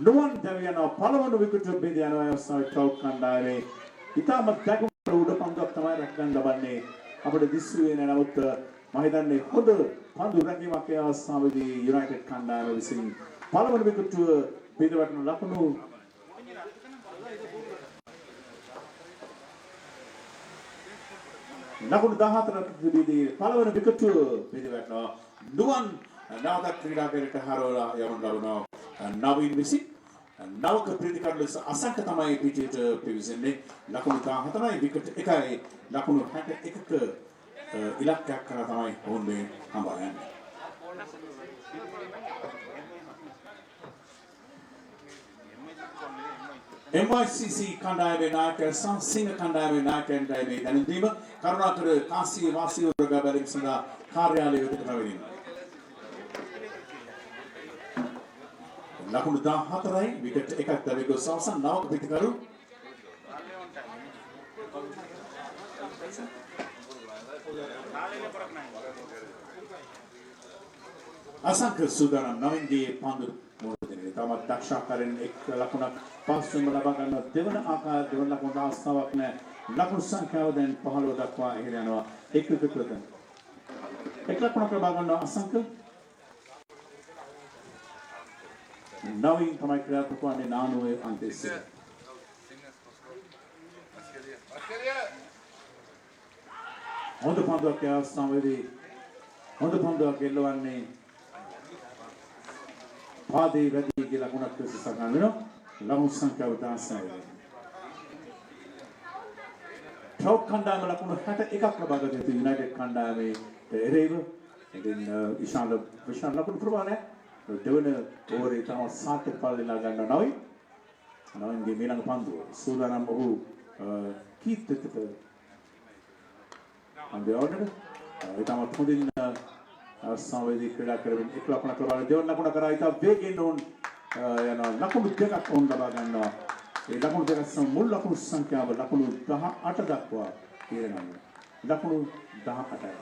නුවන් දැවි යනවා පළවන විකට් බෙද යන අවස්ථාවේ ට්‍රවුට් කණ්ඩායමේ ඉතාමත් දැකුම උඩ පන්දුවක් තමයි රැකගන්න ලබන්නේ. අපිට දිස්ුවේ නැහැ. නමුත් මම හිතන්නේ හොඳ පන්දු රැකීමක් ඒ අවස්ථාවේදී යුනයිටඩ් කණ්ඩායම විසින් පළවන විකට්ටුව බෙදවටන ලකුණු ලකුණු 14ක් තිබෙදී පළවන විකට්ටුව බෙදවටනවා. නුවන් නැවතත් ක්‍රීඩාගාරයට හරවලා යවන ලබනවා නවීන් විසින්. නවක ප්‍රතිකරණ ලෙස අසංක තමයි පිටියට පිවිසෙන්නේ. ලකුණු 14යි විකට් 1යි ලකුණු 61ක ඉලක්කයක් කරා තමයි ඔවුන් මේ හඹා යන්නේ. MYCC කණ්ඩායමේ නායක සංසිංහ කණ්ඩායමේ නායකයන්ට මේ දැනුම් දීම කරුණාකර කාසිය වාසිය වර්ග බැලීම සඳහා කාර්යාලය වෙතට පැමිණෙනවා. ලකුණු 14යි විකට් 1ක් දැවි ගොස් අවසන් නවක පිටිකරු අසංක සූදානම් නවින්ගේ පන්දු මොහොතේ තමත් දක්ෂාකාරයෙන් එක් ලකුණක් පස්සෙම ලබා ගන්න දෙවන ආකාර දෙවන ලකුණට අවස්ථාවක් නැහැ. ලකුණු සංඛ්‍යාව දැන් 15 දක්වා ඉහළ යනවා. එක් විකට් එක් ලකුණක් ලබා ගන්නවා අසංක. නවීන් තමයි ක්‍රියාත්මක වන්නේ 90 අංකයේ සිට. හොඳ පන්දුවක් අවස්ථාවේදී හොඳ පන්දුවක් එල්ලවන්නේ පාදේ වැඩි කියලා ලකුණක් ලෙස සඳහන් වෙනවා. ලකුණු සංඛ්‍යාව 16යි. ට්‍රවුට් කණ්ඩායම ලකුණු 61ක් ලබා ගත යුතු යුනයිටඩ් කණ්ඩායමේ එරෙහිව ඉතින් විශාල ලකුණු ප්‍රමාණයක් දෙවන ඕවරේ තමයි සාර්ථක ඵල දෙනා ගන්න නවයි. නවයින්ගේ ඊළඟ පන්දුව සූදානම් ඔහු කීත් එක්ක අන්දෝඩන ඒ තමයි පොදින් අවස්ථාවේදී ක්‍රීඩා කරමින් එක් ලකුණක් ලබා දෙවන ලකුණ කරා ඉතා වේගෙන් උන් යන ලකුණු දෙකක් උන් ලබා ගන්නවා. ඒ ලකුණු දෙක සම මුල් ලකුණු සංඛ්‍යාව ලකුණු 18 දක්වා ඉරනවා. ලකුණු 18යි.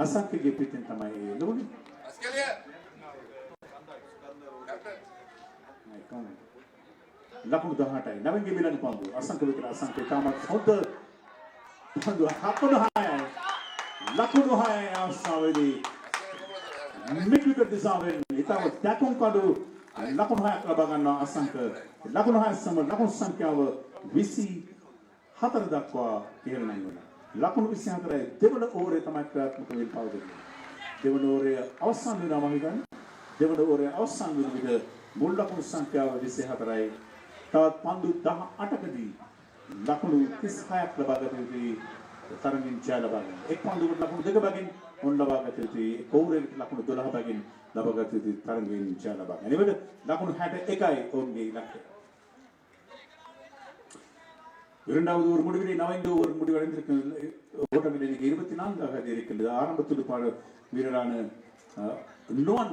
අසංකගේ පිටින් තමයි ලෝනි. ලකුණු 18යි. නවීන්ගේ මිලන් පන්දු. අසංක විතර අසංක තාමත් හොඳ පන්දු ලකුණු 6යි. ලකුණු 6යි අවස්ථාවේදී මික්වික දිසාවෙන් ඊටව දකුණු කඩු ලකුණු 6ක් ලබා ගන්නවා අසංක. ලකුණු 6 සම ලකුණු සංඛ්‍යාව 24 දක්වා ඉහළ නැංගුණා. ලකුණු 24යි දෙවන ඕවරේ තමයි ක්‍රියාත්මක වෙන්න පවතින්නේ. දෙවන ඕවරේ අවසන් වෙනවා මම හිතන්නේ. දෙවන ඕවරේ අවසන් වෙන විට මුල් ලකුණු සංඛ්‍යාව 24යි. තවත් පන්දු 18කදී ලකුණු 36ක් ලබා ගත යුතුයි තරමින් ජය ලබා ගන්න. එක් පන්දුවකට ලකුණු දෙක බැගින් ඔන්න ලබා ගත යුතුයි. එක් ඕවරයකට ලකුණු 12 බැගින් ලබා ගත යුතුයි තරමින් ජය ලබා ගන්න. එනිවට ලකුණු 61යි ඔවුන්ගේ ඉලක්කය. இரண்டாவது ஒரு முடிவினை நவீன ஒரு முடிவடைந்திருக்கிறது. ஓட்டமில் 24ஆக இருக்கின்றது. ஆரம்ப துடுப்பாடு வீரரான நோன்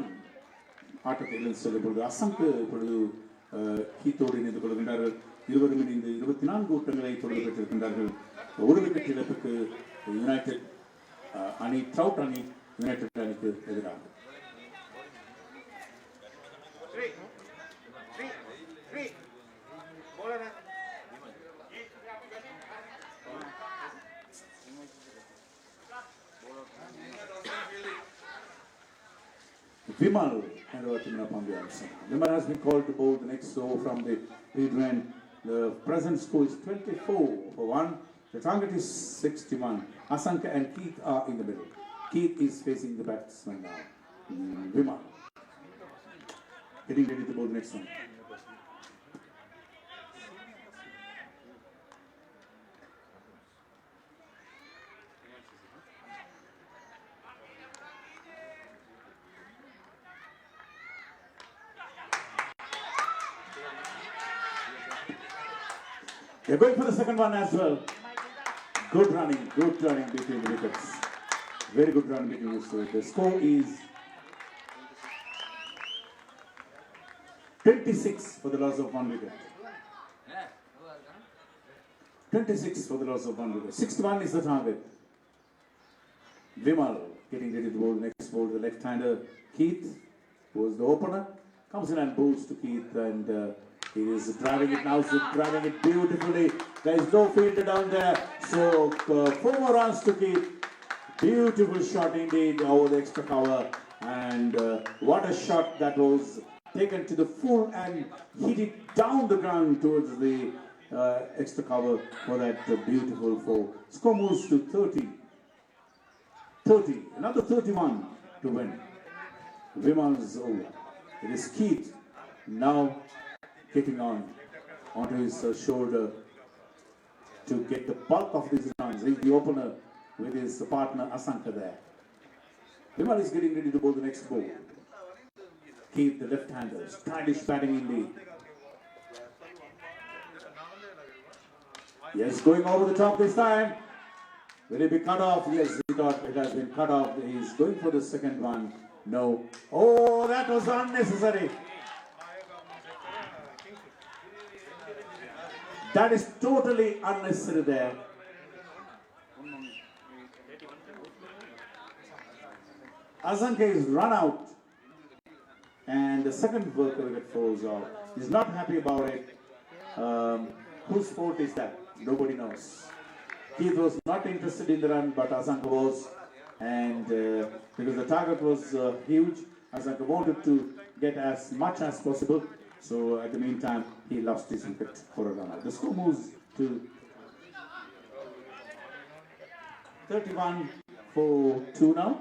ஆட்டத்தில் செல்லும் பொழுது அசங்கு இப்பொழுது கீத்தோடு இணைந்து கொள்கின்றார்கள். இருவரும் இணைந்து 24 ஓட்டங்களை தொடர்பு பெற்றிருக்கின்றார்கள். ஒரு விக்கெட் இழப்புக்கு யுனைடெட் அணி ட்ரவுட் அணி யுனைடெட் அணிக்கு எதிராக. Vimal has been called to bowl the next over from the lead end. The present score is 24-1. The target is 61. Asanka and Keith are in the middle. Keith is facing the batsman now. Vimal getting ready to bowl the next one. They're going for the second one as well. Good running between the wickets. Very good run between these two. The score is 26 for the loss of one wicket. 26 for the loss of one wicket. 61 is the target. Vimal getting ready to bowl the next ball. The left-hander Keith, who was the opener, comes in and bowls to Keith and he is driving it now, driving it beautifully. There is no fielder down there. So 4 more runs to Keith. Beautiful shot indeed over the extra cover. And what a shot that was, taken to the full and hit it down the ground towards the extra cover for that beautiful four. Score moves to 30. 30, another 31 to win. Vimal's over. It is Keith now getting onto his shoulder to get the bulk of these runs. He's the opener with his partner Asanka there. Vimal is getting ready to bowl the next ball. Keith, the left-hander, stylish batting indeed. Yes, going over the top this time. Will it be cut off? Yes, he thought it has been cut off. He's going for the second one. No. Oh, that was unnecessary. That is totally unnecessary there. Azanke is run out. And the second worker wicket falls off. He's not happy about it. Whose fault is that? Nobody knows. Keith was not interested in the run, but Azanka was. And because the target was huge, Azanka wanted to get as much as possible. So at the meantime, he lost his wicket for a run out. The score moves to 31 for 2 now.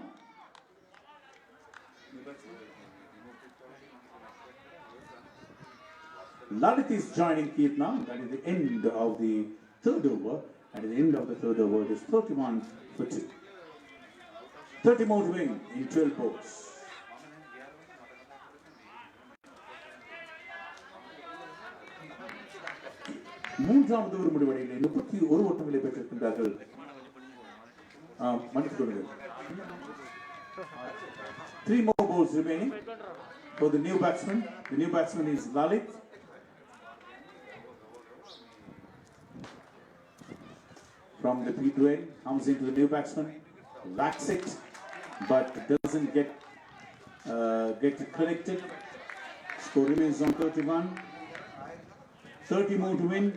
Lalit is joining Keith now. That is the end of the third over. And at the end of the third over, it is 31 for 2. 30 more to win in 12 balls. மூன்றாவது ஒரு முடிவடையில் 31 ஓட்டங்களை பெற்றிருக்கின்றார்கள். மன்னித்துக் கொள்ளுங்கள். 3 more balls remaining for the new batsman. The new batsman is Lalit. From the pit lane, comes into the new batsman, whacks it, but doesn't get connected. Score remains on 31. 30 more to win.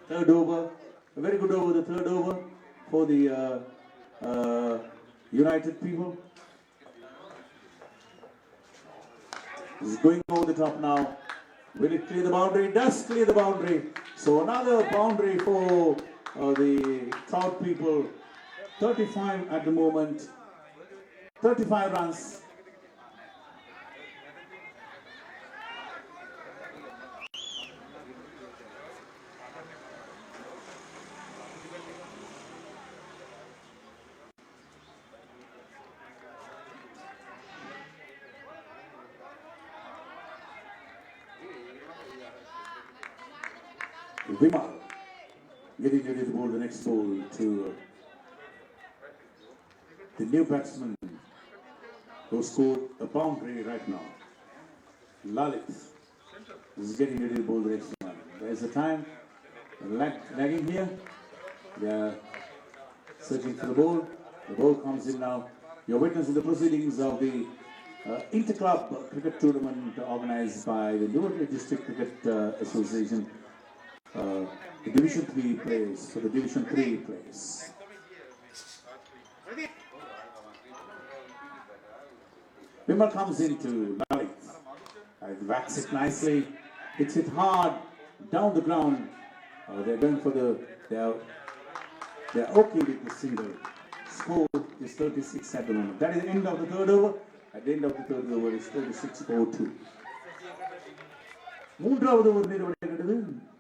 Third over, a very good over, the third over for the United people. He's going over the top now. Will it clear the boundary? It does clear the boundary. So another boundary for the South people. 35 at the moment. 35 runs. Vimal getting ready to bowl the next ball to the new batsman who scored a boundary right now. Lalit is getting ready to bowl the next one. There's a time lagging here. They are searching for the ball. The ball comes in now. You're witnessing the proceedings of the inter-club cricket tournament organized by the Newark District Cricket Association. The Division 3 players for the Division 3 players. Vimal comes into Lalit. Whacks it nicely, hits it hard down the ground. They're going for they're okay with the single. Score is 36 at the moment. That is the end of the third over. At the end of the third over, it's 36-2. மூன்றாவது ஒரு நிறைவடைகிறது.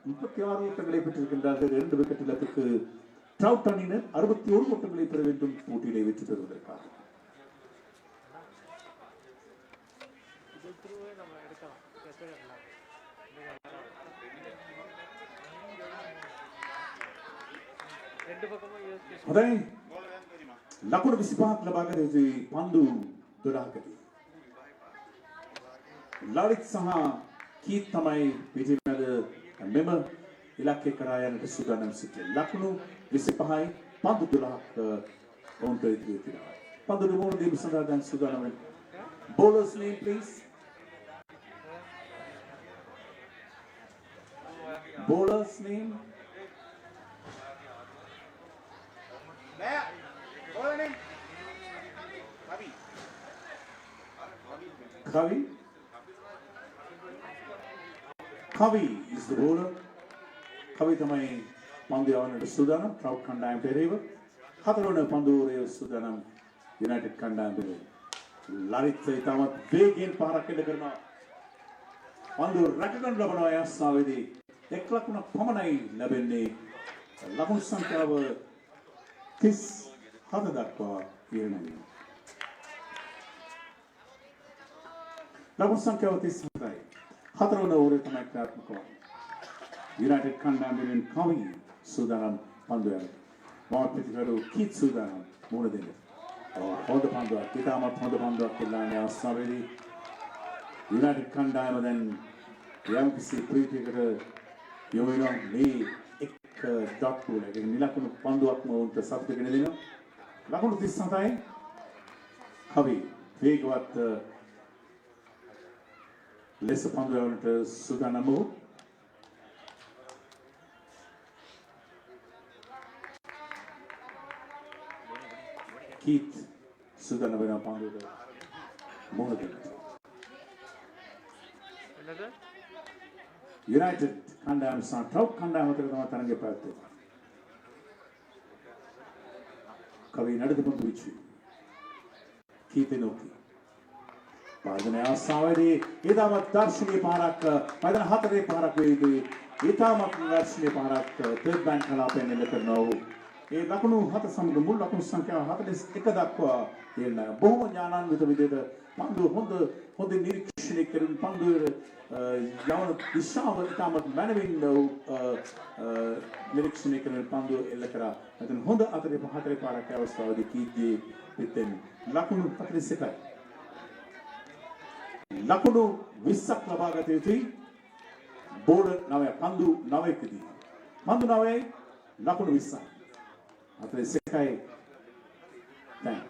36 ஓட்டங்களை பெற்றிருக்கின்றார்கள். 2 wicket இழப்புக்கு trout அணியினர் 61 ஓட்டங்களை பெற வேண்டும் போட்டியிலே வெற்றி பெறுவதற்காக. හොඳයි. ලකුණු 25ක් ලබාගත යුතුයි පන්දු 12කදී. ලලිත් සහ කීත් තමයි පිටිමැද මෙම ඉලක්කය කරා යන්නට සූදානම් සිටියේ. ලකුණු 25යි පන්දු 12ක් ඔවුන්ට ඉදිරි වෙනවා. පන්දු දෙමෝන දීම සඳහා දැන් සූදානම් වෙන. Bowler's name please. Bowler's name. Kavi is the bowler. කවි තමයි පන්දු යවන්නට සූදානම් ට්‍රවුට් කණ්ඩායම පෙරේව. හතරවන පන්දුරේ සූදානම් යුනයිටඩ් කණ්ඩායම පෙරේව. ලරිත් ඉතාමත් වේගයෙන් පාරක් එල්ල කරනවා. පන්දුව රැකගන්න ලබනවා ඒ අවස්ථාවේදී 1 ලකුණක් පමණයි ලැබෙන්නේ. ලකුණු සංඛ්‍යාව 37 දක්වා ඉහළයි. ලකුණු සංඛ්‍යාව 37යි. හතරවන ඕවරේ තමයි ක්‍රියාත්මක වන්නේ. යුනයිටඩ් කණ්ඩායමෙන් කවි සූදානම් පන්දු යවන්න. මාත් පිටිකරු කීත් සූදානම් මුහුණ දෙන්න. හොඳ පන්දුවක්. ඉතාමත් හොඳ පන්දුවක් එල්ලන්නේ අවස්ථාවේදී යුනයිටඩ් කණ්ඩායම දැන් යම්කිසි ප්‍රීතියකට යොමු වෙනවා. මේ එක් ඩොට් වල ඒ නිලකුණු පන්දුවක්ම උන්ට සතුටගෙන දෙනවා. ලකුණු 37යි. කවි වේගවත් ලෙස පන්දු යවන්නට සූදානම් වූ කීත් සූදානම් වෙන පන්දුවට මුහුණ දෙන්න. යුනයිටඩ් කණ්ඩායම සහ ට්‍රවුට් කණ්ඩායම අතර තමයි තරගය පැවැත්වෙන්නේ. කවි නඩදපොන්තු විච්චි කීත් නෝකි පාදන අවස්ථාවේදී ඉතාමත් දර්ශනීය පාරක් මයිදාන හතරේ පාරක් වේදී ඉතාමත් දර්ශනීය පාරක් තර්ඩ් බෑන්ඩ් කලාපයෙන් එල්ල කරනවා. ඒ ලකුණු 7 සමග මුල් ලකුණු සංඛ්‍යාව 41 දක්වා එල්ලන බොහොම ඥානාන්විත විදිහට පන්දුව හොඳ නිරීක්ෂණය කරන පන්දුවේ යවන දිශාව ඉතාමත් මනවින් නිරීක්ෂණය කරන පන්දුව එල්ල කරා. එතන හොඳ හතරේ පාරක් අවස්ථාවේදී කීත්ගේ පිටෙන් ලකුණු 41යි. ලකුණු 20ක් ලබා ගත යුතුයි. බෝඩර් 9 පන්දු 9කදී. පන්දු 9යි ලකුණු 20යි. 41යි. දැන්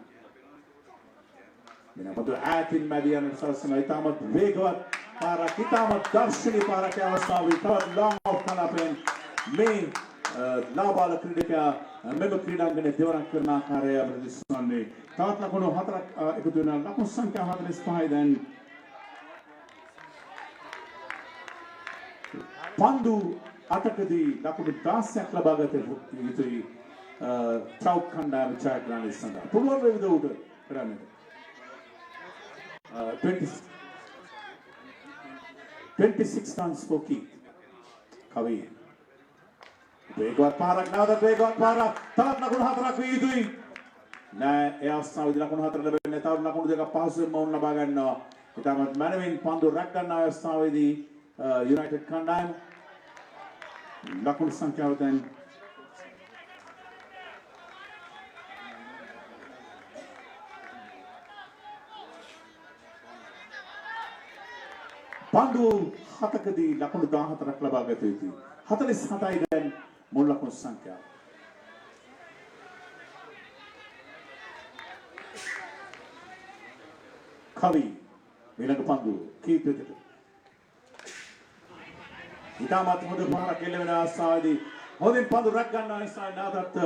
මෙන්න පන්දු ඈතින් මැදියන සල්සන ඉතාමත් වේගවත් පාරක් ඉතාමත් දර්ශනීය පාරක් අවස්ථාවේ තවත් ලොං ඔෆ් කලාපෙන් මේ ලාබාල ක්‍රීඩකයා මෙම ක්‍රීඩාංගණයේ දෙවරක් කරන ආකාරය අපිට දිස්වන්නේ. තවත් ලකුණු 4ක් එකතු වෙනවා. ලකුණු සංඛ්‍යාව 45යි දැන් පන්දු 8කදී ලකුණු 16ක් ලබා ගත යුතුයි. ට්‍රවුට් කණ්ඩායම ජයග්‍රහණය සඳහා පුළුවන් වේවිද උඩ කරන්නට 26 runs for Keith. කවි වේගවත් පාරක් නැවතත් වේගවත් පාරක් තවත් ලකුණු 4ක් විය යුතුයි. නෑ ඒ අවස්ථාවේදී ලකුණු 4 ලැබෙන්නේ තවත් ලකුණු දෙකක් පහසුවෙන්ම වුණ ලබා ගන්නවා. ඉතාමත් මනවින් පන්දු රැක් ගන්න අවස්ථාවේදී යුනයිටඩ් කණ්ඩායම ලකුණු සංඛ්‍යාව දැන් පන්දු 7කදී ලකුණු 14ක් ලබා ගත යුතුයි. 47යි දැන් මුල් ලකුණු සංඛ්‍යාව. කවි ඊළඟ පන්දු කීපයකට ඉතාමත් හොඳ පාරක් එල්ල වෙන අවස්ථාවේදී හොඳින් පන්දු රැක් ගන්න අවස්ථාවේ නැවතත්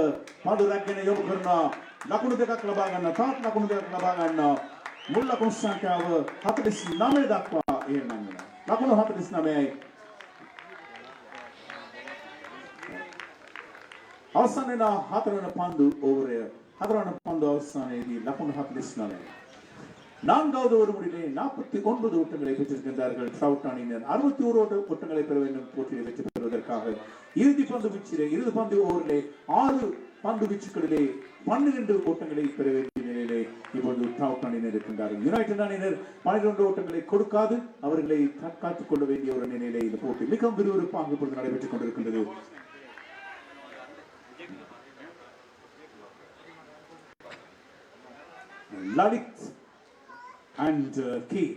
පන්දු රැක්ගෙන යොමු කරනවා. ලකුණු දෙකක් ලබා ගන්නවා. තවත් ලකුණු දෙකක් ලබා ගන්නවා. මුල් ලකුණු සංඛ්‍යාව 49 දක්වා ඉහළ නංවනවා. ලකුණු 49යි. අවසන් වෙන හතරවන පන්දු ඕවරය. හතරවන පන්දු අවසානයේදී ලකුණு 49යි. நான்காவது ஒரு முடிவிலே 49 ஓட்டங்களை பெற்றிருக்கின்றார்கள் ட்ரவுட் அணியினர். 61 ஓட்டங்களை பெற வேண்டும் போட்டியில் வெற்றி பெறுவதற்காக. இறுதி பந்து வீச்சிலே இறுதி பந்து ஓவரிலே 6 பந்து வீச்சுகளிலே 12 ஓட்டங்களை பெற வேண்டிய நிலையிலே இப்போது ட்ரவுட் அணியினர் இருக்கின்றார்கள். யுனைடெட் அணியினர் 12 ஓட்டங்களை கொடுக்காது அவர்களை தற்காத்துக் கொள்ள வேண்டிய ஒரு நிலையிலே இந்த போட்டி மிகவும் விறுவிறுப்பாக இப்பொழுது நடைபெற்றுக் கொண்டிருக்கின்றது. Lalit and Keith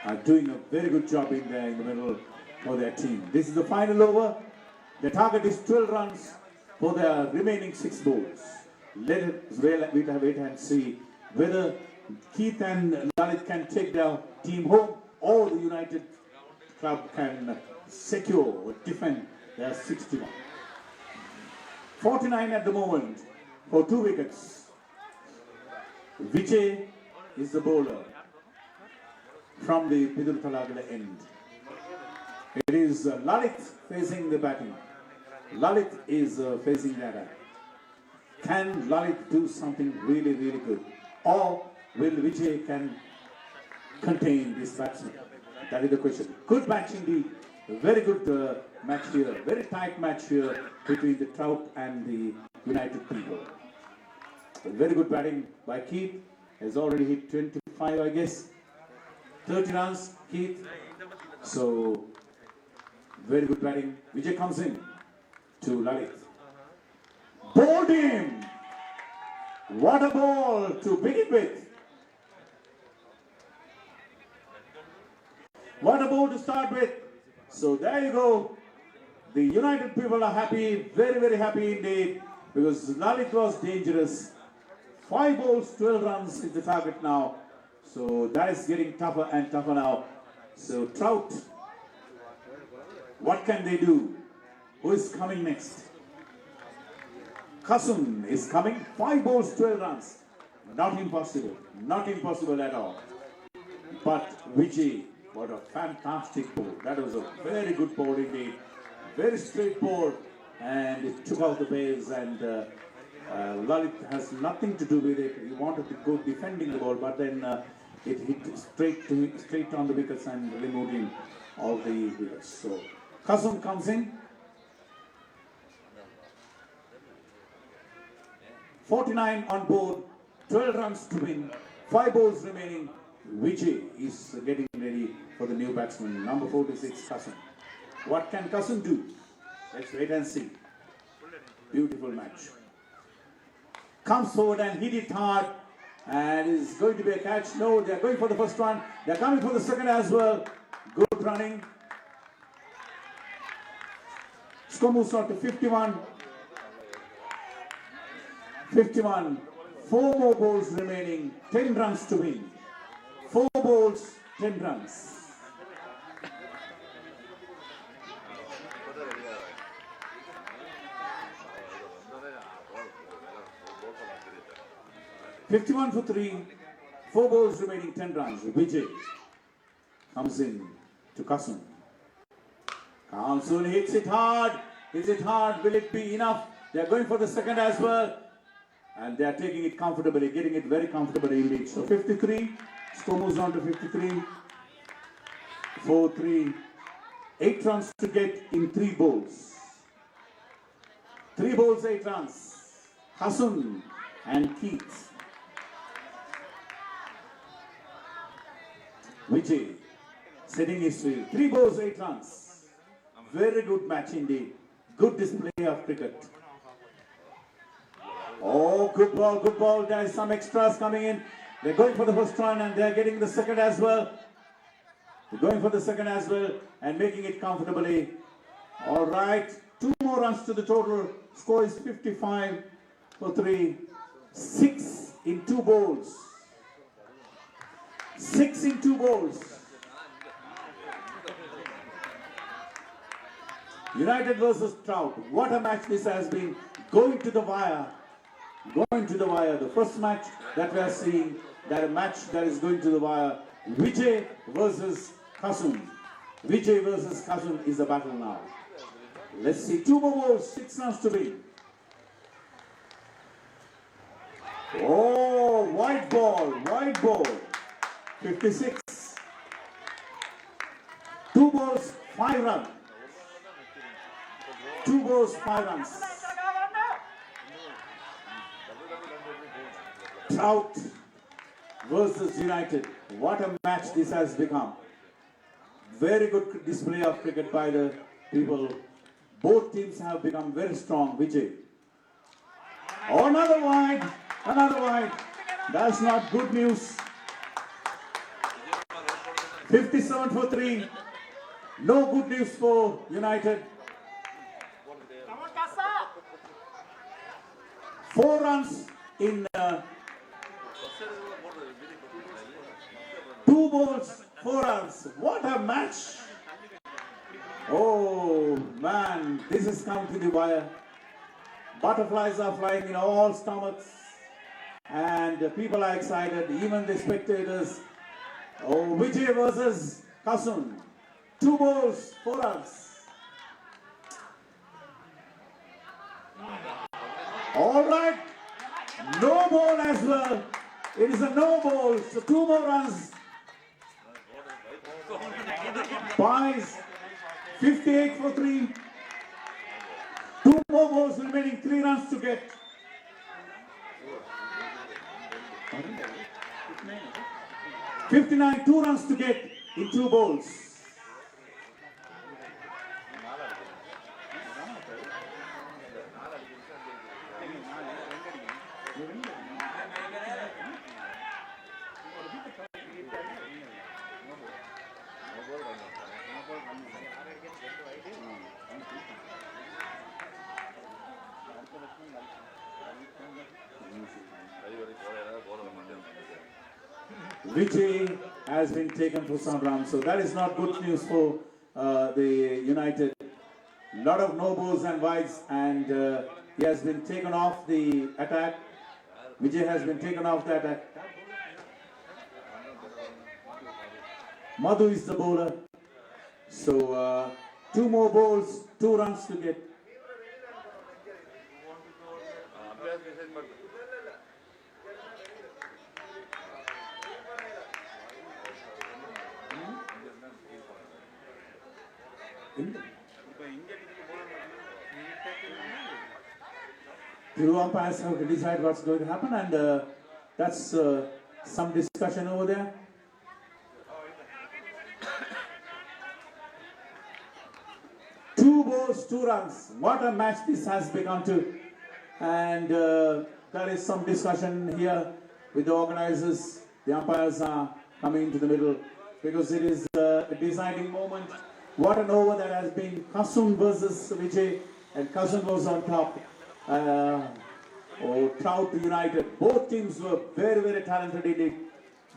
are doing a very good job in there in the middle for their team. This is the final over. The target is 12 runs for the remaining 6 balls. Let us wait and see whether Keith and Lalit can take their team home or the United club can secure or defend their 61. 49 at the moment for 2 wickets. Vijay is the bowler from the Pidur Talagala end. It is Lalit facing the batting. Lalit is facing that. Can Lalit do something really, really good? Or will Vijay can contain this batsman? That is the question. Good match indeed. Very good match here. Very tight match here between the Trout and the United people. Very good batting by Keith. Has already hit 25, I guess. 30 runs, Keith. So, very good batting. Vijay comes in to Lalit. Bowled him! What a ball to begin with. What a ball to start with. So there you go. The United people are happy, very, very happy indeed, because Lalit was dangerous. 5 balls, 12 runs is the target now. So that is getting tougher and tougher now. So Trout, what can they do? Who is coming next? Kasun is coming. 5 balls, 12 runs. Not impossible. Not impossible at all. But Vijay, what a fantastic ball. That was a very good ball indeed. Very straight ball. And it took out the base, and Lalit has nothing to do with it. He wanted to go defending the ball, but then it hit straight on the wickets and removed him all the wickets. So Kasun comes in. 49 on board, 12 runs to win, 5 balls remaining. Vijay is getting ready for the new batsman, number 46, Kasun. What can Kasun do? Let's wait and see. Beautiful match. Comes forward and hit it hard, and is going to be a catch. No, they are going for the first one. They are coming for the second as well. Good running. Score moves on to 51. 51. 4 more balls remaining. 10 runs to win. 4 balls, 10 runs. $51 for 3. 4 balls remaining, 10 runs. Vijay comes in to Kasun. Kasun hits it hard. Hits it hard. Will it be enough? They are going for the second as well. And they are taking it comfortably, getting it very comfortably indeed. So 53. Score moves on to 53. 4-3. 8 runs to get in 3 balls. 3 balls, 8 runs. Kasun and Keith. Vijay setting his field. 3 balls, 8 runs. Very good match indeed. Good display of cricket. Oh, good ball, good ball. There is some extras coming in. They're going for the first run and they're getting the second as well. They're going for the second as well and making it comfortably. All right. 2 more runs to the total. Score is 55 for 3. 6 in 2 balls. 6 in 2 balls. United versus Trout. What a match this has been. Going to the wire. Going to the wire. The first match that we are seeing, that a match that is going to the wire. Vijay versus Kasun. Vijay versus Kasun is the battle now. Let's see. 2 more balls. 6 runs to win. Oh, white ball. White ball. 56. 2 balls, 5 runs. 2 balls, 5 runs. Trout versus United. What a match this has become. Very good display of cricket by the people. Both teams have become very strong. Vijay. Oh, another wide. Another wide. That's not good news. 57 for 3. No good news for United. 4 runs in 2 balls, 4 runs. What a match. Oh man, this has come to the wire. Butterflies are flying in all stomachs and people are excited, even the spectators. Oh, Vijay versus Kasun. 2 balls, 4 runs. All right. No ball as well. It is a no ball. So 2 more runs. Buys 58 for 3. 2 more balls remaining. 3 runs to get. 59. 2 runs to get in 2 balls. Vijay has been taken for some runs, so that is not good news for the United. Lot of no balls and wides, and he has been taken off the attack. Vijay has been taken off the attack. Madhu is the bowler. So 2 more balls, 2 runs to get. Two umpires have to decide what's going to happen, and that's some discussion over there. Two balls, 2 runs. What a match this has become to. And there is some discussion here with the organizers. The umpires are coming into the middle because it is a deciding moment. What an over that has been. Kasun versus Vijay, and Kasun was on top. Trout United. Both teams were very, very talented indeed.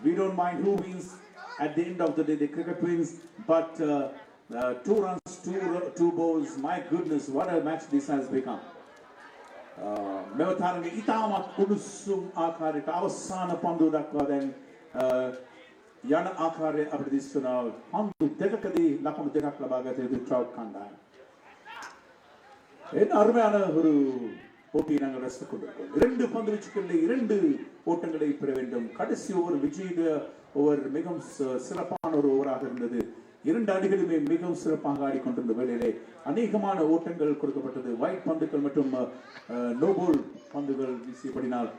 We don't mind who wins at the end of the day. The cricket wins, but 2 runs, 2 balls. My goodness, what a match this has become. Mewatarani itamat kunusum akare avasana pandu dakwaden yana akare abdisuna pandu dekakadi lakunu dekak labagate Trout kanda. என்ன அருமையான ஒரு போட்டியை நாங்கள் ரசித்துக் கொண்டிருக்கோம். 2 பந்து வீச்சுகளில் 2 ஓட்டங்களை பெற வேண்டும். கடைசி ஓவர் விஜய் ஓவர் மிகவும் சிறப்பான ஒரு ஓவராக இருந்தது. 2 அணிகளுமே மிகவும் சிறப்பாக ஆடிக்கொண்டிருந்த வேளையிலே அநேகமான ஓட்டங்கள் கொடுக்கப்பட்டது. வைட் பந்துகள் மற்றும் நோபோல் பந்துகள் வீசியபடினால்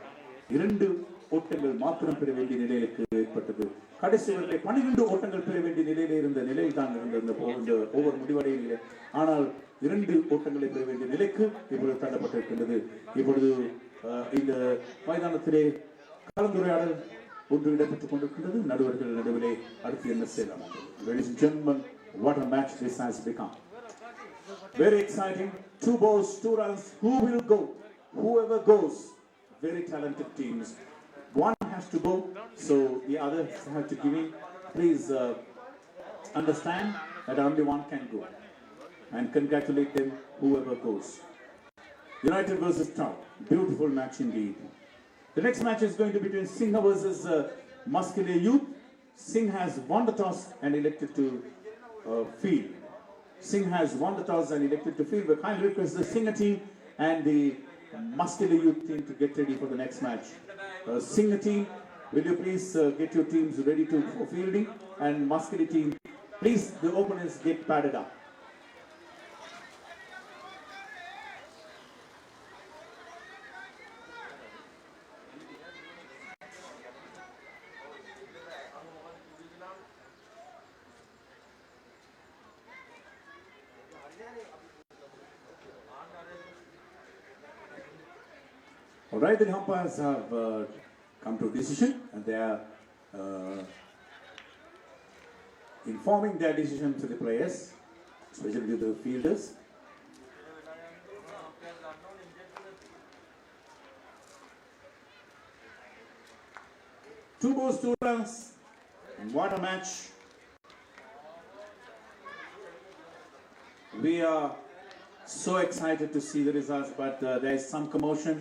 2 ஓட்டங்கள் மாத்திரம் பெற வேண்டிய நிலைக்கு ஏற்பட்டது. கடைசி ஓவரில் 12 ஓட்டங்கள் பெற வேண்டிய நிலையிலே இருந்த நிலையில் தான் இந்த ஓவர் முடிவடையவில்லை. ஆனால் 2 ஓட்டங்களை பெற வேண்டிய நிலைக்கு இப்பொழுது தள்ளப்பட்டிருக்கின்றது. இப்பொழுது இந்த மைதானத்திலே கலந்துரையாடல் ஒன்று இடம்பெற்றுக் கொண்டிருக்கின்றது. நடுவர்கள் நடுவிலே அடுத்து என்ன செய்யலாம்? Ladies and gentlemen, what a match this has become. Very exciting. 2 balls, 2 runs. Who will go? Whoever goes. Very talented teams. One has to go, so the others have to give in. Please understand that only one can go. And congratulate them, whoever goes. United versus Trout. Beautiful match indeed. The next match is going to be between Singha versus Muscular Youth. Singh has won the toss and elected to field. Singh has won the toss and elected to field. We kindly request the Singha team and the Muscular Youth team to get ready for the next match. Singha team, will you please get your teams ready for fielding? And Muscular team, please, the openers get padded up. All right, the umpires have come to a decision, and they are informing their decision to the players, especially to the fielders. Two balls, 2 runs, and what a match. We are so excited to see the results, but there is some commotion.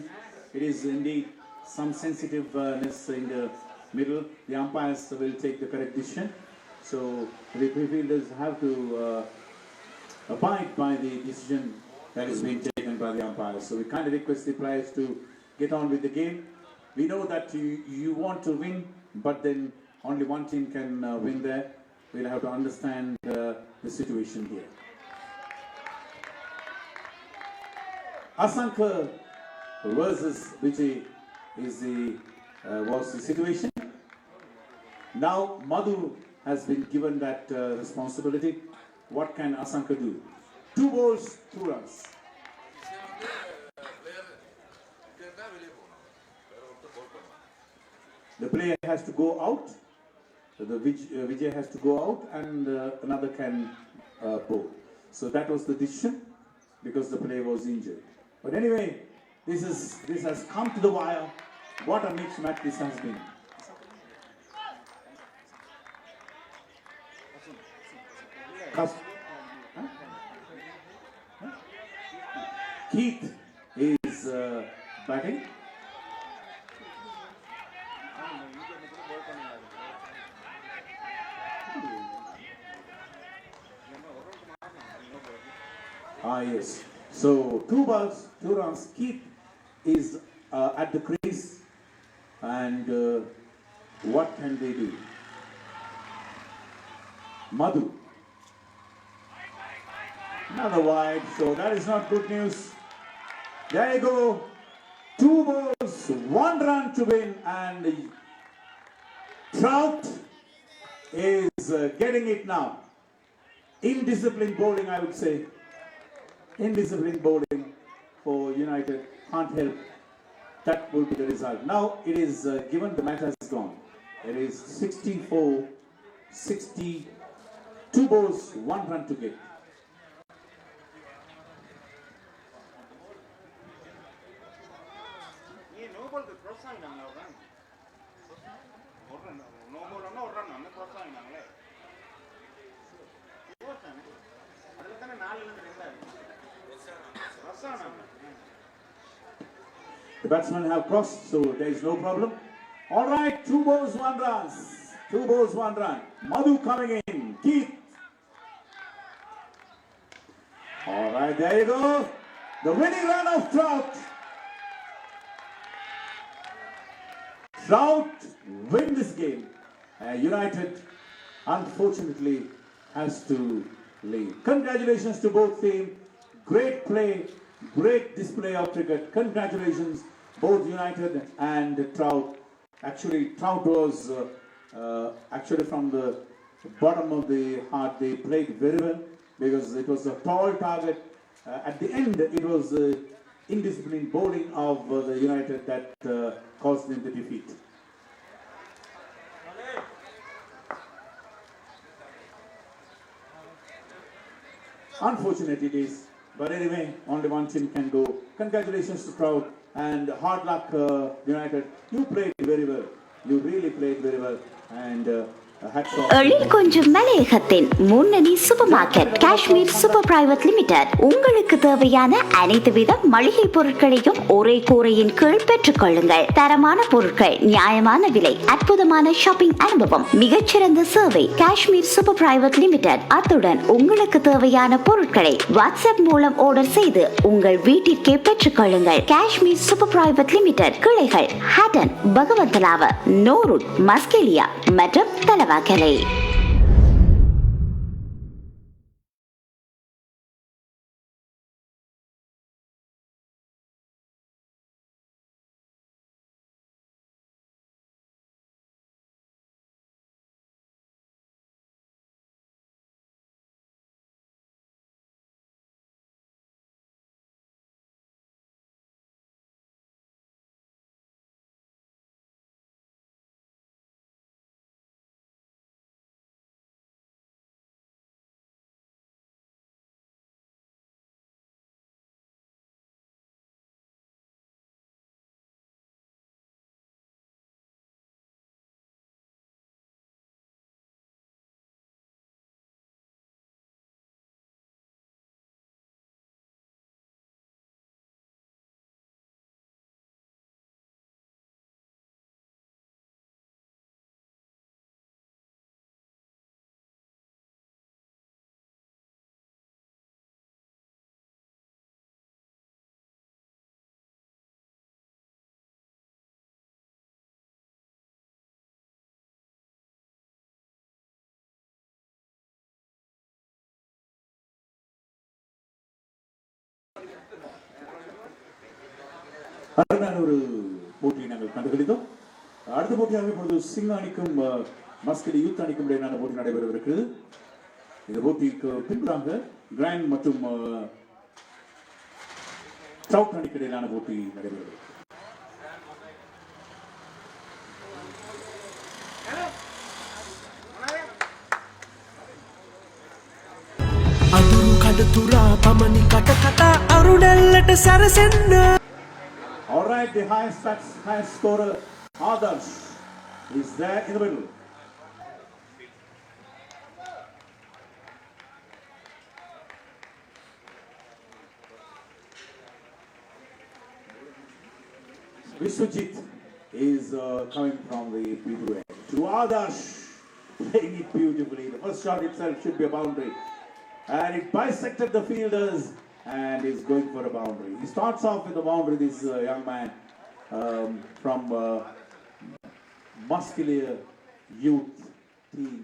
It is indeed some sensitiveness in the middle. The umpires will take the correct decision. So the fielders have to abide by the decision that has been taken by the umpires. So we kindly request the players to get on with the game. We know that you want to win, but then only one team can win there. We'll have to understand the situation here. Asanka versus Vijay was the situation. Now Madhu has been given that responsibility. What can Asanka do? 2 balls, 2 runs. The player has to go out. Vijay has to go out, and another can bowl. So that was the decision because the player was injured. But anyway, this has come to the wire. What a mixed match this has been. Keith is batting. Yes. So 2 balls, 2 runs. Keith is at the crease, and what can they do? Madhu. Another wide, so that is not good news. There you go. 2 balls, 1 run to win, and Trout is getting it now. Indisciplined bowling, I would say. Indisciplined bowling for United. Can't help. That will be the result. Now it is given the match has gone. It is 64, 60, 2 balls, 1 run to get. The batsmen have crossed, so there is no problem. All right, 2 balls, 1 run. 2 balls, 1 run. Madhu coming in. Keith. All right, there you go. The winning run of Trout. Trout win this game. United, unfortunately, has to leave. Congratulations to both teams. Great play, great display of cricket. Congratulations, both United and Trout. Actually, Trout was actually from the bottom of the heart. They played very well because it was a tall target. At the end, it was indisciplined bowling of the United that caused them the defeat. Unfortunate it is, but anyway, only one team can go. Congratulations to Trout and hard luck, United. You played very well. You really played very well, and hats off. எழில் கொஞ்சம் மலையகத்தின் முன்னணி super market Kashmir super private limited உங்களுக்கு தேவையான அனைத்து வித மளிகை பொருட்களையும் ஒரே கூரையின் கீழ் பெற்றுக் கொள்ளுங்கள். தரமான பொருட்கள், நியாயமான விலை, அற்புதமான ஷாப்பிங் அனுபவம், மிகச்சிறந்த சேவை. Kashmir super private limited. அத்துடன் உங்களுக்கு தேவையான பொருட்களை வாட்ஸ்அப் மூலம் ஆர்டர் செய்து உங்கள் வீட்டிற்கே பெற்றுக் கொள்ளுங்கள். காஷ்மீர் சூப்பர் பிரைவேட் லிமிடெட் கிளைகள் ஹட்டன், பகவந்தலாவ, நோருட், மஸ்கெலியா மற்றும் தலவாக்கலை. ஒரு போட்டியை நாங்கள் கண்டுகளித்தோம். அடுத்த போட்டியாக இப்பொழுது சிங்க அணிக்கும் மஸ்கெலி யூத் அணிக்கும் இடையிலான போட்டி நடைபெறவிருக்கிறது. இந்த போட்டிக்கு பின்புறாக கிராண்ட் மற்றும் ட்ரவுட் அணிக்கு இடையிலான போட்டி நடைபெறுகிறது. අඳුරු කඩ තුරා පමණි කට කතා අරුණැල්ලට සැරසෙන්න. All right, the highest scorer Adarsh is there in the middle. Vishwajit is coming from the P2 end. To Adarsh, playing it beautifully. The first shot itself should be a boundary. And it bisected the fielders and is going for a boundary. He starts off with a boundary, this young man from Muscular Youth team.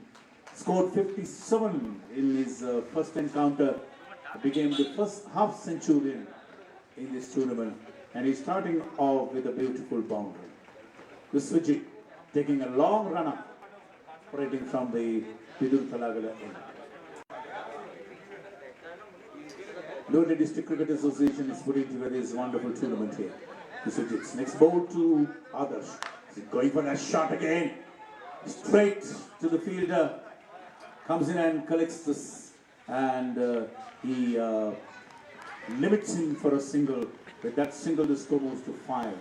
Scored 57 in his first encounter. Became the first half centurion in this tournament. And he's starting off with a beautiful boundary. Vishwajit taking a long run up, operating from the Pidur Talagala end. Lodi District Cricket Association is putting together this wonderful tournament here. Vishwajit's next ball to Adarsh. He's going for that shot again. Straight to the fielder. Comes in and collects this. And he limits him for a single. With that single, the score moves to 5.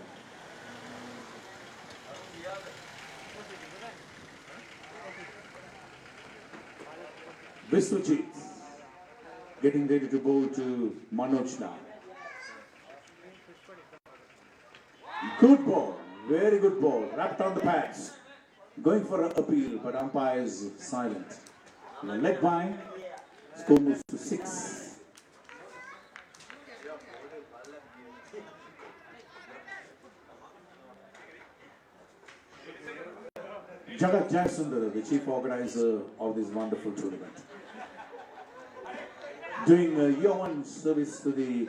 Vishwajit getting ready to bowl to Manoj now. Good ball, very good ball, wrapped on the pads. Going for an appeal, but umpire is silent. Leg by, score moves to 6. Jagat Jaisundar, the chief organizer of this wonderful tournament, doing yeoman service to the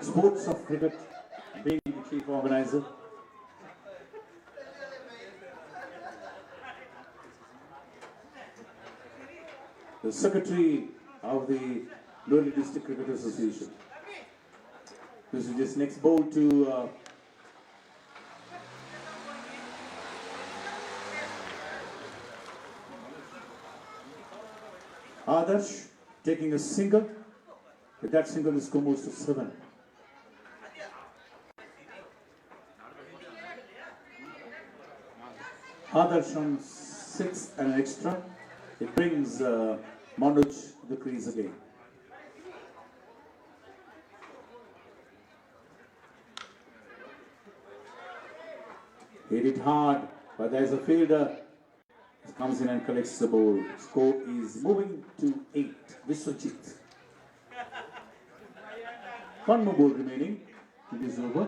sports of cricket, being the chief organizer. The secretary of the Lodi District Cricket Association. This is just next ball to Adarsh, taking a single. With that single, the score moves to 7. Adarsh on 6 and an extra. It brings Manoj to the crease again. Hit it hard, but there's a fielder. He comes in and collects the ball. Score is moving to 8. Vishwajit. One more ball remaining. It is over.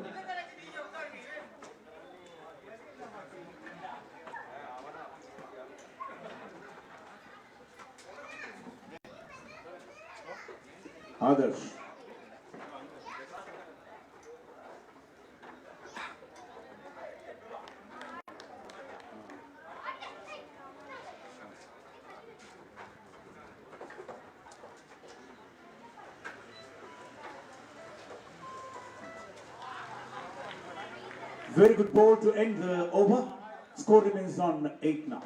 Adarsh. Very good ball to end the over. Score remains on 8 now.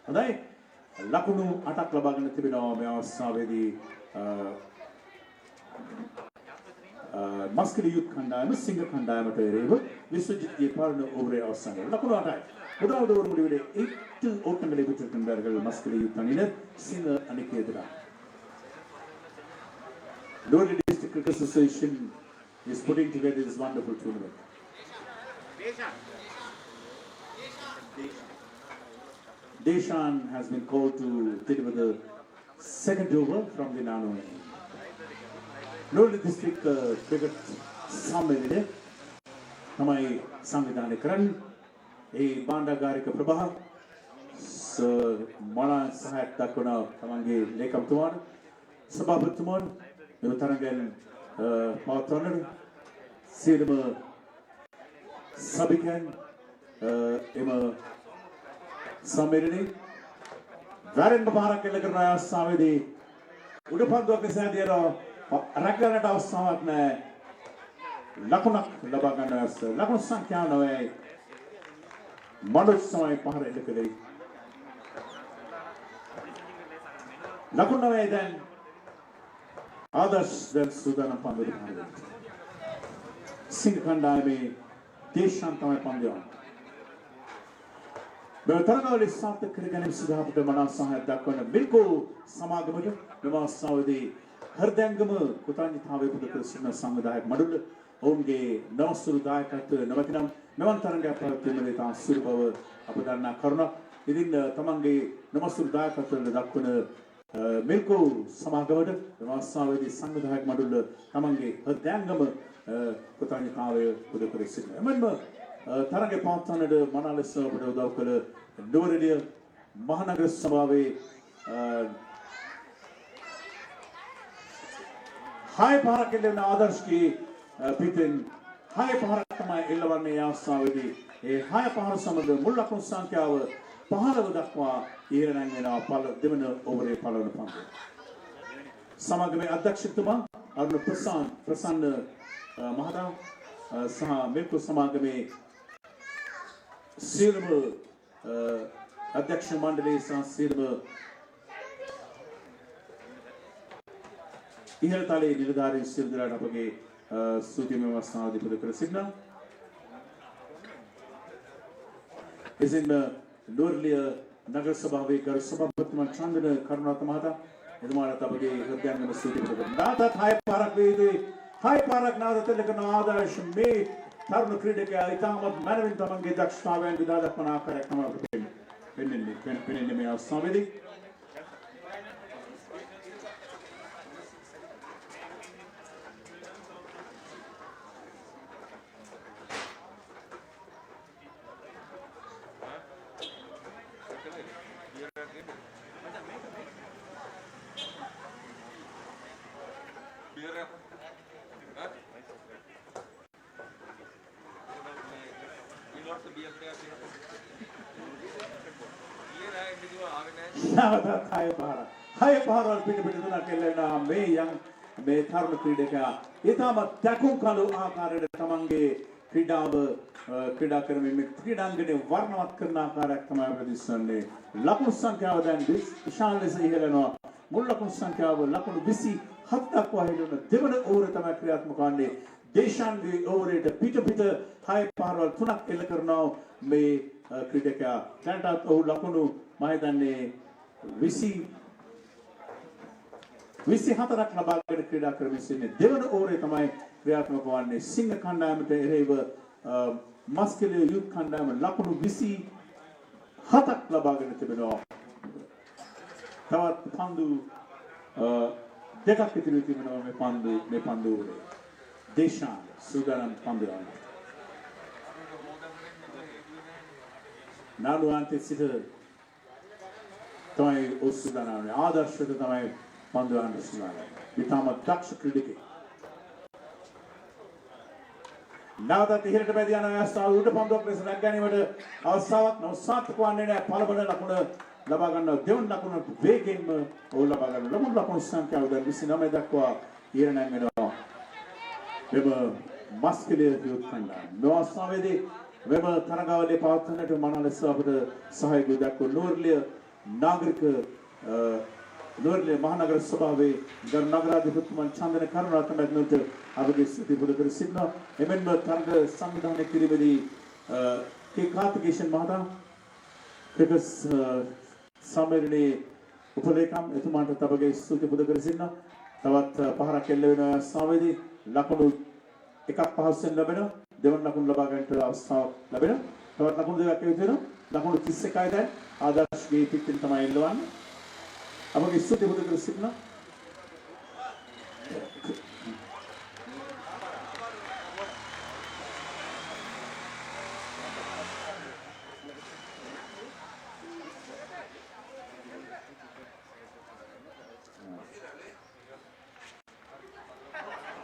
Alright. Lakunu attack labagan tibina me avasthawedi Muscular Youth Khandayama Singa Khandayamata erewa Vishwajit ge parana over avasthanga. Lakunu attack. முதலாவது ஒரு முடிவிலே 8 ஓட்டங்களை பெற்றிருக்கின்றார்கள் Muscular Youth அணியினர் Singa அணிக்கு எதிராக. Lodi District Cricket Association is putting together this wonderful tournament. Deshan has been called to deliver the second over from the Nano. Lodi District Cricket Summit Namai Samvidhanikaran A Bandagarika Prabha Mana Sahat Takuna Tamangi Lekam Tuman Sababat Tuman Tarangan Pautanar Sidama සබිකන් එම සම්මේලනයේ වැරෙන් පාරක් එල්ල කරන අවස්ථාවේදී උඩ පන්දුවක් නිසා දියර රැකගන්නට අවස්ථාවක් නැහැ. ලකුණක් ලබා ගන්න අවස්ථාව. ලකුණු සංඛ්‍යාව 9යි. මඩොස් තමයි පහර එල්ල කළේ. ලකුණු 9යි දැන් ආදර්ශ දැන් සූදානම් පන්දුවට පහර. සිංහ කණ්ඩායමේ දේශාන් තමයි පන්දුව. තරගවල සාර්ථක කරගැනීම සඳහා අපට මනස සහාය දක්වන මිල්කෝ සමාගමට මෙම අවස්ථාවේදී හෘදයංගම කෘතඥතාවය පුද කර සිටින සංවිධායක මඩුල්ල ඔවුන්ගේ නවසුරු දායකත්වය නොමැතිනම් මෙවන් තරගයක් පැවැත්වීමේ තා සුළු බව අප දන්නා කරුණක්. ඉතින් තමන්ගේ නවසුරු දායකත්වය දක්වන මිල්කෝ සමාගමට මෙම අවස්ථාවේදී සංවිධායක මඩුල්ල තමන්ගේ හෘදයංගම කෘතඥතාවය පුද කර සිටිනවා. එමෙන්ම තරගයේ පවත්වන්නට මනා ලෙස අපට උදව් කළ නුවරඑළිය මහනගර සභාවේ හය පාරක් එල්ලන ආදර්ශකී පිටින් හය පාරක් තමයි එල්ලවන්නේ අවස්ථාවේදී ඒ හය පාර සමග මුල් ලකුණු සංඛ්‍යාව 15 දක්වා ඉහළ නැංගෙනවා දෙවන ඕවරේ පළවන පන්දුව. සමාගමේ අධ්‍යක්ෂකතුමා අරුණ ප්‍රසන්න මහතා සහ මිල්කෝ සමාගමේ සියලුම අධ්‍යක්ෂ මණ්ඩලයේ සහ සියලුම ඉහළ තලයේ නිලධාරීන් සියලු දෙනාට අපගේ ස්තුතිමය අවස්ථාවදී පුද කර සිටිනවා. එසේම නුවරඑළිය නගර සභාවේ ගරු සභාපතිතුමා චන්දන කරුණාරත්න මහතා එතුමාට අපගේ හෘදයාංගම ස්තුති පුද කරනවා. නාතත් හය පාරක් වේදී හය පාරක් නාද තෙලකන ආදර්ශ මේ තරුණ ක්‍රීඩකයා ඉතාමත් මනවින් තමන්ගේ දක්ෂතාවයන් විදා දක්වන ආකාරයක් තමයි අපිට පෙනෙන්නේ මේ අවස්ථාවේදී. හය පාරවල් පිට තුනක් එල්ලෙනා මේ තරුණ ක්‍රීඩකයා ඉතාමත් දකුණු කළු ආකාරයට තමන්ගේ ක්‍රීඩා කරමින් මේ ක්‍රීඩාංගණය වර්ණවත් කරන ආකාරයක් තමයි ප්‍රතිස්සන්නේ. ලකුණු සංඛ්‍යාව දැන් විශාල ලෙස ඉහළනවා. මුල් ලකුණු සංඛ්‍යාව ලකුණු 27 දක්වා ඉහළන දෙවන ඕවරේ තමයි ක්‍රියාත්මක වන්නේ. දේශාන්ගේ ඕවරේට පිට හය පාරවල් තුනක් එල්ල කරනවා මේ ක්‍රීඩකයා. දැනටත් ඔහු ලකුණු මම හිතන්නේ 24ක් ලබාගෙන ක්‍රීඩා කරමින් සිටින දෙවන ඕවරේ තමයි ක්‍රියාත්මක වන්නේ. සිංහ කණ්ඩායමට එරෙහිව මස්කෙලිය යුත් කණ්ඩායම ලකුණු 27ක් ලබාගෙන තිබෙනවා. තවත් පන්දු දෙකක් ඉතිරි තිබෙනවා මේ පන්දු ඕවරේ. දේශාන් සූදානම් පන්දුරන්. නානුවන්තේ සිට තමයි සූදානම් ආදර්ශයට තමයි පන්දුරන් සූදානම්. ඉතාමත් දක්ෂ ක්‍රීඩකයෙක්. නැවතත් ඉහළට බැදී යන අවස්ථාව උඩ පන්දුවක් ලෙස රැක ගැනීමට අවස්ථාවක් නවසාර්ථක වන්නේ නැහැ. පළවෙනි ලකුණ ලබා ගන්නවා. දෙවන ලකුණ වේගෙන්ම ඕ ලබා ගන්නවා. ලකුණු සංඛ්‍යාව දැන් 29 දක්වා ඉහළ නැංගෙනවා. මෙම මස්කෙලිය යුත් කණ්ඩායම. මේ අවස්ථාවේදී මෙම තරගාවලිය පවත්වන්නට මනා ලෙස අපට සහයෝගය දක්වන නුවරඑළිය මහනගර සභාවේ ගරු නගරාධිපතිතුමන් චන්දන කරුණාරත්න මැතිණියට අපගේ ස්තුති පුද කර සිටිනවා. එමෙන්ම තරග සංවිධානය කිරීමේදී කේකාතිකේෂන් මහතා ක්‍රිකට් සම්මේලනයේ උපලේකම් එතුමාට අපගේ ස්තුති පුද කර සිටිනවා. තවත් පහරක් එල්ල වෙන අවස්ථාවේදී ලකුණු එකක් පහසෙන් ලැබෙනවා. දෙවන ලකුණු ලබා ගන්නට අවස්ථාවක් ලැබෙනවා. තවත් ලකුණු දෙකක් එවිදෙනවා. ලකුණු 31යි දැන් ආදර්ශගේ පිටින් තමයි එල්ලවන්නේ. අපගේ ස්තුති පුද කර සිටිනවා.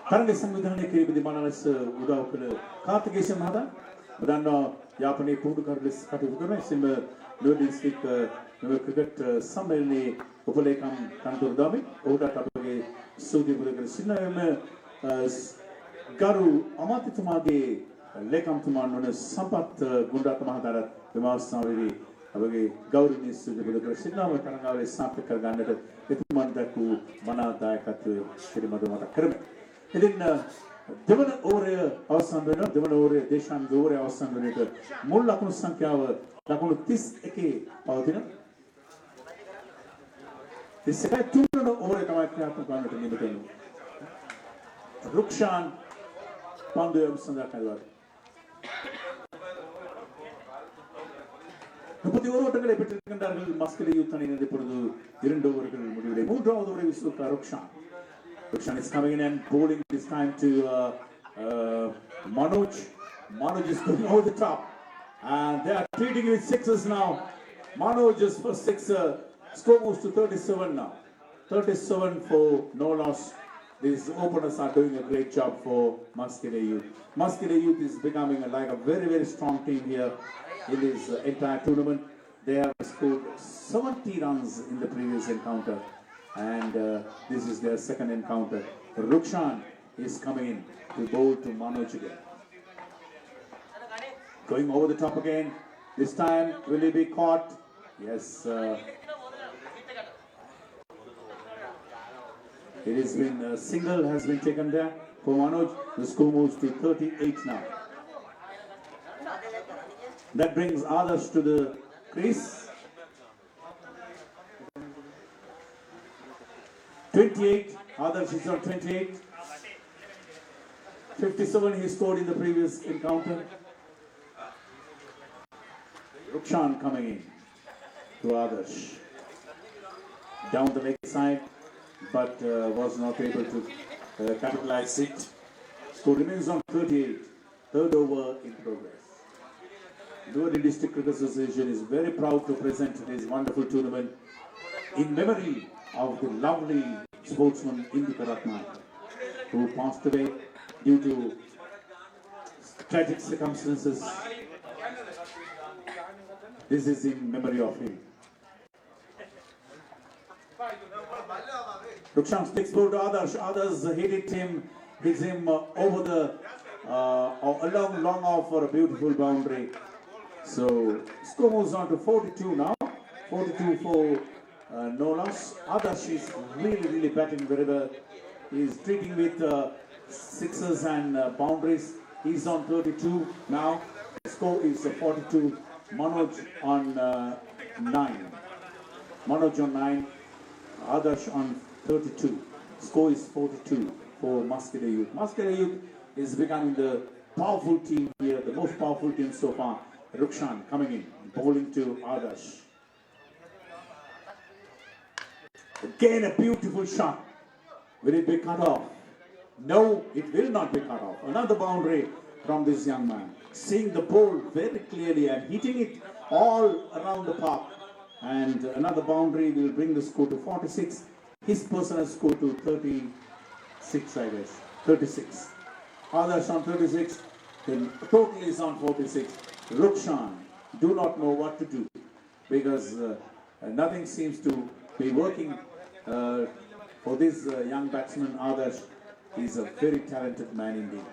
තරග සංවිධානය කිරීමේදී මනා ලෙස උදව් කළ කාර්තිකේෂන් මහතා Badana Yapani Pudukarlis Katukume, similar Ludistick cricket Samelni Upalekam Kanturdami, Oda Tapage, Sudi Budakasina, Garu Amatitumage, Lekam Tuman, Sampat Gunda Tamahara, the Master Abage, Gauri is the Budakasina, Tananga, Santa Karganda, Itumandaku, Mana Daikatu, Shirimadamata Kermit. Devon over Ausandana, Devon over Deshan, over Ausandana, Mulakun Sankia, Lakutis Eke, Autina. The second two over a Kamaka in the Middle. Rukshan, Pandu Sandaka. The Orotal Petrican Muscular Youth and the Purdu, Irindo, moved all the way to Rukshan. Rukshan is coming in and bowling this time to Manoj. Manoj is going over the top. And they are treating with sixes now. Manoj is for sixer. Score moves to 37 now. 37 for no loss. These openers are doing a great job for Muscular Youth. Muscular Youth is becoming like a very, very strong team here in this entire tournament. They have scored 70 runs in the previous encounter. And this is their second encounter. Rukshan is coming in to bowl to Manoj again. Going over the top again. This time, will he be caught? Yes. It has been a single has been taken there for Manoj. The score moves to 38 now. That brings others to the crease. 28, others is on 28. 57 he scored in the previous encounter. Rukshan coming in to Adarsh. Down the leg side, but was not able to capitalize it. Score remains on 38. Third over in progress. Newry District Cricket Association is very proud to present this wonderful tournament in memory of the lovely sportsman Indika Rathnayaka, who passed away due to tragic circumstances. This is in memory of him. Rukshan sticks ball to others. Others hit him over the long off for a beautiful boundary. So score moves on to 42 now. 42 for no loss. Others is really batting very well. He's treating with sixes and boundaries. He's on 32 now. The score is 42. Manoj on 9. Manoj on 9. Adarsh on 32. Score is 42 for Muscular Youth. Muscular Youth is becoming the powerful team here, the most powerful team so far. Rukshan coming in, bowling to Adarsh. Again a beautiful shot. Will it be cut off? No, it will not be cut off. Another boundary from this young man. Seeing the ball very clearly and hitting it all around the park. And another boundary will bring the score to 46. His personal score to 36, I guess. 36. Others on 36. Then total is on 46. Rukshan do not know what to do because nothing seems to be working for this young batsman. Adarsh is a very talented man indeed.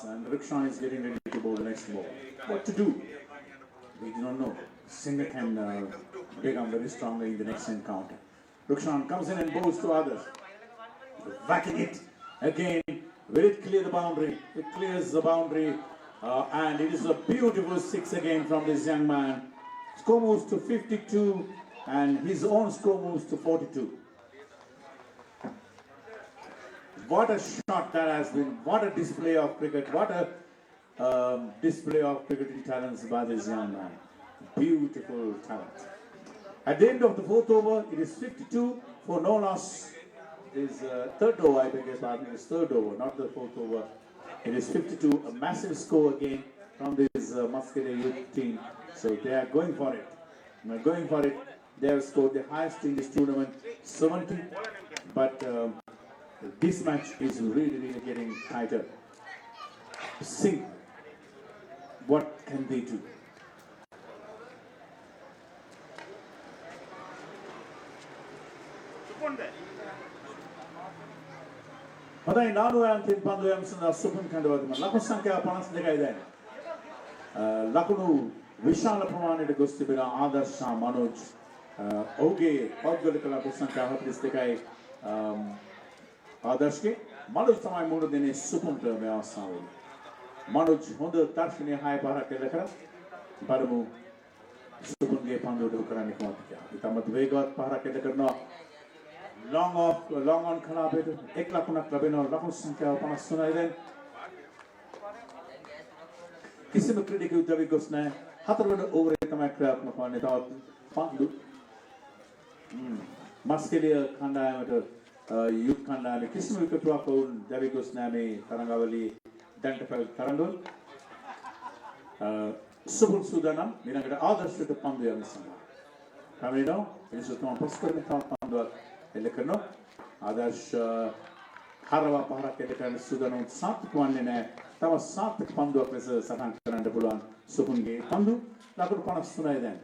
And Rukshan is getting ready to bowl the next ball. What to do? We do not know. Singer can become very strongly in the next encounter. Rukshan comes in and bowls to others. Whacking it again. Will it clear the boundary? It clears the boundary. And it is a beautiful six again from this young man. Score moves to 52 and his own score moves to 42. What a shot that has been. What a display of cricket. What a display of cricketing talents by this young man. Beautiful talent. At the end of the fourth over, it is 52 for no loss. It is third over, I beg your pardon. It is third over, not the fourth over. It is 52. A massive score again from from this Muscular youth team. So they are going for it. Going for it. They have scored the highest in this tournament, 70. But this match is really getting tighter. Singh, what can they do? හොඳයි නානුයන් තින් පන්දුයන් සඳහා සුපුන් කණ්ඩායම ලකුණු සංඛ්‍යාව 52යි දැන්. ලකුණු විශාල ප්‍රමාණයට ගොස් තිබෙන ආදර්ශ මනෝජ් ඔහුගේ පෞද්ගලික ලකුණු සංඛ්‍යාව 42යි ආදර්ශගේ මනෝජ් තමයි මුහුණ දෙන්නේ සුපුන්ට මේ අවස්ථාවේදී. මනෝජ් හොඳ දර්ශනීය 6 පාරක් එල්ල කරා. බලමු සුපුන්ගේ පන්දුවට උ කරන්නේ කොහොමද කියලා. ඉතාමත් වේගවත් පාරක් එල්ල කරනවා. Long on කලාපයට එක් ලකුණක් ලැබෙනවා ලකුණු සංඛ්‍යාව 53යි දැන් කිසිම ක්‍රීඩකයෙකු උදවි ගොස් නැහැ හතරවන ඕවරේ තමයි ක්‍රියාත්මක වන්නේ තවත් පන්දු මස්කෙලිය කණ්ඩායමට යුත් කණ්ඩායමේ කිසිම විකටුවක් වුන් උදවි ගොස් නැහැ මේ තරඟවලදී දැන්ට පැවති තරඟවල සුබුල් සූදානම් ඊළඟට ආදර්ශයට පන්දු යන සඳහා කමිනෝ එනිසා තමයි පස්කරන තවත් පන්දුවක් එල්ල කරනවා ආදර්ශ හරව පහරක් එල්ල කරන සූදානම් සාර්ථක වන්නේ නැහැ. තව සාර්ථක පන්දුවක් ලෙස සටහන් කරන්න පුළුවන් සුපුන්ගේ පන්දු ලකුණු 53යි දැන්.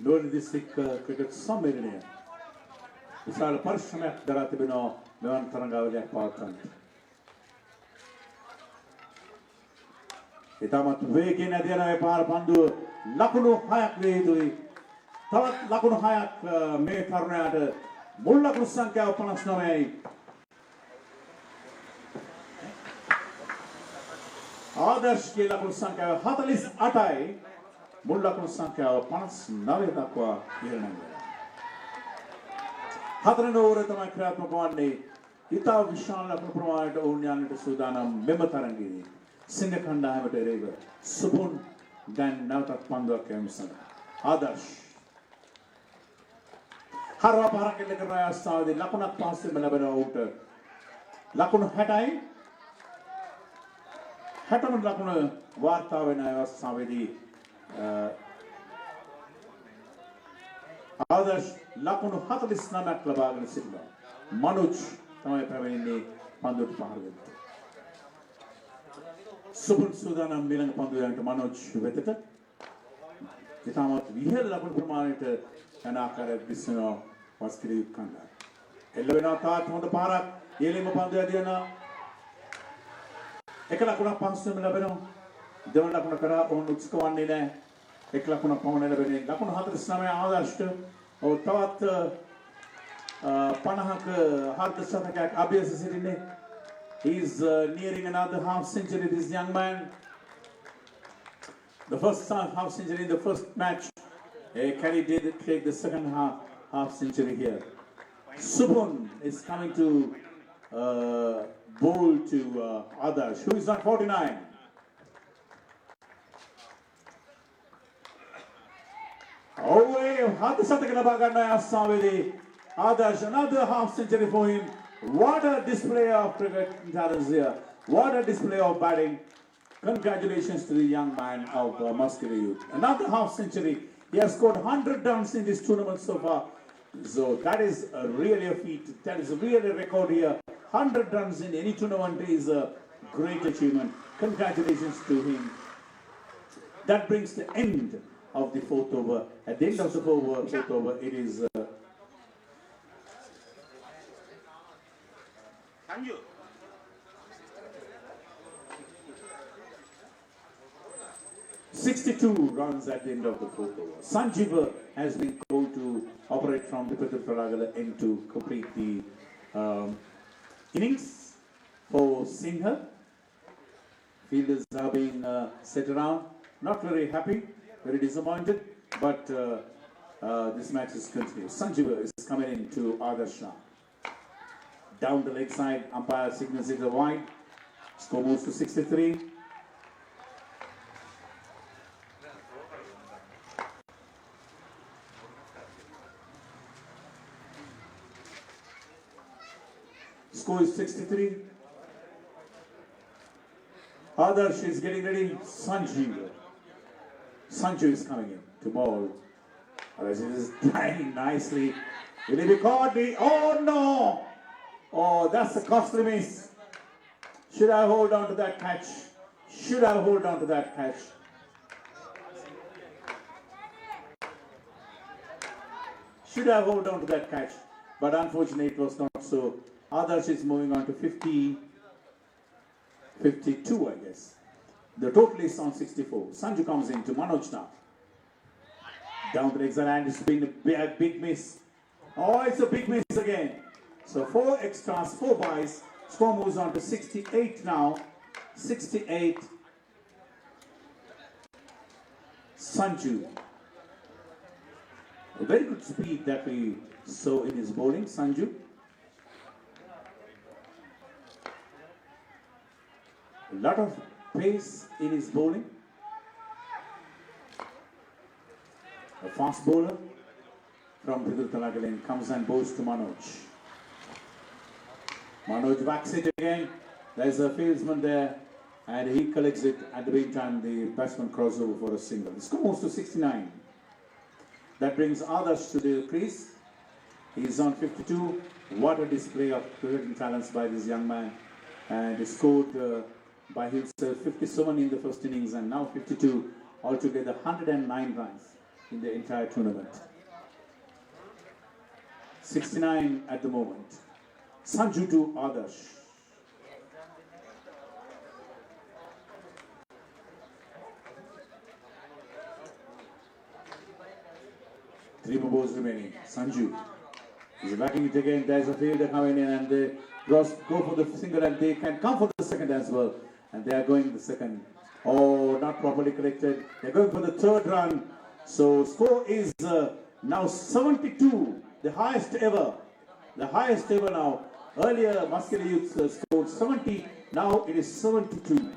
නෝනි දිස්ත්‍රික් ක්‍රිකට් සම්මේලනය විශාල පරිශ්‍රමයක් දරා තිබෙනවා මෙවන් තරඟාවලියක් පවත්වන්න. ඉතාමත් වේගයෙන් ඇද යන මේ පාර පන්දුව ලකුණු 6ක් වේ යුතුයි. තවත් ලකුණු 6ක් මේ තරුණයාට මුල් ලකුණු සංඛ්‍යාව 59යි. ආදර්ශගේ ලකුණු සංඛ්‍යාව 48යි. මුල් ලකුණු සංඛ්‍යාව 59 දක්වා ඉහළ නැංගුවා. හතරවෙනි ඕවරේ තමයි ක්‍රියාත්මක වන්නේ. ඉතා විශාල ලකුණු ප්‍රමාණයට ඔවුන් යන්නට සූදානම් මෙම තරඟයේදී. සිංහ කණ්ඩායමට එරෙහිව සුපුන් දැන් නැවතත් පන්දුවක් යැවීම සඳහා ආදර්ශ හරව පාරක් එල්ල කරන අවස්ථාවේදී ලකුණක් පාස්වෙම ලැබෙනවා ඔහුට ලකුණු 60යි 60ම ලකුණ වාර්තා වෙන අවස්ථාවේදී ආදර්ශ ලකුණු 49ක් ලබාගෙන සිටිනවා මනෝජ් තමයි පැමිණෙන්නේ පන්දුවට පහර දෙන්න සුපුන් සූදානම් ඊළඟ පන්දුවන්ට මනෝජ් වෙතට ඉතාමත් විහල ලකුණු ප්‍රමාණයට යන ආකාරයක් දිස්සනවා වස්කිරි කණ්ඩායම. එල්ල වෙනවා තාත් හොඳ පාරක් ඊළඟ පන්දුව ඇදිනවා. එක ලකුණක් පන්සුවෙම ලැබෙනවා. දෙවන ලකුණ කරා ඔවුන් උත්සුකවන්නේ නැහැ. එක ලකුණක් පමණ ලැබෙන්නේ. ලකුණු 49 ආදර්ශට ඔව් තවත් 50ක හර්ධ ශතකයක් අභ්‍යාස සිටින්නේ. He's nearing another half century, this young man. The first half century in the first match. Can he take the second half century here? Subun is coming to bowl to Adarsh, who is on 49. Away, Hadha Sataka ලබා ගන්න අවස්ථාවේදී Adarsh, another half century for him. What a display of cricket talents here. What a display of batting. Congratulations to the young man of Muscular youth. Another half century. He has scored 100 runs in this tournament so far. So that is really a feat. That is really a record here. 100 runs in any tournament is a great achievement. Congratulations to him. That brings the end of the fourth over. At the end of the fourth over, it is... Sanju. 62 runs at the end of the fourth over. Sanjeeva has been called to operate from the Pitul Paragala end to complete the innings for Singha. Fielders are being set around. Not very happy, very disappointed, but this match is continued. Sanjeeva is coming in to Adarsh. Down the leg side, umpire signals it a wide. Score moves to 63. Score is 63. Adarsh is getting ready. Sanju is coming in to ball. Adarsh is diving nicely. Will he be caught? Oh no! Oh, that's a costly miss. Should I hold on to that catch? Should I hold on to that catch? Should I hold on to that catch? But unfortunately it was not so. Adarsh is moving on to 52, I guess. The total is on 64. Sanju comes in to Manoj now. Down the legs and it's been a big miss. Oh, it's a big miss again. So 4 extras, 4 buys. Score moves on to 68 now. 68. Sanju. A very good speed that we saw in his bowling, Sanju. A lot of pace in his bowling. A fast bowler from Indika Rathnayaka comes and bowls to Manoj. Manoj whacks it again. There's a fieldsman there and he collects it. At the meantime, the batsman crosses over for a single. The score moves to 69. That brings Adarsh to the crease. He is on 52. What a display of cricketing talents by this young man. And he scored by himself 57 in the first innings and now 52. Altogether 109 runs in the entire tournament. 69 at the moment. Sanju to Adarsh. Three more balls remaining. Sanju is backing it again. There's a fielder coming in and they go for the single and they can come for the second as well. And they are going the second. Oh, not properly collected. They're going for the third run. So score is now 72. The highest ever. The highest ever now. Earlier, Muscular Youth scored 70. Now it is 72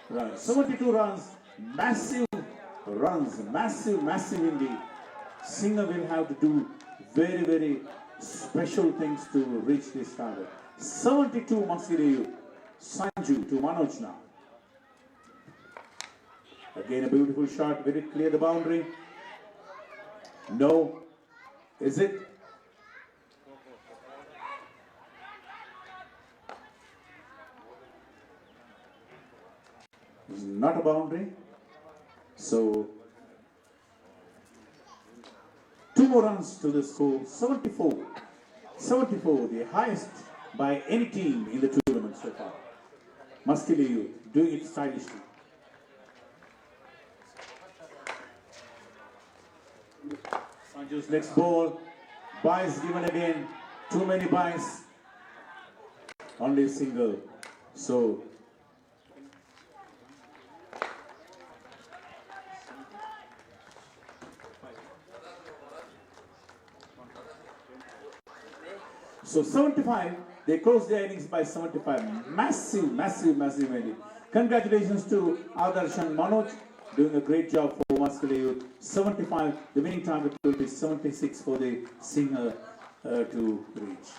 runs. 72 runs. Massive runs. Massive indeed. Singer will have to do very, very special things to reach this target. 72 Muscular Youth. Sanju to Manoj now. Again a beautiful shot. Very clear the boundary. No. Is it? It's not a boundary. So 2 more runs to the score. 74. 74, the highest by any team in the tournament so far. Muscular Youth doing it stylishly. Sanju's next ball. Buys given again. Too many buys. Only a single. So So 75, they closed their innings by 75. Massive inning. Congratulations to Adarsh and Manoj, doing a great job for Muscular Youth. 75, the winning target will be 76 for the Singer to reach.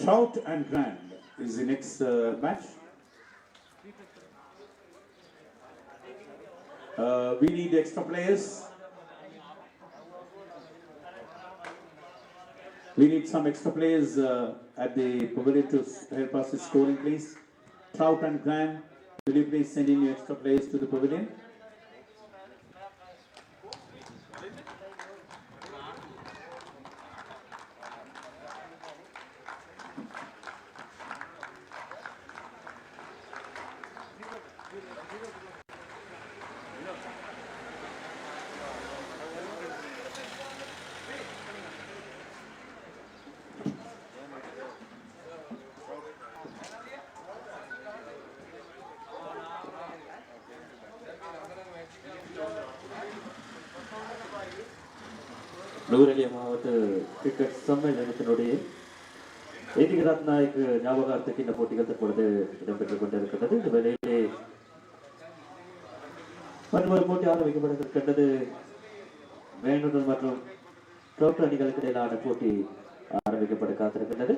Trout and Grand is the next match. We need extra players. We need some extra players at the pavilion to help us with scoring, please. Trout and Grand, will you please send in your extra players to the pavilion? Nuwara Eliya மாவட்ட cricket சம்மேளனத்தினுடைய Indika Rathnayaka ஞாபகார்த்தக்கு இந்த போட்டிகள் தற்பொழுது இடம்பெற்றுக் கொண்டிருக்கிறது. இந்த வேளையிலே மற்றொரு போட்டி ஆரம்பிக்கப்பட இருக்கின்றது. வேணுடன் மற்றும் ட்ரவுட் அணிகளுக்கு இடையிலான போட்டி ஆரம்பிக்கப்பட காத்திருக்கின்றது.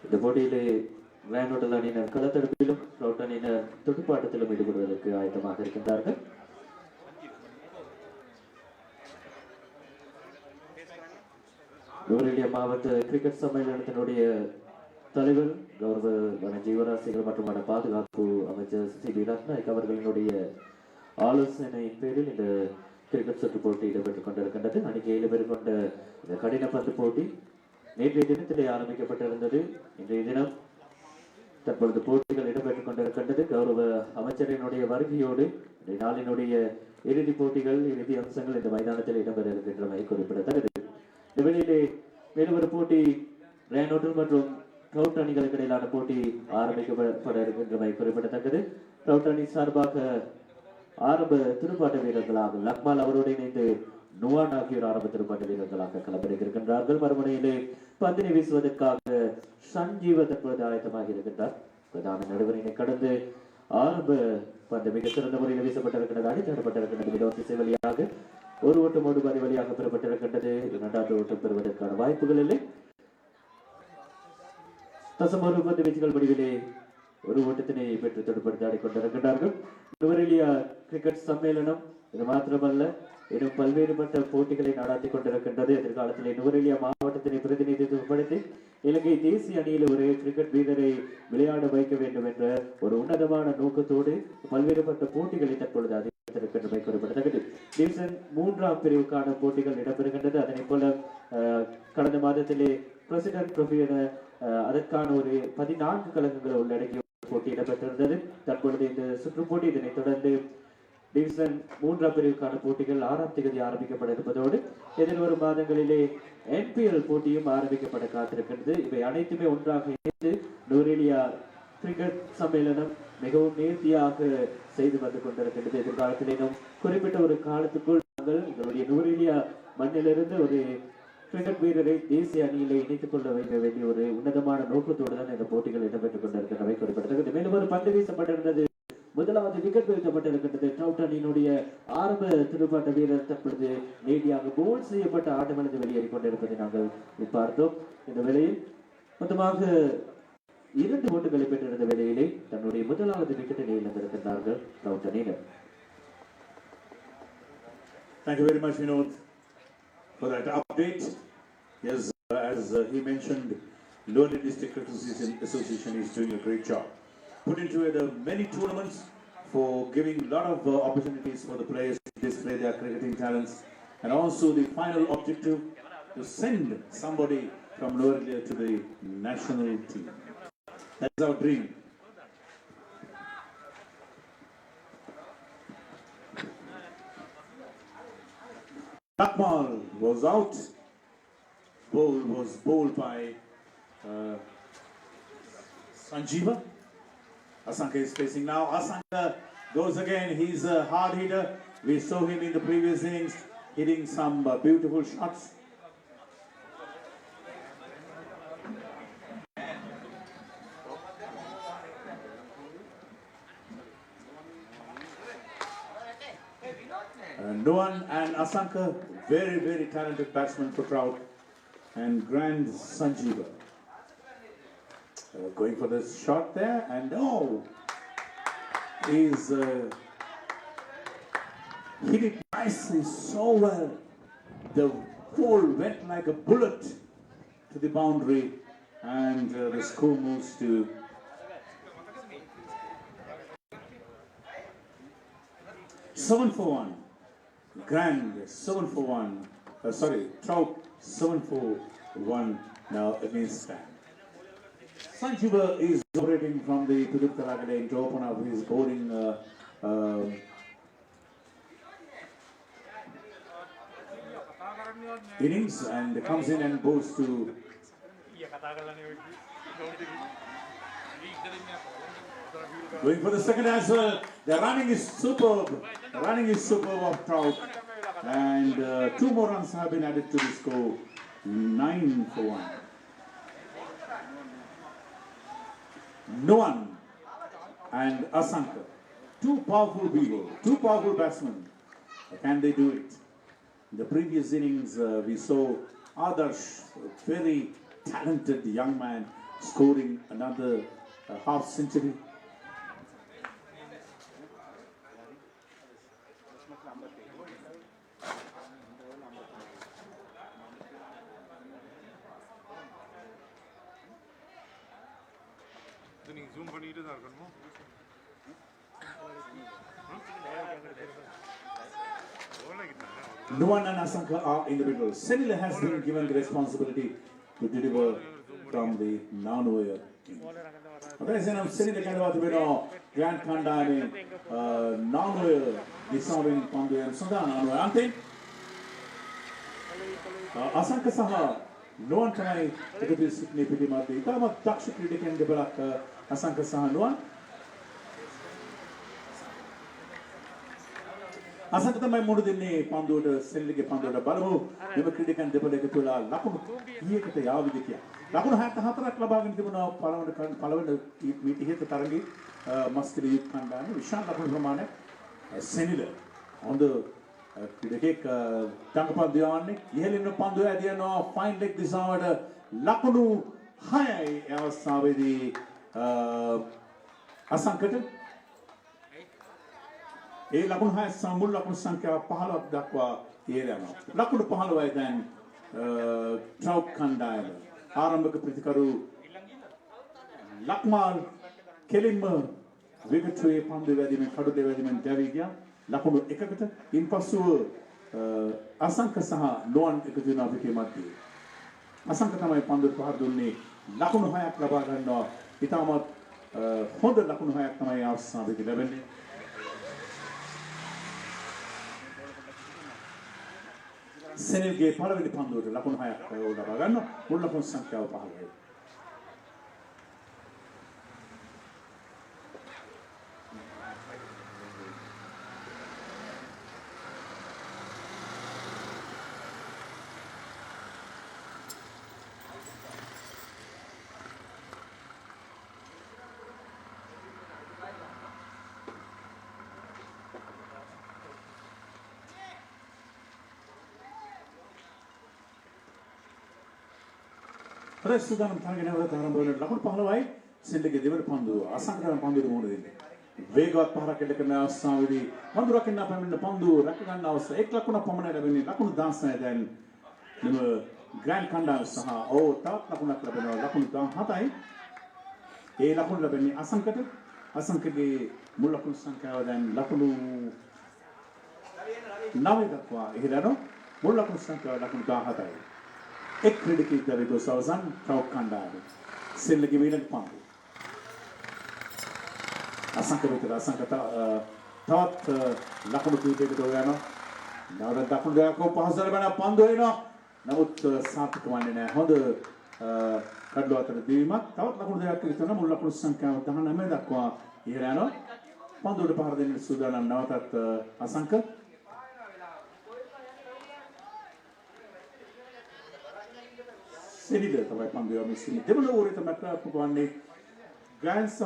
இந்த போட்டியிலே வேணுடல் அணியினர் களத்தடுப்பிலும் ட்ரவுட் அணியினர் துடுப்பாட்டத்திலும் ஈடுபடுவதற்கு ஆயத்தமாக இருக்கின்றார்கள். நுவரெலியா மாவட்ட கிரிக்கெட் சம்மேளனத்தினுடைய தலைவர் கௌரவ வன ஜீவராசிகள் மற்றும் வன பாதுகாப்பு அமைச்சர் சி.டி. ரத்நாயக் அவர்களினுடைய ஆலோசனையின் பேரில் இந்த கிரிக்கெட் சுற்று போட்டி இடம்பெற்றுக் கொண்டிருக்கின்றது. அன்றைக்கு 7 பேர் கொண்ட இந்த கடின பந்து போட்டி நேற்றைய தினத்திலே ஆரம்பிக்கப்பட்டிருந்தது. இன்றைய தினம் தற்பொழுது போட்டிகள் இடம்பெற்றுக் கொண்டிருக்கின்றது. கௌரவ அமைச்சரினுடைய வருகையோடு இன்றைய நாளினுடைய இறுதிப் போட்டிகள் இறுதி அம்சங்கள் இந்த மைதானத்தில் இடம்பெற இருக்கின்றமை குறிப்பிடத்தக்கது. இந்த வெளியிலே மேலும் ஒரு போட்டி ரேனோட்டல் மற்றும் ட்ரவுட் அணிகளுக்கு இடையிலான போட்டி ஆரம்பிக்கப்பட இருக்கின்றமை குறிப்பிடத்தக்கது. ட்ரவுட் அணி சார்பாக ஆரம்ப துடுப்பாட்ட வீரர்களாக லக்மால் அவரோடு இணைந்து நுவான் ஆகியோர் ஆரம்ப துடுப்பாட்ட வீரர்களாக களமிறக்கியிருக்கின்றார்கள். மறுமுனையிலே பந்தினை வீசுவதற்காக சஞ்சீவ தற்பொழுது ஆயத்தமாக இருக்கின்றார். பிரதான நடுவரினை கடந்து ஆரம்ப பந்து மிக சிறந்த முறையில் வீசப்பட்டிருக்கின்றது. அடித்தடப்பட்டிருக்கின்றது. மிக திசை வழியாக ஒரு ஓட்டம் ஓடு பாதி வழியாக பெறப்பட்டிருக்கின்றது. இரண்டாவது ஓட்டம் பெறுவதற்கான வாய்ப்புகள் இல்லை. தசம் ஒரு பந்து வீச்சுகள் முடிவிலே ஒரு ஓட்டத்தினை பெற்று தொடுப்படுத்தி ஆடிக்கொண்டிருக்கின்றார்கள். நுவரெலியா கிரிக்கெட் சம்மேளனம் இது மாத்திரமல்ல இன்னும் பல்வேறுபட்ட போட்டிகளை நடாத்தி கொண்டிருக்கின்றது. எதிர்காலத்திலே நுவரெலியா மாவட்டத்தினை பிரதிநிதித்துவப்படுத்தி இலங்கை தேசிய அணியில் ஒரு கிரிக்கெட் வீரரை விளையாட வைக்க வேண்டும் என்ற ஒரு உன்னதமான நோக்கத்தோடு பல்வேறுபட்ட போட்டிகளை தற்பொழுது அதிகரித்திருக்கின்றமை குறிப்பிடத்தக்கது. டிவிஷன் 3ஆம் பிரிவுக்கான போட்டிகள் இடம்பெறுகின்றது. அதனை போல கடந்த மாதத்திலே பிரசிடென்ட் ட்ரோபி என அதற்கான ஒரு 14 கழகங்களை உள்ளடக்கிய போட்டி இடம்பெற்றிருந்தது. தற்பொழுது இந்த சுற்றுப் போட்டி இதனைத் தொடர்ந்து டிவிஷன் 3ஆம் பிரிவுக்கான போட்டிகள் 6ஆம் தேதி ஆரம்பிக்கப்பட இருப்பதோடு எதிர்வரும் மாதங்களிலே NPL போட்டியும் ஆரம்பிக்கப்பட காத்திருக்கிறது. இவை அனைத்துமே ஒன்றாக இணைந்து நுவரெலியா கிரிக்கெட் சம்மேளனம் மிகவும் நேர்த்தியாக செய்து வந்து கொண்டிருக்கின்றது. எதிர்காலத்திலும் குறிப்பிட்ட ஒரு காலத்துக்குள் நாங்கள் எங்களுடைய நுவரெலியா மண்ணிலிருந்து ஒரு கிரிக்கெட் வீரரை தேசிய அணியிலே இணைத்துக் கொள்ள வைக்க வேண்டிய ஒரு உன்னதமான நோக்கத்தோடு தான் இந்த போட்டிகள் இடம்பெற்றுக் கொண்டிருக்கின்றவை குறிப்பிடத்தக்கது. மேலும் ஒரு பந்து வீசப்பட்டிருந்தது. முதலாவது விக்கெட் வீழ்த்தப்பட்டிருக்கின்றது. ட்ரவுட் அணியினுடைய ஆரம்ப துடுப்பாட்ட வீரர் தற்பொழுது நேரடியாக போல் செய்யப்பட்ட ஆட்டமிழந்து வெளியேறிக் கொண்டிருப்பதை நாங்கள் பார்த்தோம். இந்த வேளையில் மொத்தமாக 2 ஓட்டுகளை பெற்றிருந்த வேளையிலே தன்னுடைய முதலாவது விக்கெட்டினை இழந்திருக்கின்றார்கள் ட்ரவுட் அணியினர். Thank you very much, Vinod, for that update. Yes, as he mentioned, Lowland District Cricket Association is doing a great job. Put into many tournaments for giving a lot of opportunities for the players to display their cricketing talents, and also the final objective to send somebody from Lower to the national team. That's our dream. Lakmal was out. Ball was bowled by Sanjeeva. Asanka is facing now. Asanka goes again. He's a hard hitter. We saw him in the previous innings hitting some beautiful shots. Nuan and Asanka, very, very talented batsmen for Trout, and Grand Sanjeeva. Going for this shot there, and he's hit it nicely, so well. The ball went like a bullet to the boundary, and the score moves to 7-for-1. Grand 7-for-1. Trout 7-for-1 now against Stan. Sanjeeva is operating from the Pudukara lane to open up his bowling innings, and comes in and goes to Going for the second as well. The running is superb. The running is superb of Trout. And 2 more runs have been added to the score. 9 for 1. Nuwan and Asanka. 2 powerful people, 2 powerful batsmen. Can they do it? In the previous innings, we saw Adarsh, a very talented young man, scoring another half century. zoom பண்ணிட்டு தான் இருக்கணும். Nuwan and Asanka are in the middle. Senila has been given the responsibility to deliver from the non-over. Ada saya nak Senila kan waktu beno Grand Kanda ni non-over disawin pandu yang sudah non-over. Ante Asanka saha Nuwan kami itu Sydney piti mati. Ita mat taksu kritik yang dibelak Asanka saha Nuwan. Asanka තමයි මුණ දෙන්නේ පන්දුවට සෙල්ලිගේ පන්දුවට බලමු මෙම ක්‍රීඩකයන් දෙපළ එකතු වෙලා ලකුණු කීයකට යාවිද කියලා. ලකුණු 64ක් ලබාගෙන තිබුණා පළවෙනි මීට ඉහත තරගයේ මස්කලි යුත් කණ්ඩායම විශාල ලකුණු ප්‍රමාණයක් සෙනිල හොඳ ක්‍රීඩකෙක් තංගපන්දු යවන්නේ ඉහළින් පන්දුව ඇදිනවා ෆයින් ලෙග් දිශාවට ලකුණු 6යි අවස්ථාවේදී අසංකට ඒ ලකුණු 6 සමුල් ලකුණු සංඛ්‍යාව 15ක් දක්වා ඉහළ යනවා. ලකුණු 15යි දැන් ට්‍රවුට් කණ්ඩායම. ආරම්භක ප්‍රතිකරු ලක්මාල් කෙලින්ම විකට්වේ පන්දු වැදීමෙන් කඩුලේ වැදීමෙන් දැවී ගියා. ලකුණු 1කට ඉන්පසුව අසංක සහ ලොවන් එකතු වෙනවා පිටේ මැදේ. අසංක තමයි පන්දුවට පහර දුන්නේ. ලකුණු 6ක් ලබා ගන්නවා. ඊටමත් හොඳ ලකුණු 6ක් තමයි අවස්ථාවේදී ලැබෙන්නේ. Senilගේ පළවෙනි පන්දුවට ලකුණු 6ක් ලබා ගන්නවා. මුල් ලකුණු සංඛ්‍යාව 15යි. ප්‍රශ්නදානම් තරගෙන වල ආරම්භ වෙන ලකුණු 15යි සෙල්ලගේ දෙවන පන්දුව අසංකරණ පන්දුවට මුහුණ දෙන්නේ. වේගවත් පහරක් එල්ල කරන අවස්ථාවේදී පන්දු රකින්න පැමිණෙන පන්දුව රැක ගන්න අවස්ථාව 1 ලකුණ පමණ ලැබෙන්නේ ලකුණු 16 දැන් මෙම ග්‍රෑන්ඩ් කණ්ඩායම සහ තවත් ලකුණක් ලැබෙනවා ලකුණු 17යි. ඒ ලකුණු ලැබෙන්නේ අසංකට. අසංකගේ මුල් ලකුණු සංඛ්‍යාව දැන් ලකුණු 9 දක්වා ඉහළ යනවා. මුල් ලකුණු සංඛ්‍යාව ලකුණු 17යි. एक क्रीडकी दवेको सवसन ट्राउट කණ්ඩායම සෙල්ලගේ ඊළඟ පන්දු අසංක විතර අසංක තවත් ලකුණු කීපයකට යනවා. නවර දකුණු දෙකක් පහසුවල බණ පන්දු එනවා. නමුත් සාර්ථක වන්නේ නැහැ. හොඳ කඩලු අතර දීමක්. තවත් ලකුණු දෙකක් විතර මුල් ලකුණු සංඛ්‍යාව 19 දක්වා ඉහළ යනවා. පන්දුවට පහර දෙන්න සූදානම් නැවතත් අසංක Senila තමයි පන්දුව මිසිනි දෙවන ඕවරේ තමයි ක්‍රියාත්මක වන්නේ ග්‍රෑන්ඩ් සහ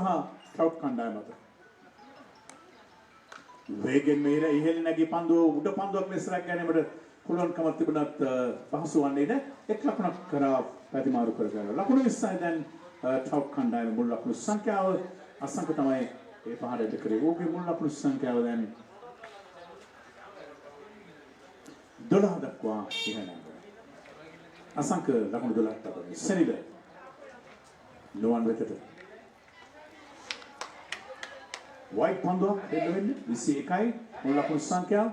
ට්‍රවුට් කණ්ඩායම අතර. වේගෙන් මෙහෙර ඉහළ නැගී පන්දුව උඩ පන්දුවක් ලෙස රැක ගැනීමට පුළුවන්කමක් තිබුණත් පහසු වන්නේ නැහැ. එක් ලකුණක් කරා ප්‍රතිමාරු කර ගන්නවා. ලකුණු 20යි දැන් ට්‍රවුට් කණ්ඩායම මුල් ලකුණු සංඛ්‍යාව අසංක තමයි ඒ පහරට කරේ. ඕකේ මුල් ලකුණු සංඛ්‍යාව දැන් 12 දක්වා ඉහළ යනවා. අසංක ලකුණු 12ක් ලබන්නේ. සෙනිල ලොවන් වෙතට වයිට් පන්දුවක් දෙන්න වෙන්නේ 21යි මුල් ලකුණු සංඛ්‍යාව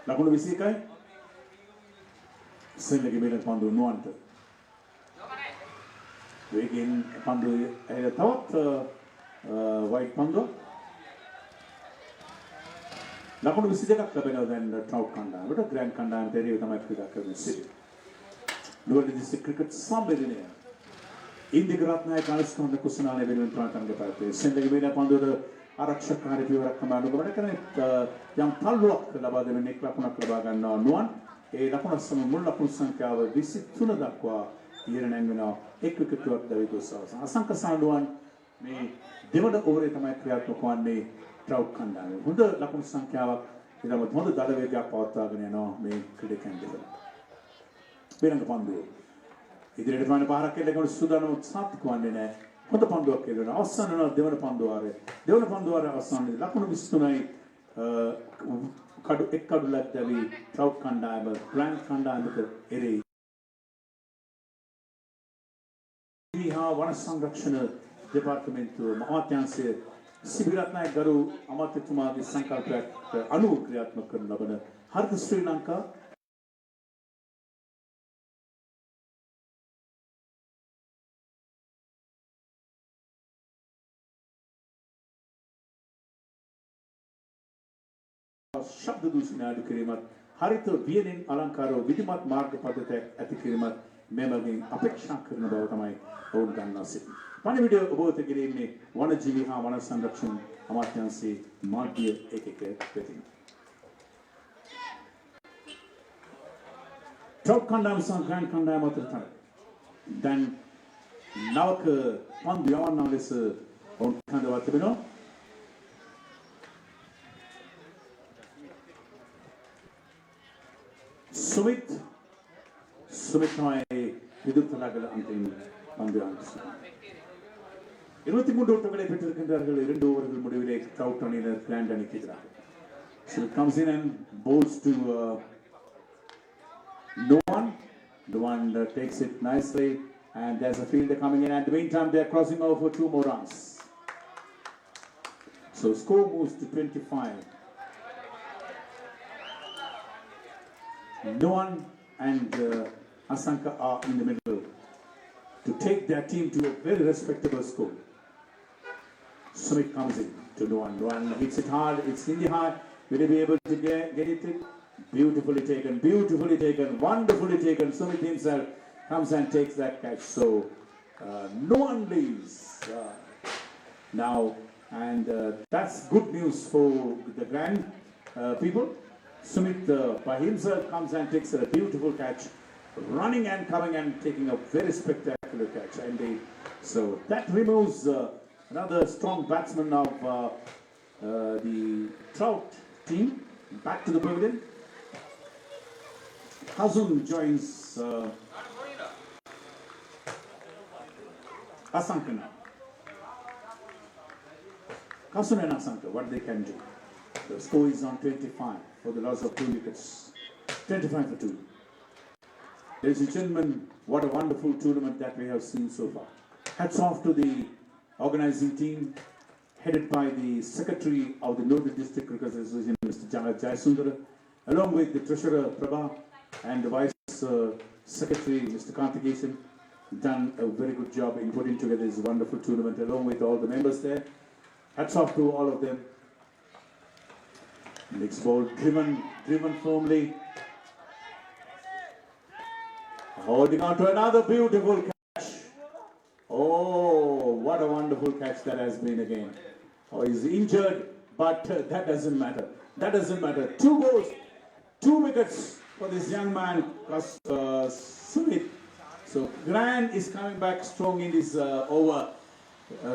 ලකුණු 21යි සෙනිලගේ මෙලක පන්දුව නුවන්ට වේගෙන් පන්දුව තවත් වයිට් පන්දුව ලකුණු 22ක් ලැබෙනවා දැන් ට්‍රවුට් කණ්ඩායමට. ග්‍රෑන්ඩ් කණ්ඩායම දෙරිය තමයි ක්‍රීඩා කරන්නේ සිටි. නුවරඑළිය දිස්ත්‍රික් ක්‍රිකට් සම්මේලනය Indika Rathnayaka අනුස්කන්ධ කුසනාලය වෙනුවෙන් ප්‍රාර්ථනා කරපේ. සෙන්දගේ වේලා පන්දුර ආරක්ෂකකාරී පියවරක් කමාඩු ගමන කරන යම් තල්ලුවක් ලබා දෙන එක් ලකුණක් ලබා ගන්නවා නුවන්. ඒ ලකුණ සම මුල් ලකුණු සංඛ්‍යාව 23 දක්වා ඉහළ නැංවෙනවා. එක් විකටුවක් දවි ගොස්සවස. අසංක සාඬුවන් මේ දෙවන ඕවරේ තමයි ක්‍රියාත්මක වන්නේ ට්‍රවුට් කණ්ඩායම. හොඳ ලකුණු සංඛ්‍යාවක් ඊළඟ හොඳ දඩ වේගයක් පවත්වාගෙන යනවා මේ ක්‍රීඩකයන් දෙපළ. වෙනඟ පන්දුව. ඉදිරියට යන පාරක් එල්ලගෙන සුදානම් සාර්ථක වන්නේ නැහැ. හොඳ පන්දුවක් එල්ලන අවසන් වෙන දෙවන පන්දුව ආරේ. දෙවන පන්දුව ආරේ අවසන් ලකුණු 23යි කඩු එක් කඩුලක් දැවි ට්‍රවුට් කණ්ඩායම ග්‍රෑන්ඩ් කණ්ඩායමට එරෙහි. විහා වන සංරක්ෂණ දෙපාර්තමේන්තුව අමාත්‍යාංශය සිබිරත්නායක ගරු අමාත්‍යතුමාගේ සංකල්පයට අනුව ක්‍රියාත්මක කරන ලබන හරිත ශ්‍රී ලංකා ශබ්ද දූෂණ අඩු කිරීමත් හරිත වියනෙන් අලංකාරව විධිමත් මාර්ග පද්ධතියක් ඇති කිරීමත් මෙමගින් අපේක්ෂා කරන බව තමයි ඔවුන් ගන්නා සිටින්නේ. පණිවිඩය ඔබ වෙත ගෙනෙන්නේ වනජීවි හා වන සංරක්ෂණ අමාත්‍යාංශයේ මාධ්‍ය ඒකකයේ වෙතින්. ට්‍රවුට් කණ්ඩායම සහ ග්‍රෑන්ඩ් කණ්ඩායම අතර දැන් නවක පන්දු යවන්නා ලෙස ඔවුන් කඳවා තිබෙනවා. Sumit තමයි விதுத் தலாகல அன்றைய பந்து ஆடினார். 23 ஓட்டங்களை பெற்றிருக்கின்றார்கள். 2 ஓவர்கள் முடிவிலே ட்ரவுட் அணியினர் கிராண்ட் அணிக்கு எதிராக. So it comes in and bowls to no one takes it nicely and there's a fielder coming in and in the meantime they are crossing over for 2 more runs. So score moves to 25. Nuwan and Asanka are in the middle to take their team to a very respectable score. Sumit comes in to Nuwan. Nuwan hits it hard, it's in the heart. Will he be able to get it? Beautifully taken, wonderfully taken. Sumit himself comes and takes that catch. So Nuwan leaves now, and that's good news for the grand people. Sumit by himself comes and takes a beautiful catch, running and coming and taking a very spectacular catch. Indeed. So that removes another strong batsman of the Trout team back to the pavilion. Kazun joins Asanka now. Kazun and Asanka, what they can do. The score is on 25 for the loss of 2 wickets. 25 for 2. Ladies and gentlemen, what a wonderful tournament that we have seen so far. Hats off to the organizing team headed by the Secretary of the Northern District Cricket Association, Mr. Jayasundara, along with the Treasurer Prabha and the Vice Secretary, Mr. Karthikesan, done a very good job in putting together this wonderful tournament along with all the members there. Hats off to all of them. Next ball driven firmly. Holding on to another beautiful catch. Oh, what a wonderful catch that has been again. Oh, he's injured, but that doesn't matter. That doesn't matter. 2 balls, 2 wickets for this young man, Sumit. So Grand is coming back strong in this over.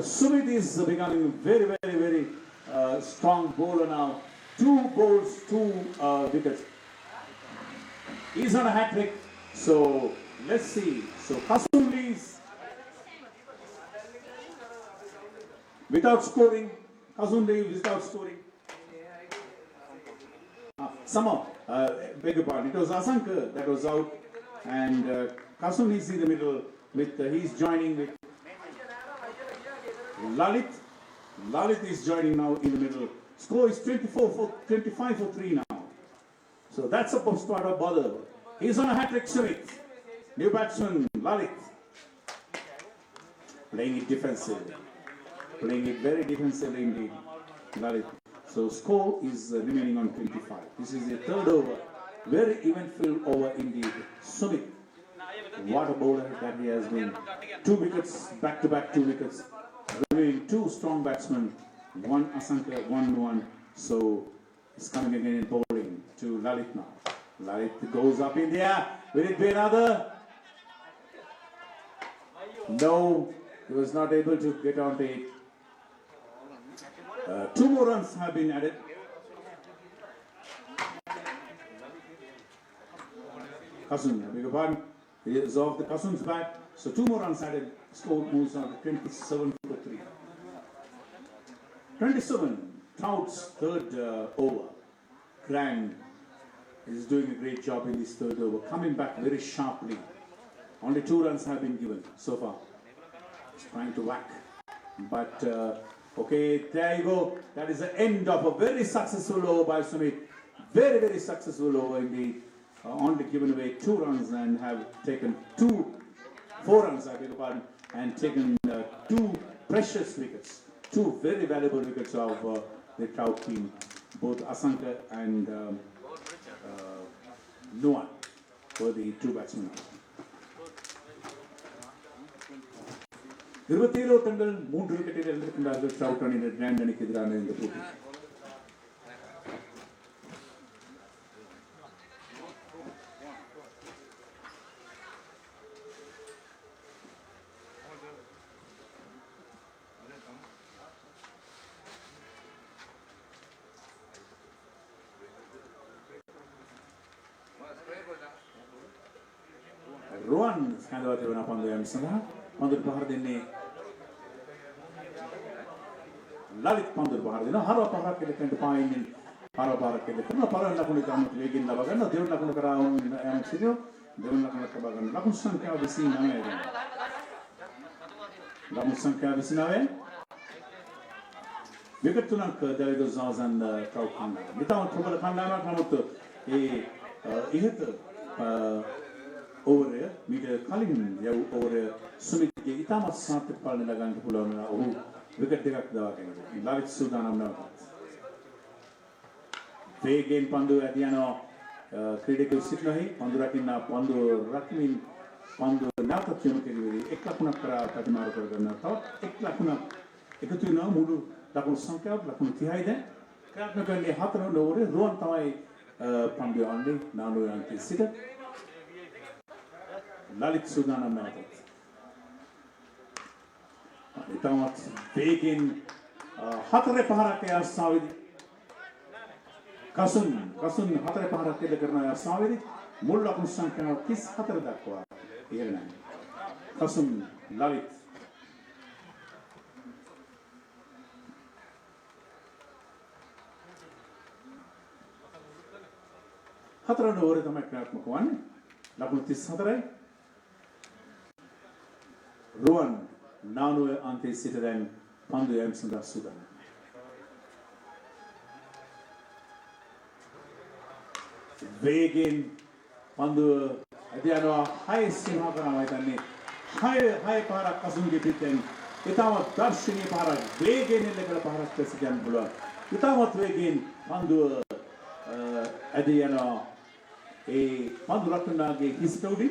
Sumit is becoming very, very, very strong bowler now. 2 balls, 2 wickets. He's on a hat trick. So let's see. So Kazun leaves without scoring. Kazun leaves without scoring. Somehow, beg your pardon. It was Asanka that was out, and Kazun is in the middle. He's joining with Lalit. Lalit is joining now in the middle. Score is 25 for 3 now. So that's a start of bother. He's on a hat-trick, Sumit. New batsman, Lalit. Playing it defensively. Playing it very defensively indeed, Lalit. So score is remaining on 25. This is the 3rd over. Very eventful over indeed. Sumit What a bowler that he has been. 2 wickets, back-to-back 2 wickets. Reviewing 2 strong batsmen, one Asanka, one. So he's coming again in bowling to Lalit now. Lalit goes up in the air. Will it be another? No, he was not able to get on to it. 2 more runs have been added. Kasun, I beg your pardon. He is off the Kasun's bat. So 2 more runs added. Score moves on to 27 for 3. 27. Trout's third over. Grand is doing a great job in this third over. Coming back very sharply. Only 2 runs have been given so far. He's trying to whack. But, okay, there you go. That is the end of a very successful over by Sumit. Very, very successful over indeed. Only given away 2 runs and have taken 4 runs, I beg your pardon, and taken 2 precious wickets. 2 very valuable wickets of the Trout team, both Asanka and Nuan for the 2 batsmen. 27 ஓட்டங்கள் 3 விக்கெட்டில் இழந்திருக்கின்றார்கள் trout அணியினர் grand அணிக்கு எதிரான இந்த போட்டி. Rohan skandal itu apa yang salah? Pandur bahar dene Lalit pandur bahar dene harap bahar ke lekan depan harap bahar ke lekan na para nak kulit kamu legin na bagan na dewan nak kulit keraun yang sidio dewan nak kulit kabagan lakukan sangka besi nama ya lakukan sangka besi nama wicket tu nak dari tu Zawzan Trout kanda kita mau coba kanda nak kamu tu ini tu over meter kalin ya over Sumit ke itamat saat paling lagan pulau na wicket dekat dawa kena Lalit Sudanam na Vegen pandu adiano critical sit nahi pandu rakinna pandu rakmin pandu nata chunu ke liye ek lakuna kara kadimar karna ta ek lakuna ekatu na mudu lakun sankhya lakun tihai de karna karne hatra lore Rohan tamai pandu andi nanu yanti sit Lalit Sudanam na itamat Vegen hatre pahara ke asawidi Kasun hatre pahara ke karna asawidi mul lakun sankhya kis hatre dakwa yerna Kasun Lalit hatra no ore tamai kriyatmakwan lakun 34 Rohan Nanu ante siteren pandu em sunda Sudan Vegen pandu adiano high simha kana maitani high para Kasun ke piten itamat darshini para Vegen level para president bulwa itamat Vegen pandu adiano pandu rakuna ge history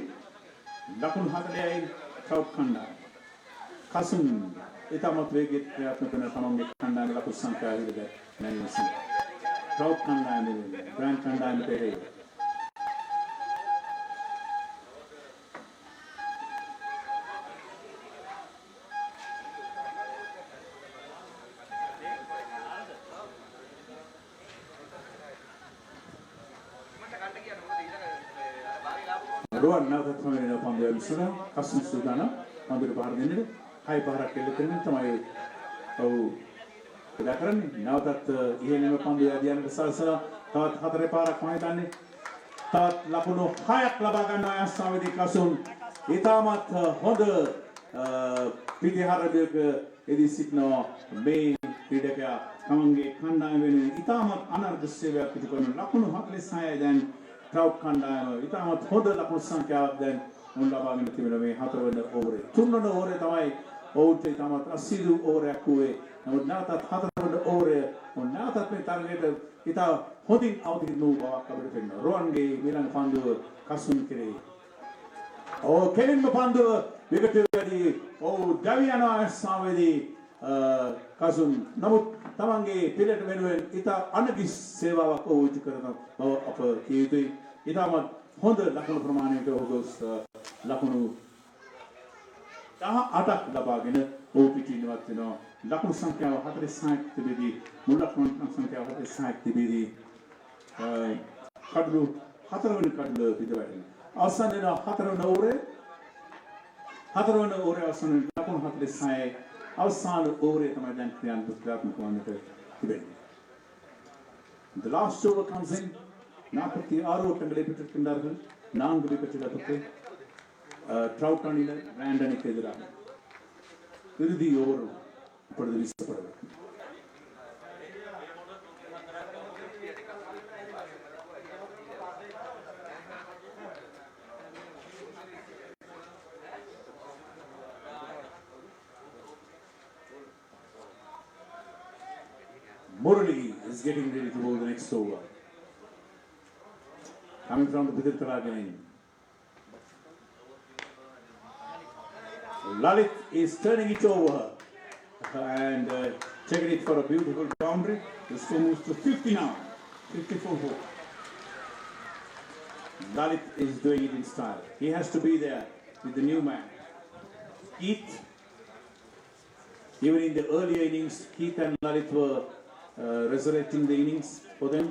lakun hatale Trout kanda Kasun itamat Vegen priyatna karna tamam kanda ne lakun sankhya hide nahi sin Trout kanda ne grand kanda ne pere Rohan now that family na pandu emsura Kasun Sudana pandu bahar dene hai bahar ke lekan tamai au kedakaran now that ihene me pandu adian salsala tat hatre para khaitane tat lapuno hayak labagan na asawidi Kasun itamat hod pidihara de edi sitno me pidaka kamange khanda vene itamat anardasya pitikon lapuno hakle saya dan Trout kanda itamat hoda lakun sankhya dan ulla bagin timena me hatra wenda over tunna over tamai out itamat asidu over akue namut nata hatra wenda over on nata me target ita hodin out no ba kabir penna Rohan ge milang pandu Kasun kire කෙලින්ම පන්දුව විකටවේදී දැවි යනවා සාවේදී කසුන් නමුත් තමන්ගේ පිළට වෙනුවෙන් ඉතා අනගිස් සේවාවක් ඔහු ඉටු කරන බව අප කිය යුතුයි. ඉතාමත් හොඳ ලකුණු ප්‍රමාණයට ඔහු ලකුණු 18ක් ලබාගෙන ඔහු පිටින්වත් වෙනවා. ලකුණු සංඛ්‍යාව 46ක් තිබෙදී මුල් ලකුණු සංඛ්‍යාව 46ක් තිබෙදී කඩලු 4 වෙනි කඩල පිට වැටෙනවා. අවසන් වෙන 4 වෙනි ඕවරේ අවසන් වෙන ලකුණු 46යි අවසාන ඕවරේ තමයි දැන් ක්‍රියාත්මක වන්නට තිබෙන්නේ. The last over comes in. 46 ஓட்டங்களை பெற்றிருக்கின்றார்கள். 4 விக்கெட் இழப்புக்கு ட்ரவுட் அணியினர் கிராண்ட் அணிக்கு எதிராக இறுதி ஓவர் இப்பொழுது வீசப்படுகிறது. Murali is getting ready to bowl the next over. Coming from the Bidil game. Lalit is turning it over and checking it for a beautiful boundary. The score moves to 50 now. 54-4. Lalit is doing it in style. He has to be there with the new man. Keith, even in the earlier innings, Keith and Lalit were resurrecting the innings for them,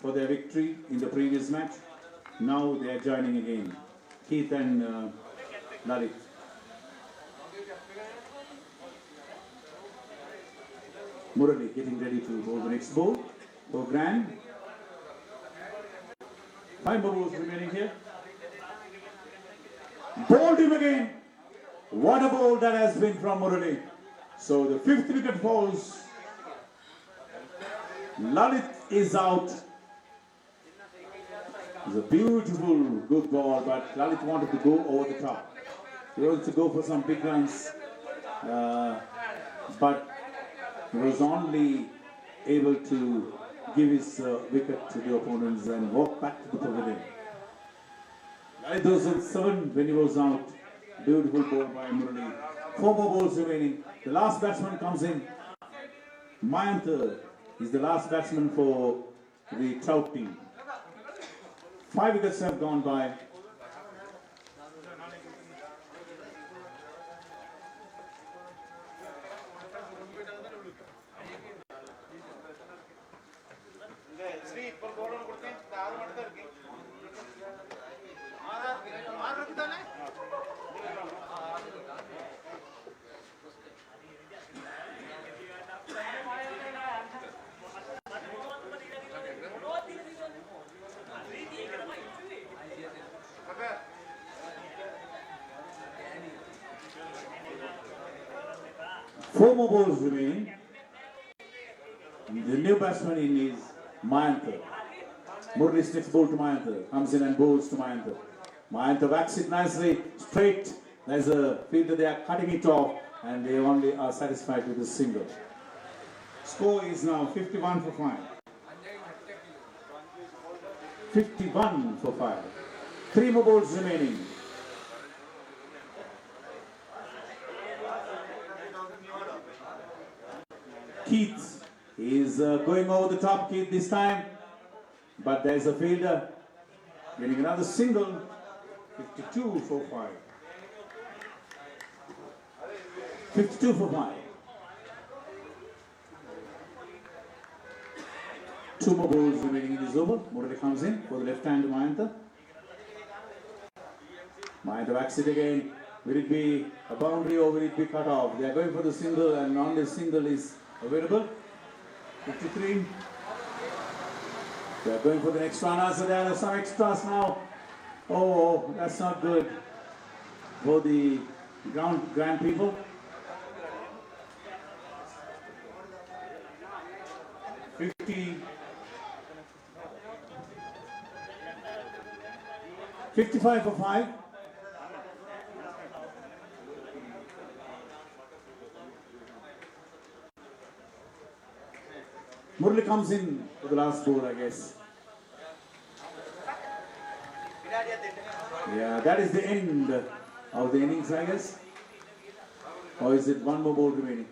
for their victory in the previous match. Now they are joining again, Keith and Lalit. Murali getting ready to bowl the next ball for Grand. 5 more balls remaining here. Bowled him again. What a ball that has been from Murali. So the 5th wicket falls. Lalit is out. It's a beautiful, good ball, but Lalit wanted to go over the top. He wanted to go for some big runs, but he was only able to give his wicket to the opponents and walk back to the pavilion. Lalit was at 7 when he was out. Beautiful ball by Murali. 4 more balls remaining. The last batsman comes in. Mayantha is the last batsman for the Trout team. 5 wickets have gone by. Four more balls remaining. The new batsman in is Mayantha. Murali's next ball to Mayantha. Comes in and bowls to Mayantha. Mayantha whacks it nicely, straight. There's a fielder, they are cutting it off and they only are satisfied with the single. Score is now 51 for 5. 51 for 5. 3 more balls remaining. Keith is going over the top, Keith this time, but there's a fielder getting another single. 52 for 5. 52 for 5. 2 more balls remaining in this over. Murali comes in for the left-hand Mayantha. Mayantha backs it again. Will it be a boundary or will it be cut off? They are going for the single and only single is available. 53. They are going for the next one. So there are some extras now. Oh, that's not good for the grand people. 55 for 5. Murali comes in for the last ball, I guess. Yeah, that is the end of the innings, I guess. Or is it one more ball remaining?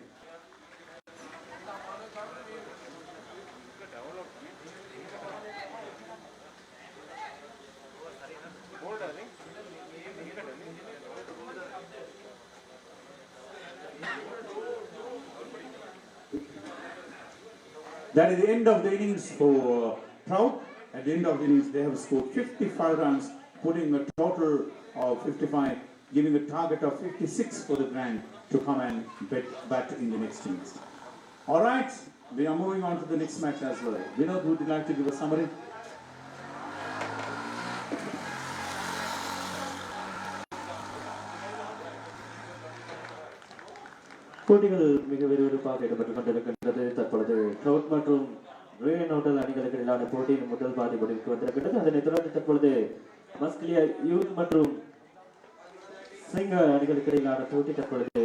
That is the end of the innings for Proud. At the end of the innings, they have scored 55 runs, putting a total of 55, giving a target of 56 for the Grand to come and bat in the next innings. All right, we are moving on to the next match as well. Vinod, would you like to give a summary? போட்டிகள் மிக விறுவிறுப்பாக இடம்பெற்றுக் கொண்டிருக்கின்றது. தற்பொழுது trout மற்றும் ரேன் hotel அணிகளுக்கு இடையிலான போட்டியின் முதல் பாதி முடிவுக்கு வந்திருக்கின்றது. அதனைத் தொடர்ந்து தற்பொழுது மஸ்கலியா யூத் மற்றும் சிங்க அணிகளுக்கு இடையிலான போட்டி தற்பொழுது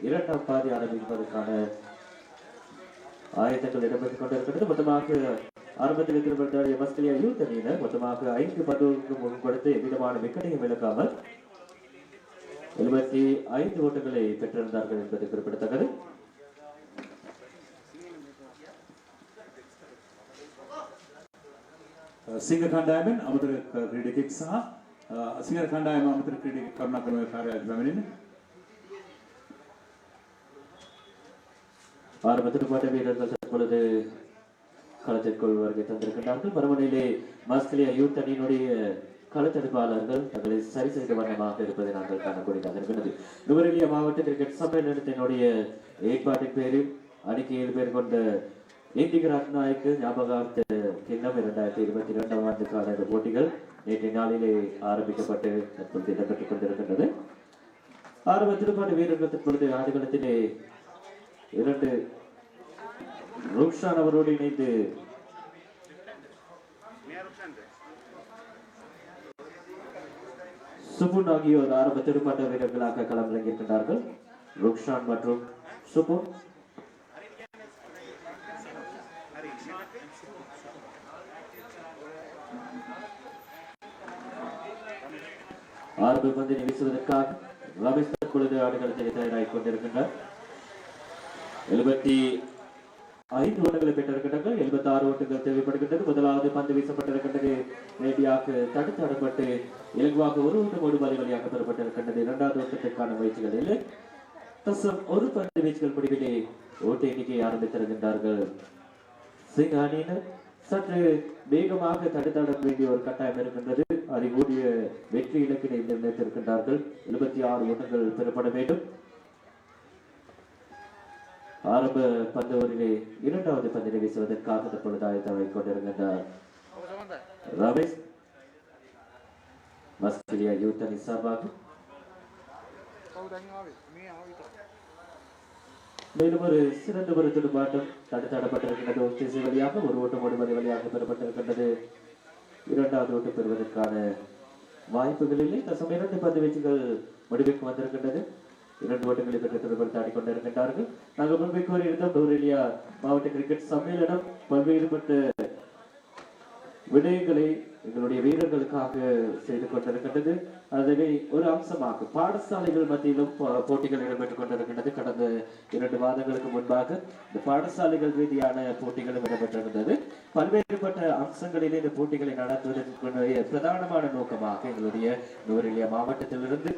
இரண்டாம் பாதி ஆரம்பிப்பதற்கான ஆயத்தங்கள் இடம்பெற்றுக் கொண்டிருக்கின்றது. மொத்தமாக ஆரம்பத்தில் திருப்பி மஸ்கலியா யூத் அணியினர் மொத்தமாக 5 பந்துகளுக்கு முகம் கொடுத்து எவ்விதமான விக்கெட்டையும் இழக்காமல் 75 ஓட்டங்களை பெற்றிருந்தார்கள் என்பது குறிப்பிடத்தக்கது. සිංහ කණ්ඩායමෙන් අමතර ක්‍රීඩකෙක් සහ සිංහ කණ්ඩායම අමතර ක්‍රීඩකෙක් කරුණාකරන කාර්යාලයට පැමිණෙන්න. ஆரம்பத்தில் போட்ட வீரர்கள் தற்பொழுது களத்திற்குள் வருகை தந்திருக்கின்றார்கள். மறுமுனையிலே ஆஸ்திரேலியா யூத் அணியினுடைய களத்தடுப்பாளர்கள் தங்களை சரி செய்த வண்ணமாக இருப்பதை நாங்கள் காணக்கூடியதாக இருக்கிறது. நுவரெலியா மாவட்ட கிரிக்கெட் சம்மேளனத்தினுடைய ஏற்பாட்டின் பேரில் அணிக்கு 7 பேர் கொண்ட இந்திக ரத்நாயக்கு ஞாபகார்த்த கிண்ணம் 2022ஆம் ஆண்டுக்கான இந்த போட்டிகள் நேற்றைய நாளிலே ஆரம்பிக்கப்பட்டு தற்பொழுது இடம்பெற்றுக் கொண்டிருக்கின்றது. ஆரம்ப திருப்பாட்டு வீரர்கள் தற்பொழுது ஆடுகளத்திலே 2 ருக்ஷான் அவரோடு இணைந்து சுபுன் ஆகியோர் ஆரம்ப திருப்பாட்ட வீரர்களாக களமிறங்கியிருக்கின்றார்கள். ருக்ஷான் மற்றும் சுபுன் ஆரம்ப பந்தினை வீசுவதற்காக ரமேஷ் தற்பொழுது ஆடுகளத்தில் தயாராகிக் கொண்டிருக்கின்றார். 75 ஓட்டங்களை பெற்றிருக்கின்றார்கள். 76 ஓட்டங்கள் தேவைப்படுகின்றது. முதலாவது பந்து வீசப்பட்டிருக்கின்றது. நேரடியாக தடுத்தாடப்பட்டு இலகுவாக ஒரு ஓட்டம் ஓடுபாதை வழியாக பெறப்பட்டிருக்கின்றது. இரண்டாவது ஓட்டத்திற்கான முயற்சிகள் இல்லை. தசம் ஒரு பந்து வீச்சுகள் முடிவிலே ஓட்ட எண்ணிக்கை ஆரம்பித்திருக்கின்றார்கள். சிங்க அணியினர் சற்று வேகமாக தடுத்தாட வேண்டிய ஒரு கட்டாயம் இருக்கின்றது. அதை கூடிய வெற்றி இலக்கினை நிர்ணயித்திருக்கின்றார்கள். 76 ஓட்டங்கள் பெறப்பட வேண்டும். ஆரம்ப பந்தவரிலே இரண்டாவது பந்தினை வீசுவதற்காக தற்பொழுது ஆயத்தமாகிக் கொண்டிருக்கின்றார் ரமேஷ். ஆஸ்திரேலியா யூத் அணி சார்பாக மேலும் ஒரு சிறந்த ஒரு துடுப்பாட்டம் தடுத்தாடப்பட்டிருக்கின்றது. ஒரு திசை வழியாக ஒரு ஓட்டம் ஓடுவதை வழியாக பெறப்பட்டிருக்கின்றது. இரண்டாவது ஓட்டம் பெறுவதற்கான வாய்ப்புகள் இல்லை. தசம் 2 பந்து வீச்சுகள் முடிவுக்கு வந்திருக்கின்றது. 2 ஓட்டங்களை பெற்று தொடர்பு ஆடிக்கொண்டிருக்கின்றார்கள். நாங்கள் முன்பே கூறியிருந்தோம் நுவரெலியா மாவட்ட கிரிக்கெட் சம்மேளனம் பல்வேறுபட்ட விடயங்களை எங்களுடைய வீரர்களுக்காக செய்து கொண்டிருக்கின்றது. அதனை ஒரு அம்சமாக பாடசாலைகள் மத்தியிலும் போட்டிகள் இடம்பெற்றுக் கொண்டிருக்கின்றது. கடந்த 2 மாதங்களுக்கு முன்பாக இந்த பாடசாலைகள் ரீதியான போட்டிகளும் இடம்பெற்றிருந்தது. பல்வேறுபட்ட அம்சங்களிலே இந்த போட்டிகளை நடத்துவதற்கு பிரதானமான நோக்கமாக எங்களுடைய நுவரெலியா மாவட்டத்திலிருந்து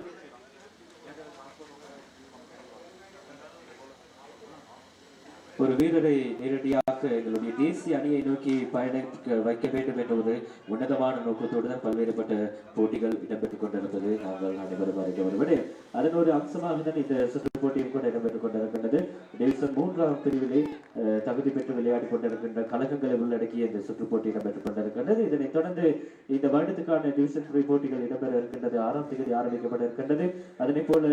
ஒரு வீரரை நேரடியாக எங்களுடைய தேசிய அணியை நோக்கி பயணிக்க வைக்க வேண்டும் என்ற ஒரு உன்னதமான நோக்கத்தோடு தான் பல்வேறுபட்ட போட்டிகள் இடம்பெற்றுக் கொண்டிருப்பது நாங்கள் அனைவரும் அறிந்த ஒரு விடயம். அதன் ஒரு அம்சமாக தான் இந்த சுற்று போட்டியும் கூட இடம்பெற்றுக் கொண்டிருக்கின்றது. டிவிஷன் 3ஆம் பிரிவிலே தகுதி பெற்று விளையாடி கொண்டிருக்கின்ற கழகங்களை உள்ளடக்கிய இந்த சுற்றுப் போட்டி இடம்பெற்றுக் கொண்டிருக்கின்றது. இதனைத் தொடர்ந்து இந்த வருடத்துக்கான டிவிஷன் 3 போட்டிகள் இடம்பெற இருக்கின்றது. 6ஆம் தேதி ஆரம்பிக்கப்பட இருக்கின்றது. அதனை போல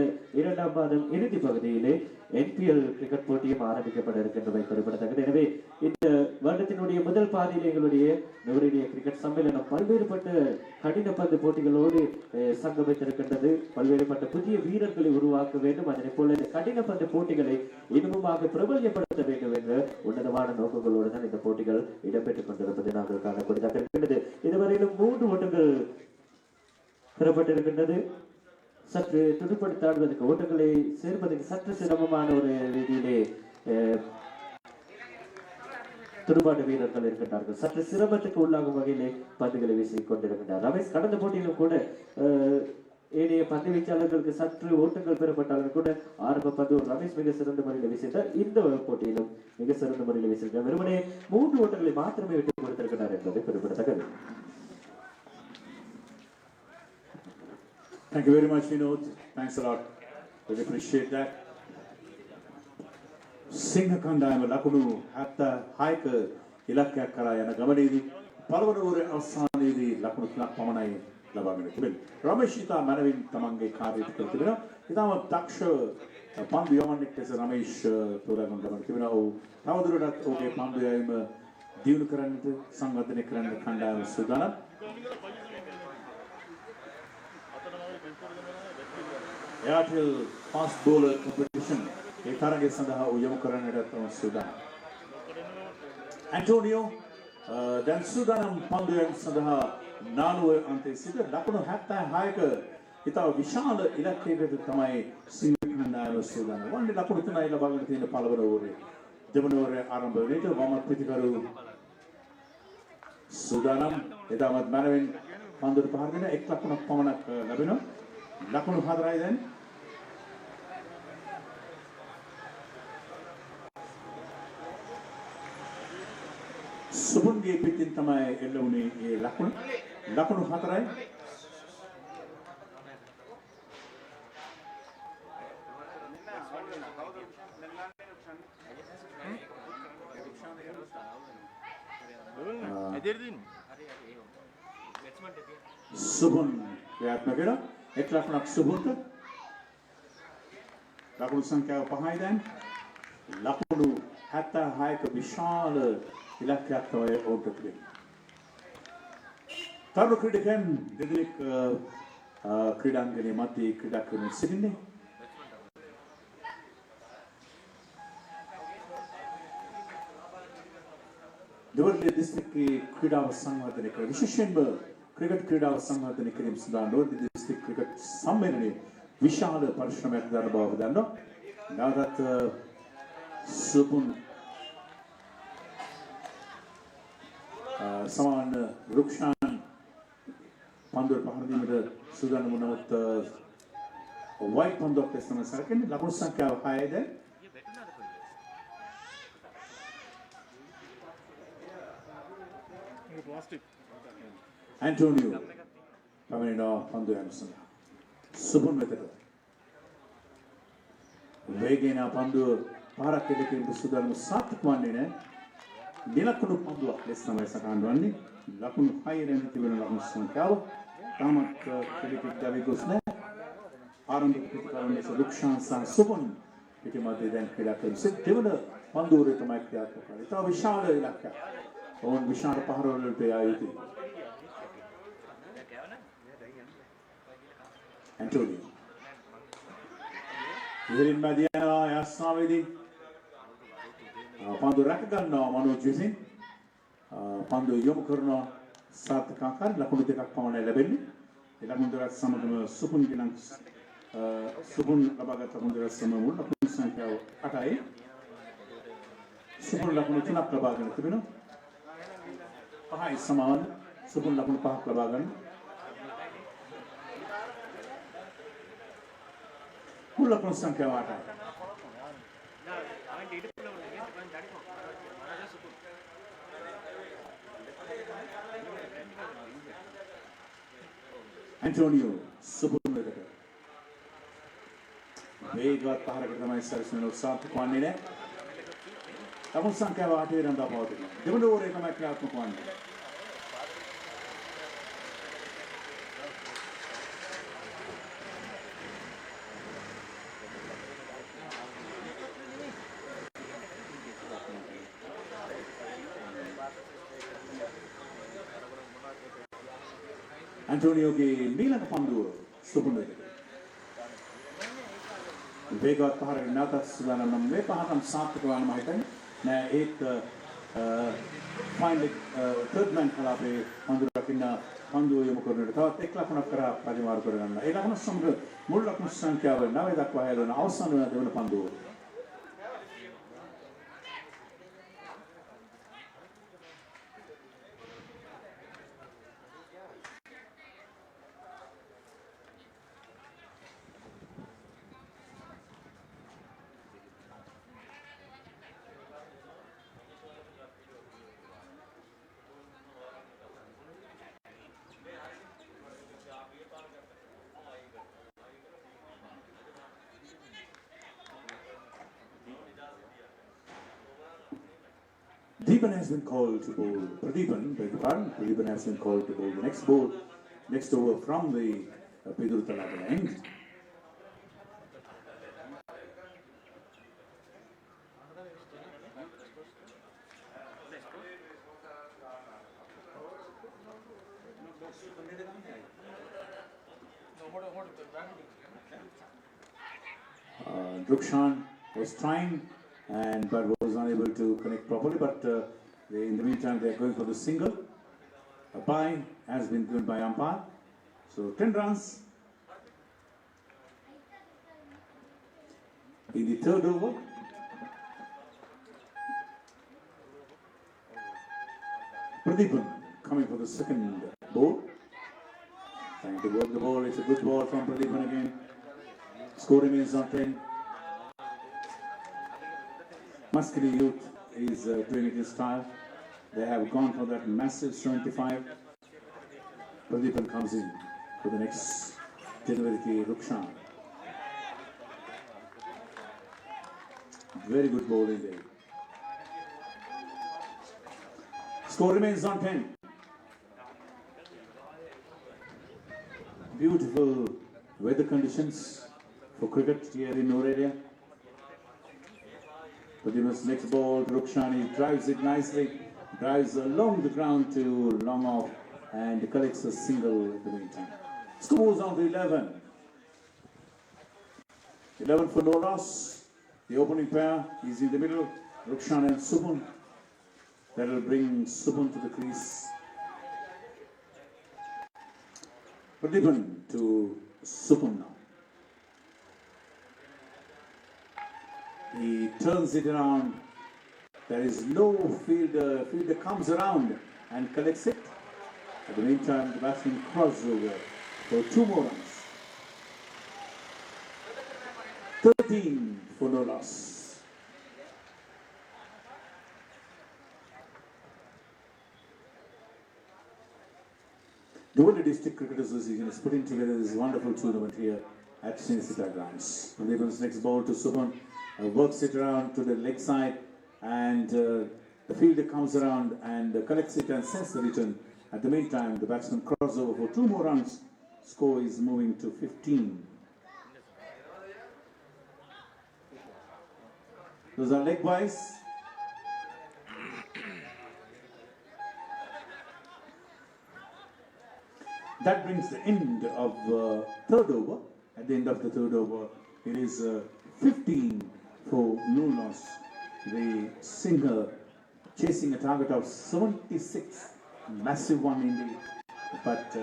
2ஆம் மாதம் இறுதி பகுதியிலே NPL கிரிக்கெட் போட்டியும் ஆரம்பிக்கப்பட இருக்கின்றவை குறிப்பிடத்தக்கது. எனவே இந்த வருடத்தினுடைய முதல் பாதியில் எங்களுடைய நுவரெலியா கிரிக்கெட் சம்மேளனம் பல்வேறுபட்ட கடின பந்து போட்டிகளோடு சங்கமித்திருக்கின்றது. பல்வேறுபட்ட புதிய வீரர்களை உருவாக்க வேண்டும். அதனை போல இந்த கடின பந்து போட்டிகளை இன்னுமாக பிரபல்யப்படுத்த வேண்டும் என்ற உன்னதமான நோக்கங்களோடு தான் இந்த போட்டிகள் இடம்பெற்றுக் கொண்டிருப்பதை நாங்கள் காணக்கூடியதாக இருக்கின்றது. இதுவரையிலும் 3 ஓட்டங்கள் பெறப்பட்டிருக்கின்றது. சற்று துடுப்படுத்தாடுவதற்கு ஓட்டங்களை சேர்ப்பதற்கு சற்று சிரமமான ஒரு ரீதியிலே துடுப்பாட்ட வீரர்கள் இருக்கின்றார்கள். சற்று சிரமத்துக்கு உள்ளாகும் வகையிலே பந்துகளை வீசிக் கொண்டிருக்கின்றார் ரமேஷ். கடந்த போட்டியிலும் கூட ஏனைய பந்து வீச்சாளர்களுக்கு சற்று ஓட்டங்கள் பெறப்பட்டாலும் கூட ஆரம்ப பந்து ரமேஷ் மிக சிறந்த முறையில் வீசிட்டார். இந்த போட்டியிலும் மிக சிறந்த முறையில் வீசியிருக்கார். வெறுமனே 3 ஓட்டங்களை மாத்திரமே விட்டு கொடுத்திருக்கிறார் என்பது குறிப்பிடத்தக்கது. Thank you very much, Vinod. Thanks a lot. We appreciate that. Singha කණ්ඩායම ලකුණු 76ක ඉලක්කයක් කරා යන ගමනේදී පළවන ඕවරේ අවසානයේදී ලකුණු 3ක් පමණයි ලබාගෙන තිබෙනවා. රමේෂ් ඉතා මනවින් තමන්ගේ කාර්යය කර තිබෙනවා. ඉතාම දක්ෂ පන්දු යවන්නෙක් ලෙස රමේෂ් තෝරාගෙන ගමන් තිබෙනවා. ඔහු තවදුරටත් ඔහුගේ පන්දු යැවීම දියුණු කරන්නට සංවර්ධනය කරන්න කණ්ඩායම සූදානම්. Airtel fast bowler competition ඒ තරගය සඳහා උයම කරන්නට තමයි සූදානම්. ඇන්ටෝනියෝ දැන් සූදානම් පන්දු යැවීම සඳහා 90 අන්තයේ සිට ලකුණු 76ක ඉතාම විශාල ඉලක්කයකට තමයි සිංහ කණ්ඩායම සූදානම්. වන්නේ ලකුණු 3යි ලබාගෙන තියෙන පළවන ඕවරේ. දෙවන ඕවරේ ආරම්භ වෙනට වම ප්‍රතිකරු සූදානම්. එදාමත් මනවෙන් පන්දුට පහර දෙන 1 ලකුණක් පමණක් ලැබෙනවා. ලකුණු 4යි දැන්. සුබුන්ගේ පිටින් තමයි එල්ල වුණේ ඒ ලකුණු 4යි. සුබුන් ක්‍රියාත්මක වෙනවා. 1 ලකුණක් සුබුන්ට. ලකුණු සංඛ්‍යාව 5යි දැන්. ලකුණු 76ක විශාල ඉලක්කයක් තමයි ඔවුන්ට තිබෙන්නේ. තරුණ ක්‍රීඩකයන් දෙදෙනෙක් ක්‍රීඩාංගණයේ මැදේ ක්‍රීඩා කරමින් සිටින්නේ. දෙවර්ලේ දිස්ත්‍රික්කයේ ක්‍රීඩාව සංවර්ධනය කර විශේෂයෙන්ම ක්‍රිකට් ක්‍රීඩාව සංවර්ධනය කිරීම සඳහා දෙවර්ලේ දිස්ත්‍රික් ක්‍රිකට් සම්මේලනයේ විශාල පරිශ්‍රමයක් දරන බව දන්නවා. නැවතත් සුපුන් සමාන රුක්ෂාන් පන්දුව පහර දීමට සූදානම් වුණොත් වයිට් පන්දුවක් ලෙස තමයි සැලකෙන්නේ. ලකුණු සංඛ්‍යාව 6යි දැන්. ඇන්ටෝනියෝ පමණිනවා පන්දුව යන සඳහා. සුබුන් වෙතට වේගයෙන් පන්දුව පහරක් දෙකකින් සූදානම් සාර්ථක වන්නේ නැහැ. නිලකුණු පන්දුවක් ලෙස තමයි සටහන් වන්නේ. ලකුණු 6 දැන් තිබෙන ලකුණු සංඛ්‍යාව තාමත් ක්‍රිකට් දවි ගොස් නැහැ. ආරම්භක ප්‍රතිකාරණ ලෙස රුක්ෂාන් සහ සුබුන් පිටමැදේ දැන් ක්‍රීඩා කරන දෙවන පන්දුවේ තමයි ක්‍රියාත්මක කරන්නේ. තව විශාල ඉලක්කයක්. ඕන් විශාල පහරවල වලට යා යුතුයි. ඇන්ටෝනියෝ ඉහළින් මැදියනවා යස්නාවේදී පන්දු රැක ගන්නවා මනෝජ් විසින්. පන්දු යොමු කරනවා සාර්ථක ආකාරයෙන් ලකුණු 2ක් පමණයි ලැබෙන්නේ. ඒ ලකුණු දෙකත් සමගම සුපුන්ගේ නම් සුපුන් ලබාගත් ලකුණු දෙකත් සමගම ලකුණු සංඛ්‍යාව 8යි. සුපුන් ලකුණු 3ක් ලබාගෙන තිබෙනවා. 5යි සමාන. සුපුන් ලකුණු 5ක් ලබා ගන්න. कुल लकुणु संख्या 8 एंटोनियो सुबुन वेदक वेगවත් පහරකට තමයි සැරසෙන උත්සාහයක් වන්නේ නැහැ. ලකුණු සංඛ්‍යාව 8 රඳා පවතිනවා. දෙවන ඕවරේ තමයි ක්‍රියාත්මක වන්නේ. ඇන්ටෝනියෝගේ මීළඟ පන්දුව සුබුන් වෙතට. වේගවත් පහරකට නැවතත් සූදානම් නම් මේ පහරම සාර්ථක වන්න මම හිතන්නේ. නෑ ඒත් ෆයිනල් තර්ඩ් මෑන් කලාපේ පන්දු රකින්න පන්දුව යොමු කරනට තවත් එක් ලකුණක් කරා පරිමාරු කරගන්න. ඒ ලකුණ සමග මුල් ලකුණු සංඛ්‍යාව 9 දක්වා හැදෙන අවසාන දෙවන පන්දුව. Pradeepan has been called to bowl. Pradeepan has been called to bowl the next over from the Piduru Talaka end. Rukshan was trying but was unable to connect properly, but in the meantime they are going for the single. A bye has been given by umpire, so 10 runs in the third over. Pradeepan coming for the second ball, trying to work the ball. It's a good ball from Pradeepan again. Score remains on 10. Muscly youth is doing it his style. They have gone for that massive 75. Pradeepan comes in for the next delivery. Rukshan. Very good ball in there. Score remains on 10. Beautiful weather conditions for cricket here in our area. Pradeepan's next ball, Rukshan, he drives it nicely, drives along the ground to long off and collects a single at the meantime. Scores on to 11. 11 for no loss. The opening pair is in the middle, Rukshan and Subun. That will bring Subun to the crease. Pradeepan to Subun now. He turns it around. There is no fielder. Fielder comes around and collects it. At the meantime, the batsman crosses over for 2 more runs. 13 for no loss. The World District Cricket Association is putting together this wonderful tournament here at Sinisita Grounds. Pradeepan's next ball to Subhan. Works it around to the leg side, and the fielder comes around and collects it and sends the return. At the meantime, the batsman crosses over for 2 more runs. Score is moving to 15. Those are leg byes. That brings the end of third over. At the end of the third over, it is 15 for no loss. The singer chasing a target of 76, massive one indeed, but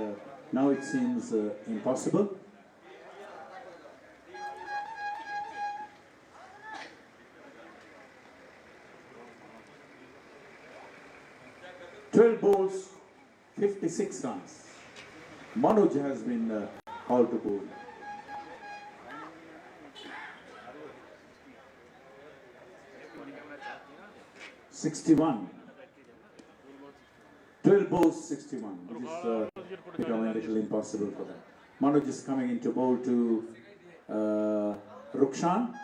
now it seems impossible. "12 balls, 56 runs. Manoj has been called to bowl. 61. 12 balls, 61. This is becoming a little impossible for them. Manoj is coming into bowl to Rukshan.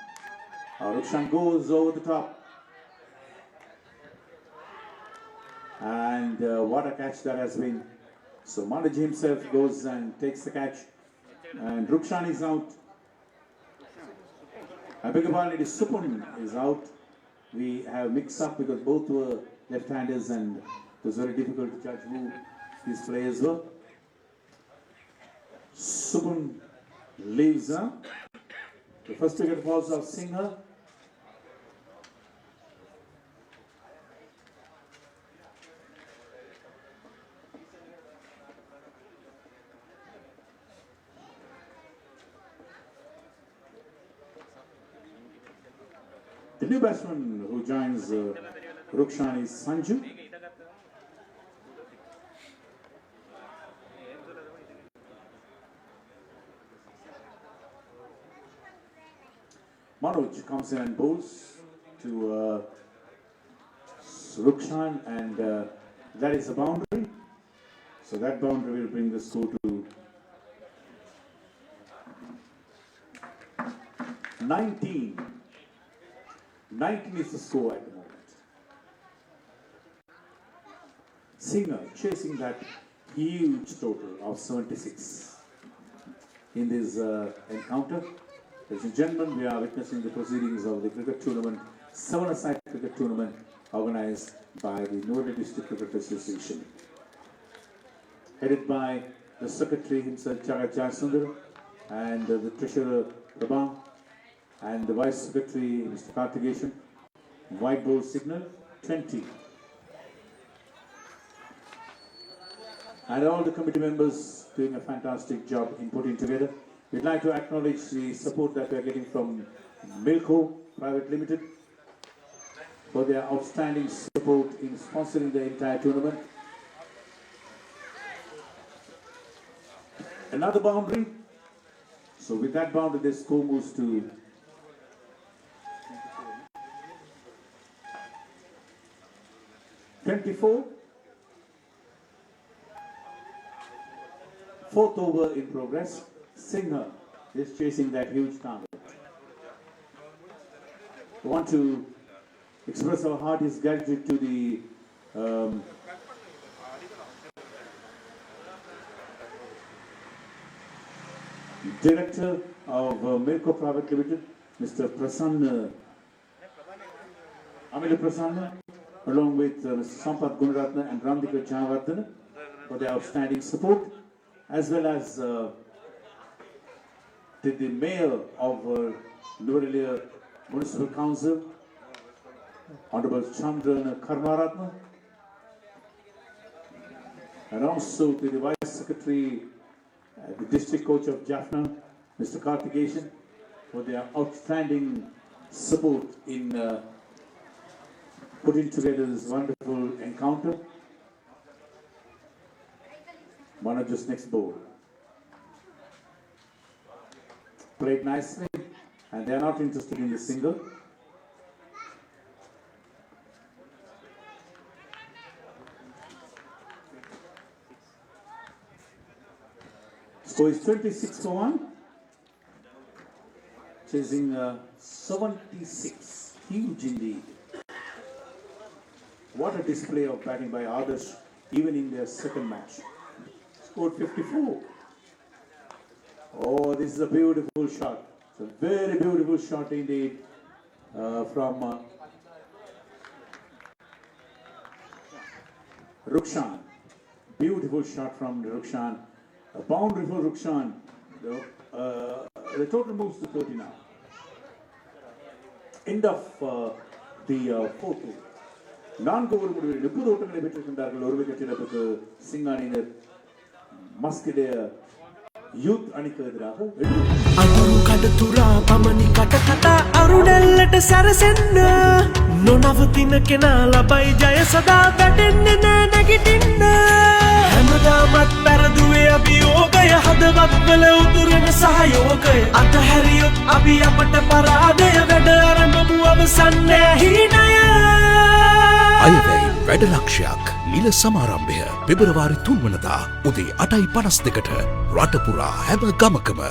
Rukshan goes over the top. And what a catch that has been. So Manoj himself goes and takes the catch. And Rukshan is out. I beg your pardon, it is Supun is out. We have mixed up because both were left-handers and it was very difficult to judge who these players were. Supun leaves her. The first wicket falls off Singha. The new batsman who joins Rukshan is Sanju. Manoj comes in and bowls to Rukshan, and that is a boundary. So that boundary will bring the score to 19. 19 is the score at the moment. Singer chasing that huge total of 76 in this encounter. Ladies and gentlemen, we are witnessing the proceedings of the cricket tournament, 7-a-side cricket tournament organized by the Noida District Cricket Association. Headed by the secretary himself, Chagat Jayasundar, and the treasurer, Prabha, and the vice secretary, Mr. Karthikeyan. White ball signal, 20. And all the committee members doing a fantastic job in putting together. We'd like to acknowledge the support that we are getting from Milco Private Limited for their outstanding support in sponsoring the entire tournament. Another boundary. So with that boundary, the score moves to 24. Fourth over in progress. Singer is chasing that huge target. We want to express our heartiest gratitude to the director of Milco Private Limited, Mr. Prasanna, Amila Prasanna, along with Mr. Sampath Gunaratna and Randika Jayawardena for their outstanding support, as well as to the mayor of Noida Municipal Council, Honorable Chandran Karmaratna, and also to the vice secretary, the district coach of Jaffna, Mr. Karthikeyan, for their outstanding support in putting together this wonderful encounter. Manoj's next ball. Played nicely, and they are not interested in the single. Score is 26 for 1. Chasing 76. Huge indeed. What a display of batting by Adarsh, even in their second match. Scored 54. Oh, this is a beautiful shot. It's a very beautiful shot indeed from Rukshan. Beautiful shot from Rukshan. A boundary for Rukshan. The total moves to 30 now. End of the fourth over. 4 over முடிவில் 30 ஓட்டங்களை பெற்றிருக்கின்றார்கள். ஒரு wicket இழப்புக்கு சிங் அணியினர் மஸ்கிடைய youth அணிக்கு எதிராக. අඳුරු කඩතුරා පමණි කට කතා අරුණැල්ලට සැරසෙන්න නොනවතින කෙනා ලබයි ජය සදා වැටෙන්නේ නෑ නැගිටින්න හැමදාමත් පැරදුවේ අභියෝගය හදවත්වල උතුරන සහයෝගය අතහැරියොත් අපි අපට පරාදය වැඩ අරඹමු අවසන් නෑ හීනය අයවැයි වැඩ ලක්ෂයක් නිල සමාරම්භය පෙබරවාරි 3 වනදා උදේ 8:52ට රටපුරා හැම ගමකම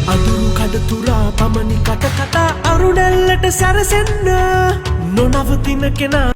අඳුරු කඩතුරා පමණි කට කතා අරුණැල්ලට සැරසෙන්න නොනවතින කෙනා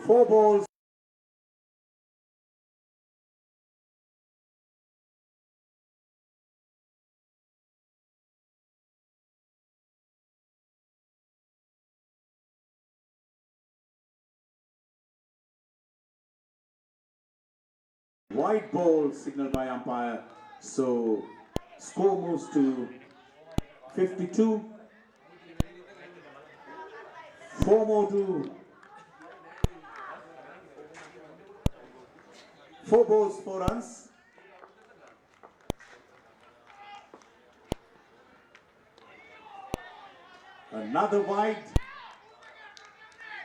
4 balls. White ball signaled by umpire. So score moves to 52. 4 more to 4 balls, 4 runs. Another wide.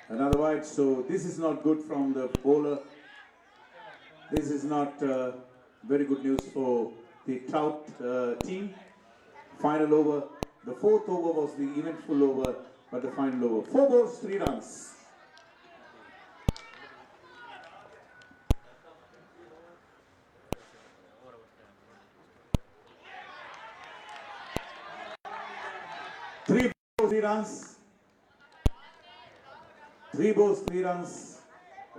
Another wide. So this is not good from the bowler. This is not very good news for the Trout team. Final over. The 4th over was the eventful over, but the final over. 4 balls, 3 runs. Three runs. 3 balls, 3 runs.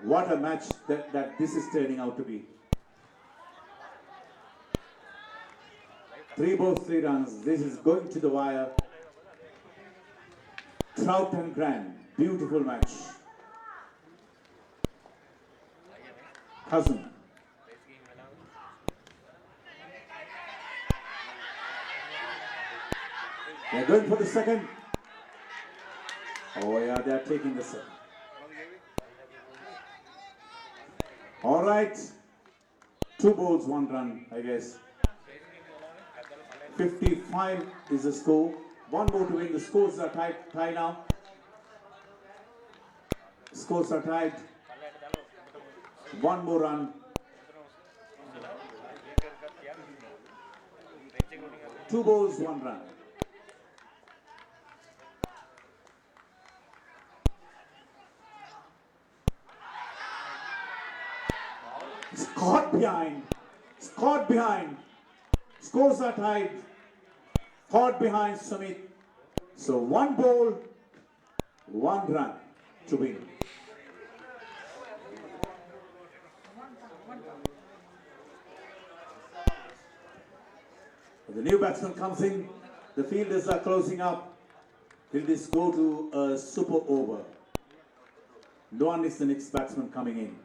What a match that this is turning out to be. 3 balls, 3 runs. This is going to the wire. Trout and Grand. Beautiful match. Cousin. They're going for the second. Oh yeah, they're taking the second. All right. 2 balls, 1 run, I guess. 55 is the score. 1 more to win. The scores are tied now. Scores are tied. 1 more run. 2 balls, 1 run. It's caught behind. It's caught behind. Scores are tied. Caught behind Sumit. So 1 ball, 1 run to win. The new batsman comes in. The fielders are closing up. Will this go to a super over? Luan is the next batsman coming in.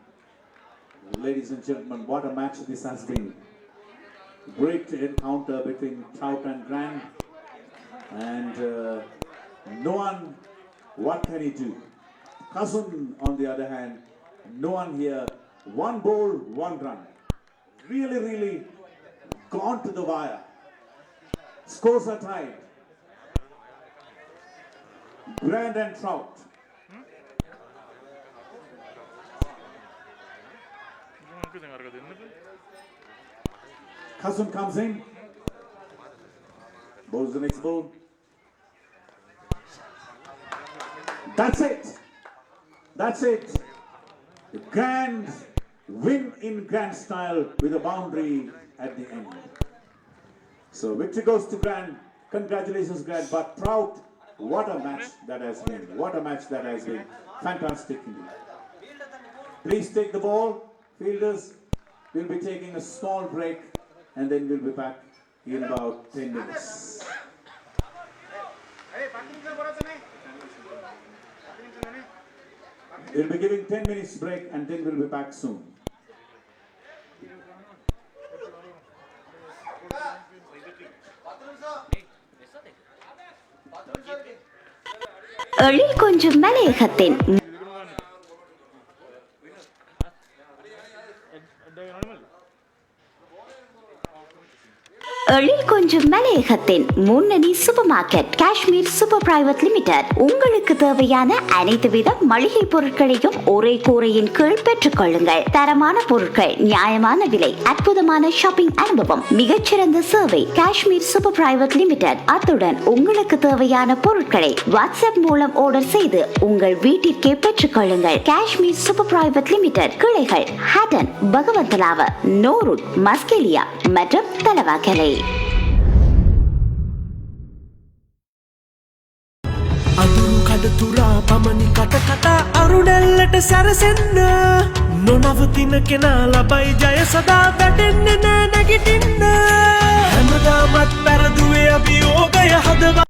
Ladies and gentlemen, what a match this has been. Great encounter between Trout and Grand. And no one, what can he do? Cousin, on the other hand, no one here. 1 ball, 1 run. Really, really gone to the wire. Scores are tied. Grand and Trout. Cousin comes in. Bowls the next ball. That's it. That's it. The Grand win in Grand style with a boundary at the end. So victory goes to Grand. Congratulations, Grand. But Trout, what a match that has been. What a match that has been. Fantastic indeed. Please take the ball. Fielders, we'll be taking a small break and then we'll be back in about 10 minutes. We'll be giving 10 minutes break and then we'll be back soon. எழில் கொஞ்சம் மலையகத்தின் எழில் கொஞ்சம் மலையகத்தின் முன்னணி super market Kashmir super private limited உங்களுக்கு தேவையான அனைத்து வித மளிகை பொருட்களையும் ஒரே கூரையின் கீழ் பெற்றுக் கொள்ளுங்கள். தரமான பொருட்கள், நியாயமான விலை, அற்புதமான ஷாப்பிங் அனுபவம், மிகச்சிறந்த சேவை. Kashmir super private limited. அத்துடன் உங்களுக்கு தேவையான பொருட்களை வாட்ஸ்அப் மூலம் ஆர்டர் செய்து உங்கள் வீட்டிற்கே பெற்றுக் கொள்ளுங்கள். Kashmir super private limited. கிளைகள் ஹட்டன், பகவந்தலாவ, நோருட், மஸ்கெலியா மற்றும் தலவாக்கலை. කඩතුරා පමණි කටකතා අරුණැල්ලට සැරසෙන්න නොනවතින කෙනා ලබයි ජය සදා වැටෙන්නේ නෑ නැගිටින්න හැමදාමත් පැරදුවේ අභියෝගය හදවා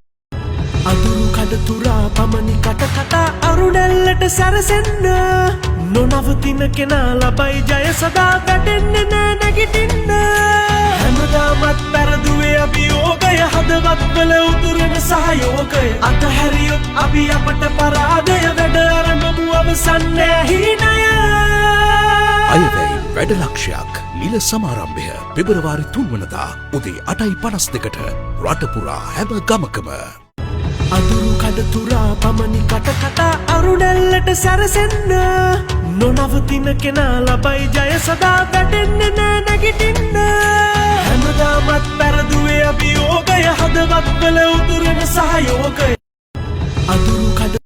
අඳුරු කඩතුරා පමණි කටකතා අරුණැල්ලට සැරසෙන්න නොනවතින කෙනා ලබයි ජය සදා වැටෙන්නේ නෑ නැගිටින්න හැමදාමත් පැරදුවේ අභියෝගය හදවත්වල උතුරන සහයෝගය අතහැරියොත් අපි අපට පරාදය වැඩ අරඹමු අවසන් නෑ හීනය අයවැයි වැඩලක්ෂයක් නිල සමාරම්භය පෙබරවාරි 3 වනදා උදේ 8:52ට රටපුරා හැම ගමකම අඳුරු කඩතුරා පමණි කටකතා අරුණැල්ලට සැරසෙන්න නොනවතින කෙනා ලබයි ජය සදා වැටෙන්නේ නෑ නැගිටින්න හැමදාමත් පැරදුවේ අභියෝගය හදවත්වල උතුරන සහයෝගය අඳුරු කඩ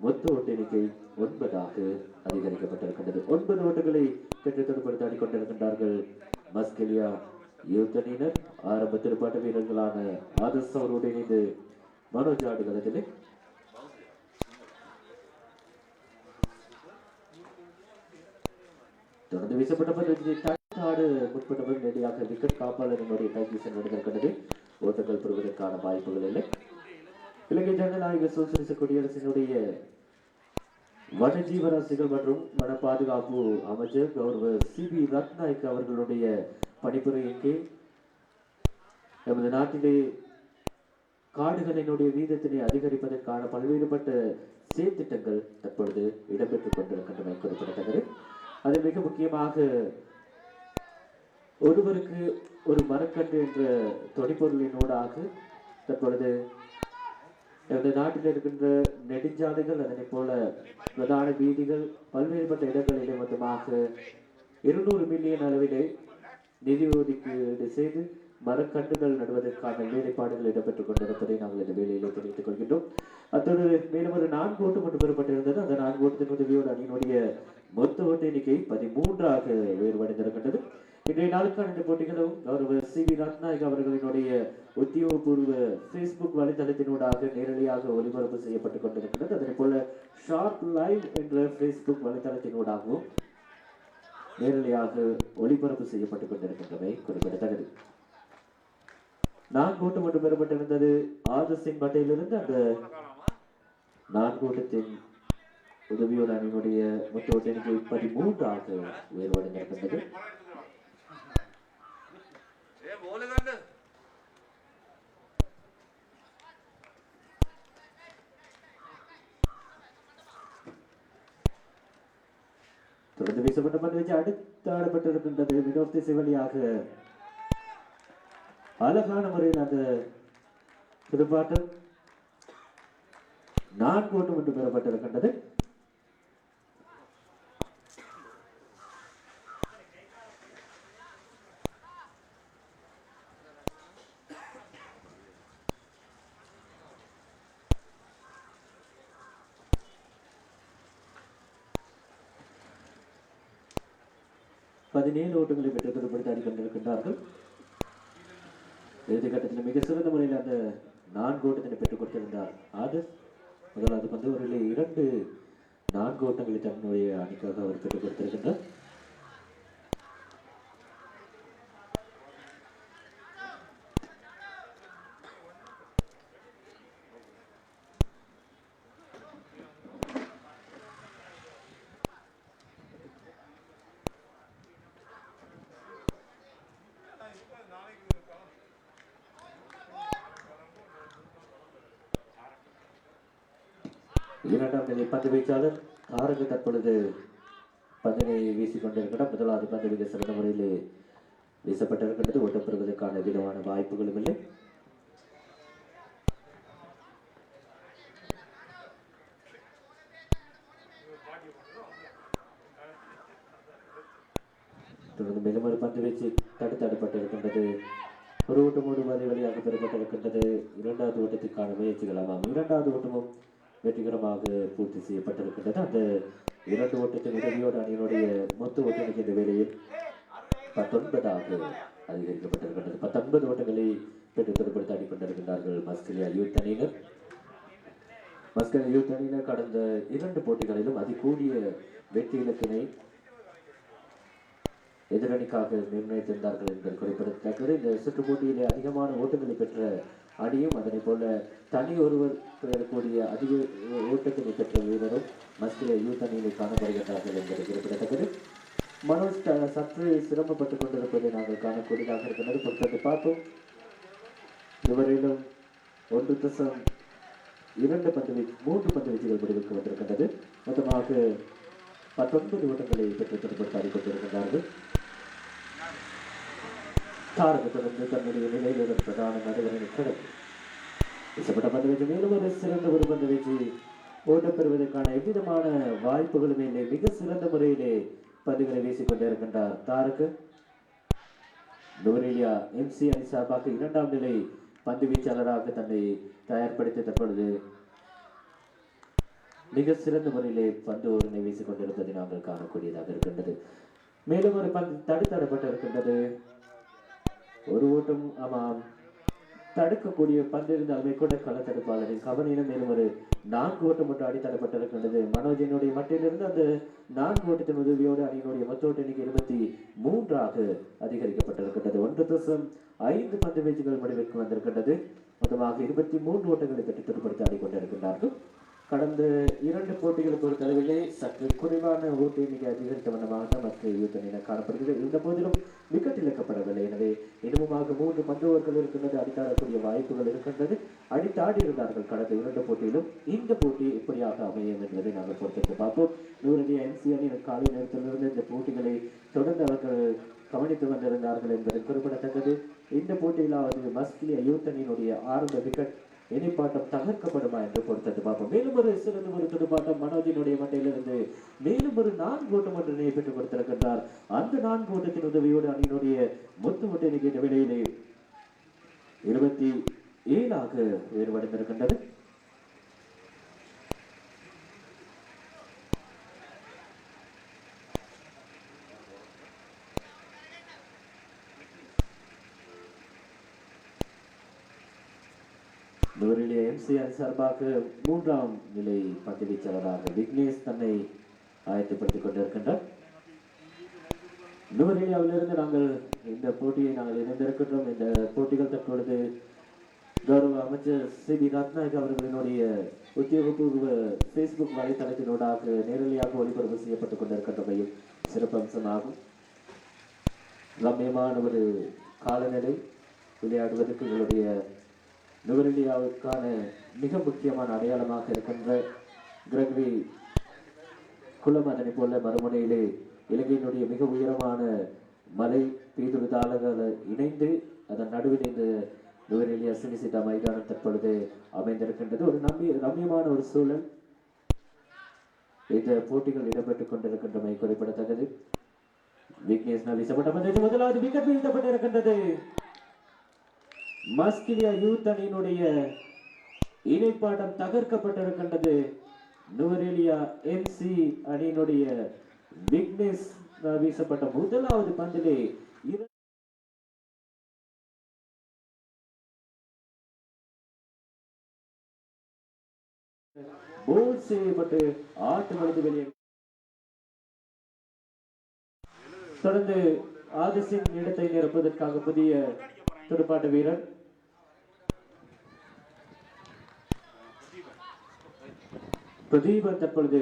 மொத்த ஓட்டு எண்ணிக்கை 9ஆக அதிகரிக்கப்பட்டிருக்கின்றது. 9 ஓட்டுகளை பெற்று தொடர்படுத்தி கொண்டிருக்கின்றார்கள் மஸ்கெலியா யூத் அணியினர். ஆரம்ப துடுப்பாட்ட வீரர்களான ஆதர்ஸ் அவரோடு இணைந்து மனோஜ் ஆடுகளத்திலே தொடர்ந்து வீசப்பட்ட பந்து முற்பட்டவர் நேரடியாக விக்கெட் காப்பாளரினுடைய கைவீசல் நடந்திருக்கின்றது. ஓட்டங்கள் பெறுவதற்கான வாய்ப்புகள் இல்லை. இலங்கை ஜனநாயக சோசியலிச குடியரசினுடைய வனஜீவராசிகள் மற்றும் வன பாதுகாப்பு அமைச்சர் கௌரவ சிபி ரத்நாயக் அவர்களுடைய பணிப்புரையின் கீழ் நமது நாட்டிலே காடுகளினுடைய வீதத்தினை அதிகரிப்பதற்கான பல்வேறுபட்ட செயற்திட்டங்கள் தற்பொழுது இடம்பெற்றுக் கொண்டிருக்கின்றமை குறிப்பிடத்தக்கது. அது மிக முக்கியமாக ஒருவருக்கு ஒரு மரக்கன்று என்ற தொனிப்பொருளினூடாக தற்பொழுது நமது நாட்டில் இருக்கின்ற நெடுஞ்சாலைகள் அதனை போல பிரதான வீதிகள் பல்வேறுபட்ட இடங்களிலே மொத்தமாக 200 மில்லியன் அளவிலே நிதி ஒதுக்கீடு செய்து மரக்கன்றுகள் நடுவதற்கான வேலைப்பாடுகள் இடம்பெற்றுக் கொண்டிருப்பதை நாங்கள் இந்த வேலையிலே தெரிவித்துக் கொள்கின்றோம். அத்தோடு மேலும் ஒரு 4 ஓட்டு கொண்டு பெறப்பட்டிருந்தது. அந்த 4 ஓட்டத்தின் உதவியோடு அணியினுடைய மொத்த ஓட்டு எண்ணிக்கை 13ஆக உயர்வடைந்திருக்கின்றது. இன்றைய நாளுக்கான இந்த போட்டிகளும் கௌரவ சிபி ரத்நாயக் அவர்களினுடைய உத்தியோகபூர்வ Facebook வலைதளத்தினூடாக நேரடியாக ஒளிபரப்பு செய்யப்பட்டுக் கொண்டிருக்கின்றது. அதே போல ஷார்ட் லைவ் என்ற Facebook வலைதளத்தினூடாகவும் நேரடியாக ஒளிபரப்பு செய்யப்பட்டுக் கொண்டிருக்கின்றவை குறிப்பிடத்தக்கது. 4 ஓட்டு மட்டும் பெறப்பட்டிருந்தது. ஆதர்ஸின் பட்டையிலிருந்து அந்த 4 ஓட்டத்தின் உதவியோடு அணியினுடைய மொத்த ஓட்ட எண்ணிக்கை 13ஆக உயர்வடைந்திருக்கின்றது. தொடர்ந்து வீசப்பட்ட பந்து வச்சு அடுத்து ஆடப்பட்டிருக்கின்றது. வினோத் திசை வழியாக அழகான முறையில் அந்த துடுப்பாட்டம் 4 ஓட்டம் என்று பெறப்பட்டிருக்கின்றது. ஓட்டங்களை பெற்று துடுப்படுத்தி ஆடிக்கொண்டிருக்கின்றார்கள். இறுதி கட்டத்தில் மிக சிறந்த முறையில் அந்த 4 ஓட்டத்தினை பெற்றுக் கொடுத்திருந்தார் ஆதர்ஸ். முதலாவது பந்து ஒரு 2 4 ஓட்டங்களை தன்னுடைய அணிக்காக அவர் பெற்றுக் கொடுத்திருக்கின்றார். இரண்டாம் நிலை பந்து வீச்சாளர் தாரக தற்பொழுது பந்தினை வீசிக் கொண்டிருக்கிறார். முதலாவது பந்து மிக சிறந்த முறையில் வீசப்பட்டிருக்கின்றது. ஓட்டம் பெறுவதற்கான விதமான வாய்ப்புகளும் இல்லை. தொடர்ந்து மேலும் ஒரு பந்து வீச்சு தடுத்தாடப்பட்டிருக்கின்றது. ஒரு ஓட்டம் ஒரு வரை வழியாக பெறப்பட்டிருக்கின்றது. இரண்டாவது ஓட்டத்திற்கான முயற்சிகள் ஆமாம். இரண்டாவது ஓட்டமும் வெற்றிகரமாக பூர்த்தி செய்யப்பட்டிருக்கின்றது. அந்த 2 ஓட்டத்தின் உதவியோடு அணியினுடைய மொத்த ஓட்டம் இந்த வேளையில் 19 அதிகரிக்கப்பட்டிருக்கின்றது. 19 ஓட்டங்களை பெற்று தொடர்படுத்தி ஆடிக்கொண்டிருக்கின்றார்கள் மஸ்கலியா யூத் அணியினர். மஸ்கலியா யூத் அணியினர் கடந்த 2 போட்டிகளிலும் அதிகூடிய வெற்றி இலக்கினை எதிரணிக்காக நிர்ணயித்திருந்தார்கள் என்பது குறிப்பிடத்தக்கது. இந்த சுற்று போட்டியிலே அதிகமான ஓட்டங்களை பெற்ற அணியும் அதனை போல தனி ஒருவர் பெறக்கூடிய அதிக ஓட்டத்தினை பெற்ற வீரரும் மஸ்கலியா யூத் அணியிலே காணப்படுகின்றார்கள் என்பது குறிப்பிடத்தக்கது. மனோஜ் சற்று சிரமப்பட்டுக் கொண்டிருப்பதை நாங்கள் காணக்கூடியதாக இருக்கின்றது. பொறுத்தது பார்ப்போம். இதுவரையிலும் 1.2 பந்து வீச்சுகள் முடிவுக்கு வந்திருக்கின்றது. மொத்தமாக 19 ஓட்டங்களை பெற்று தொடர்படுத்தி கொண்டிருக்கின்றார்கள். தாரக தொடர்ந்து தன்னுடைய நிலையில் பிரதான நடுவரின் கிடக்கு வீசப்பட்ட பந்து வீச்சு மேலும் ஒரு சிறந்த ஒரு பந்து வீச்சு ஓட்டம் பெறுவதற்கான எவ்விதமான வாய்ப்புகளுமே இல்லை. மிக சிறந்த முறையிலே பந்துகளை வீசிக் கொண்டிருக்கின்றார் தாரக. நுவரெலியா MC அணி சார்பாக 2ஆம் நிலை பந்து வீச்சாளராக தன்னை தயார்படுத்தி தற்பொழுது மிக சிறந்த முறையிலே பந்து ஓரினை வீசிக் கொண்டிருப்பதை நாங்கள் காணக்கூடியதாக இருக்கின்றது. மேலும் ஒரு பந்து தடுத்தாடப்பட்டிருக்கின்றது. ஒரு ஓட்டம் ஆமாம் தடுக்கக்கூடிய பந்து இருந்தாலுமே கூட களத்தடுப்பாளரின் கவனியிலும் மேலும் ஒரு 4 ஓட்டம் மட்டும் அடி தடப்பட்டிருக்கின்றது. மனோஜினுடைய மட்டிலிருந்து அந்த 4 ஓட்டத்தின் உதவியோடு அணியினுடைய மொத்த ஓட்ட எண்ணிக்கை 23 அதிகரிக்கப்பட்டிருக்கின்றது. 1.5 பந்து வீச்சுகள் முடிவிற்கு வந்திருக்கின்றது. மொத்தமாக 23 ஓட்டங்களை பெற்று தொடர்படுத்தி ஆடிக்கொண்டிருக்கின்றார்கள். கடந்த 2 போட்டிகளை பொறுத்தளவிலே சற்று குறைவான ஓட்டு எண்ணிக்கை அதிகரித்த வண்ணமாக மற்ற யூத் அணியினர் காணப்படுகிறது. இந்த போதிலும் விக்கெட் இழக்கப்படவில்லை. எனவே இன்னமுமாக 3 பந்துவர்கள் இருக்கின்றது. அடித்தாடக்கூடிய வாய்ப்புகள் இருக்கின்றது. அடித்தாடி இருந்தார்கள் கடந்த 2 போட்டியிலும். இந்த போட்டி எப்படியாக அமையும் என்பதை நாங்கள் பொறுத்திருந்து பார்ப்போம். நுவரெலியா MC அணியின் காலை நேரத்திலிருந்து இந்த போட்டிகளை தொடர்ந்து அவர்கள் கவனித்து வந்திருந்தார்கள் என்பது குறிப்பிடத்தக்கது. இந்த போட்டியிலாவது மஸ்கலியா யூத் அணியினுடைய ஆரம்ப விக்கெட் இணைப்பாட்டம் தகர்க்கப்படுமா என்று பொறுத்தது பார்ப்போம். மேலும் ஒரு சிறந்த ஒரு துடுப்பாட்டம் மனோஜினுடைய மட்டையிலிருந்து மேலும் ஒரு 4 ஓட்டம் ஒன்றினை பெற்றுக் கொடுத்திருக்கின்றார். அந்த 4 ஓட்டத்தின் உதவியோடு அணியினுடைய மொத்த ஓட்ட எண்ணிக்கை வேளையிலே 27 உயர்வடைந்திருக்கின்றது. நுவரெலியா MC அணி சார்பாக 3ஆம் நிலை பந்து வீச்சாளராக விக்னேஷ் தன்னை ஆயத்தப்படுத்திக் கொண்டிருக்கின்றார். நுவரெலியாவிலிருந்து நாங்கள் இந்த போட்டியை இணைந்திருக்கின்றோம். இந்த போட்டிகள் தற்பொழுது கௌரவ அமைச்சர் CB ரத்நாயக் அவர்களினுடைய உத்தியோகபூர்வ Facebook வலைத்தளத்தினூடாக நேரடியாக ஒளிபரப்பு செய்யப்பட்டுக் கொண்டிருக்கின்றமையும் சிறப்பம்சமாகும். ரம்யமான ஒரு காலநிலை விளையாடுவதற்கு எங்களுடைய நுவரெலியாவுக்கான மிக முக்கியமான அடையாளமாக இருக்கின்ற கிரக்வி குளம், அதனை போல மறுமுனையிலே இலங்கையினுடைய மிக உயரமான மலை பீதுதாளர்கள் இணைந்து அதன் நடுவில் இந்த நுவரெலியா சினிசிட்டா மைதானம் தற்பொழுது அமைந்திருக்கின்றது. ஒரு ரம்யமான ஒரு சூழல். இந்த போட்டிகள் இடம்பெற்றுக் கொண்டிருக்கின்றமை குறிப்பிடத்தக்கது. விக்னேஷ் வீசப்பட்ட பந்தயத்தில் முதலாவது விக்கெட் வீழ்த்தப்பட்டிருக்கின்றது. மஸ்கிலியா யூத் அணியினுடைய இணைப்பாட்டம் தகர்க்கப்பட்டிருக்கின்றது. நுவரெலியா எம்சி அணியினுடைய விக்னேஷ் வீசப்பட்ட முதலாவது பந்திலே போல் செய்யப்பட்டு ஆட்டமிழந்து வெளியே. தொடர்ந்து ஆதிசின் இடத்தை நிரப்புவதற்காக புதிய துடுப்பாட்ட வீரர் பிரதீபன் தற்பொழுது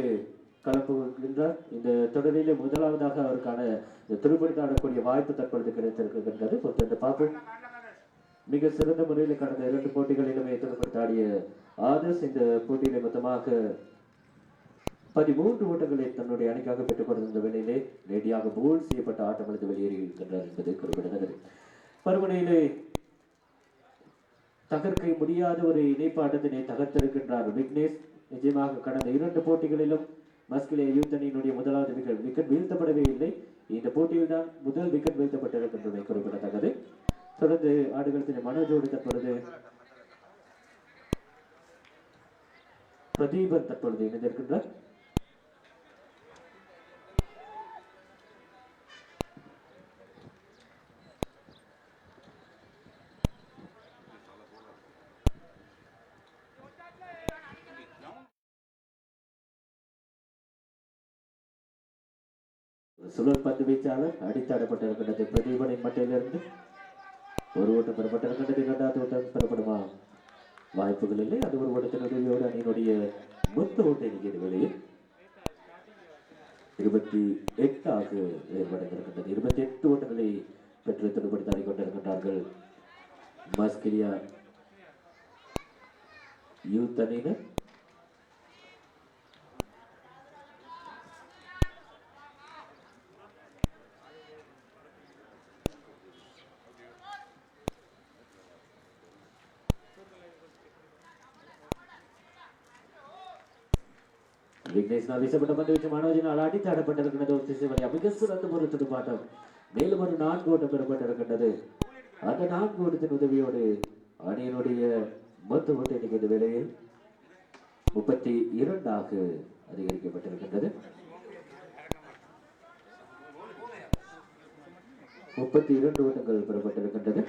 கலப்புகின்றார். இந்த தொடரிலே முதலாவதாக அவருக்கான துடுப்படுத்த ஆடக்கூடிய வாய்ப்பு தற்பொழுது கிடைத்திருக்கின்றது. பொறுத்து பார்ப்போம். மிக சிறந்த முறையில் கடந்த 2 போட்டிகளிலுமே துடுப்படுத்த ஆடிய ஆதர்ஸ் இந்த போட்டியிலே மொத்தமாக 13 ஓட்டங்களை தன்னுடைய அணிக்காக பெற்றுக் கொண்டிருந்த வேளையிலே நேரடியாக போல் செய்யப்பட்ட ஆட்டமிழந்து வெளியேறியிருக்கின்றார் என்பது குறிப்பிடத்தக்கது. பருமனையிலே தகர்க்க முடியாத ஒரு இணைப்பு ஆட்டத்தினை தகர்த்திருக்கின்றார் விக்னேஷ். நிச்சயமாக கடந்த 2 போட்டிகளிலும் மஸ்கிலியா யூத் அணியினுடைய முதலாவது விக்கெட் வீழ்த்தப்படவே இல்லை. இந்த போட்டியில் தான் முதல் விக்கெட் வீழ்த்தப்பட்டிருக்கின்றமை குறிப்பிடத்தக்கது. தொடர்ந்து ஆடுகளத்தின் மனோஜோடு தற்பொழுது பிரதீபன் தற்பொழுது இணைந்திருக்கின்றார். சுழல் பந்து வீச்சாளர் அடித்தாடப்பட்டிருக்கின்றது. பிரதீபனின் மட்டையிலிருந்து ஒரு ஓட்டம் பெறப்பட்டிருக்கின்றது. 2வது ஓட்டம் பெறப்படுமா? வாய்ப்புகள் இல்லை. அது ஒரு ஓட்டத்தின் உதவியோடு அணியினுடைய மொத்த ஓட்ட எண்ணிக்கை வெளியில் 28 ஏற்படுத்திருக்கின்றது. 28 ஓட்டங்களை பெற்று துடுப்படுத்தி ஆடிக்கொண்டிருக்கின்றார்கள் மஸ்கிலியா யூத் அணியினர். விக்னேஷ் வீசப்பட்ட பந்து வீச்சு மனோஜினால் அடித்தாடப்பட்டிருக்கின்றது. ஒரு திசை வழியா மிக சிறந்த ஒரு துடுப்பாட்டம். மேலும் ஒரு 4 ஓட்டம் பெறப்பட்டிருக்கின்றது. அந்த 4 ஓட்டத்தின் உதவியோடு அணியினுடைய மொத்த ஓட்ட எண்ணிக்கை வேளையில் 32 அதிகரிக்கப்பட்டிருக்கின்றது. 32 ஓட்டங்கள் பெறப்பட்டிருக்கின்றது.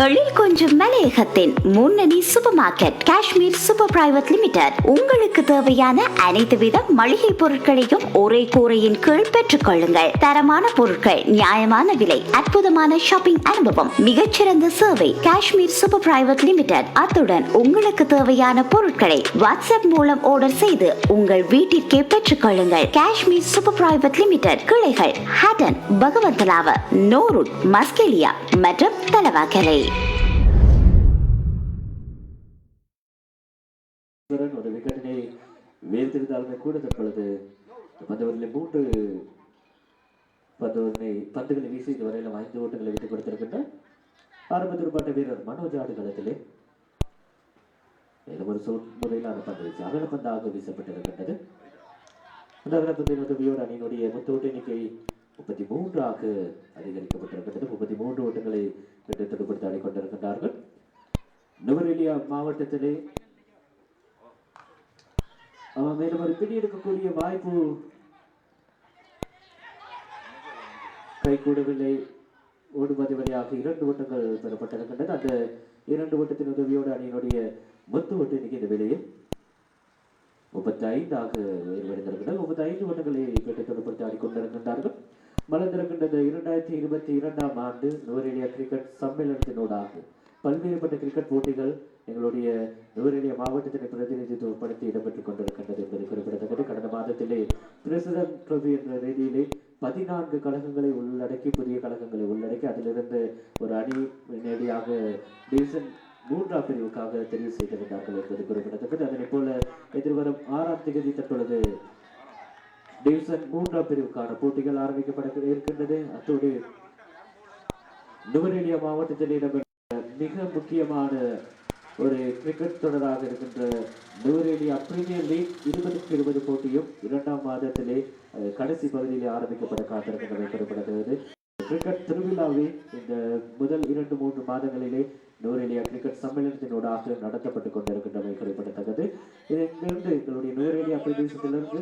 எழில் கொஞ்சம் மலையகத்தின் முன்னணி super market Kashmir super private limited உங்களுக்கு தேவையான அனைத்து வித மளிகை பொருட்களையும் ஒரே கூரையின் கீழ் பெற்றுக் கொள்ளுங்கள். தரமான பொருட்கள், நியாயமான விலை, அற்புதமான ஷாப்பிங் அனுபவம், மிகச்சிறந்த சேவை. Kashmir super private limited. அத்துடன் உங்களுக்கு தேவையான பொருட்களை வாட்ஸ்அப் மூலம் ஆர்டர் செய்து உங்கள் வீட்டிற்கே பெற்றுக் கொள்ளுங்கள். Kashmir super private limited. கிளைகள் ஹட்டன், பகவந்தலாவ, நோருட், மஸ்கெலியா மற்றும் தலவாக்கலை. ஒரு விக்கெட்டினை வீழ்த்திருந்தாலுமே கூட தற்பொழுது பந்தவர்களில் 3 பந்துகளை வீசி இதுவரையிலும் 5 ஓட்டங்களை விட்டுக் கொடுத்திருக்கின்ற ஆரம்ப துடுப்பாட்ட வீரர் மனோஜ் ஆடுகளத்திலே மேலும் ஒரு முறையிலான பந்து வீச்சு அகலப்பந்தாக வீசப்பட்டிருக்கின்றது. அந்த அகலப்பந்தின் உதவியோடு அணியினுடைய மொத்த ஓட்ட எண்ணிக்கை 33 அதிகரிக்கப்பட்டிருக்கின்றது. 33 ஓட்டங்களை பெற்று துடுப்படுத்தி ஆடிக்கொண்டிருக்கின்றார்கள். நுவரெலியா மாவட்டத்திலே மேலும் ஒரு பிடி எடுக்கக்கூடிய வாய்ப்பு கைகூடவில்லை. ஓடுமதி வழியாக 2 ஓட்டங்கள் பெறப்பட்டிருக்கின்றது. அந்த 2 ஓட்டத்தின் உதவியோடு அணியினுடைய மொத்த ஓட்ட எண்ணிக்கை இந்த வேளையில் 35ஆக உயர்வடைந்திருக்கிறது. 35 ஓட்டங்களை பெற்று தொடர்படுத்தி ஆடிக்கொண்டிருக்கின்றார்கள். மலர்ந்திருக்கின்றது 2022ஆம் ஆண்டு நுவரெலியா கிரிக்கெட் சம்மேளனத்தினூடாக பல்வேறுபட்ட கிரிக்கெட் போட்டிகள் எங்களுடைய நுவரெலியா மாவட்டத்தினை பிரதிநிதித்துவப்படுத்தி இடம்பெற்றுக் கொண்டிருக்கின்றது என்பது குறிப்பிடத்தக்கது. கடந்த மாதத்திலே பிரசிடென்ட் ட்ரோபி என்ற ரீதியிலே 14 கழகங்களை உள்ளடக்கி புதிய கழகங்களை உள்ளடக்கி அதிலிருந்து ஒரு அணி நேரடியாக டிவிஷன் 3ஆம் பிரிவுக்காக தெரிவு செய்திருந்தார்கள் என்பது குறிப்பிடத்தக்கது. அதனை போல எதிர்வரும் 6ஆம் தேதி தற்பொழுது டிவிஷன் 3ஆம் பிரிவுக்கான போட்டிகள் ஆரம்பிக்கப்பட இருக்கின்றது. அத்தோடு நுவரெலியா மாவட்டத்தில் இடம்பெற்ற மிக முக்கியமான ஒரு கிரிக்கெட் தொடராக இருக்கின்ற நுவரெலியா பிரீமியர் லீக் 20-20 போட்டியும் 2ஆம் மாதத்திலே கடைசி பகுதியிலே ஆரம்பிக்கப்பட காத்திருக்கின்றதை குறிப்பிடத்தக்கது. கிரிக்கெட் திருவிழாவை இந்த முதல் 2-3 மாதங்களிலே நுவரெலியா கிரிக்கெட் சம்மேளனத்தினூடாக நடத்தப்பட்டுக் கொண்டிருக்கின்றமை குறிப்பிடத்தக்கது. இதிலிருந்து எங்களுடைய நுவரெலியா பிரதேசத்திலிருந்து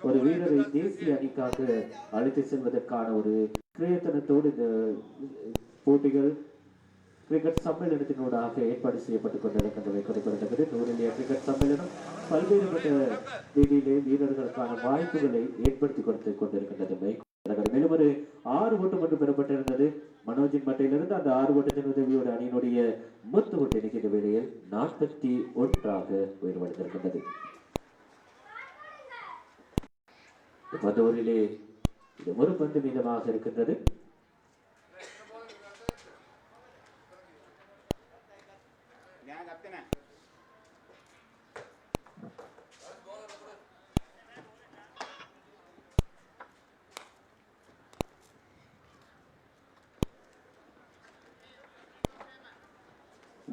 ஒரு வீரரை தேசிய அணிக்காக அழைத்து செல்வதற்கான ஒரு பிரயத்தனத்தோடு இந்த போட்டிகள் கிரிக்கெட் சம்மேளனத்தினூடாக ஏற்பாடு செய்யப்பட்டுக் கொண்டிருக்கின்றவை குறிப்பிடத்தக்கது. நுவரெலியா கிரிக்கெட் சம்மேளனம் பல்வேறுபட்ட ரீதியிலே வீரர்களுக்கான வாய்ப்புகளை ஏற்படுத்தி கொடுத்துக் கொண்டிருக்கின்றது. மேலும் ஒரு 6 ஓட்டம் ஒன்று பெறப்பட்டிருந்தது மனோஜின் மட்டையிலிருந்து. அந்த 6 ஓட்டத்தின் உதவியோடு அணியினுடைய மொத்த ஓட்ட எண்ணிக்கை வேளையில் 41ஆக உயர்வடைந்திருக்கின்றது. பந்தோரிலே இது ஒரு பந்து மீதமாக இருக்கின்றது.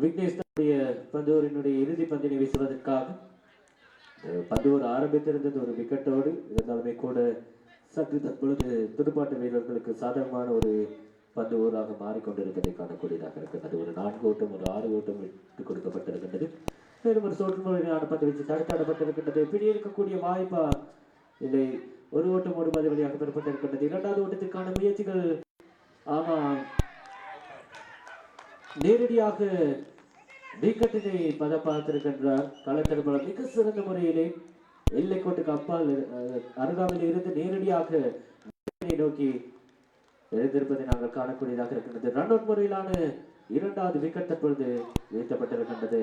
விக்னேஷ் தன்னுடைய பந்தோரினுடைய இறுதி பந்தினை வீசுவதற்காக பந்தோர் ஆரம்பித்திருந்தது ஒரு விக்கெட்டோடு. இருந்தாலுமே கூட சற்று தற்பொழுது துடுப்பாட்ட வீரர்களுக்கு சாதகமான ஒரு பந்து ஊராக மாறிக்கொண்டிருப்பதை காணக்கூடியதாக இருக்கின்றது. ஒரு 4 ஓட்டம் ஒரு 6 ஓட்டம் விட்டு கொடுக்கப்பட்டிருக்கின்றது. மேலும் ஒரு சோற்று முறையான பந்து வச்சு தடுத்தாடப்பட்டிருக்கின்றது. பிடி இருக்கக்கூடிய வாய்ப்பா இல்லை, ஒரு ஓட்டம் ஒரு பது வழியாக பெறப்பட்டிருக்கின்றது. 2வது ஓட்டத்திற்கான முயற்சிகள் ஆமா நேரடியாக விக்கெட்டினை பார்த்திருக்கின்றார். களத்தடுப்பாளர் மிக சிறந்த முறையிலே எல்லைக்கோட்டுக்கு அப்பால் அருகாமையில் இருந்து நேரடியாக நோக்கி எழுந்திருப்பதை நாங்கள் காணக்கூடியதாக இருக்கின்றது. ரன் அவுட் முறையிலான 2வது விக்கெட் தற்பொழுது வீழ்த்தப்பட்டிருக்கின்றது.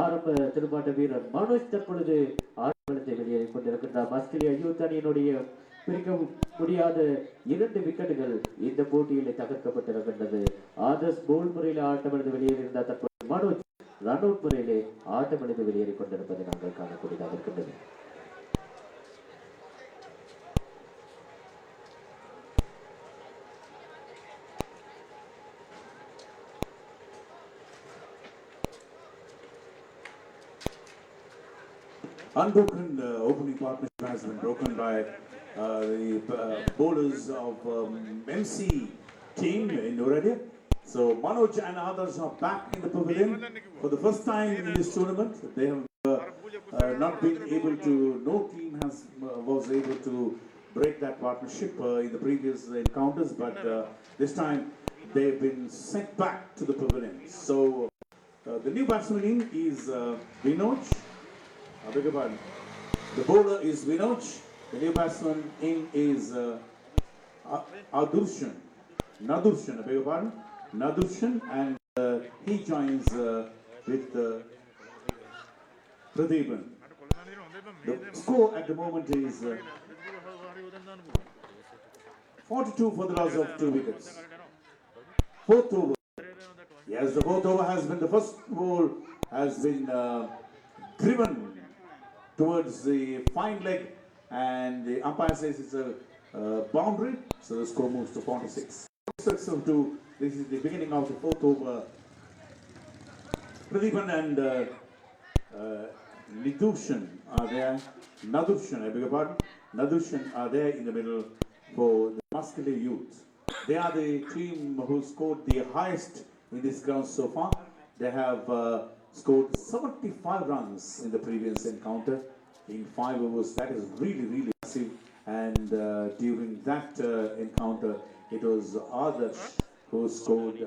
ஆரம்ப துடுப்பாட்ட வீரர் மனோஜ் தற்பொழுது ஆட்டத்தை வெளியேறி கொண்டிருக்கின்றார். ஆஸ்திரேலியா யூத் அணியினுடைய பிரிக்க முடியாத 2 விக்கெட்டுகள் இந்த போட்டியில் தகர்க்கப்பட்டிருக்கின்றது. ஆதர்ஸ் போல் முறையில் ஆட்டமிழந்து வெளியேறியிருந்தார். தற்போது மனோஜ் ரன் அவுட் முறையிலே ஆட்டமிழந்து வெளியேறி கொண்டிருப்பதை நாங்கள் காணக்கூடியதாக இருக்கின்றது. Unbroken opening partnership has been broken by the bowlers of MC team in Nuradi. So Manoj and others are back in the pavilion for the first time in this tournament. They have not been able to. No team was able to break that partnership in the previous encounters, but this time they've been sent back to the pavilion. So the new batsman in is Vinoj. I beg your pardon. The bowler is Vinoj. The new batsman in is Nadurshan. I beg your pardon. Nadurshan, and he joins with Pradeepan. The score at the moment is 42 for the loss of 2 wickets. 4th over. Yes, the 4th over has been, the first ball has been driven towards the fine leg, and the umpire says it's a boundary, so the score moves to 46. This is the beginning of the 4th over. Pradeepan and Nadurshan are there. I beg your pardon. Nadurshan are there in the middle for the Muscular Youth. They are the team who scored the highest in this ground so far. They have scored 75 runs in the previous encounter in 5 overs. That is really, really massive. And during that encounter, it was Adarsh who scored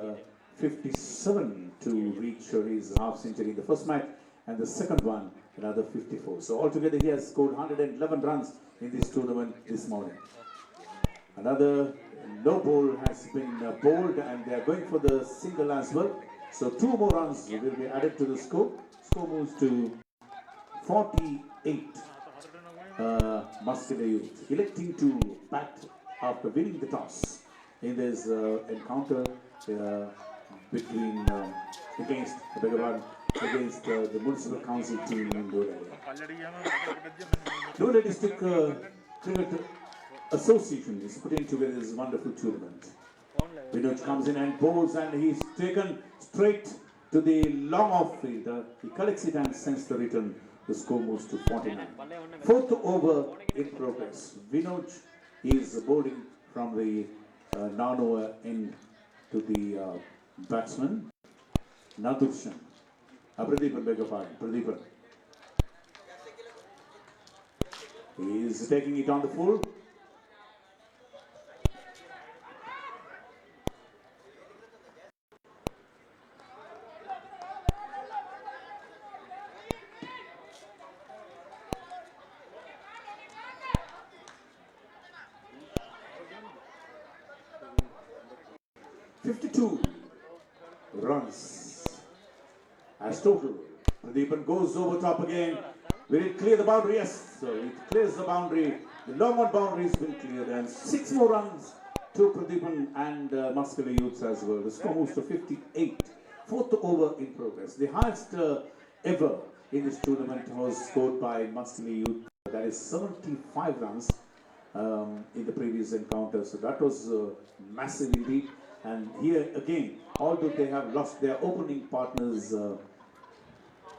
57 to reach his half century in the first match, and the second one another 54. So altogether he has scored 111 runs in this tournament this morning. Another no ball has been bowled and they are going for the single as well. So 2 more runs will be added to the score. Score moves to 48. Muscular Youth electing to bat after winning the toss in this encounter between against the Municipal Council team in Dola District Cricket Association is putting together this wonderful tournament. Vinod comes in and bowls and he's taken straight to the long off field. He collects it and sends the return. The score moves to 49. 4th over in progress. Vinod is bowling from the non-over end to the batsman. Nadurshan. Pradeepan, beg your pardon. Pradeepan. He is taking it on the full. Runs as total. Pradeepan goes over top again. Will it clear the boundary? Yes. So it clears the boundary. The long on boundary has been cleared and 6 more runs to Pradeepan and Muscular Youths as well. The score moves to 58. 4th over in progress. The highest ever in this tournament was scored by Muscular Youth. That is 75 runs in the previous encounter. So that was massive indeed. And here again, although they have lost their opening partners,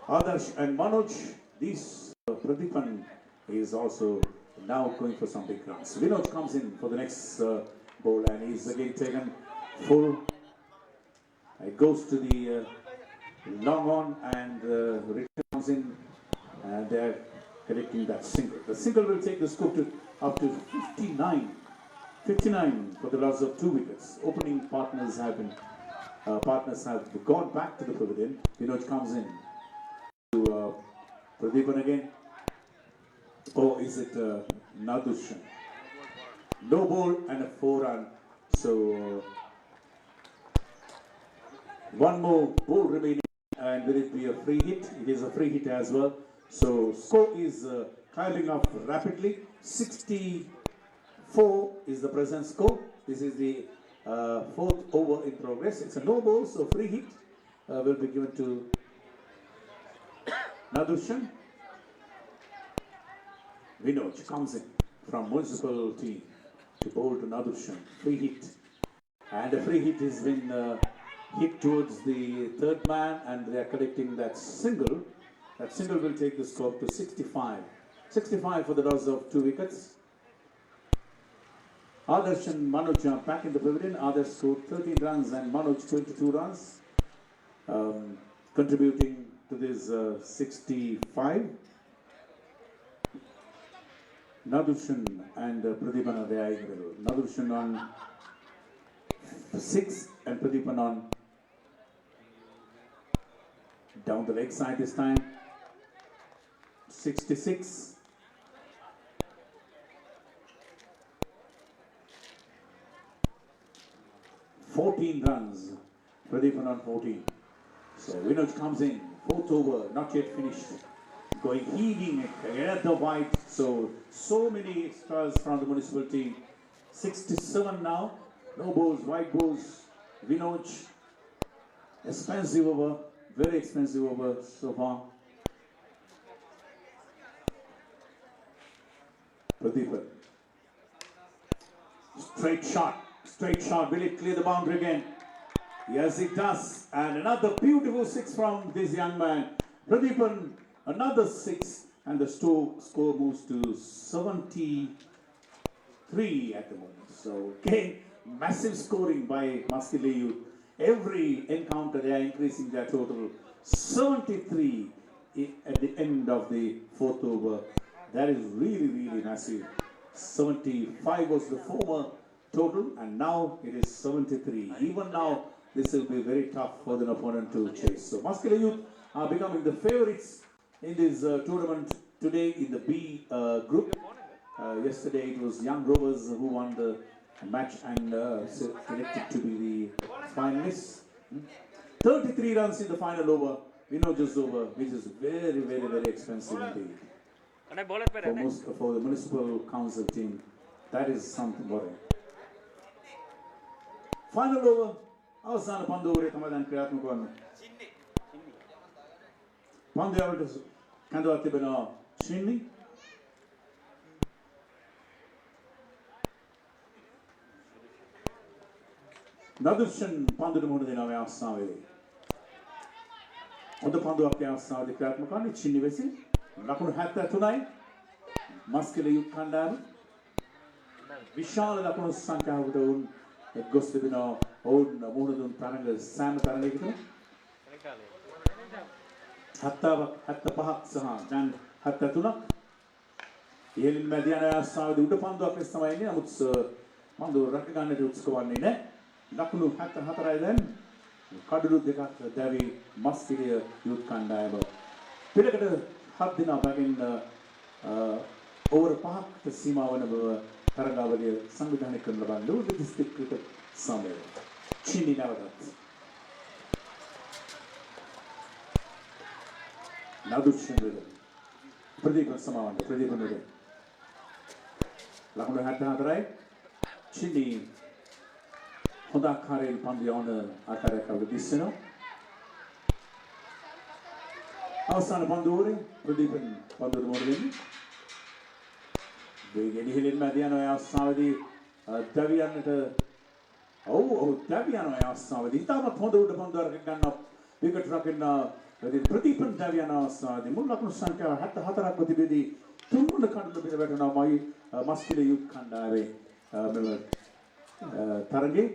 Adarsh and Manoj, this Pradeepan is also now going for some big runs. Vinod comes in for the next ball and he's again taken full. It goes to the long on and return comes in and they're collecting that single. The single will take the score to up to 59. 59 for the loss of 2 wickets. Opening partners have gone back to the pavilion. Vinod comes in to Pradeepan again. Or is it Nadurshan? No ball and a 4 run. So 1 more ball remaining and will it be a free hit? It is a free hit as well. So score is climbing up rapidly. 64 is the present score. This is the 4th over in progress. It's a no ball, so free hit will be given to Nadurshan. Vinod comes in from municipal team to bowl to Nadurshan. Free hit. And the free hit has been hit towards the 3rd man and they are collecting that single. That single will take the score to 65. 65 for the loss of 2 wickets. Adarsh and Manoj are back in the pavilion. Adarsh scored 13 runs and Manoj 22 runs, contributing to this 65. Nadurshan and Pradeepan are there in the middle. Nadurshan on 6 and Pradeepan on down the leg side this time. 66. 14 runs, Pradeepan on 14. So Vinod comes in, 4th over, not yet finished. Going heaving at the white. So many extras from the municipal team. 67 now. No balls, white balls. Vinod, expensive over, very expensive over so far. Pradeepan. Straight shot. Will it clear the boundary again? Yes, it does. And another beautiful 6 from this young man. Pradeepan, another 6. And the score moves to 73 at the moment. So again, massive scoring by Muscular Youth. Every encounter they are increasing their total. 73 at the end of the 4th over. That is really, really massive. 75 was the former total and now it is 73. Even now this will be very tough for the opponent to chase. So Muscular Youth are becoming the favorites in this tournament today in the B group. Yesterday it was Young Rovers who won the match and selected to be the finalists. 33 runs in the final over, just over, which is very, very, very expensive indeed. For the municipal council team, that is something worrying. Final over, අවසාන පන්දු ඕවරේ තමයි දැන් ක්‍රියාත්මක වන්නේ. පන්දු යවලට කැඳවත් තිබෙනවා ශින්නි. නදුෂන් පන්දුට මුහුණ දෙනවා මේ අවස්ථාවේදී. හොඳ පන්දුවක් මේ අවස්ථාවේදී ක්‍රියාත්මක වන්නේ ශින්නි වෙසින්. ලකුණු 73යි. මස්කෙල යුත් කණ්ඩායම විශාල ලකුණු සංඛ්‍යාවකට වුන් ගොස් තිබෙනවා. ඔවුන් මුහුණ දුන් තරඟ සෑම තරඟයකටම 75ක් සහ දැන් 73ක්. ඉහළින් මැද යන අවස්ථාවේදී උඩ පන්දුවක් ලෙස තමයි එන්නේ. නමුත් පන්දුව රැක ගන්නට උත්සුක වන්නේ නැහැ. ලකුණු 74යි දැන්. කඩලු දෙකක් දැවි මස්කිලිය යුත් කණ්ඩායම. පිටකට 7 දින බැගින් ඕවර් 5කට සීමා වන බව තරගාවලිය සංවිධානය කරන ලබන දිස්ත්‍රික් ක්‍රිකට් සමය. චීනි නැවතත් නදුෂ්චන්ද්‍ර ප්‍රදීප සමාවන්ත ප්‍රදීප නුරේ ලකුණු 74යි. චීනි හොඳ ආකාරයෙන් පන්දු යවන ආකාරයක් අවුල දිස්සනවා. අවසාන පන්දු ඕරේ ප්‍රදීපන් පන්දුවට මොඩ දෙන්නේ. වේගෙන් ඉහළින් මැද යන අවස්ථාවේදී දවියන්නට දවියන අවස්ථාවේදී ඉතාමත් හොඳ උඩ පන්දුවක් ගන්නවා. විකට් රකින්න ප්‍රදීපන් දවියන අවස්ථාවේදී මුල් ලකුණු සංඛ්‍යාව 74ක් තිබෙදී තුන්වන කඩල පිට වැටෙනවා මස්කිල යුත් කණ්ඩායමේ මෙම තරගයේ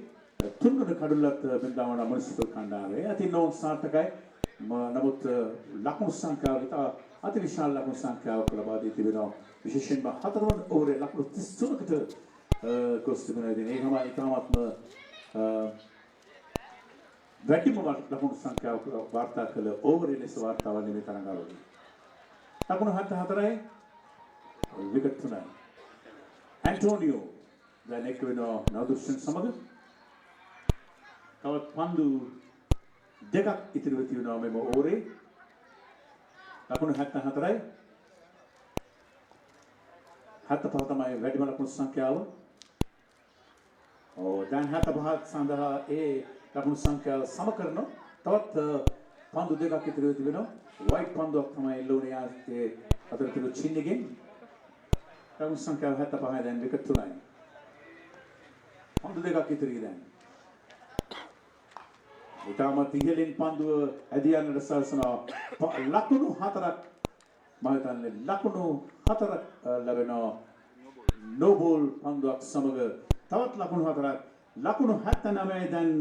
තුන්වන කඩලත් බින්දාවන මුනිසිපල් කණ්ඩායමේ අති නෝන් සාර්ථකයි. නමුත් ලකුණු සංඛ්‍යාව අතිවිශාල ලකුණු සංඛ්‍යාවක් ලබා දී තිබෙනවා. විශේෂයෙන්ම හතරවන ඕවරේ ලකුණු 33කට ගොස් තිබෙනවා. ඒකම ඉතාමත්ම වැඩිම ලකුණු සංඛ්‍යාවක් වාර්තා කළ ඕවරේ ලෙස වාර්තා වන්නේ මේ තරඟවලදී. ලකුණු 74යි විකට් 3යි. ඇන්ටෝනියෝ දැන් එක් වෙනවා නවදුෂ්චන් සමග. තවත් පන්දු දෙකක් ඉතිරිව තියෙනවා මෙම ඕවරේ. ලකුණු 74යි. 75 තමයි වැඩිම ලකුණු සංඛ්‍යාව. දැන් 75 සඳහා ඒ ලකුණු සංඛ්‍යාව සම කරනවා. තවත් පන්දු දෙකක් ඉතිරිව තිබෙනවා. වයිට් පන්දුවක් තමයි එල්ලුනේ ආයේ අතර තිබු චින්නගෙන්. ලකුණු සංඛ්‍යාව 75යි දැන් විකට් 3යි. පන්දු දෙකක් ඉතිරි දැන්. ඉතාමත් ඉහළින් පන්දුව ඇදී යන්නට සලසනවා. ලකුණු 4ක් මම හිතන්නේ ලකුණු 4ක් ලැබෙනවා. නෝබෝල් පන්දුවක් සමග තවත් ලකුණු 4ක්. ලකුණු 79යි දැන්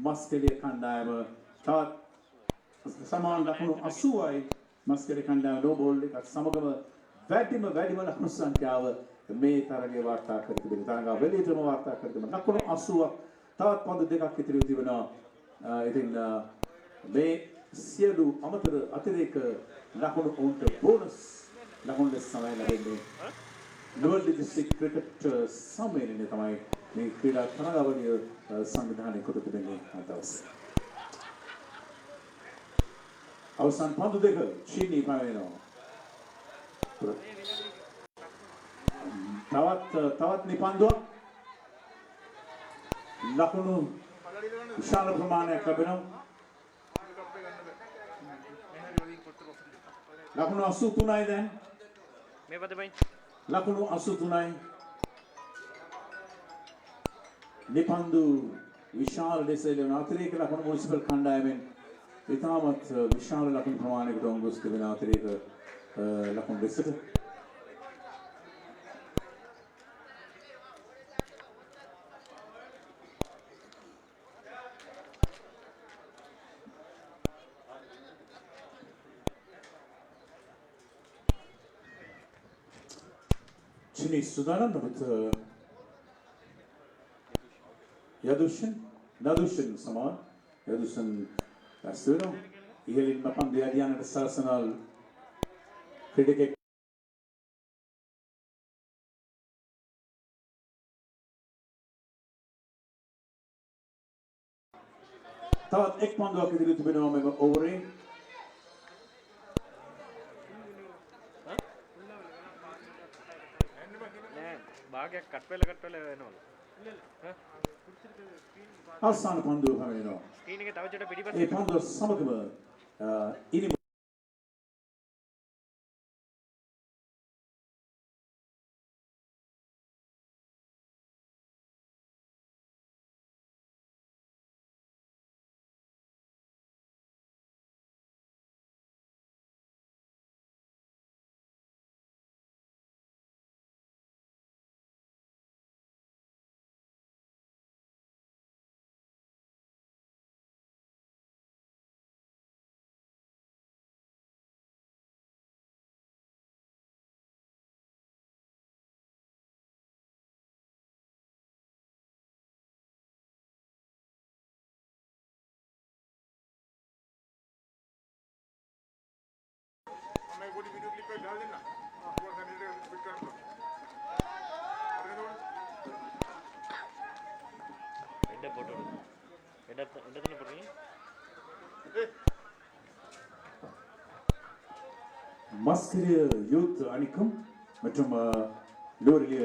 මස්කෙලිය කණ්ඩායම. තවත් සමාන ලකුණු 80යි මස්කෙලිය කණ්ඩායම නෝබෝල් එකත් සමගම වැඩිම ලකුණු සංඛ්‍යාව මේ තරගයේ වාර්තා කර තිබෙනවා. තරගාවලියේම වාර්තා කර තිබෙනවා. ලකුණු 80ක් තවත් පන්දු දෙකක් ඉතිරිව තිබෙනවා. ඉතින් මේ සියලු අමතර අතිරේක ලකුණු උන්ට බෝනස් ලකුණු ලෙස තමයි ලැබෙන්නේ. නුවරඑළිය දිස්ත්‍රික් ක්‍රිකට් සම්මේලනයේ තමයි මේ ක්‍රීඩා තරගාවලිය සංවිධානය කොට තිබෙන්නේ අදවසේ. අවසන් පන්දු දෙක චීනි පාවෙනවා. තවත් නිපන්දුවක් ලකුණු විශාල ප්‍රමාණයක් ලැබෙනවා. ලකුණු 83යි දැන්. මේ පදමයි. ලකුණු 83යි. නිපන්දු විශාල ලෙස එළවෙන අතිරේක ලකුණු මුනිසිපල් කණ්ඩායමෙන් ඉතාමත් විශාල ලකුණු ප්‍රමාණයකට ඔංගොස් තිබෙන අතිරේක ලකුණු ලෙසට Chini Sudanan with Nadushin Saman, Yadushan Asuro, Yelin Mapan the Adiana Sarsanal ක්‍රීඩකෙක් තවත් එක් පන්දුවක් ඉදිරියට තිබෙනවා මෙම ඕවරේ. භාගයක් කට් වෙලා වෙනවලු. අවසාන පන්දුව හැවෙනවා. ස්ක්‍රීන් එකේ තව චුට්ටක් පිටිපස්සේ ඒ පන්දුව සමගම ඉනිම மஸ்கிரிய யூத் அணிக்கும் மற்றும் லோரிலிய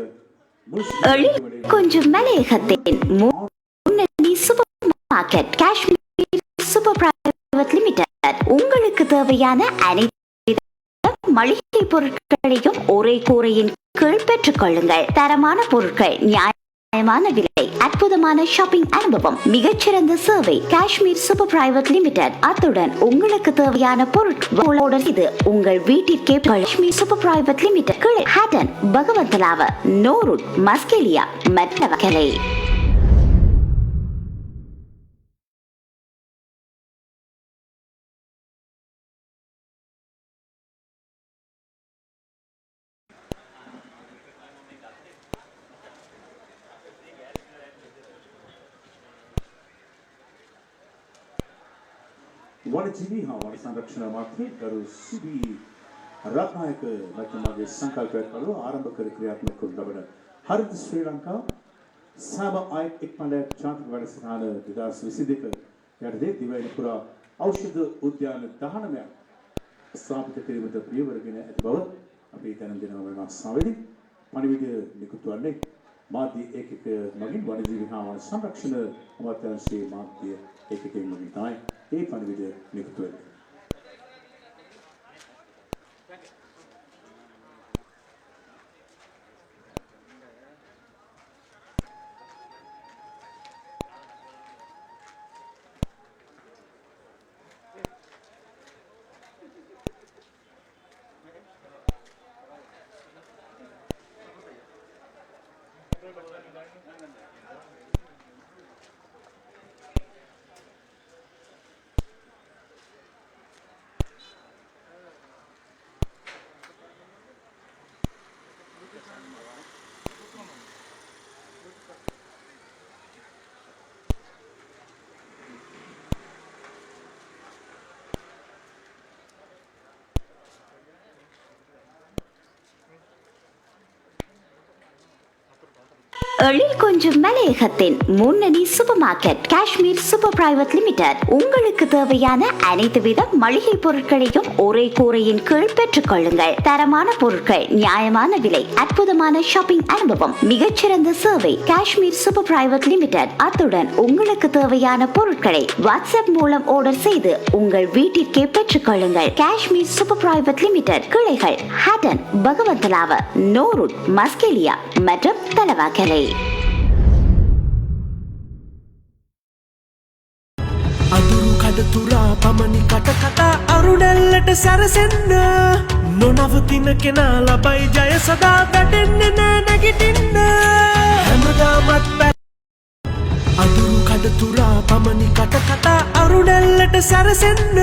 கொஞ்சம் மலையகத்தின் முன்னணி super market Kashmir super private limited உங்களுக்கு தேவையான அனைத்து மளிகை பொருட்களையும் ஒரே கூரையின் கீழ் பெற்றுக் கொள்ளுங்கள். தரமான பொருட்கள், நியாயமான விலை, அற்புதமான ஷாப்பிங் அனுபவம், மிகச்சிறந்த சேவை. Kashmir super private limited. அத்துடன் உங்களுக்கு தேவையான பொருட்கள் இது உங்கள் வீட்டிற்கே. Kashmir super private limited Hatton, Bogawantalawa, Norwood, Maskeliya மற்ற வகை. වනජීවී හා වන සංරක්ෂණ අමාත්‍ය ගරු සිබි රත්නායක මැතිතුමාගේ සංකල්පයක් අනුව ආරම්භ කර ක්‍රියාත්මක කරන ලබන හරිත ශ්‍රී ලංකා සෑම අයෙක් එක්මැල ජාතික වැඩසටහන 2022 යටතේ දිවයින පුරා ඖෂධ උද්‍යාන 19ක් ස්ථාපිත කිරීමට පියවරගෙන ඇති බව අපි දැනුම් දෙනවා මේ මාසාවේදී. පණිවිඩය නිකුත් වන්නේ මාධ්‍ය ඒකක මගින් වනජීවී හා වන සංරක්ෂණ අමාත්‍යාංශයේ මාධ්‍ය ඒකකයෙන් මගින් තමයි ඒ පණිවිඩය නිකුත් වෙන්නේ. எழில் கொஞ்சம் மலையகத்தின் முன்னணி super market Kashmir super private limited. உங்களுக்கு தேவையான அனைத்து வித மளிகை பொருட்களையும் ஒரே கூரையின் கீழ் பெற்றுக் கொள்ளுங்கள். தரமான பொருட்கள், நியாயமான விலை, அற்புதமான ஷாப்பிங் அனுபவம், மிகச்சிறந்த சேவை. Kashmir super private limited. அத்துடன் உங்களுக்கு தேவையான பொருட்களை வாட்ஸ்அப் மூலம் ஆர்டர் செய்து உங்கள் வீட்டிற்கே பெற்றுக் கொள்ளுங்கள். Kashmir super private limited. கிளைகள் ஹேட்டன், பகவந்தலாவ, நோருட், மஸ்கெலியா மற்றும் தலவாக்கலை. අදුරු කඩතුරා පමණි කට කතා අරුණැල්ලට සැරසෙන්න නොනවතින කෙනා ලබයි ජය සදා වැටෙන්න නෑ නැගිටින්න හැමදාමත් අදුරු කඩතුරා පමණි කට කතා අරුණැල්ලට සැරසෙන්න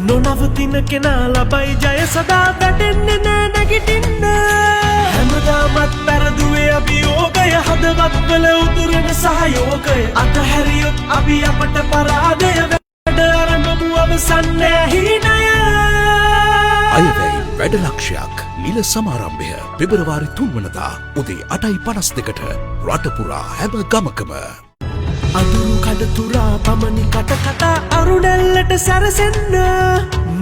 නොනවතින කෙනා ලබයි ජය සදා වැටෙන්න නෑ නැගිටින්න හැමදාමත් පැරදුවේ අභියෝගය හදවත් වල උතුරන සහයෝගය අතහැරියොත් අපි අපට පරාදය වැඩ අරඹමු අවසන් නෑ හිණය අයවැයි වැඩලක්ෂයක් නිල සමාරම්භය පෙබරවාරි 3 වනදා උදේ 8:52ට රටපුරා හැම ගමකම අඳුරු කඩතුරා පමණි කට කතා අරුණැල්ලට සැරසෙන්න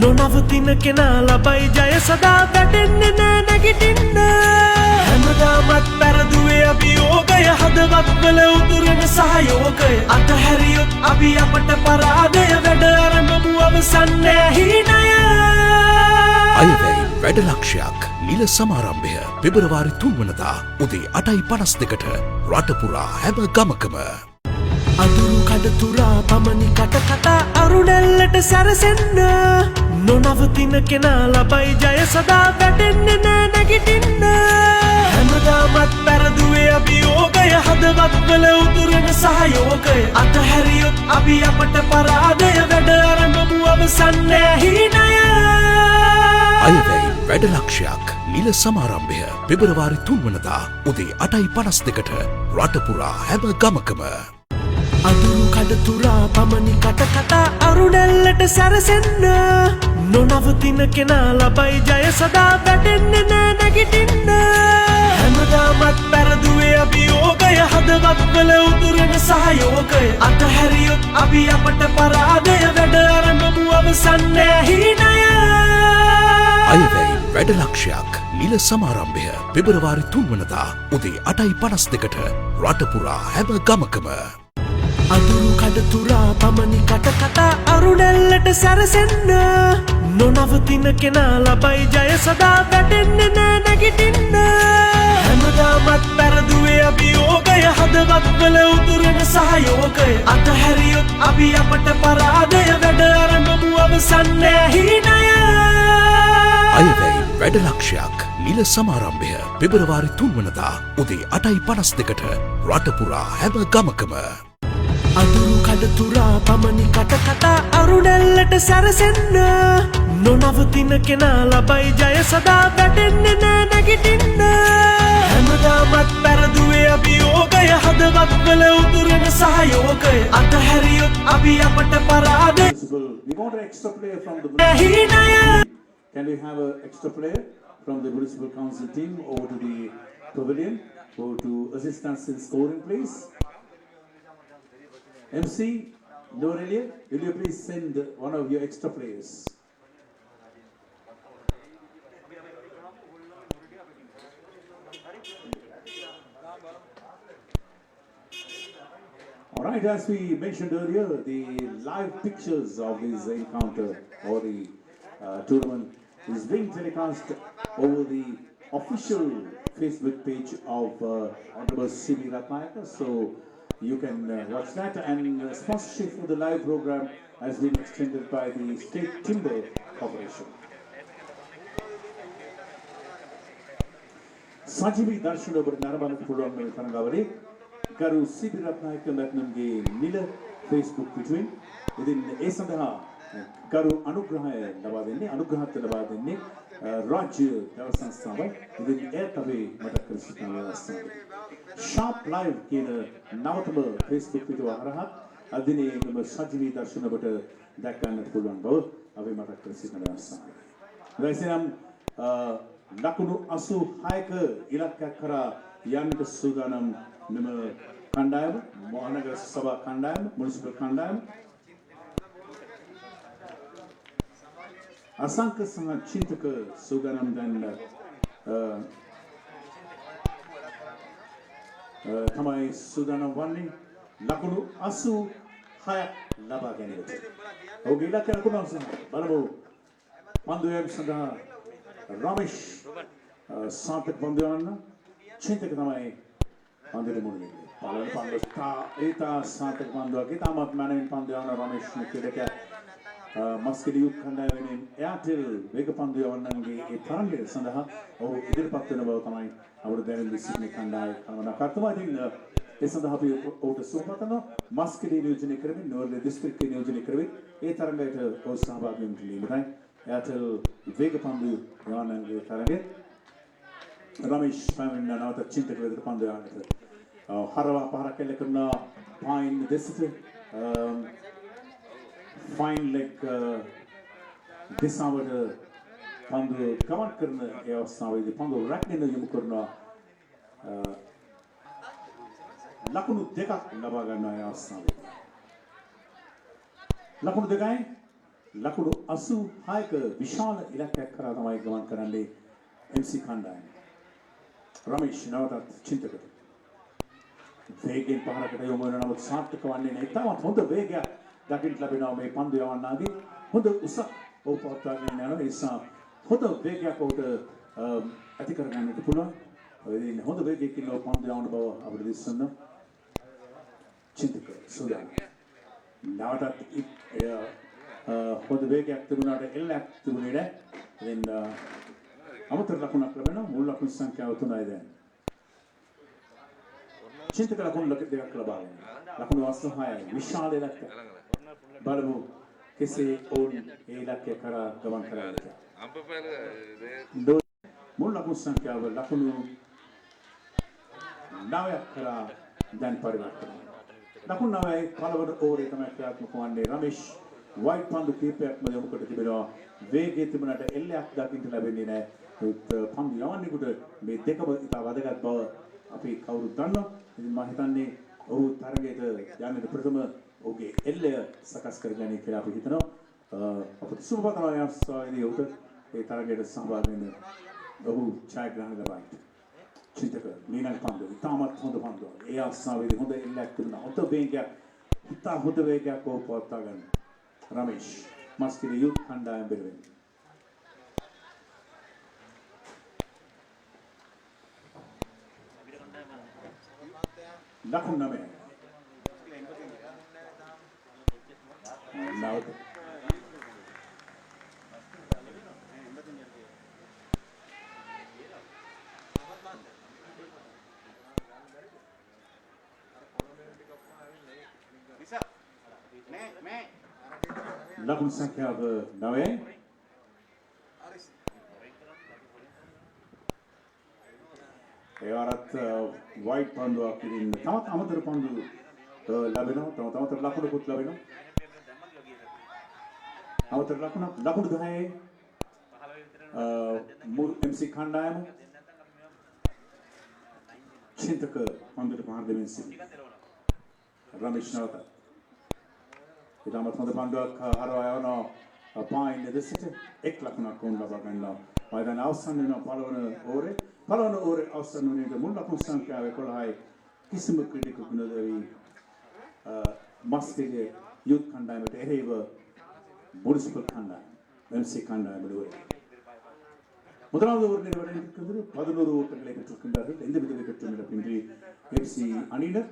නොනවතින කෙනා ලබයි ජය සදා වැටෙන්නේ නෑ නැගිටින්න හැමදාමත් පැරදුවේ අභියෝගය හදවත් වල උතුරන සහයෝගය අතහැරියොත් අපි අපට පරාදය වැඩ අරඹමු අවසන් නෑ හීනය අයවැයි වැඩලක්ෂයක් නිල සමාරම්භය පෙබරවාරි 3 වනදා උදේ 8:52ට රටපුරා හැම ගමකම අඳුරු කඩතුරා පමණි කට කතා අරුණැල්ලට සැරසෙන්න නොනවතින කෙනා ලබයි ජය සදා වැටෙන්නේ නෑ නැගිටින්න හැමදාමත් පැරදුවේ අභියෝගය හදවත් වල උතුරන සහයෝගය අතහැරියොත් අපි අපට පරාදය වැඩ අරඹමු අවසන් නෑ හීනය අයවැයි වැඩලක්ෂයක් නිල සමාරම්භය පෙබරවාරි 3 වනදා උදේ 8:52ට රටපුරා හැම ගමකම අඳුරු කඩතුරා පමණි කට කතා අරුණැල්ලට සැරසෙන්න නොනවතින කෙනා ලබයි ජය සදා වැටෙන්නේ නෑ නැගිටින්න හැමදාමත් පැරදුවේ අභියෝගය හදවත් වල උතුරන සහයෝගය අතහැරියොත් අපි අපට පරාදය වැඩ අරඹමු අවසන් නෑ හීනය අයවැයි වැඩලක්ෂයක් නිල සමාරම්භය පෙබරවාරි 3 වනදා උදේ 8:52ට රටපුරා හැම ගමකම අඳුරු කඩතුරා පමණි කට කතා අරුණැල්ලට සැරසෙන්න නොනවතින කෙනා ලබයි ජය සදා වැටෙන්නේ නෑ නැගිටින්න හැමදාමත් පැරදුවේ අභියෝගය හදවත් වල උතුරන සහයෝගය අතහැරියොත් අපි අපට පරාදය වැඩ අරඹමු අවසන් නෑ හීනය අයවැයි වැඩලක්ෂයක් නිල සමාරම්භය පෙබරවාරි 3 වනදා උදේ 8:52ට රටපුරා හැම ගමකම අඳුරු කඩතුරා පමණි කට කතා අරුණැල්ලට සැරසෙන්න නොනවතින කෙනා ලබයි ජය සදා වැටෙන්නේ නෑ නැගිටින්න හැමදාමත් පැරදුවේ අභියෝගය හදවත් වල උතුරන සහයෝගය අතහැරියොත් අපි අපට පරාදය We want an extra player from the හීනය Can we have an extra player from the municipal council team over to the pavilion or to assist us in scoring, please? MC Norelia, will you please send one of your extra players? Alright, as we mentioned earlier, the live pictures of this encounter or the tournament is being telecast over the official Facebook page of Honorable Indika Rathnayaka, so you can watch that, and sponsorship for the live program has been extended by the State Timber Corporation. Sajivi Darshana over Narabana Puram Tanagavare, Garu Indika Rathnayaka Latnamge Nila Facebook between within Esadaha, Garu Anugrahaya Navadene, Anugrahat Navadene, Rajya Davasanstava, within Airtaway Matakrishna. Sharp live කියන නවතම Facebook පිටුව හරහා අදිනේ මෙම සජීවී දර්ශන ඔබට දැක ගන්නට පුළුවන් බව අපි මතක් කර සිටිනවා. දැන් ලකුණු 86ක ඉලක්කයක් කරා යන්නට සූදානම් මෙම කණ්ඩායම මහනගර සභා කණ්ඩායම මුනිසිපල් කණ්ඩායම අසංක සහ චින්තක සූදානම් දැන් තමයි සූදානම් වන්නේ ලකුණු 86ක් ලබා ගැනීමට. ඔහුගේ ඉලක්කය ලකුණු 86. බලමු පන්දුයම් සඳහා රමේෂ් සාර්ථක පන්දුයන්න චින්තක තමයි පන්දුවේ මුල්ලේ. පළවෙනි පන්දුව ඒතා සාර්ථක පන්දුවක්. ඊටමත් මැනවින් පන්දුයන්න රමේෂ් නිකලක මස්කෙඩියු කණ්ඩායමෙන් එයාටෙල් වේග පන්දු යවන්නන්ගේ ඒ තරඟය සඳහා ඔහු ඉදිරිපත් වෙන බව තමයි අපට දැනෙන සිටින කණ්ඩායම කනවනා. ඉතින් ඒ සඳහා අපි ඔහුට සුවපත් කරනවා. මස්කෙඩිය නියෝජනය කරමින් නෝර්වේ දිස්ත්‍රික්කය නියෝජනය කරමින් ඒ තරඟයට ඔහු සහභාගී වෙන්න ලැබුණා. එයාටෙල් වේග පන්දු යවන්නන්ගේ තරඟය රමේෂ් පැමිණ නැවත චින්තක වේදට පන්දු යවන්නට හරවා පහරක් එල්ල කරන පයින් දෙසට fine like this hour පන්දු ගමන් කරන ඒ අවස්ථාවේදී පන්දු රැකගෙන යොමු කරනවා ලකුණු දෙකක් ලබා ගන්නවා ඒ අවස්ථාවේ. ලකුණු දෙකයි ලකුණු 86ක විශාල ඉලක්කයක් කරා තමයි ගමන් කරන්නේ MC කණ්ඩායම. රමේෂ් නවතත් චින්තකට වේගෙන් පහරකට යොමු වෙන නමුත් සාර්ථක වන්නේ නැහැ. තාමත් හොඳ වේගයක් දකින්න ලැබෙනවා මේ පන්දු යවන්නාගේ. හොඳ උසක් ඔහු පවත්වාගෙන යනවා. ඒ නිසා හොඳ වේගයක් ඔහුට ඇති කරගන්නට පුළුවන්. ඒ හොඳ වේගයකින් ඔහු පන්දු යවන බව අපිට දිස්සන්න. චින්තක සුදා නවතත් හොඳ වේගයක් තිබුණාට එල්ලක් තිබුණේ නැහැ. දැන් අමතර ලකුණක් ලැබෙනවා. මුල් ලකුණු සංඛ්‍යාව 3යි දැන්. චින්තක ලකුණු දෙකක් ලබා ගන්නවා. ලකුණු 86යි විශාල ඉලක්කයක්. බලමු කෙසේ ඔවුන් ඒ ඉලක්කය කරා ගමන් කරන්නද. මුල් ලකුණු සංඛ්‍යාව ලකුණු 9ක් කරා දැන් පරිවර්තනය. ලකුණු 9යි පළවන ඕවරේ තමයි ක්‍රියාත්මක වන්නේ. රමේෂ් වයිට් පන්දු කීපයක්ම යොමු කොට තිබෙනවා. වේගයේ තිබුණාට එල්ලයක් දකින්න ලැබෙන්නේ නැහැ. පන්දු යවන්නෙකුට මේ දෙකම ඉතා වැදගත් බව අපි කවුරුත් දන්නවා. ඉතින් මම හිතන්නේ ඔහු තරගයට යන්නේ ප්‍රථම ඔහුගේ එල්ලය සකස් කරගන්නේ කියලා අපි හිතනවා. අපිට සුබපතනවා යස්සාවේදී ඔහුට ඒ තරගයට සහභාගී වෙන්න ඔහු ඡායාග්‍රහණ ලබයි. චින්තක මීනල් පන්දු ඉතාමත් හොඳ පන්දුවක්. ඒ අවස්ථාවේදී හොඳ එල්ලයක් තිබුණා. හොඳ වේගයක් ඉතා හොඳ වේගයක් ඔහු පවත්වා ගන්න. රමේෂ් මස්කිලි යුත් කණ්ඩායම බෙරෙන්නේ. ලකුණු 9. නැවත ලකුණු සංඛ්‍යාව 9. ඒ වරත් වයිට් පන්දුවක් ඉදින් තවත් අමතර පන්දු ලැබෙනවා. තවත් අමතර ලකුණුකුත් ලැබෙනවා. අමතර ලකුණු 10යි MC කණ්ඩායම චින්තක පන්දුට පහර දෙමින් සිටිනවා. රමේෂ් නවත ඉතාමත් හොඳ පන්දුවක් හරවා යවනවා. පායින් දෙසිට එක් ලකුණක් වුණ ලබා ගන්නවා. මයිදාන අවසන් වෙනවා පළවන ඕවරේ. පළවන ඕවරේ අවසන් වුණේ මුල් ලකුණු සංඛ්‍යාව 11යි. කිසිම ක්‍රීඩකයෙකු නොදැවි මස්තිගේ යුත් කණ්ඩායමට එරෙහිව මුනිසිපල් කණ්ඩායම MC கண்டாயம் முதலாவது ஒரு நிறுவனம் இருக்கிறது 11 ஓட்டங்களை பெற்றிருக்கின்றார்கள். எந்த வித வெற்றும் இழப்பின்றி FC அணியினர்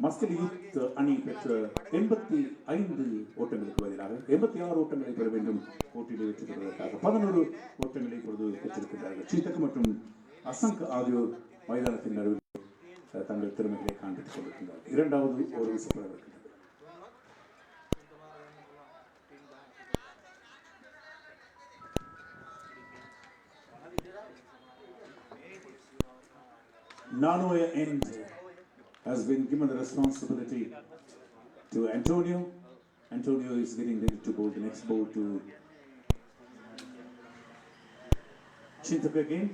மஸ்கட் யூத் அணி பெற்ற 85 ஓட்டங்களுக்கு பதிலாக 86 ஓட்டங்களை பெற வேண்டும் போட்டியில் வெற்றி பெறுவதற்காக 11 ஓட்டங்களை இப்பொழுது பெற்றிருக்கின்றார்கள். சீதக் மற்றும் அசங்க் ஆகியோர் மைதானத்தின் நடுவில் தங்கள் திறமைகளை காண்பித்துக் கொண்டிருக்கின்றார்கள். இரண்டாவது ஒரு வீசப்பட இருக்கின்றது. Nanoya end has been given the responsibility to Antonio. Antonio is getting ready to bowl the next ball to Chintak again.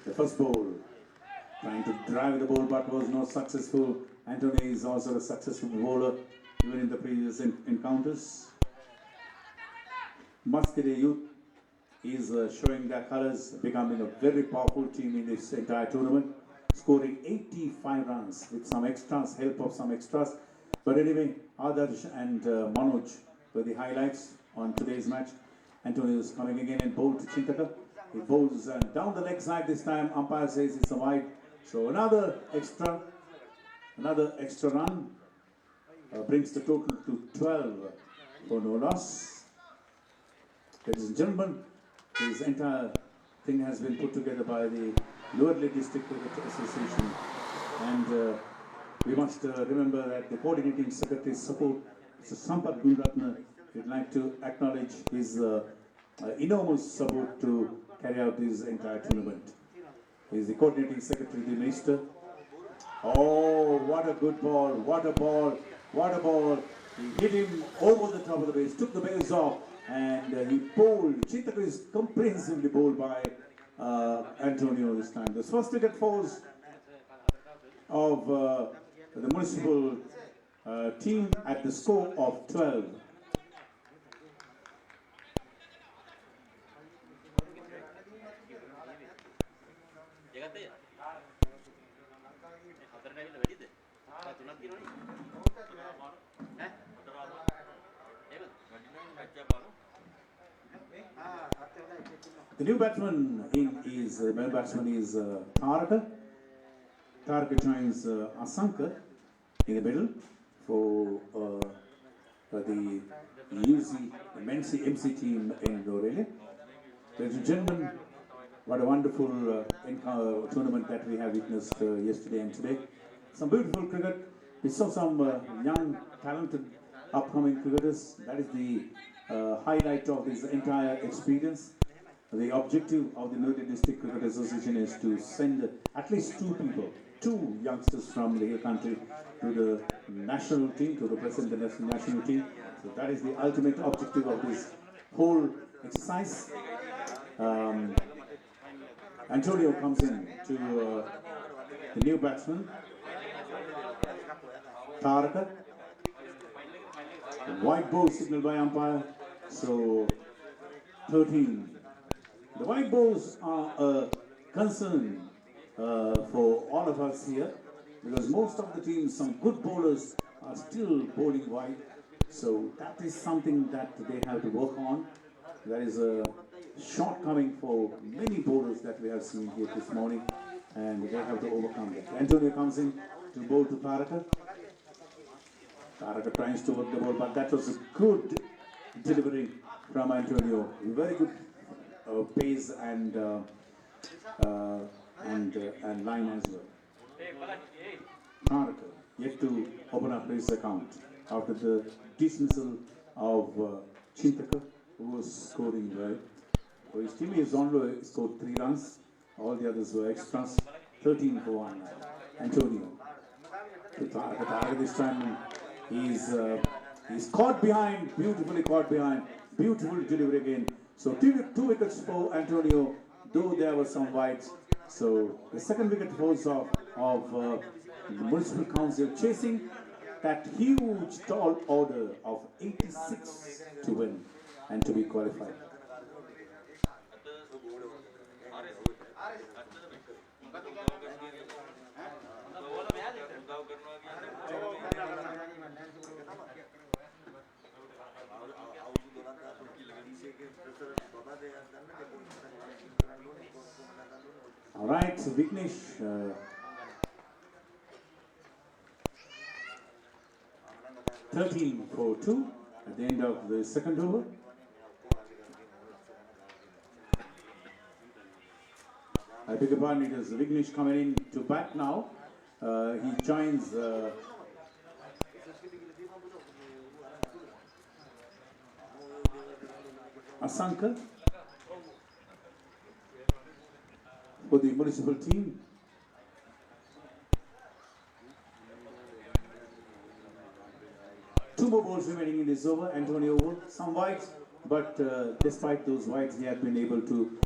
The first ball trying to drive the ball but was not successful. Antonio is also a successful bowler even in the previous encounters. Muscat Youth is showing their colors, becoming a very powerful team in this entire tournament, scoring 85 runs with some extras, help of some extras. But anyway, Adarsh and Manoj were the highlights on today's match. Antonio is coming again and bowled to Chintaka. He bowls down the leg side this time. Umpire says it's a wide. So another extra run brings the total to 12 for no loss. Ladies and gentlemen, this entire thing has been put together by the Lower Lake District Cricket Association, and we must remember that the coordinating secretary's support, Mr. Sampath Gunratna, would like to acknowledge his enormous support to carry out this entire tournament. He is the coordinating secretary, the minister. Oh, what a good ball! What a ball! What a ball! He hit him over the top of the base, took the base off, and he bowled. Chintaka is comprehensively bowled by Antonio this time. The first wicket falls of the municipal team at the score of 12. The new batsman is Tharaka. Tharaka joins Asanka in the middle for the MC team in Aurelia. Ladies and gentlemen, what a wonderful tournament that we have witnessed yesterday and today. Some beautiful cricket. We saw some young, talented, upcoming cricketers. That is the highlight of this entire experience. The objective of the New Delhi District Cricket Association is to send at least two youngsters from the country to the national team, to represent the national team. So that is the ultimate objective of this whole exercise. Antonio comes in to the new batsman, Tharaka. White ball signaled by umpire. So 13. The white balls are a concern for all of us here, because most of the teams, some good bowlers are still bowling wide. So that is something that they have to work on. That is a shortcoming for many bowlers that we have seen here this morning, and they have to overcome that. Antonio comes in to bowl to Tharaka. Tharaka tries to work the ball, but that was a good delivery from Antonio. Very good pace and line as well. Tharaka yet to open up his account after the dismissal of Chintaka, who was scoring well. So his team is only scored 3 runs. All the others were extras. 13 for 1. Antonio. Tharaka this time he's caught behind, beautifully caught behind. Beautiful delivery again. So 2 wickets for Antonio, though there were some wides. So the second wicket falls off of the Municipal Council, chasing that huge tall order of 86 to win and to be qualified. All right, Vignesh, 13 for 2 at the end of the second over. I beg your pardon, it is Vignesh coming in to bat now. He joins Asanka for the municipal team. Two more balls remaining in this over. Antonio over, some wides, but despite those wides, he had been able to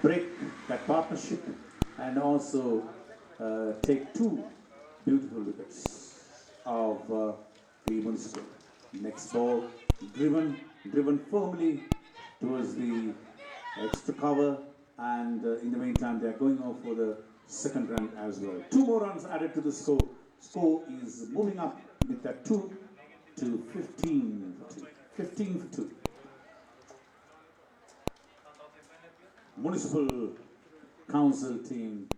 break that partnership and also take 2 beautiful wickets of the municipal. Next ball driven firmly towards the extra cover, and in the meantime they are going off for the second run as well. 2 more runs added to the score. Score is moving up with that 2 to 15 for 2. 15 for 2. Municipal Council team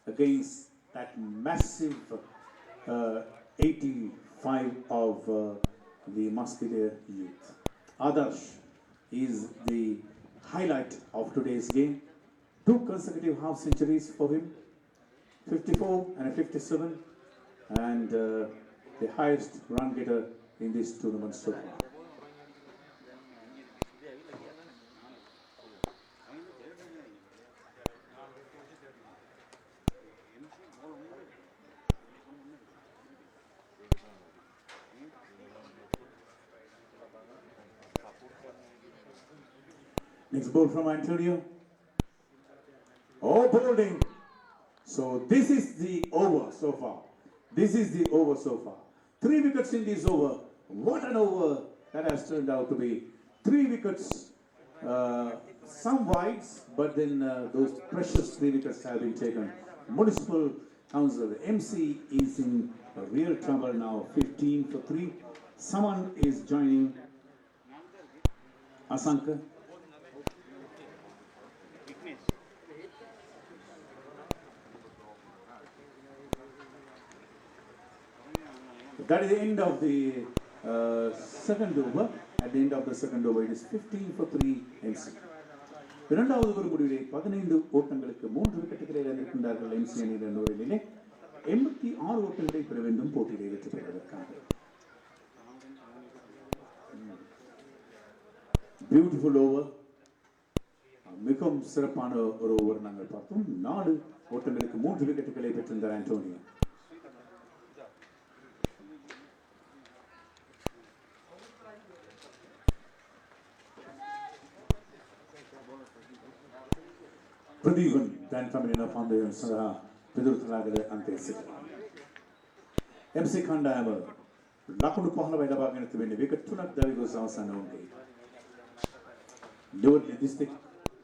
against that massive 85 of the Musketeer youth. Adarsh is the highlight of today's game. 2 consecutive half centuries for him, 54 and a 57, and the highest run getter in this tournament so far. Next ball from Antonio. Oh, bowling. So this is the over so far. This is the over so far. 3 wickets in this over. What an over that has turned out to be. 3 wickets. Some wides, but then those precious 3 wickets have been taken. Municipal Council, MC is in real trouble now. 15 for 3. Someone is joining Asanka. That is the end of the second over. At the end of the second over, it is 15 for 3 MC. இரண்டாவது ஒரு முடிவிலே 15 ஓட்டங்களுக்கு 3 விக்கெட்டுகளை இழந்திருக்கின்றார்கள் MC அணியினர் என்ற நிலையிலே 86 ஓட்டங்களை பெற வேண்டும் போட்டியிலே வெற்றி பெறுவதற்காக. பியூட்டிஃபுல் ஓவர், மிகவும் சிறப்பான ஒரு ஓவர் நாங்கள் பார்த்தோம். 4 ஓட்டங்களுக்கு 3 விக்கெட்டுகளை பெற்றிருந்தார் Antonio. Pradeepan dan family foundation සඳහා පිදුරුතලාගල අන්තයේ සිට MC කණ්ඩායම ලකුණු 15යි ලබාගෙන තිබෙන්නේ විකට් 3ක් දැවි ගොස් අවසන් වුණේ. ඩෝඩ් දිස්ත්‍රික්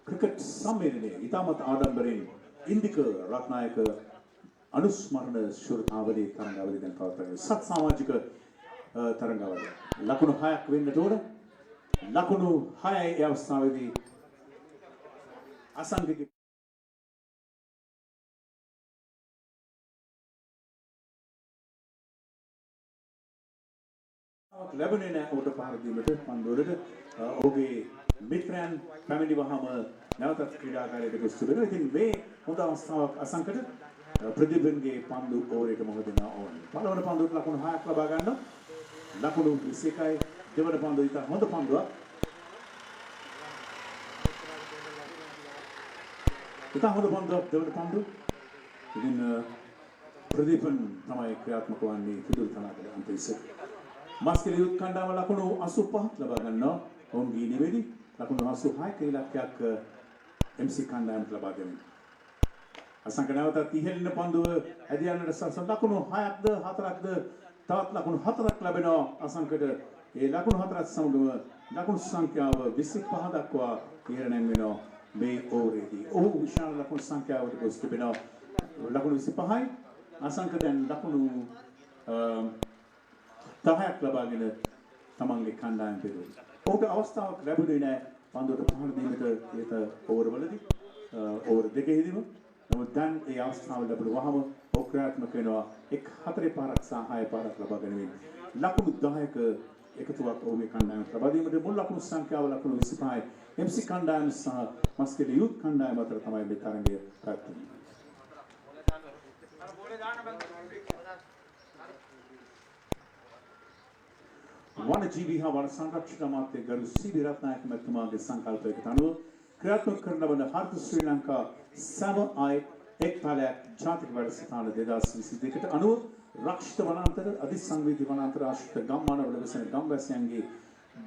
ක්‍රිකට් සම්මේලනයේ ඉතාමත් ආඩම්බරයෙන් ඉන්දික රත්නායක අනුස්මරණ ශුරතාවලි තරඟාවලි දැන් පවත්වන්නේ. සත් සමාජික තරඟාවලිය. ලකුණු 6ක් වෙන්නට ඕන. ලකුණු 6යි ඒ අවස්ථාවේදී අසංගික ලැබුණේ නැහැ උඩ පාර දීමට පන්දුවලට. ඔහුගේ මිත්‍රයන් පැමිණි වහම නැවතත් ක්‍රීඩාකාරයට ගොස් තිබෙනවා. ඉතින් මේ හොඳ අවස්ථාවක් අසංකට ප්‍රදීපන්ගේ පන්දු ඕවරේට මොහොත දෙන්න ඕනේ. පළවන පන්දුවට ලකුණු 6ක් ලබා ගන්න. ලකුණු 21යි. දෙවන පන්දුව ඉතින් හොඳ පන්දුවක්. ඉතින් හොඳ පන්දුවක් දෙවන පන්දුව. ඉතින් ප්‍රදීපන් තමයි ක්‍රියාත්මක වන්නේ පිටුල් තනකට අන්තයේ. මාස්කල යුත් කණ්ඩායම ලකුණු 85ක් ලබා ගන්නවා. ඔවුන්ගේ නිවැරදි ලකුණු 86ක ඉලක්කයක් MC කණ්ඩායමට ලබා දෙනවා. අසංක නැවතත් ඉහළින් පන්දුව ඇදියන්නට සලසන ලකුණු 6ක්ද 4ක්ද තවත් ලකුණු 4ක් ලැබෙනවා අසංකට. ඒ ලකුණු 4ත් සමගම ලකුණු සංඛ්‍යාව 25 දක්වා ඉහළ නැංවෙනවා මේ ඕවරේදී. ඔහු විශාල ලකුණු සංඛ්‍යාවකට ගොස් තිබෙනවා. ලකුණු 25යි. අසංක දැන් ලකුණු 10ක් ලබාගෙන තමන්ගේ කණ්ඩායම පෙරළුවා. ඔහුට අවස්ථාවක් ලැබුණේ නැහැ පන්දුවට පහර දීමට ඒත ඕවරවලදී ඕවර දෙකෙහිදීම. නමුත් දැන් ඒ අවස්ථාව ලැබුණ වහම ඔහු ක්‍රියාත්මක වෙනවා. 4 පාරක් සහ 6 පාරක් ලබා ගැනීම. ලකුණු 10ක එකතුවක් ඔහුගේ කණ්ඩායමට ලබා දීමට මුල් ලකුණු සංඛ්‍යාව ලකුණු 25යි. MC කණ්ඩායම සහ මස්කෙලි යුත් කණ්ඩායම අතර තමයි මේ තරගය පැවැත්වෙන්නේ. වනජීවී හා වන සංරක්ෂණ අමාත්‍ය ගරු සී.වී. රත්නායක මැතිතුමාගේ සංකල්පයකට අනුව ක්‍රියාත්මක කරන ලබන හර්ත ශ්‍රී ලංකා සම ආයත් එක් ඵලයක් ජාතික වැඩසටහන 2022ට අනුව රක්ෂිත වනාන්තර අධිසංවේදී වනාන්තර ආශ්‍රිත ගම්මානවල වෙසෙන ගම්වැසියන්ගේ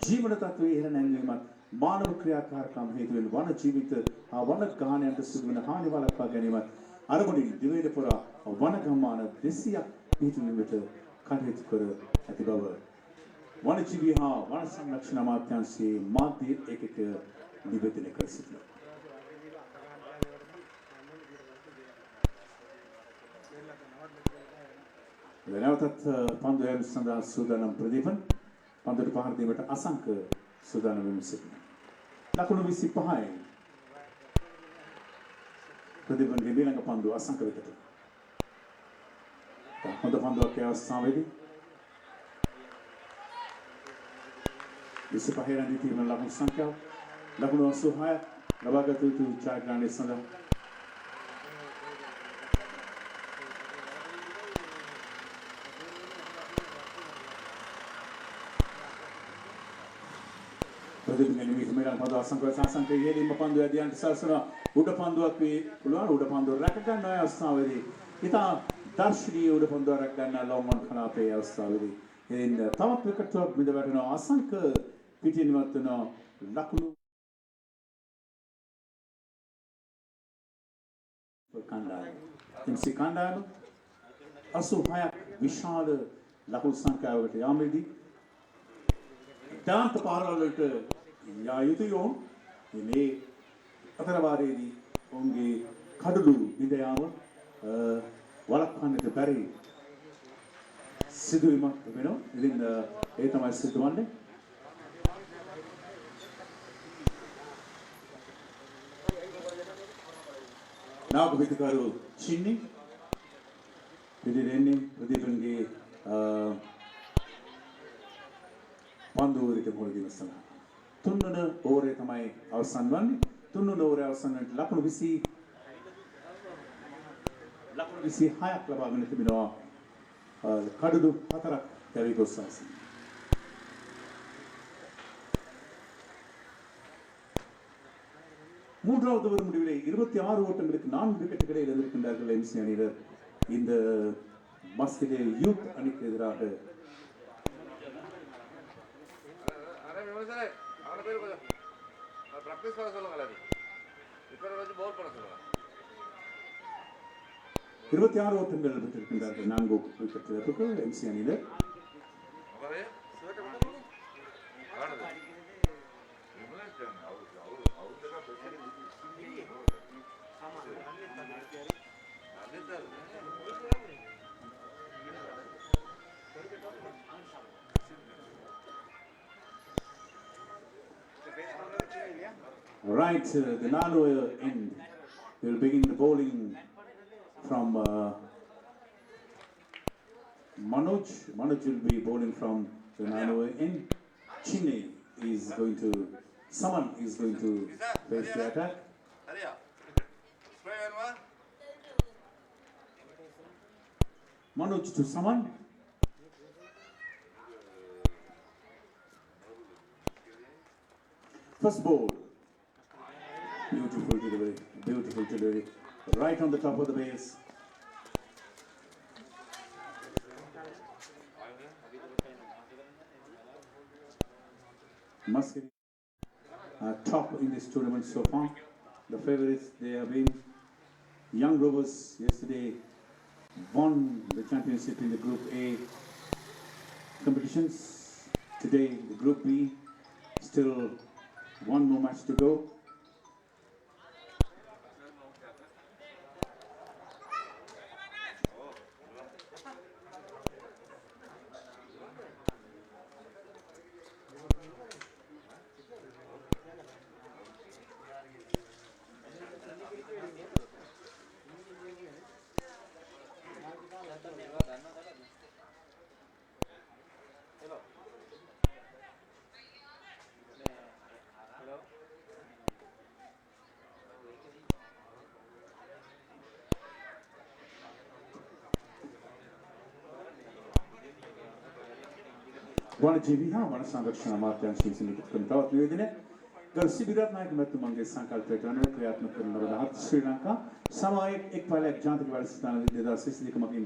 ජීවන තත්ත්වයේ ඉහළ නැංවීමත් මානව ක්‍රියාකාරකම් හේතුවෙන් වන ජීවිත හා වන ගාහනයන්ට සිදුවන හානි වළක්වා ගැනීමත් අරමුණින් දිවයින පුරා වන ගම්මාන 200ක් පිහිටුවීමට කටයුතු කර ඇති බව වනජීවී හා වන සංරක්ෂණ අමාත්‍යාංශයේ මාධ්‍ය ඒකක නිවේදනය කර සිටිනවා. නැවතත් පන්දු යෑම සඳහා සූදානම් ප්‍රදීපන් පන්දුට පහර දීමට අසංක සූදානම් වෙමින් සිටිනවා. ලකුණු 25යි. ප්‍රදීපන්ගේ ඊළඟ පන්දුව අසංක වෙතට. හොඳ පන්දුවක් ඒ අවස්ථාවේදී 25 රන් දීපින ලකුණු සංඛ්‍යාව ලකුණු 86 ලබාගත යුතු ජයග්‍රහණය සඳහා ප්‍රදීපගේ නිමිති මෙලන් පන්දුව අසංක ඉහළින්ම පන්දුව ඇදියන්ට සලසන උඩ පන්දුවක් වේ පුළුවන්. උඩ පන්දුව රැක ගන්න අවස්ථාවේදී ඉතා දර්ශනීය උඩ පන්දුව රැක ගන්න ලොම්මන් කලාපේ අවස්ථාවේදී එින් තවත් විකට්ටුවක් බිඳ වැටෙනවා. අසංක පිටින් ඉවත් වෙන ලකුණු කණ්ඩායම. MC කණ්ඩායම 86ක් විශාල ලකුණු සංඛ්‍යාවකට යාමේදී දාන්ත පාරවල් වලට යා යුතුයි ඔවුන්. මේ අතරවාරයේදී ඔවුන්ගේ කඩළු බිඳ යාම වළක්වන්නට බැරි සිදුවීමක් වෙනවා. ඉතින් ඒ තමයි සිදුවන්නේ. නාග විකරු චින්නි පිළිදෙන්නේ ප්‍රදීපන්ගේ පන්දුවරට මුල දින සඳහා. තුන්වන ඕවරේ තමයි අවසන් වන්නේ. තුන්වන ඕවරේ අවසන් වන ලකුණු 26ක් ලබාගෙන තිබෙනවා කඩළු 4ක් කැවි ගොස් අසන. மூன்றாவது ஓவர் முடிவிலே 26 ஓட்டங்களுக்கு 4 விக்கெட்டுகளை இழந்திருக்கின்றார்கள் எம்சி அணியினர். இந்த மஸ்திலே யூத் அணிக்கு எதிராக இருபத்தி ஆறு ஓட்டங்கள் பெற்றிருக்கின்றார்கள். 4 விக்கெட் இழப்புக்கு எம்சி அணியினர். Right, the Nano end will begin the bowling from Manoj. Manoj will be bowling from the Nano end. Chine is going to, someone is going to face the attack. Manoj to someone. First ball. Beautiful delivery, beautiful delivery. Right on the top of the base. Muscat top in this tournament so far. The favorites, they have been Young Rovers. Yesterday won the championship in the Group A competitions. Today the Group B, still one more match to go. वाणिज्य विहार one संरक्षण अमात्यांश निमित्त तවත් නිවේදනය ගරු සිබිරත්නායක මැතිතුමන්ගේ සංකල්පයට අනුව ක්‍රියාත්මක කරන ලබන ශ්‍රී ලංකා සමාජයේ එක් පළයක් ජාතික වැඩසටහන 2022 මගින්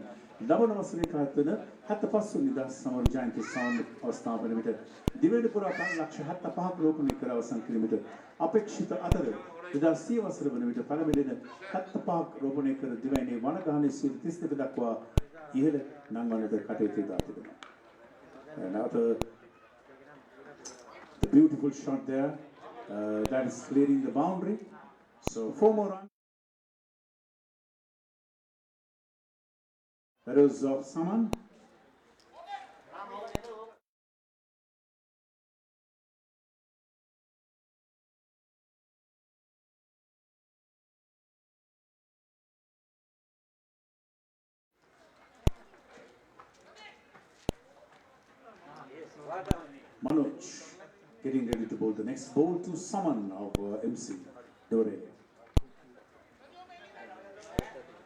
ලබන වසරේ පැවැත්වෙන 75 වෙනි නිදහස් සමරු ජයන්ති අවස්ථාව වන විට දිවයින පුරා 5,75,ක රෝපණය කර අවසන් කිරීමට අපේක්ෂිත අතර 2030 වසර වන විට පළමුවෙන 75ක් රෝපණය කර දිවයිනේ වනගහනයේ 32 දක්වා ඉහළ නංවන්නට කටයුතු යොදා තිබෙනවා. Now the beautiful shot there, that is clearing the boundary. So 4 more runs. That was of Saman. Manoj getting ready to bowl the next ball to Saman of MC Dore.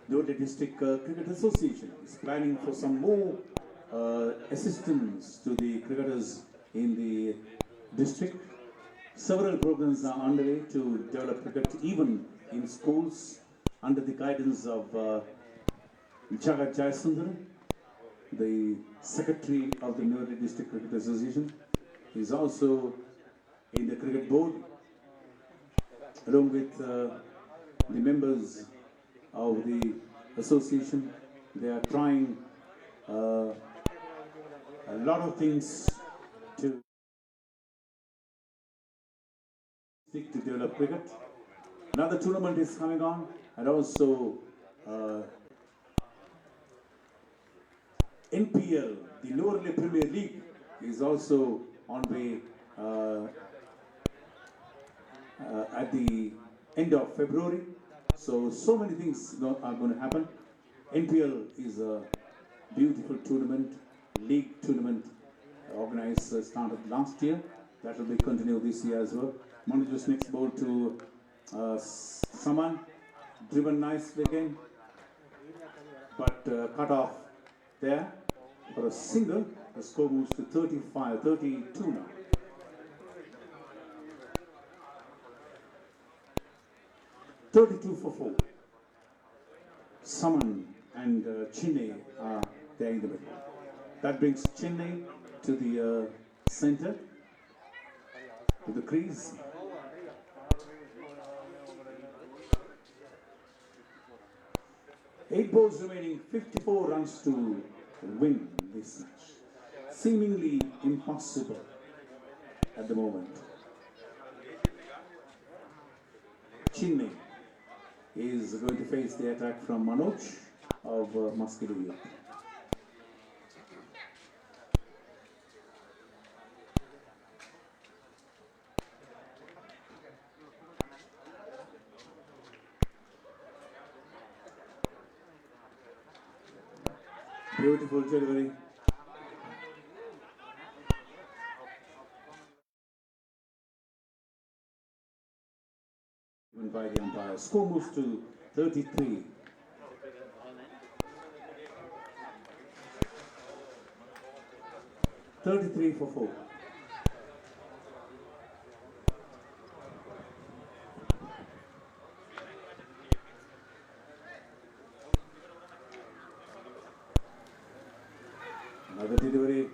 Dore District Cricket Association is planning for some more assistance to the cricketers in the district. Several programs are underway to develop cricket even in schools under the guidance of Jagat Jayasundar, the secretary of the New Delhi District Cricket Association. He is also in the cricket board, along with the members of the association. They are trying a lot of things to develop cricket. Another tournament is coming on, and also NPL, the Lower Level Premier League, is also on way at the end of February. So many things are going to happen. NPL is a beautiful tournament, league tournament organized, started last year. That will be continued this year as well. Manju's next ball to Saman, driven nicely again, but cut off there for a single. The score moves to 32 now. For 4. Saman and Chennai are there in the middle. That brings Chennai to the center, to the crease. Eight balls remaining, 54 runs to win this match. Seemingly impossible at the moment. Chennai is going to face the attack from Manoj of Muscovy. Beautiful delivery. By the umpire. Score moves to 33. For 4. Another delivery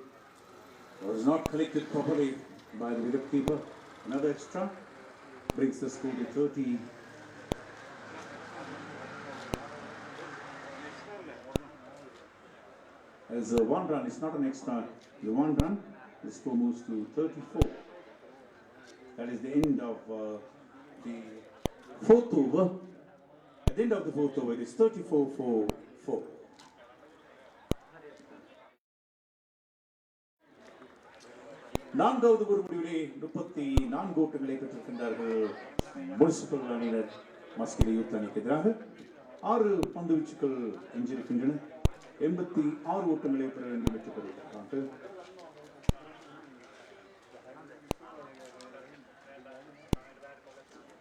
was not collected properly by the wicketkeeper. Another extra brings the score to 30. As a 1 run, it's not an extra. The 1 run, the score moves to 34. That is the end of the 4th over. At the end of the 4th over, it is 34 for 4. நான்காவது ஒரு முடிவிலே 34 ஓட்டங்களை பெற்றிருக்கின்றார்கள் municipal அணியினர் மஸ்கெலி youth அணிக்கு எதிராக. 6 பந்து வீச்சுக்கள் எஞ்சிருக்கின்றன. 86 ஓட்டங்களை பெற வேண்டும் வெற்றி பெறுகிறார்கள்.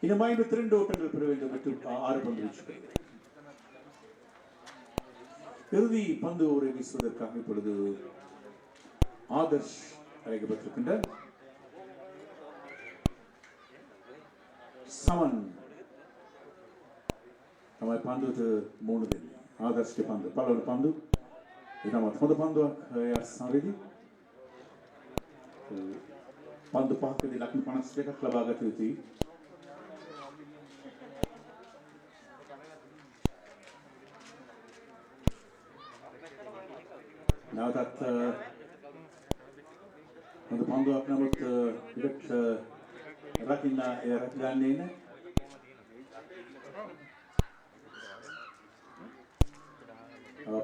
இன்னும் 52 ஓட்டங்கள் பெற வேண்டும் வெற்றி 6 பந்து வீச்சுக்கள். இறுதி பந்து ஓரை வீசுவதற்காக இப்பொழுது ஆதர்ஷ் அழைக்கப்பட்டிருக்கின்றார். සමන් තමයි පන්දුවට මුහුණ දෙන්නේ. ආදර්ශගේ පන්දුව. පළවෙනි පන්දුව. ඊටමත් හොඳ පන්දුවක් යස්සාවේදී. පන්දු පහකදී ලකුණු 52ක් ලබා ගත යුතුයි. නැවතත් හොඳ පන්දුවක් නමුත් විකට් රකින්න ගන්නේ නැහැ.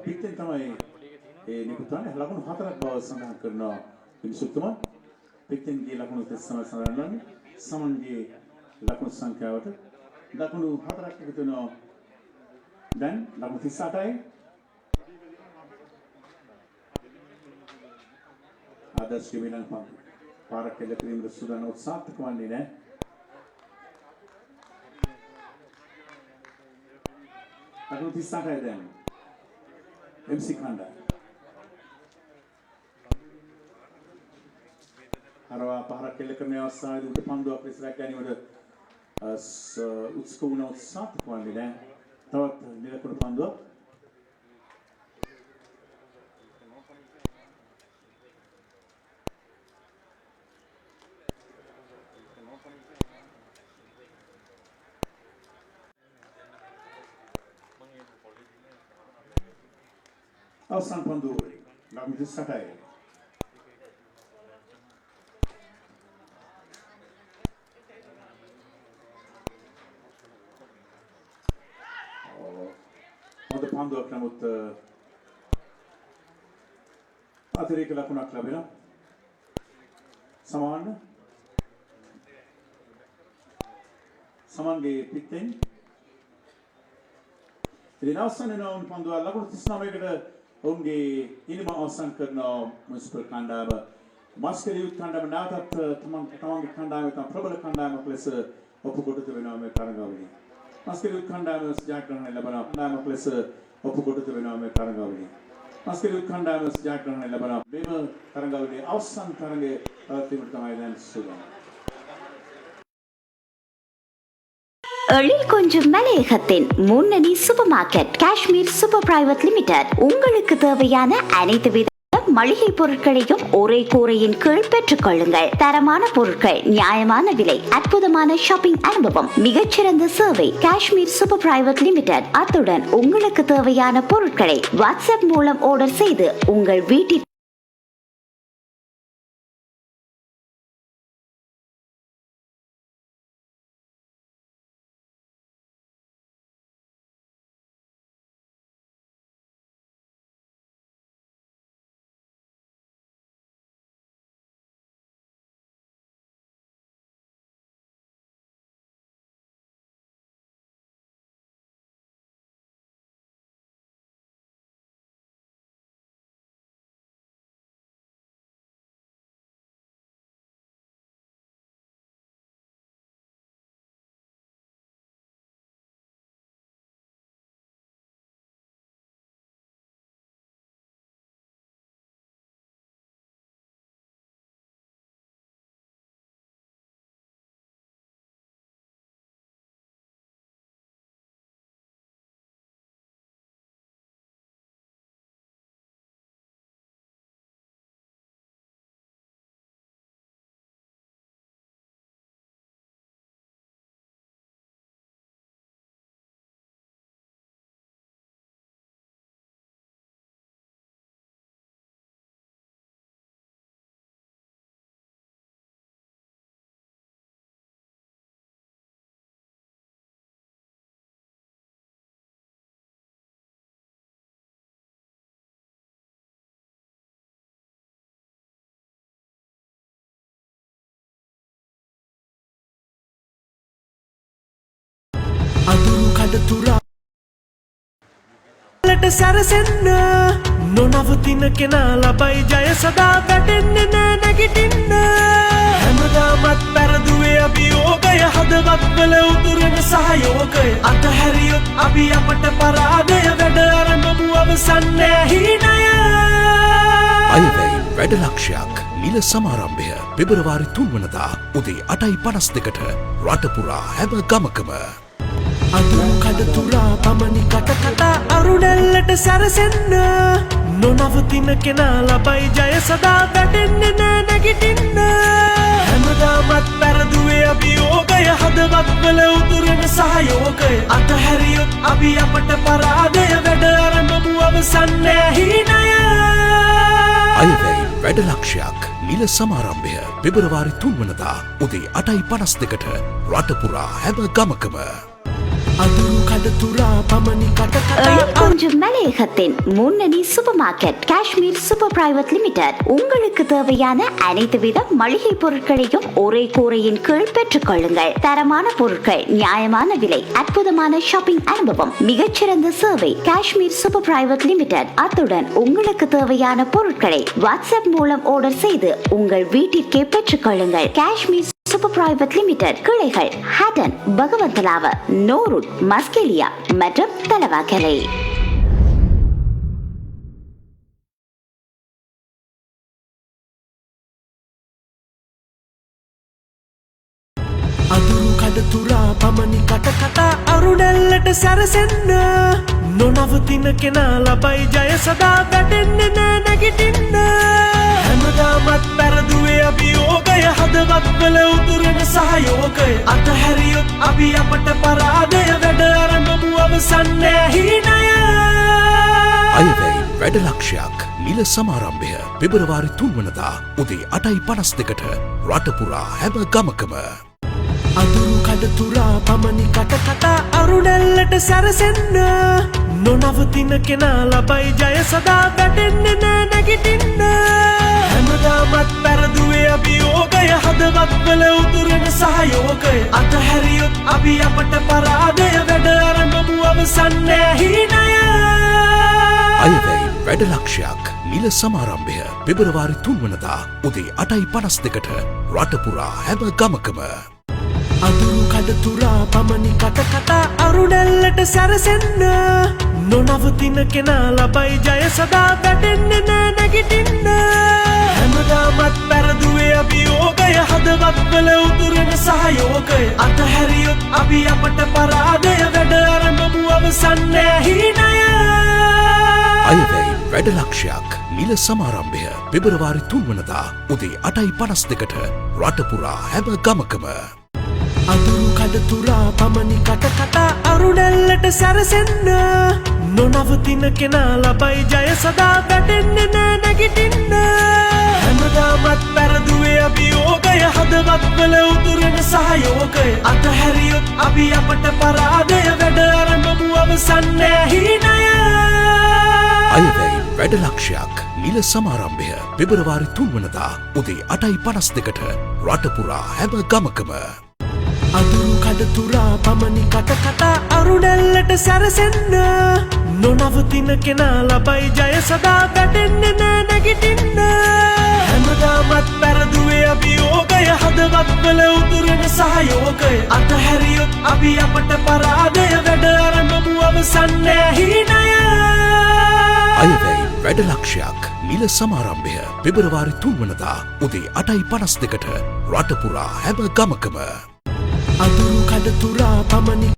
පිටෙන් තමයි ඒ නිකුත්වන්නේ ලකුණු 4ක් බව සඳහන් කරනවා පිළිසුතුමා. පිටෙන්ගේ ලකුණු 39 සඳහන් වන්නේ සමන්ගේ ලකුණු සංඛ්‍යාවට ලකුණු 4ක් එකතු වෙනවා. දැන් ලකුණු 38යි. ආදර්ශ වෙනන් පාරක් එල්ල කිරීමට සූදානම් උත්සාහයක් වන්නේ නැහැ. ලකුණු 38යි දැන්. MC Khanda. හරවා පහරක් එල්ල කරන අවස්ථාවේදී උඩ පන්දුවක් විසරක් ගැනීමට උත්සුක වුණ උත්සාහයක් වන්නේ නැහැ. තවත් නිලකුණු පන්දුවක්. අවසන් පන්දුව ලකුණු 28යි. හොඳ පන්දුවක් නමුත් අතිරේක ලකුණක් ලැබෙනවා. සමන්ගේ පිටෙන් ඉතින් අවසන් වෙන උන් පන්දුව ලකුණු 39කට ඔවුන්ගේ ඉනිම අවසන් කරන මුනිසිපල් කණ්ඩායම මස්කෙලිය කණ්ඩායම නැවතත් තමන්ගේ කණ්ඩායම තම ප්‍රබල කණ්ඩායමක් ලෙස ඔප්පු කොට තිබෙනවා මේ තරගාවලිය. මස්කෙලිය කණ්ඩායම ජයග්‍රහණය ලබන කණ්ඩායමක් ලෙස ඔප්පු කොට තිබෙනවා මේ තරගාවලිය. මස්කෙලිය කණ්ඩායම ජයග්‍රහණය ලබන මේ තරගාවලියේ අවසන් තරගයේ පැවැත්වීමට තමයි දැන් සූදානම්. எழில் கொஞ்சம் மலையகத்தின் முன்னணி super market Kashmir super private limited உங்களுக்கு தேவையான அனைத்து வித மளிகை பொருட்களையும் ஒரே கூரையின் கீழ் பெற்றுக் கொள்ளுங்கள். தரமான பொருட்கள், நியாயமான விலை, அற்புதமான ஷாப்பிங் அனுபவம், மிகச்சிறந்த சேவை. Kashmir super private limited. அத்துடன் உங்களுக்கு தேவையான பொருட்களை வாட்ஸ்அப் மூலம் ஆர்டர் செய்து உங்கள் வீட்டில் අඳුරු කඩතුරා ලට සැරසෙන්න නොනවතින කෙනා ලබයි ජය සදා වැටෙන්නේ නෑ නැගිටින්න හැමදාමත් පෙරදුවේ අභියෝගය හදවත් වල උතුරන සහයෝගය අතහැරියොත් අපි අපට පරාදය වැඩ ආරම්භමු අවසන් නෑ හීනය අයවැයි වැඩ ලක්ෂයක් නිල සමාරම්භය පෙබරවාරි 3 වනදා උදේ 8:52ට රටපුරා හැම ගමකම අඳුරු කඩතුරා පමණි කටකතා අරුණැල්ලට සැරසෙන්න නොනවතින කෙනා ලබයි ජය සදා වැටෙන්නේ නෑ නැගිටින්න හැමදාමත් පෙරදුවේ අභියෝගය හදවත් වල උතුරන සහයෝගය අතහැරියොත් අපි අපට පරාදය වැඩ ආරම්භමු අවසන් නෑ හීනය අයවැයි වැඩ ලක්ෂයක් නිල සමාරම්භය පෙබරවාරි 3 වනදා උදේ 8:52ට රටපුරා හැම ගමකම අඳුරු කඩතුරා පමණි කටකතා எழில் கொஞ்சம் மலையகத்தின் முன்னணி super market Kashmir super private limited உங்களுக்கு தேவையான அனைத்து வித மளிகை பொருட்களையும் ஒரே கூரையின் கீழ் பெற்றுக் கொள்ளுங்கள். தரமான பொருட்கள், நியாயமான விலை, அற்புதமான ஷாப்பிங் அனுபவம், மிகச்சிறந்த சேவை. Kashmir super private limited. அத்துடன் உங்களுக்கு தேவையான பொருட்களை வாட்ஸ்அப் மூலம் ஆர்டர் செய்து உங்கள் வீட்டிற்கே பெற்றுக் கொள்ளுங்கள். Kashmir super private limited. கிளைகள் ஹட்டன், பகவந்தலாவ, நோருட், மஸ்கெலியா மற்றும் தலவாக்கலை. අඳුරු කඩතුරා පමණි කටකතා අරුණැල්ලට සැරසෙන්න නොනවතින කෙනා ලබයි ජය සදා වැටෙන්නේ නෑ නැගිටින්න හැමදාමත් පෙරදුවේ අභියෝගය හදවත් වල උතුරන සහයෝගය අතහැරියොත් අපි අපට පරාදය වැඩ ආරම්භමු අවසන් නෑ හීනය අයවැයි වැඩලක්ෂයක් නිල සමාරම්භය පෙබරවාරි 3 වනදා උදේ 8:52ට රටපුරා හැම ගමකම අඳුරු කඩතුරා පමණි කටකතා අරුණැල්ලට සැරසෙන්න නොනවතින කෙනා ලබයි ජය සදා වැටෙන්නේ නෑ නැගිටින්න හැමදාමත් පැරදුවේ අභියෝගය හදවත්වල උතුරන සහයෝගය අතහැරියොත් අපි අපට පරාදය වැඩ අරඹමු අවසන් නෑ හීනය අයවැයි වැඩලක්ෂයක් නිල සමාරම්භය පෙබරවාරි 3 වනදා උදේ 8:52ට රටපුරා හැම ගමකම අඳුරු කඩතුරා පමණි කටකතා අරුණැල්ලට සැරසෙන්න නොනවතින කෙනා ලබයි ජය සදා වැටෙන්නේ නෑ නැගිටින්න හැමදාමත් පැරදුවේ අභියෝගය හදවත්වල උතුරන සහයෝගය අතහැරියොත් අපි අපට පරාදය වැඩ අරඹමු අවසන් නෑ හීනය අයවැයි වැඩලක්ෂයක් නිල සමාරම්භය පෙබරවාරි 3 වනදා උදේ 8:52ට රටපුරා හැම ගමකම අඳුරු කඩතුරා පමණි කටකතා අරුණැල්ලට සැරසෙන්න නොනවතින කෙනා ලබයි ජය සදා වැටෙන්නේ නෑ නැගිටින්න හැමදාමත් පැරදුවේ අභියෝගය හදවත්වල උතුරන සහයෝගය අතහැරියොත් අපි අපට පරාදය වැඩ අරඹමු අවසන් නෑ හීනය අයවැයි වැඩලක්ෂයක් නිල සමාරම්භය පෙබරවාරි 3 වනදා උදේ 8:52ට රටපුරා හැම ගමකම අඳුරු කඩතුරා පමණි කටකතා අරුණැල්ලට සැරසෙන්න නොනවතින කෙනා ලබයි ජය සදා වැටෙන්නේ නෑ නැගිටින්න හැමදාමත් පැරදුවේ අභියෝගය හදවත්වල උතුරන සහයෝගය අතහැරියොත් අපි අපට පරාදය වැඩ අරඹමු අවසන් නෑ හීනය අයවැයි වැඩලක්ෂයක් නිල සමාරම්භය පෙබරවාරි 3 වනදා උදේ 8:52ට රටපුරා හැම ගමකම අඳුරු කඩතුරා පමණි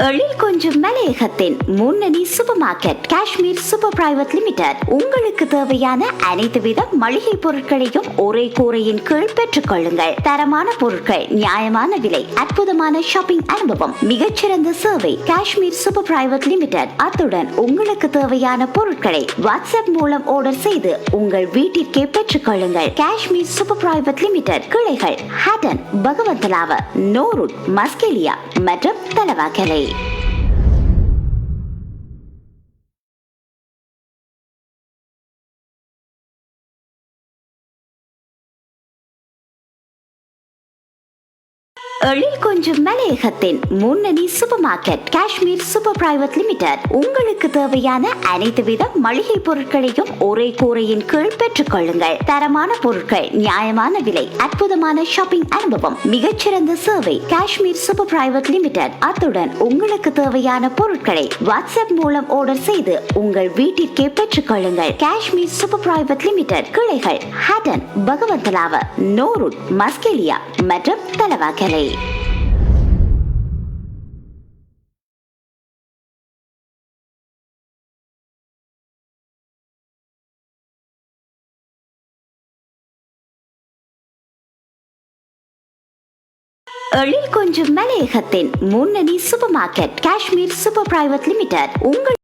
எழில் கொஞ்சம் மலையகத்தின் முன்னணி super market Kashmir super private limited உங்களுக்கு தேவையான அனைத்து வித மளிகை பொருட்களையும் ஒரே கூரையின் கீழ் பெற்றுக் கொள்ளுங்கள் தரமான பொருட்கள் நியாயமான விலை அற்புதமான ஷாப்பிங் அனுபவம் மிகச்சிறந்த சேவை காஷ்மீர் சூப்பர் பிரைவேட் லிமிடெட் அத்துடன் உங்களுக்கு தேவையான பொருட்களை வாட்ஸ்அப் மூலம் ஆர்டர் செய்து உங்கள் வீட்டிற்கே பெற்றுக் கொள்ளுங்கள் காஷ்மீர் சூப்பர் பிரைவேட் லிமிடெட் கிளைகள் ஹட்டன் பகவந்தலாவ நோருட் மஸ்கெலியா மற்றும் தலவாக்கலை எழில் கொஞ்சம் மலையகத்தின் முன்னணி super market Kashmir super private limited உங்களுக்கு தேவையான அனைத்து வித மளிகை பொருட்களையும் ஒரே கூரையின் கீழ் பெற்றுக் கொள்ளுங்கள் தரமான பொருட்கள் நியாயமான விலை அற்புதமான ஷாப்பிங் அனுபவம் மிகச்சிறந்த சேவை காஷ்மீர் சூப்பர் பிரைவேட் லிமிடெட் அத்துடன் உங்களுக்கு தேவையான பொருட்களை வாட்ஸ்அப் மூலம் ஆர்டர் செய்து உங்கள் வீட்டிற்கே பெற்றுக் கொள்ளுங்கள் காஷ்மீர் சூப்பர் பிரைவேட் லிமிடெட் கிளைகள் ஹட்டன் பகவந்தலாவ நோருட் மஸ்கெலியா மற்றும் தலவாக்கலை எழில் கொஞ்சம் மலையகத்தின் முன்னணி super market Kashmir super private limited